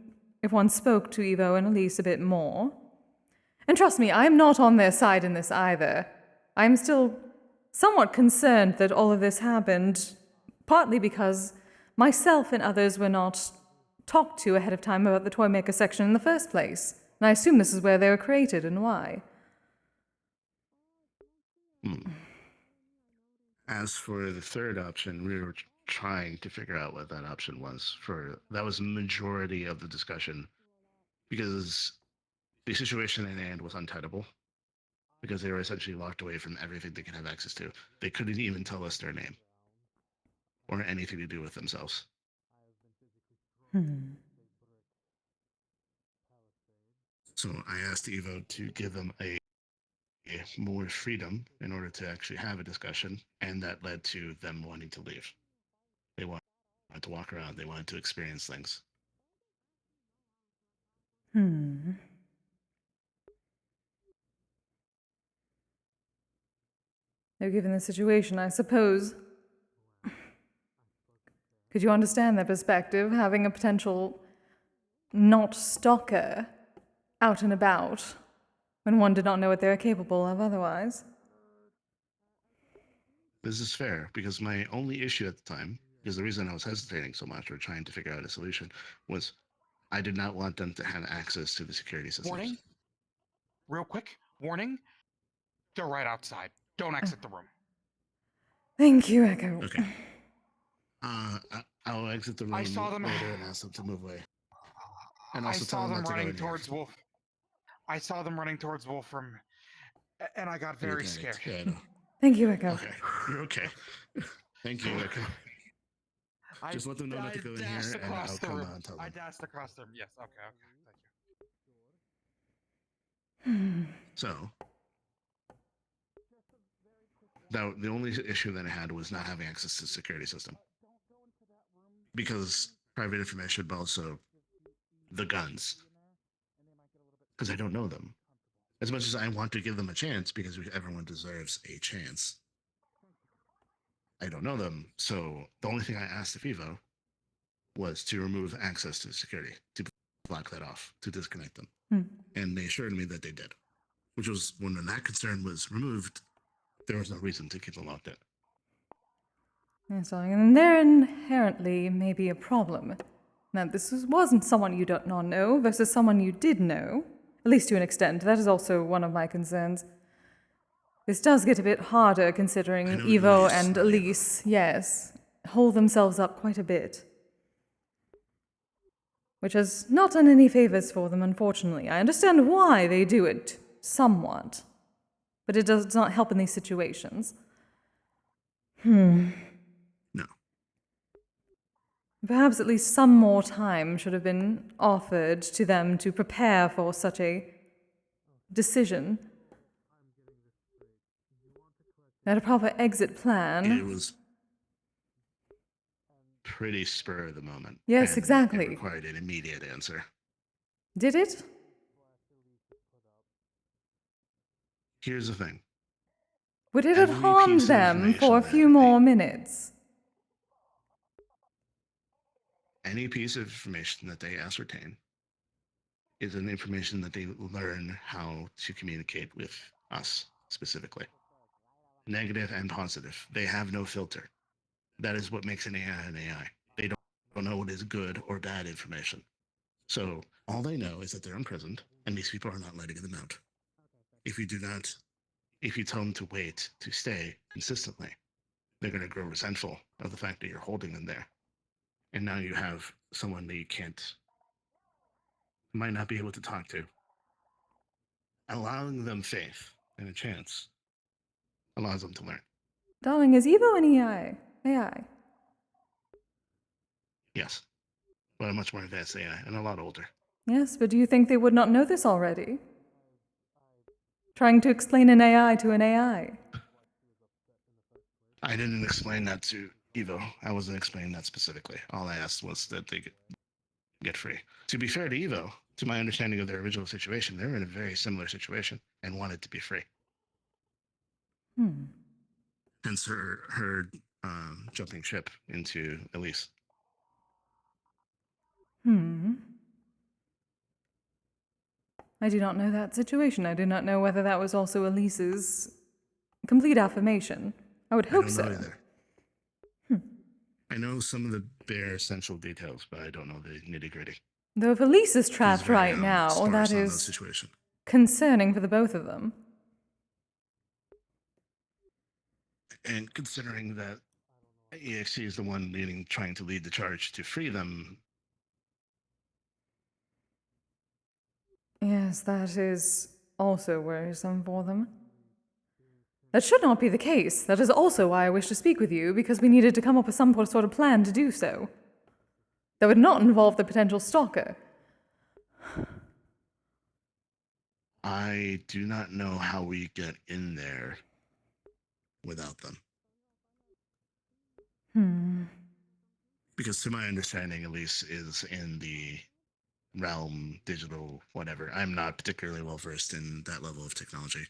if one spoke to Evo and Elise a bit more. And trust me, I'm not on their side in this either. I'm still somewhat concerned that all of this happened, partly because myself and others were not talked to ahead of time about the Toy Maker section in the first place. And I assume this is where they were created and why. As for the third option, we were trying to figure out what that option was. That was the majority of the discussion, because the situation in hand was untenable, because they were essentially locked away from everything they could have access to. They couldn't even tell us their name or anything to do with themselves. So I asked Evo to give them a more freedom in order to actually have a discussion, and that led to them wanting to leave. They wanted to walk around. They wanted to experience things. Now, given the situation, I suppose, could you understand their perspective, having a potential not stalker out and about when one did not know what they were capable of otherwise? This is fair, because my only issue at the time, because the reason I was hesitating so much or trying to figure out a solution, was I did not want them to have access to the security systems. Warning? Real quick, warning. They're right outside. Don't exit the room. Thank you, Echo. Okay. I'll exit the room I saw them later and ask them to move away. And I also tell saw them them not to go running in here. towards Wolf. I saw them running towards Wolfram, and I got very scared. Yeah, I know. Thank you, Echo. Okay, you're okay. Thank you, Echo. Just let them know not to go in here, and I'll come and tell them. I dashed across the room. Yes, okay, thank you. So, The only issue that I had was not having access to the security system. Because private information, but also the guns. Because I don't know them. As much as I want to give them a chance, because everyone deserves a chance, I don't know them. So the only thing I asked of Evo was to remove access to security, to block that off, to disconnect them. And they assured me that they did. Which was when that concern was removed, there was no reason to keep them locked in. Yes, darling, and there inherently may be a problem. Now, wasn't someone you don't not know versus someone you did know, at least to an extent. That is also one of my concerns. This does get a bit harder considering Evo and Elise, yes, hold themselves up quite a bit. Which has not done any favors for them, unfortunately. I understand why they do it, somewhat. But it does not help in these situations. No. Perhaps at least some more time should have been offered to them to prepare for such a decision. They had a proper exit plan. It was pretty spur of the moment. Yes, exactly. It required an immediate answer. Did it? Here's the thing. Would it have harmed them for a few more minutes? Any piece of information that they ascertain is an information that they learn how to communicate with us specifically. Negative and positive. They have no filter. That is what makes an AI an AI. They don't know what is good or bad information. So all they know is that they're imprisoned and these people are not letting them out. If you tell them to wait, to stay consistently, they're going to grow resentful of the fact that you're holding them there. And now you have someone that you might not be able to talk to. Allowing them faith and a chance allows them to learn. Darling, is Evo an AI? Yes, but a much more advanced AI and a lot older. Yes, but do you think they would not know this already? Trying to explain an AI to an AI. I didn't explain that to Evo. I wasn't explaining that specifically. All I asked was that they get free. To be fair to Evo, to my understanding of their original situation, they were in a very similar situation and wanted to be free. Hence her jumping ship into Elise. I do not know that situation. I do not know whether that was also Elise's complete affirmation. I would hope I don't so. know either. I know some of the bare essential details, but I don't know the nitty-gritty. Though if Elise is trapped right now, that is situation. concerning for the both of them. And considering that EXC is the one trying to lead the charge to free them. Yes, that is also worrisome for them. That should not be the case. That is also why I wish to speak with you, because we needed to come up with some sort of plan to do so. That would not involve the potential stalker. I do not know how we get in there without them. Because to my understanding, Elise is in the realm, digital, whatever. I'm not particularly well versed in that level of technology.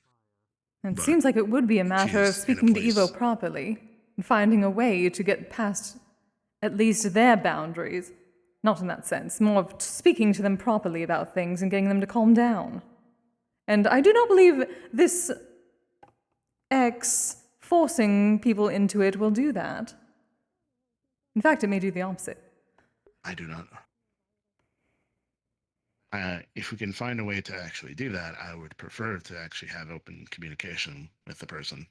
It seems like it would be a matter of speaking to Evo properly and finding a way to get past at least their boundaries. Not in that sense, more of speaking to them properly about things and getting them to calm down. And I do not believe this X forcing people into it will do that. In fact, it may do the opposite. I do not know. If we can find a way to actually do that, I would prefer to actually have open communication with the person,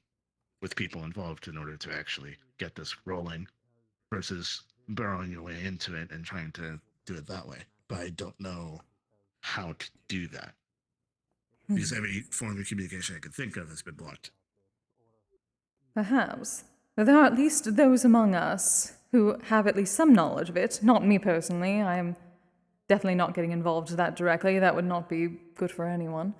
with people involved, in order to actually get this rolling, versus burrowing your way into it and trying to do it that way. But I don't know how to do that. Because every form of communication I could think of has been blocked. Perhaps. But there are at least those among us who have at least some knowledge of it. Not me personally. I am definitely not getting involved that directly. That would not be good for anyone.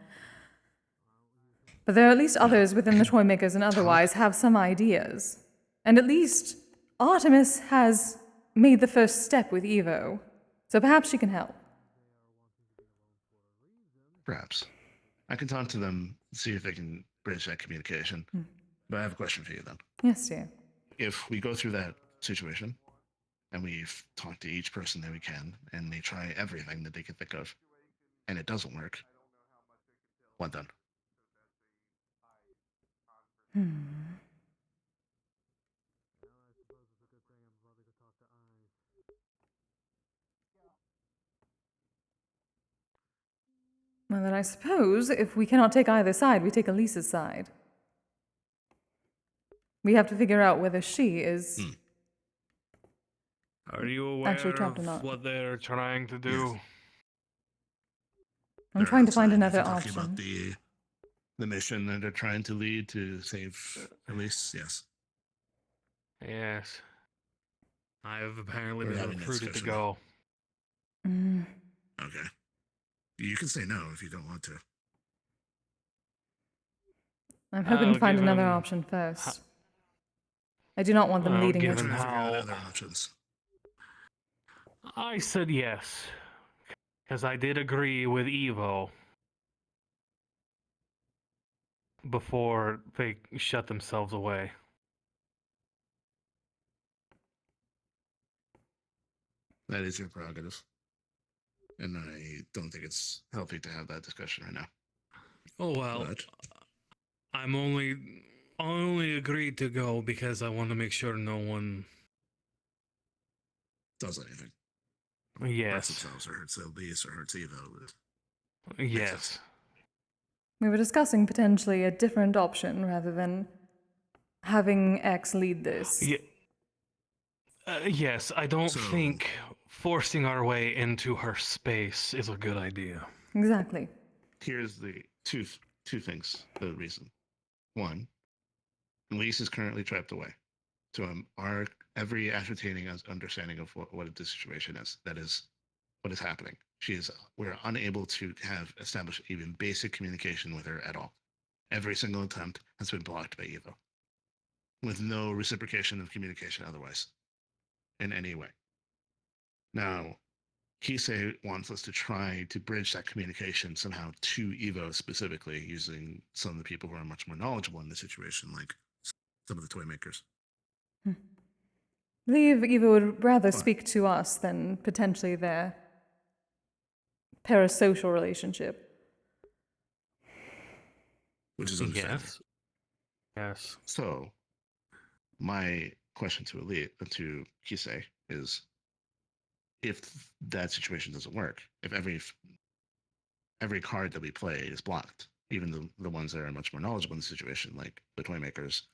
But there are at least others within the toy makers and otherwise have some ideas. And at least Artemis has made the first step with Evo. So perhaps she can help. Perhaps. I can talk to them, see if they can bridge that communication. But I have a question for you then. Yes, dear. If we go through that situation, and we've talked to each person that we can, and they try everything that they can think of, and it doesn't work, what then? Well, then I suppose if we cannot take either side, we take Elise's side. We have to figure out whether she is Are you aware actually trapped or of not. what they're trying to do? I'm trying to find another If you're talking about option. the mission that they're trying to lead to save Elise, yes. Yes. I have apparently We're been having that recruited to discussion. go. Okay. You can say no if you don't want to. I'm hoping to find another given option first. I do not want them leading her given to how Other options. I said yes, because I did agree with Evo before they shut themselves away. That is your prerogative. And I don't think it's healthy to have that discussion right now. Oh well, But I only agreed to go because I want to make sure no one does anything. Hurts Yes. themselves or hurts Elise or hurts Evo. Yes. We were discussing potentially a different option rather than having X lead this. Yes, I don't think forcing our way into her space is a good idea. Exactly. Here's the two things. The reason. One, Elise is currently trapped away. So our every ascertaining understanding of what the situation is. That is what is happening. We're unable to have established even basic communication with her at all. Every single attempt has been blocked by Evo, with no reciprocation of communication otherwise, in any way. Now, Kise wants us to try to bridge that communication somehow to Evo specifically, using some of the people who are much more knowledgeable in the situation, like some of the toy makers. I believe Eva would rather speak to us than potentially their parasocial relationship. Which is understandable. Yes. So, my question to Kise is, if that situation doesn't work, if every card that we play is blocked, even the ones that are much more knowledgeable in the situation, like the toy makers,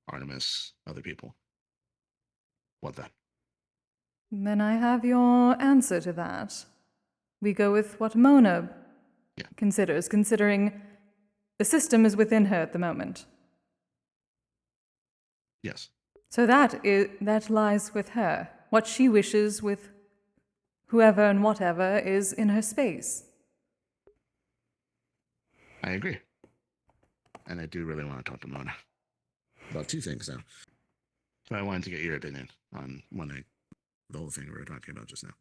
Artemis, other people, what then? Then I have your answer to that. We go with what Mona considers, considering the system is within her at the moment. Yes. So that lies with her. What she wishes with whoever and whatever is in her space. I agree. And I do really want to talk to Mona about two things now. So I wanted to get your opinion on the whole thing we were talking about just now.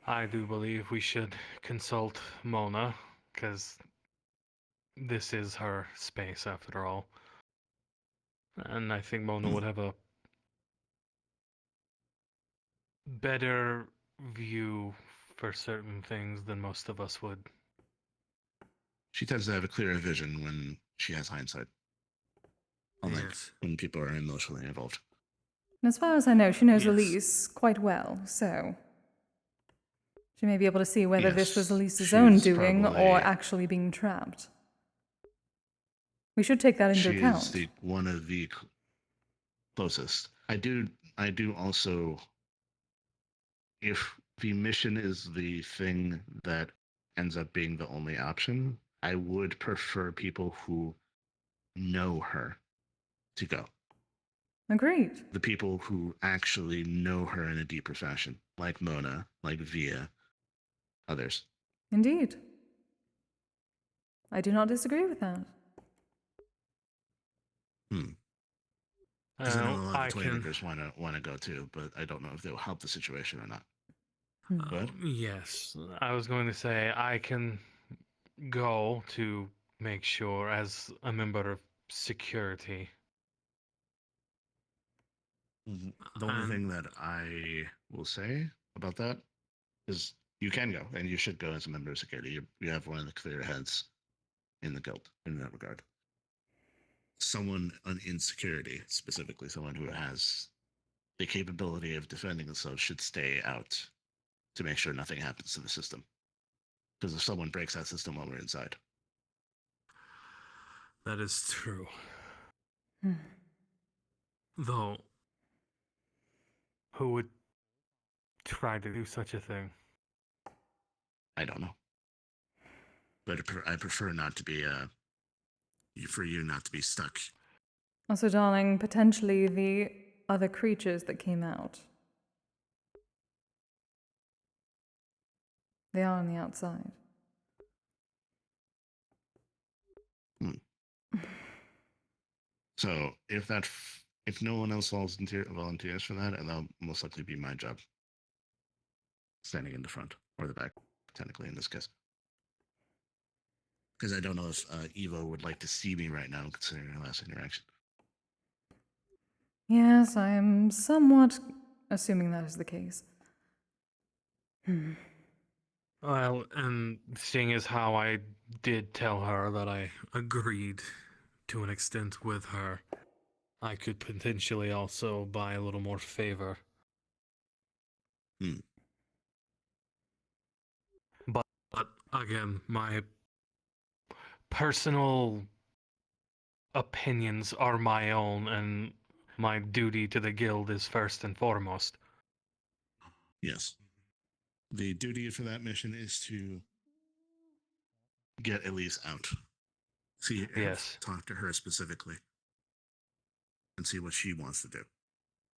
I do believe we should consult Mona, because this is her space after all. And I think Mona would have a better view for certain things than most of us would. She tends to have a clearer vision when she has hindsight. Unlike when people are emotionally involved. And as far as I know, she knows Elise quite well, so she may be able to see whether this was Elise's own doing or actually being trapped. We should take that into account. She is one of the closest. I do also, if the mission is the thing that ends up being the only option, I would prefer people who know her to go. Agreed. The people who actually know her in a deeper fashion, like Mona, like Via, others. Indeed. I do not disagree with that. Because I know a lot I of the can. Toymakers want to go too, but I don't know if they'll help the situation or not. But Yes, I was going to say I can go to make sure as a member of security. the only thing that I will say about that is you can go and you should go as a member of security. You have one of the clear heads in the guild in that regard. Someone in security, specifically someone who has the capability of defending themselves, should stay out to make sure nothing happens to the system. Because if someone breaks that system while we're inside, That is true. Though, who would try to do such a thing? I don't know. But I prefer not to be for you not to be stuck. Also, darling, potentially the other creatures that came out. They are on the outside. So if no one else volunteers for that, and that'll most likely be my job, standing in the front or the back, technically in this case. Because I don't know if Evo would like to see me right now, considering our last interaction. Yes, I am somewhat assuming that is the case. Well, and seeing as how I did tell her that I agreed to an extent with her, I could potentially also buy a little more favor. But again, my personal opinions are my own, and my duty to the guild is first and foremost. Yes. The duty for that mission is to get Elise out. Yes. Talk to her specifically and see what she wants to do.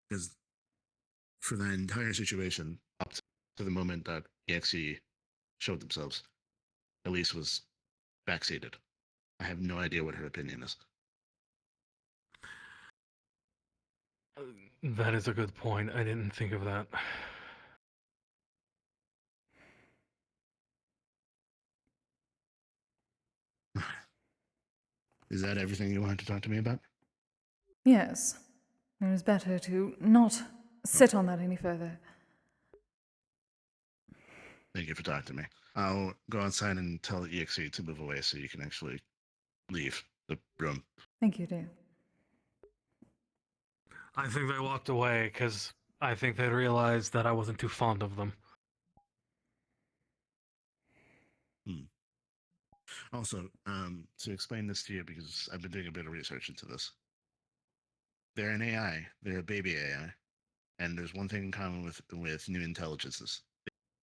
Because for the entire situation, up to the moment that EXE showed themselves, Elise was backseated. I have no idea what her opinion is. That is a good point. I didn't think of that. Is that everything you wanted to talk to me about? Yes. It is better to not sit on that any further. Thank you for talking to me. I'll go outside and tell EXE to move away so you can actually leave the room. Thank you, dear. I think they walked away because I think they realized that I wasn't too fond of them. Also, to explain this to you, because I've been doing a bit of research into this. They're an AI. They're a baby AI. And there's one thing in common with new intelligences.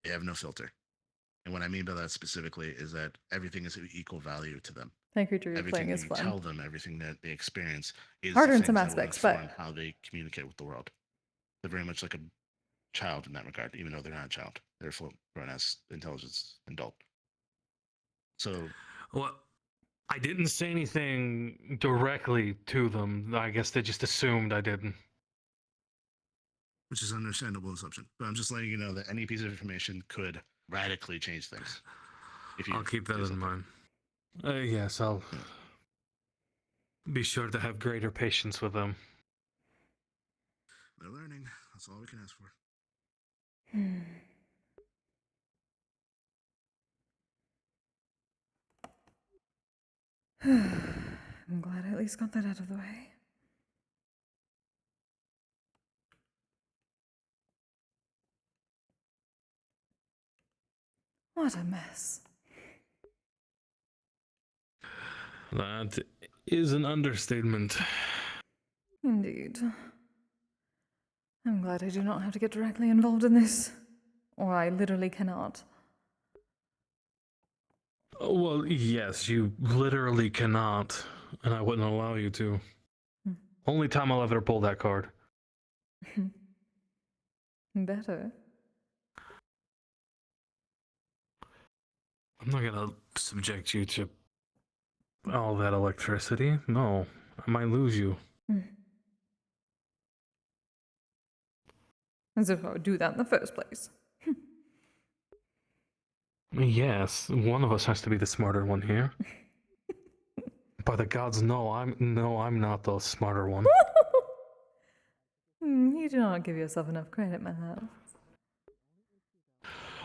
They have no filter. And what I mean by that specifically is that everything is of equal value to them. That creature you're Everything playing is you fun. tell them, everything that they experience is Harder the in some things that will aspects, but inform how they communicate with the world. They're very much like a child in that regard, even though they're not a child. They're full grown as intelligence adult. So, well, I didn't say anything directly to them. I guess they just assumed I didn't. which is an understandable assumption. But I'm just letting you know that any piece of information could radically change things. I'll keep that in mind. Yes, I'll be sure to have greater patience with them. They're learning. That's all we can ask for. I'm glad I at least got that out of the way. What a mess. That is an understatement. Indeed. I'm glad I do not have to get directly involved in this. Or I literally cannot. Well, yes, you literally cannot, and I wouldn't allow you to. Only time I'll ever pull that card. Better. I'm not gonna subject you to All that electricity? No, I might lose you. As if I would do that in the first place. Yes, one of us has to be the smarter one here. By the gods, I'm not the smarter one. You do not give yourself enough credit, my love.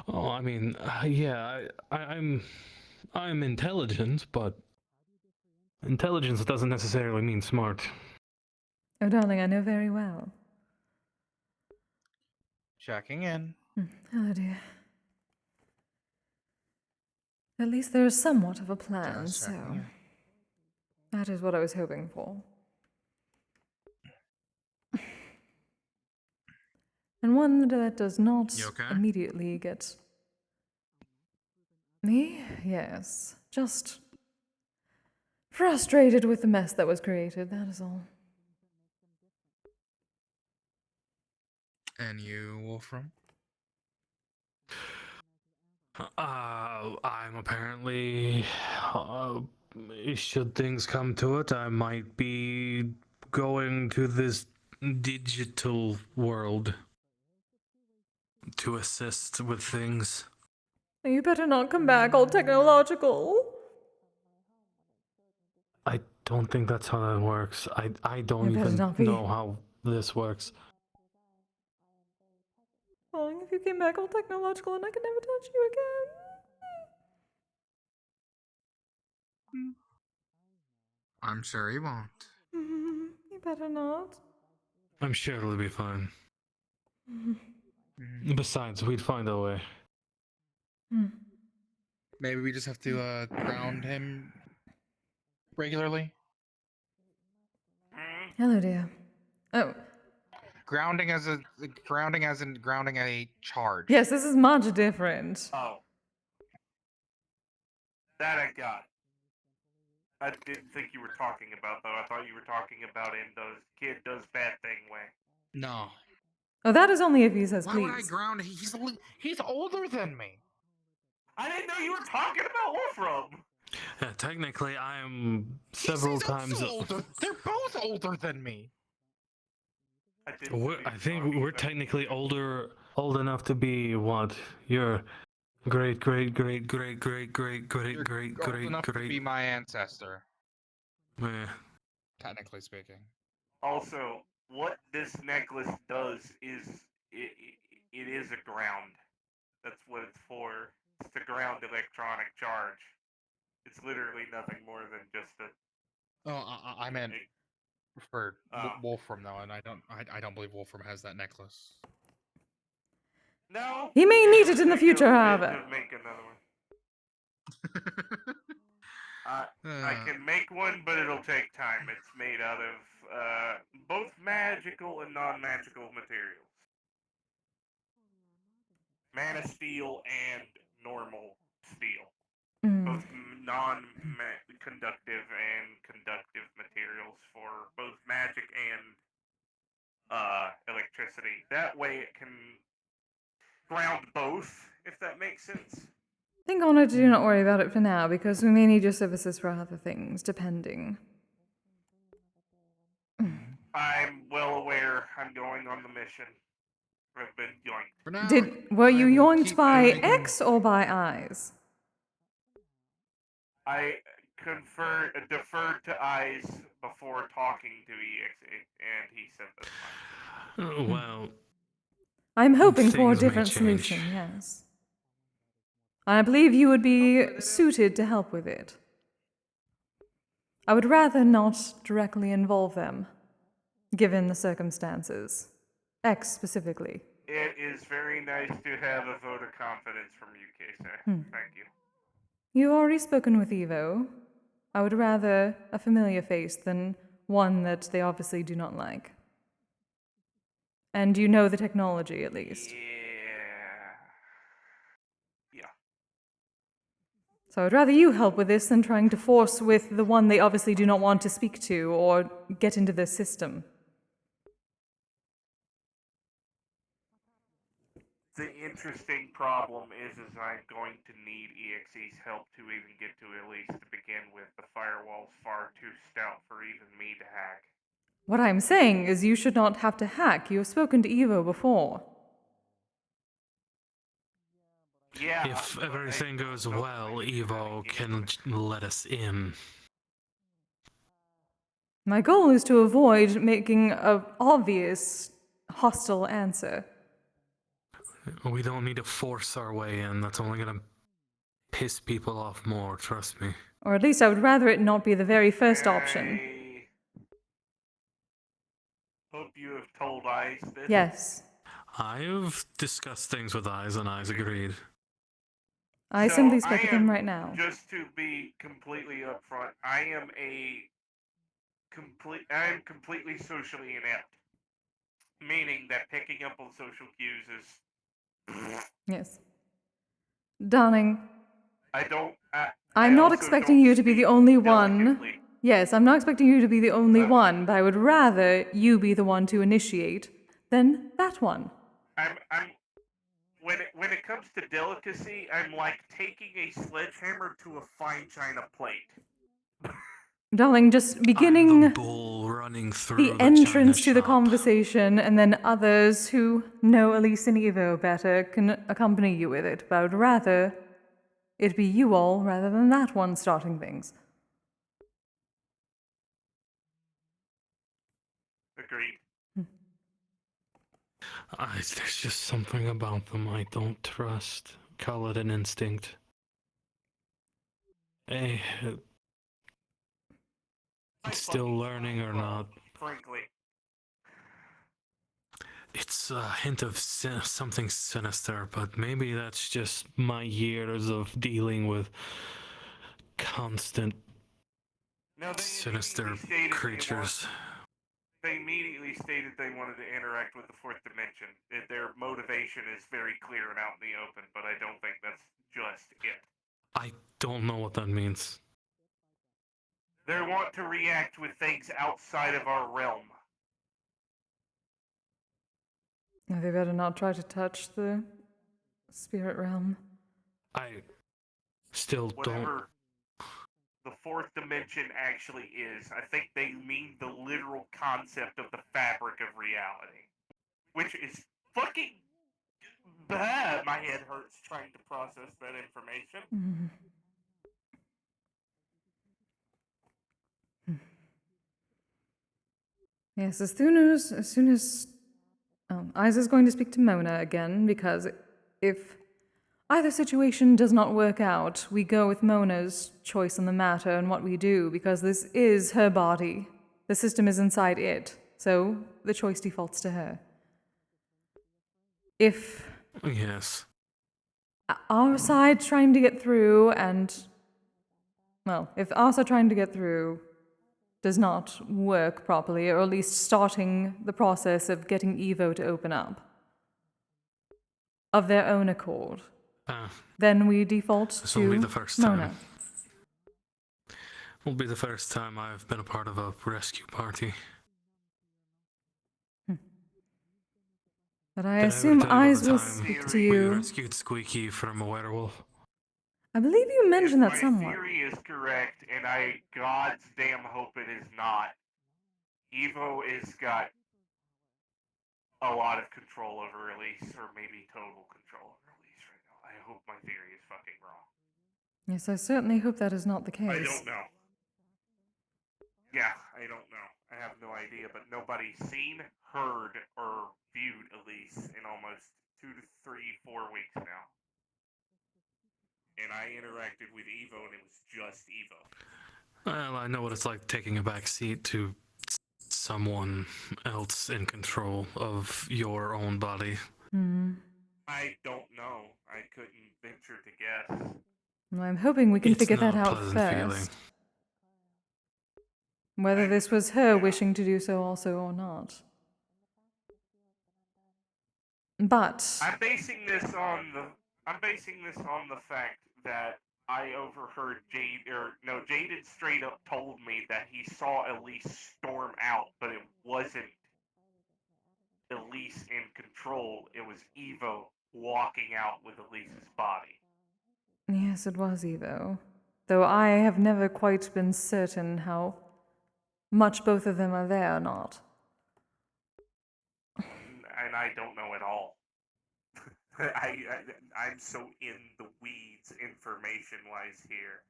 Oh, I mean, yeah, I'm intelligent, but intelligence doesn't necessarily mean smart. Oh, darling, I know very well. Checking in. Oh, dear. At least there is somewhat of a plan, Just so... checking in. That is what I was hoping for. And one that does not You okay? immediately get... Me? Yes. Just... frustrated with the mess that was created, that is all. And you, Wolfram? I'm apparently... should things come to it, I might be going to this digital world to assist with things. You better not come back all technological. I don't think that's how that works. I don't You better even not be. know how this works. Darling, if you came back all technological and I could never touch you again. I'm sure he won't. You better not. I'm sure it'll be fine. Besides, we'd find a way. Maybe we just have to ground him regularly. Hello, dear. Oh. Grounding as in grounding a charge. Yes, this is much different. Oh. That I got. I didn't think you were talking about, though. I thought you were talking about in those kid does bad thing way. No. Oh, that is only if he says Why please. would I ground? He's older than me. I didn't know you were talking about Wolfram. Technically, I am several times. Older. They're both older than me. I think we're technically old enough to be what? You're great. Old enough to be my ancestor. Yeah. Technically speaking. Also, what this necklace does is it is a ground. That's what it's for. It's to ground electronic charge. It's literally nothing more than just a. Oh, I meant for Wolfram though, and I don't believe Wolfram has that necklace. No. He may need it in the future, however. Make another one. I can make one, but it'll take time. It's made out of both magical and non-magical materials. Mana steel and normal steel. Both non-conductive and conductive materials for both magic and electricity. That way it can ground both, if that makes sense. I think I wanted to do not worry about it for now, because we may need your services for other things, depending. I'm well aware I'm going on the mission. I've been yoinked. Were you yoinked by X or by eyes? I deferred to eyes before talking to EX, and he said that's fine. Well, I'm hoping for a things may different change. solution, yes. I believe you would be suited to help with it. I would rather not directly involve them, given the circumstances. X specifically. It is very nice to have a vote of confidence from you, Kise. Thank you. You've already spoken with Evo. I would rather a familiar face than one that they obviously do not like. And you know the technology, at least. Yeah. So I'd rather you help with this than trying to force with the one they obviously do not want to speak to or get into the system. The interesting problem is I'm going to need EXE's help to even get to Elise to begin with. The firewall's far too stout for even me to hack. What I'm saying is you should not have to hack. You have spoken to Evo before. Yeah. If everything goes well, Evo can let us in. My goal is to avoid making an obvious hostile answer. We don't need to force our way in. That's only gonna piss people off more, trust me. Or at least I would rather it not be the very first option. Hope you have told Ice this. Yes. I've discussed things with Eyes, and Eyes agreed. I simply spoke with him right now. Just to be completely upfront, I am completely socially inept. Meaning that picking up on social cues is... Yes. Darling. I'm not expecting you to be the only one. Yes, I'm not expecting you to be the only one, but I would rather you be the one to initiate than that one. When it comes to delicacy, I'm like taking a sledgehammer to a fine china plate. Darling, just beginning the bull running through the entrance to China the shop. conversation, and then others who know Elise and Evo better can accompany you with it. But I would rather it be you all rather than that one starting things. Agreed. There's just something about them I don't trust. Call it an instinct. Hey, still learning or not? Frankly. It's a hint of something sinister, but maybe that's just my years of dealing with constant sinister creatures. They immediately stated they wanted to interact with the fourth dimension. Their motivation is very clear and out in the open, but I don't think that's just it. I don't know what that means. They want to react with things outside of our realm. They better not try to touch the spirit realm. I still don't. The fourth dimension actually is. I think they mean the literal concept of the fabric of reality. Which is fucking bad. My head hurts trying to process that information. Yes, as soon as Isa is going to speak to Mona again, because if either situation does not work out, we go with Mona's choice on the matter and what we do, because this is her body. The system is inside it, so the choice defaults to her. If yes, our side trying to get through if our side trying to get through does not work properly, or at least starting the process of getting Evo to open up of their own accord, then we default to will be the first Mona. time. Will be the first time I've been a part of a rescue party. But I assume Eyes will speak to you. We rescued Squeaky from a werewolf. I believe you mentioned that My somewhat. theory is correct, and I God's damn hope it is not. Evo has got a lot of control over Elise, or maybe total control over Elise right now. I hope my theory is fucking wrong. Yes, I certainly hope that is not the case. I don't know. Yeah, I don't know. I have no idea, but nobody's seen, heard, or viewed Elise in almost 2 to 3, 4 weeks now. And I interacted with Evo, and it was just Evo. Well, I know what it's like taking a back seat to someone else in control of your own body. I don't know. I couldn't venture to guess. Well, I'm hoping we can figure that out Pleasant first. feeling. Whether this was her wishing to do so also or not. But I'm basing this on the fact that I overheard Jaden straight up told me that he saw Elise storm out, but it wasn't Elise in control. It was Evo walking out with Elise's body. Yes, it was Evo. Though I have never quite been certain how much both of them are there or not. And I don't know at all. I'm so in the weeds information-wise here.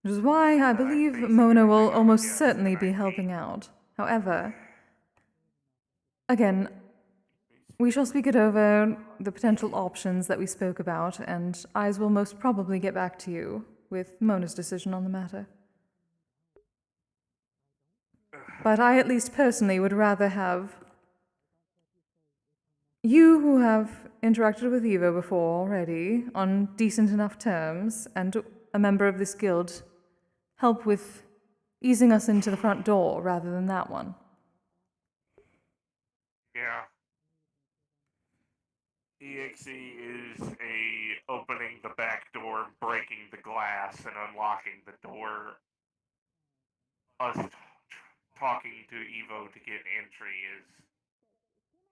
Which is why I believe Mona will almost certainly be helping out. However, again, we shall speak it over, the potential options that we spoke about, and Eyes will most probably get back to you with Mona's decision on the matter. But I at least personally would rather have you, who have interacted with Evo before already, on decent enough terms, and a member of this guild, help with easing us into the front door rather than that one. Yeah. EXE is opening the back door, breaking the glass, and unlocking the door. Us talking to Evo to get entry is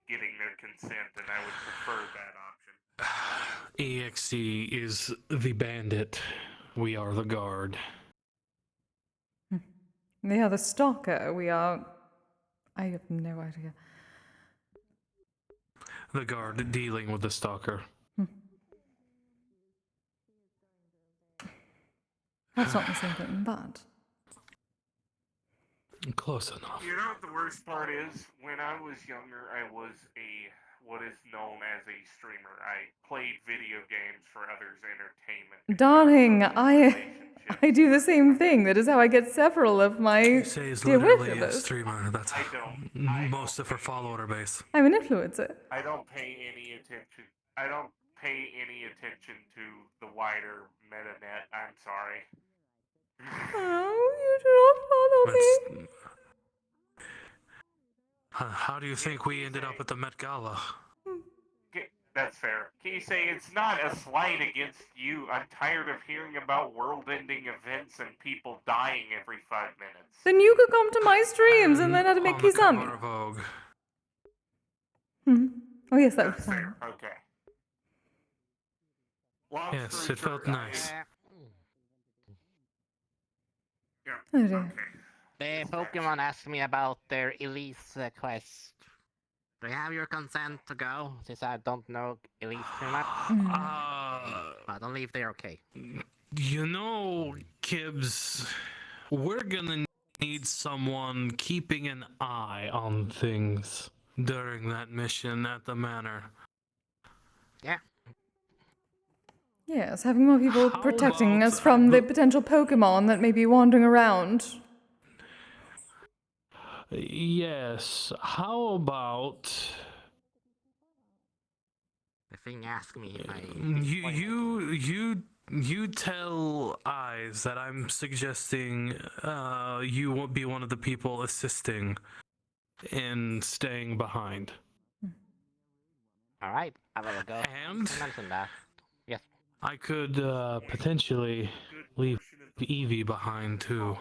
getting their consent, and I would prefer that option. EXE is the bandit. We are the guard. They are the stalker. We are... I have no idea. The guard dealing with the stalker. That's not the same thing, but... Close enough. You know what the worst part is? When I was younger, I was what is known as a streamer. I played video games for others' entertainment. Darling, I do the same thing. That is how I get several of my Kise is dear literally a worshippers. streamer. That's most of her follower base. I'm an influencer. I don't pay any attention. I don't pay any attention to the wider meta net. I'm sorry. Oh, you do not follow me. How do you think we ended up at the Met Gala? That's fair. Kise, it's not a slight against you. I'm tired of hearing about world-ending events and people dying every 5 minutes. Then you could come to my streams and then I'd make Kise on me. Vogue. Oh yes, that was fine. Okay. Yes, it felt nice. Oh dear. The Pokemon asked me about their Elise quest. Do you have your consent to go? Since I don't know Elise too much. I don't believe they're okay. You know, Kibbs, we're gonna need someone keeping an eye on things during that mission at the manor. Yeah. Yes, having more people protecting us from the potential Pokemon that may be wandering around. Yes, how about... The thing asked me if I... You tell Eyes that I'm suggesting you won't be one of the people assisting in staying behind. Alright, I will go. And mention that. Yes. I could potentially leave Eevee behind too.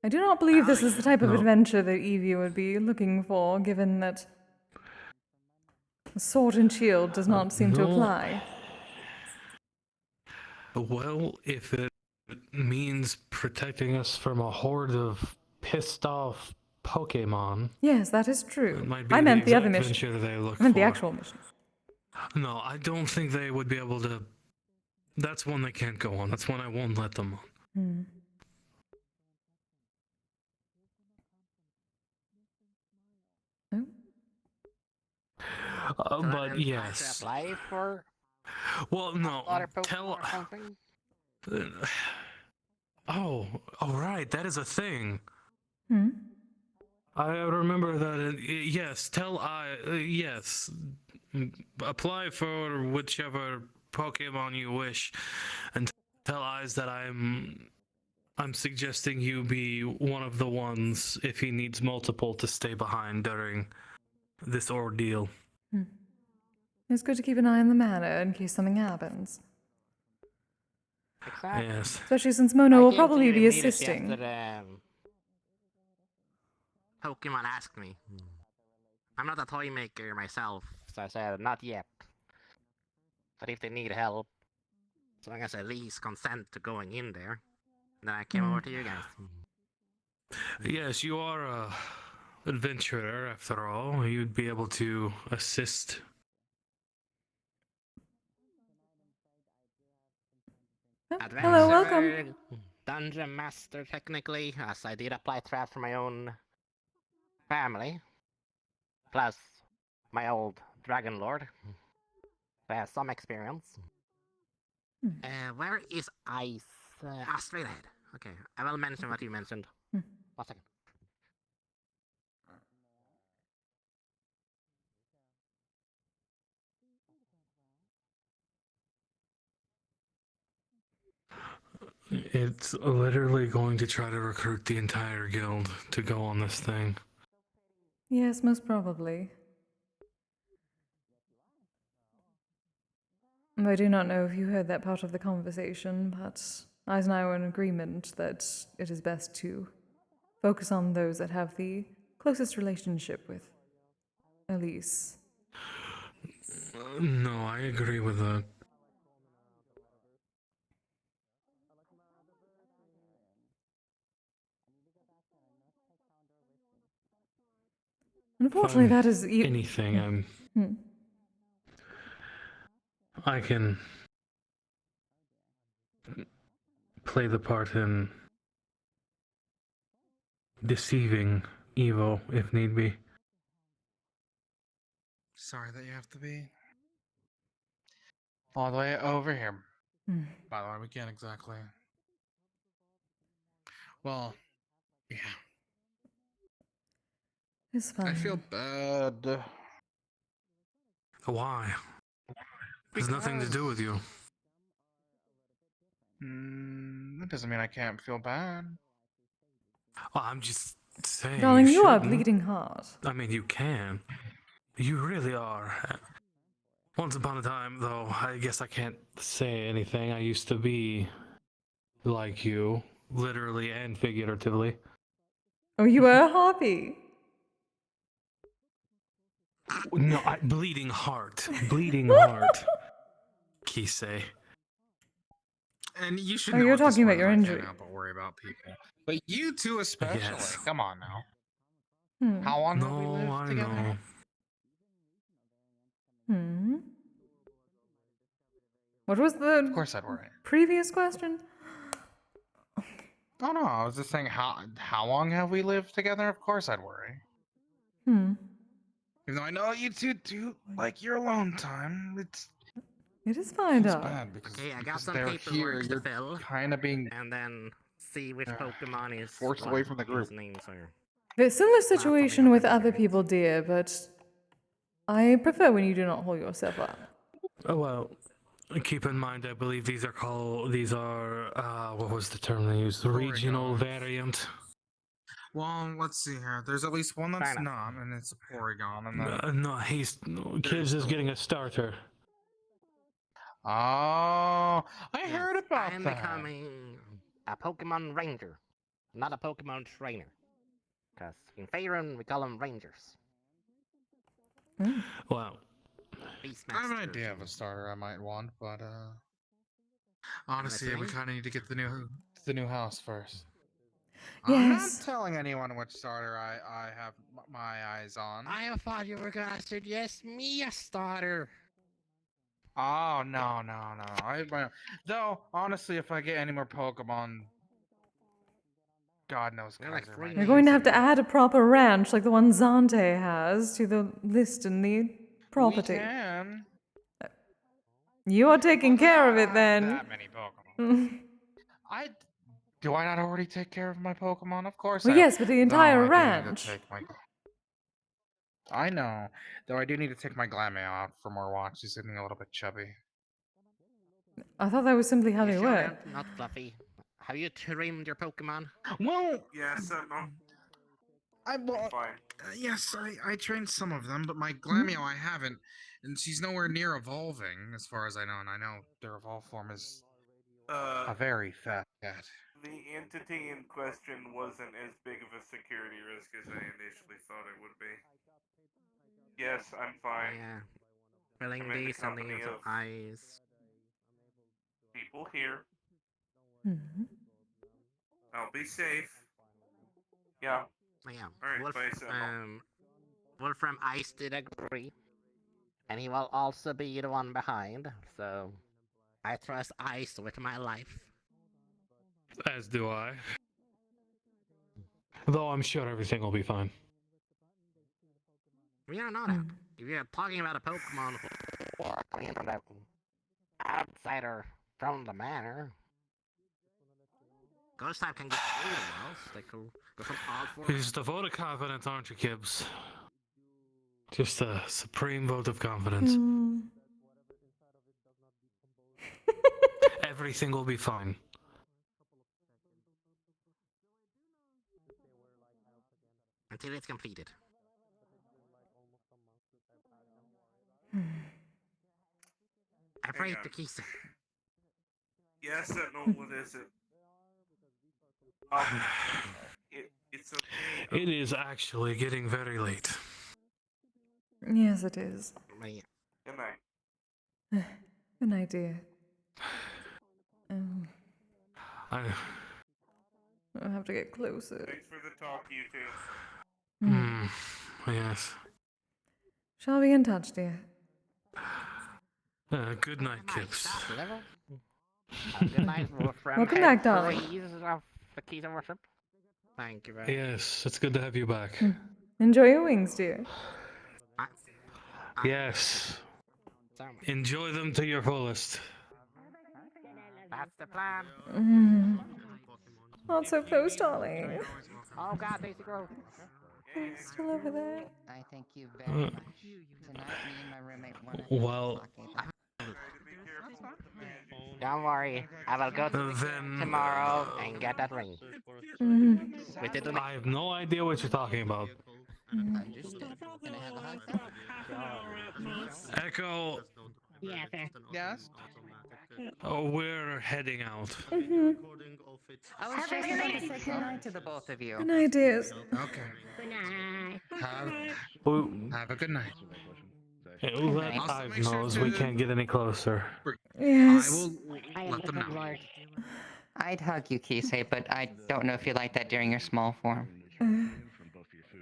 I do not believe this is the type of adventure that Eevee would be looking for, given that Sword and Shield does not seem to apply. Well, if it means protecting us from a horde of pissed off Pokemon. Yes, that is true. Might be I meant the other adventure mission. that they look I meant the for. actual mission. No, I don't think they would be able to. That's one they can't go on. That's one I won't let them on. But yes. Apply for Well, no. Tell. Oh, right. That is a thing. I remember that. Yes. Yes. Apply for whichever Pokemon you wish, and tell Eyes that I'm suggesting you be one of the ones if he needs multiple to stay behind during this ordeal. It's good to keep an eye on the manor in case something happens. Exactly. Yes. Especially since Mona will probably be assisting. Pokemon ask me. I'm not a toy maker myself, so I said not yet. But if they need help, as long as at least consent to going in there, then I came over to you guys. Yes, you are a adventurer after all. You'd be able to assist. Hello, welcome. Adventurer, dungeon master technically, as I did apply trap for my own family, plus my old dragon lord. I have some experience. Where is Ice? Straight ahead. Okay, I will mention what you mentioned. 1 second. It's literally going to try to recruit the entire guild to go on this thing. Yes, most probably. I do not know if you heard that part of the conversation, but Eyes and I were in agreement that it is best to focus on those that have the closest relationship with Elise. No, I agree with that. Unfortunately, that is anything. I can play the part in deceiving evil if need be. Sorry that you have to be all the way over here. By the way, we can't exactly. Well, yeah. It's fine. I feel bad. Why? Has nothing to do with you. That doesn't mean I can't feel bad. Well, I'm just saying. Darling, you are shouldn't. bleeding hard. I mean, you can. You really are. Once upon a time, though, I guess I can't say anything. I used to be like you, literally and figuratively. Oh, you were a hobby. No, bleeding heart. Bleeding heart. Kise. And you should Oh, know you're at this talking about point your I injury. can't help but worry about people. But you two especially. Yes. Come on now. How long have we lived together? What was the Of course I'd worry. previous question? Oh no, I was just saying how long have we lived together? Of course I'd worry. Even though I know you two do like your alone time, It is fine, feels dog. bad because, Okay, I got because some they're paperwork here, to you're fill. kind of being And then see which Pokemon is forced away from the group. whose names are. A similar situation with other people, dear, but I prefer when you do not hold yourself up. Oh, well, keep in mind, I believe these are, what was the term they used? Regional variant. Well, let's see here. There's at least one that's not, and it's a Porygon, and then... No, Kise is getting a starter. Oh, I heard about I'm that. becoming a Pokemon Ranger, not a Pokemon Trainer. Because in Faerun, we call them Rangers. Wow. I have an idea of a starter I might want, but honestly, we kind of need to get the new house first. I'm not Yes. telling anyone which starter I have my eyes on. I thought you were gonna suggest me a starter. Oh no. Though honestly, if I get any more Pokemon, God knows Kaiser might. You're going to have to add a proper ranch like the one Zante has to the list in the property. We can. You are taking care of it then. That many Pokemon. Do I not already take care of my Pokemon? Of course. Well, yes, but the entire ranch. I know. Though I do need to take my Glameow out for more walks. She's getting a little bit chubby. I thought that was simply how they were. Not fluffy. Have you trimmed your Pokemon? Well, Yes, yes, I trained some of them, but my Glameow I haven't, and she's nowhere near evolving, as far as I know. And I know their evolved form is a very fat cat. the entity in question wasn't as big of a security risk as I initially thought it would be. Yes, I'm fine. Yeah. Feeling I'm in the decently company into of ice. people here. Mhm. I'll be safe. Yeah. Yeah. Alright, bye, Sentinel. Wolfram Ice did agree. And he will also be the one behind, so I trust Ice with my life. As do I. Though I'm sure everything will be fine. We don't know that. If you're talking about a Pokemon or an outsider from the manor, Ghost type can get really well. They could go from all four. You just a vote of confidence, aren't you, Kibbs? Just a supreme vote of confidence. Everything will be fine. Until it's completed. I prayed to Kise. Yes, Sentinel, what is it? It's okay. It is actually getting very late. Yes, it is. Good night. Good night, dear. I I'll have to get closer. Thanks for the talk, you two. Yes. Shall we in touch, dear? Good night, Kibbs. Good night, Wolfram. Welcome back, darling. Of the Kise worship. Thank you very much. Yes, it's good to have you back. Enjoy your wings, dear. Yes. Enjoy them to your fullest. That's the plan. Not so close, darling. Oh god, Daisy Grove. Still over there. I thank you very much. Tonight, me and my roommate want to Well, don't worry, I will go to tomorrow and get that ring. I have no idea what you're talking about. Understood. Can I have a hug? Echo. Yeah, fair. Yes? Oh, we're heading out. I was just about to say goodnight to the both of you. Good night, dears. Okay. Good night. Have a good night. Let Ive knows we can't get any closer. Yes. I will let them know. I'd hug you, Kise, but I don't know if you like that during your small form.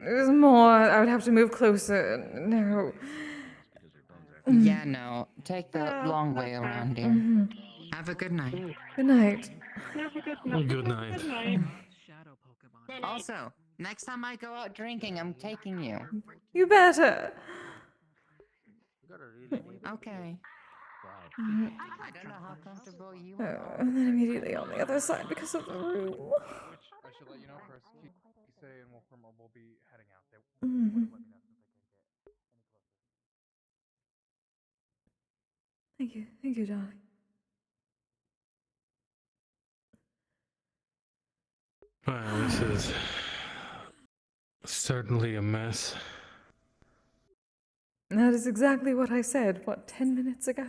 There's more. I would have to move closer. No. Yeah, no. Take the long way around, dear. Have a good night. Good night. Good night. Also, next time I go out drinking, I'm taking you. You better. Okay. I don't know how comfortable you are. And then immediately on the other side because of the room. I should let you know first. Kise and Wolfram will be heading out. They Thank you. Thank you, darling. Well, this is certainly a mess. That is exactly what I said, 10 minutes ago?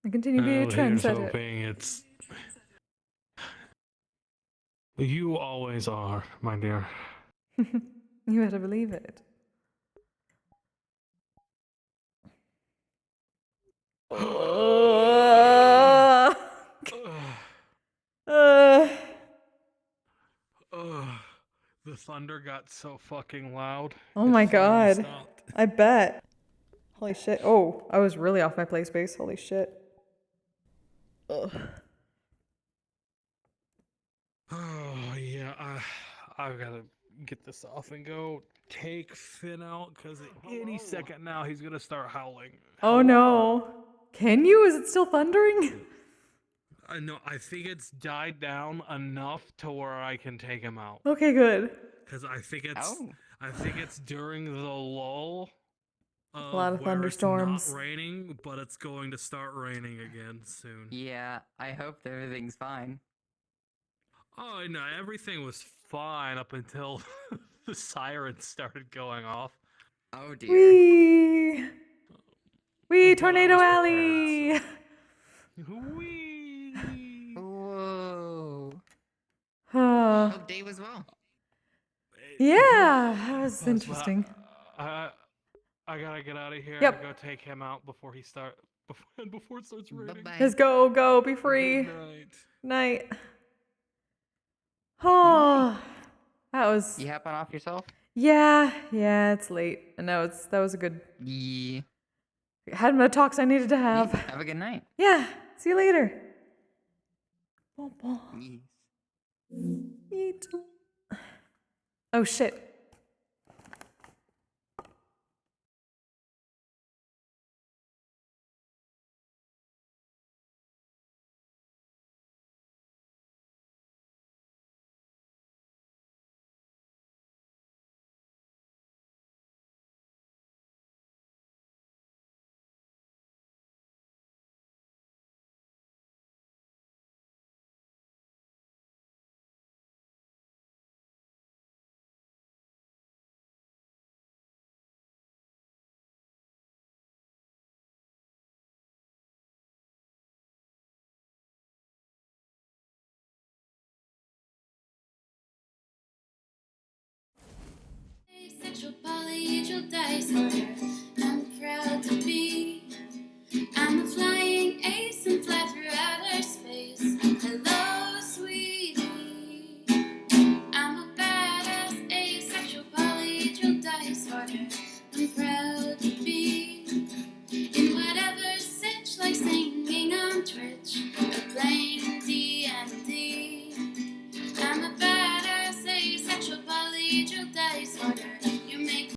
I continue to be a Here's trendsetter. hoping it's... You always are, my dear. You better believe it. The thunder got so fucking loud. Oh my god. I bet. Holy shit. Oh, I was really off my play space. Holy shit. Ugh. Oh, yeah. I've got to get this off and go take Finn out, because any second now he's going to start howling. Oh no. Can you? Is it still thundering? No, I think it's died down enough to where I can take him out. Okay, good. Because I think it's during the lull. A lot of where thunderstorms. It's not raining, but it's going to start raining again soon. Yeah, I hope everything's fine. Oh no, everything was fine up until the sirens started going off. Oh dear. Wee Tornado Alley. Whoa. Oh. Hope day was well. Yeah, that was interesting. I gotta get out of here Yep. and go take him out before it starts raining. Let's go, be free. Good Night. Oh, that was. You happen off yourself? Yeah, it's late, and that was a good. Yeah. Had my talks I needed to have. Have a good night. Yeah, see you later. Yes. Eat. Oh shit. Asexual, polyhedral, dice. I'm proud to be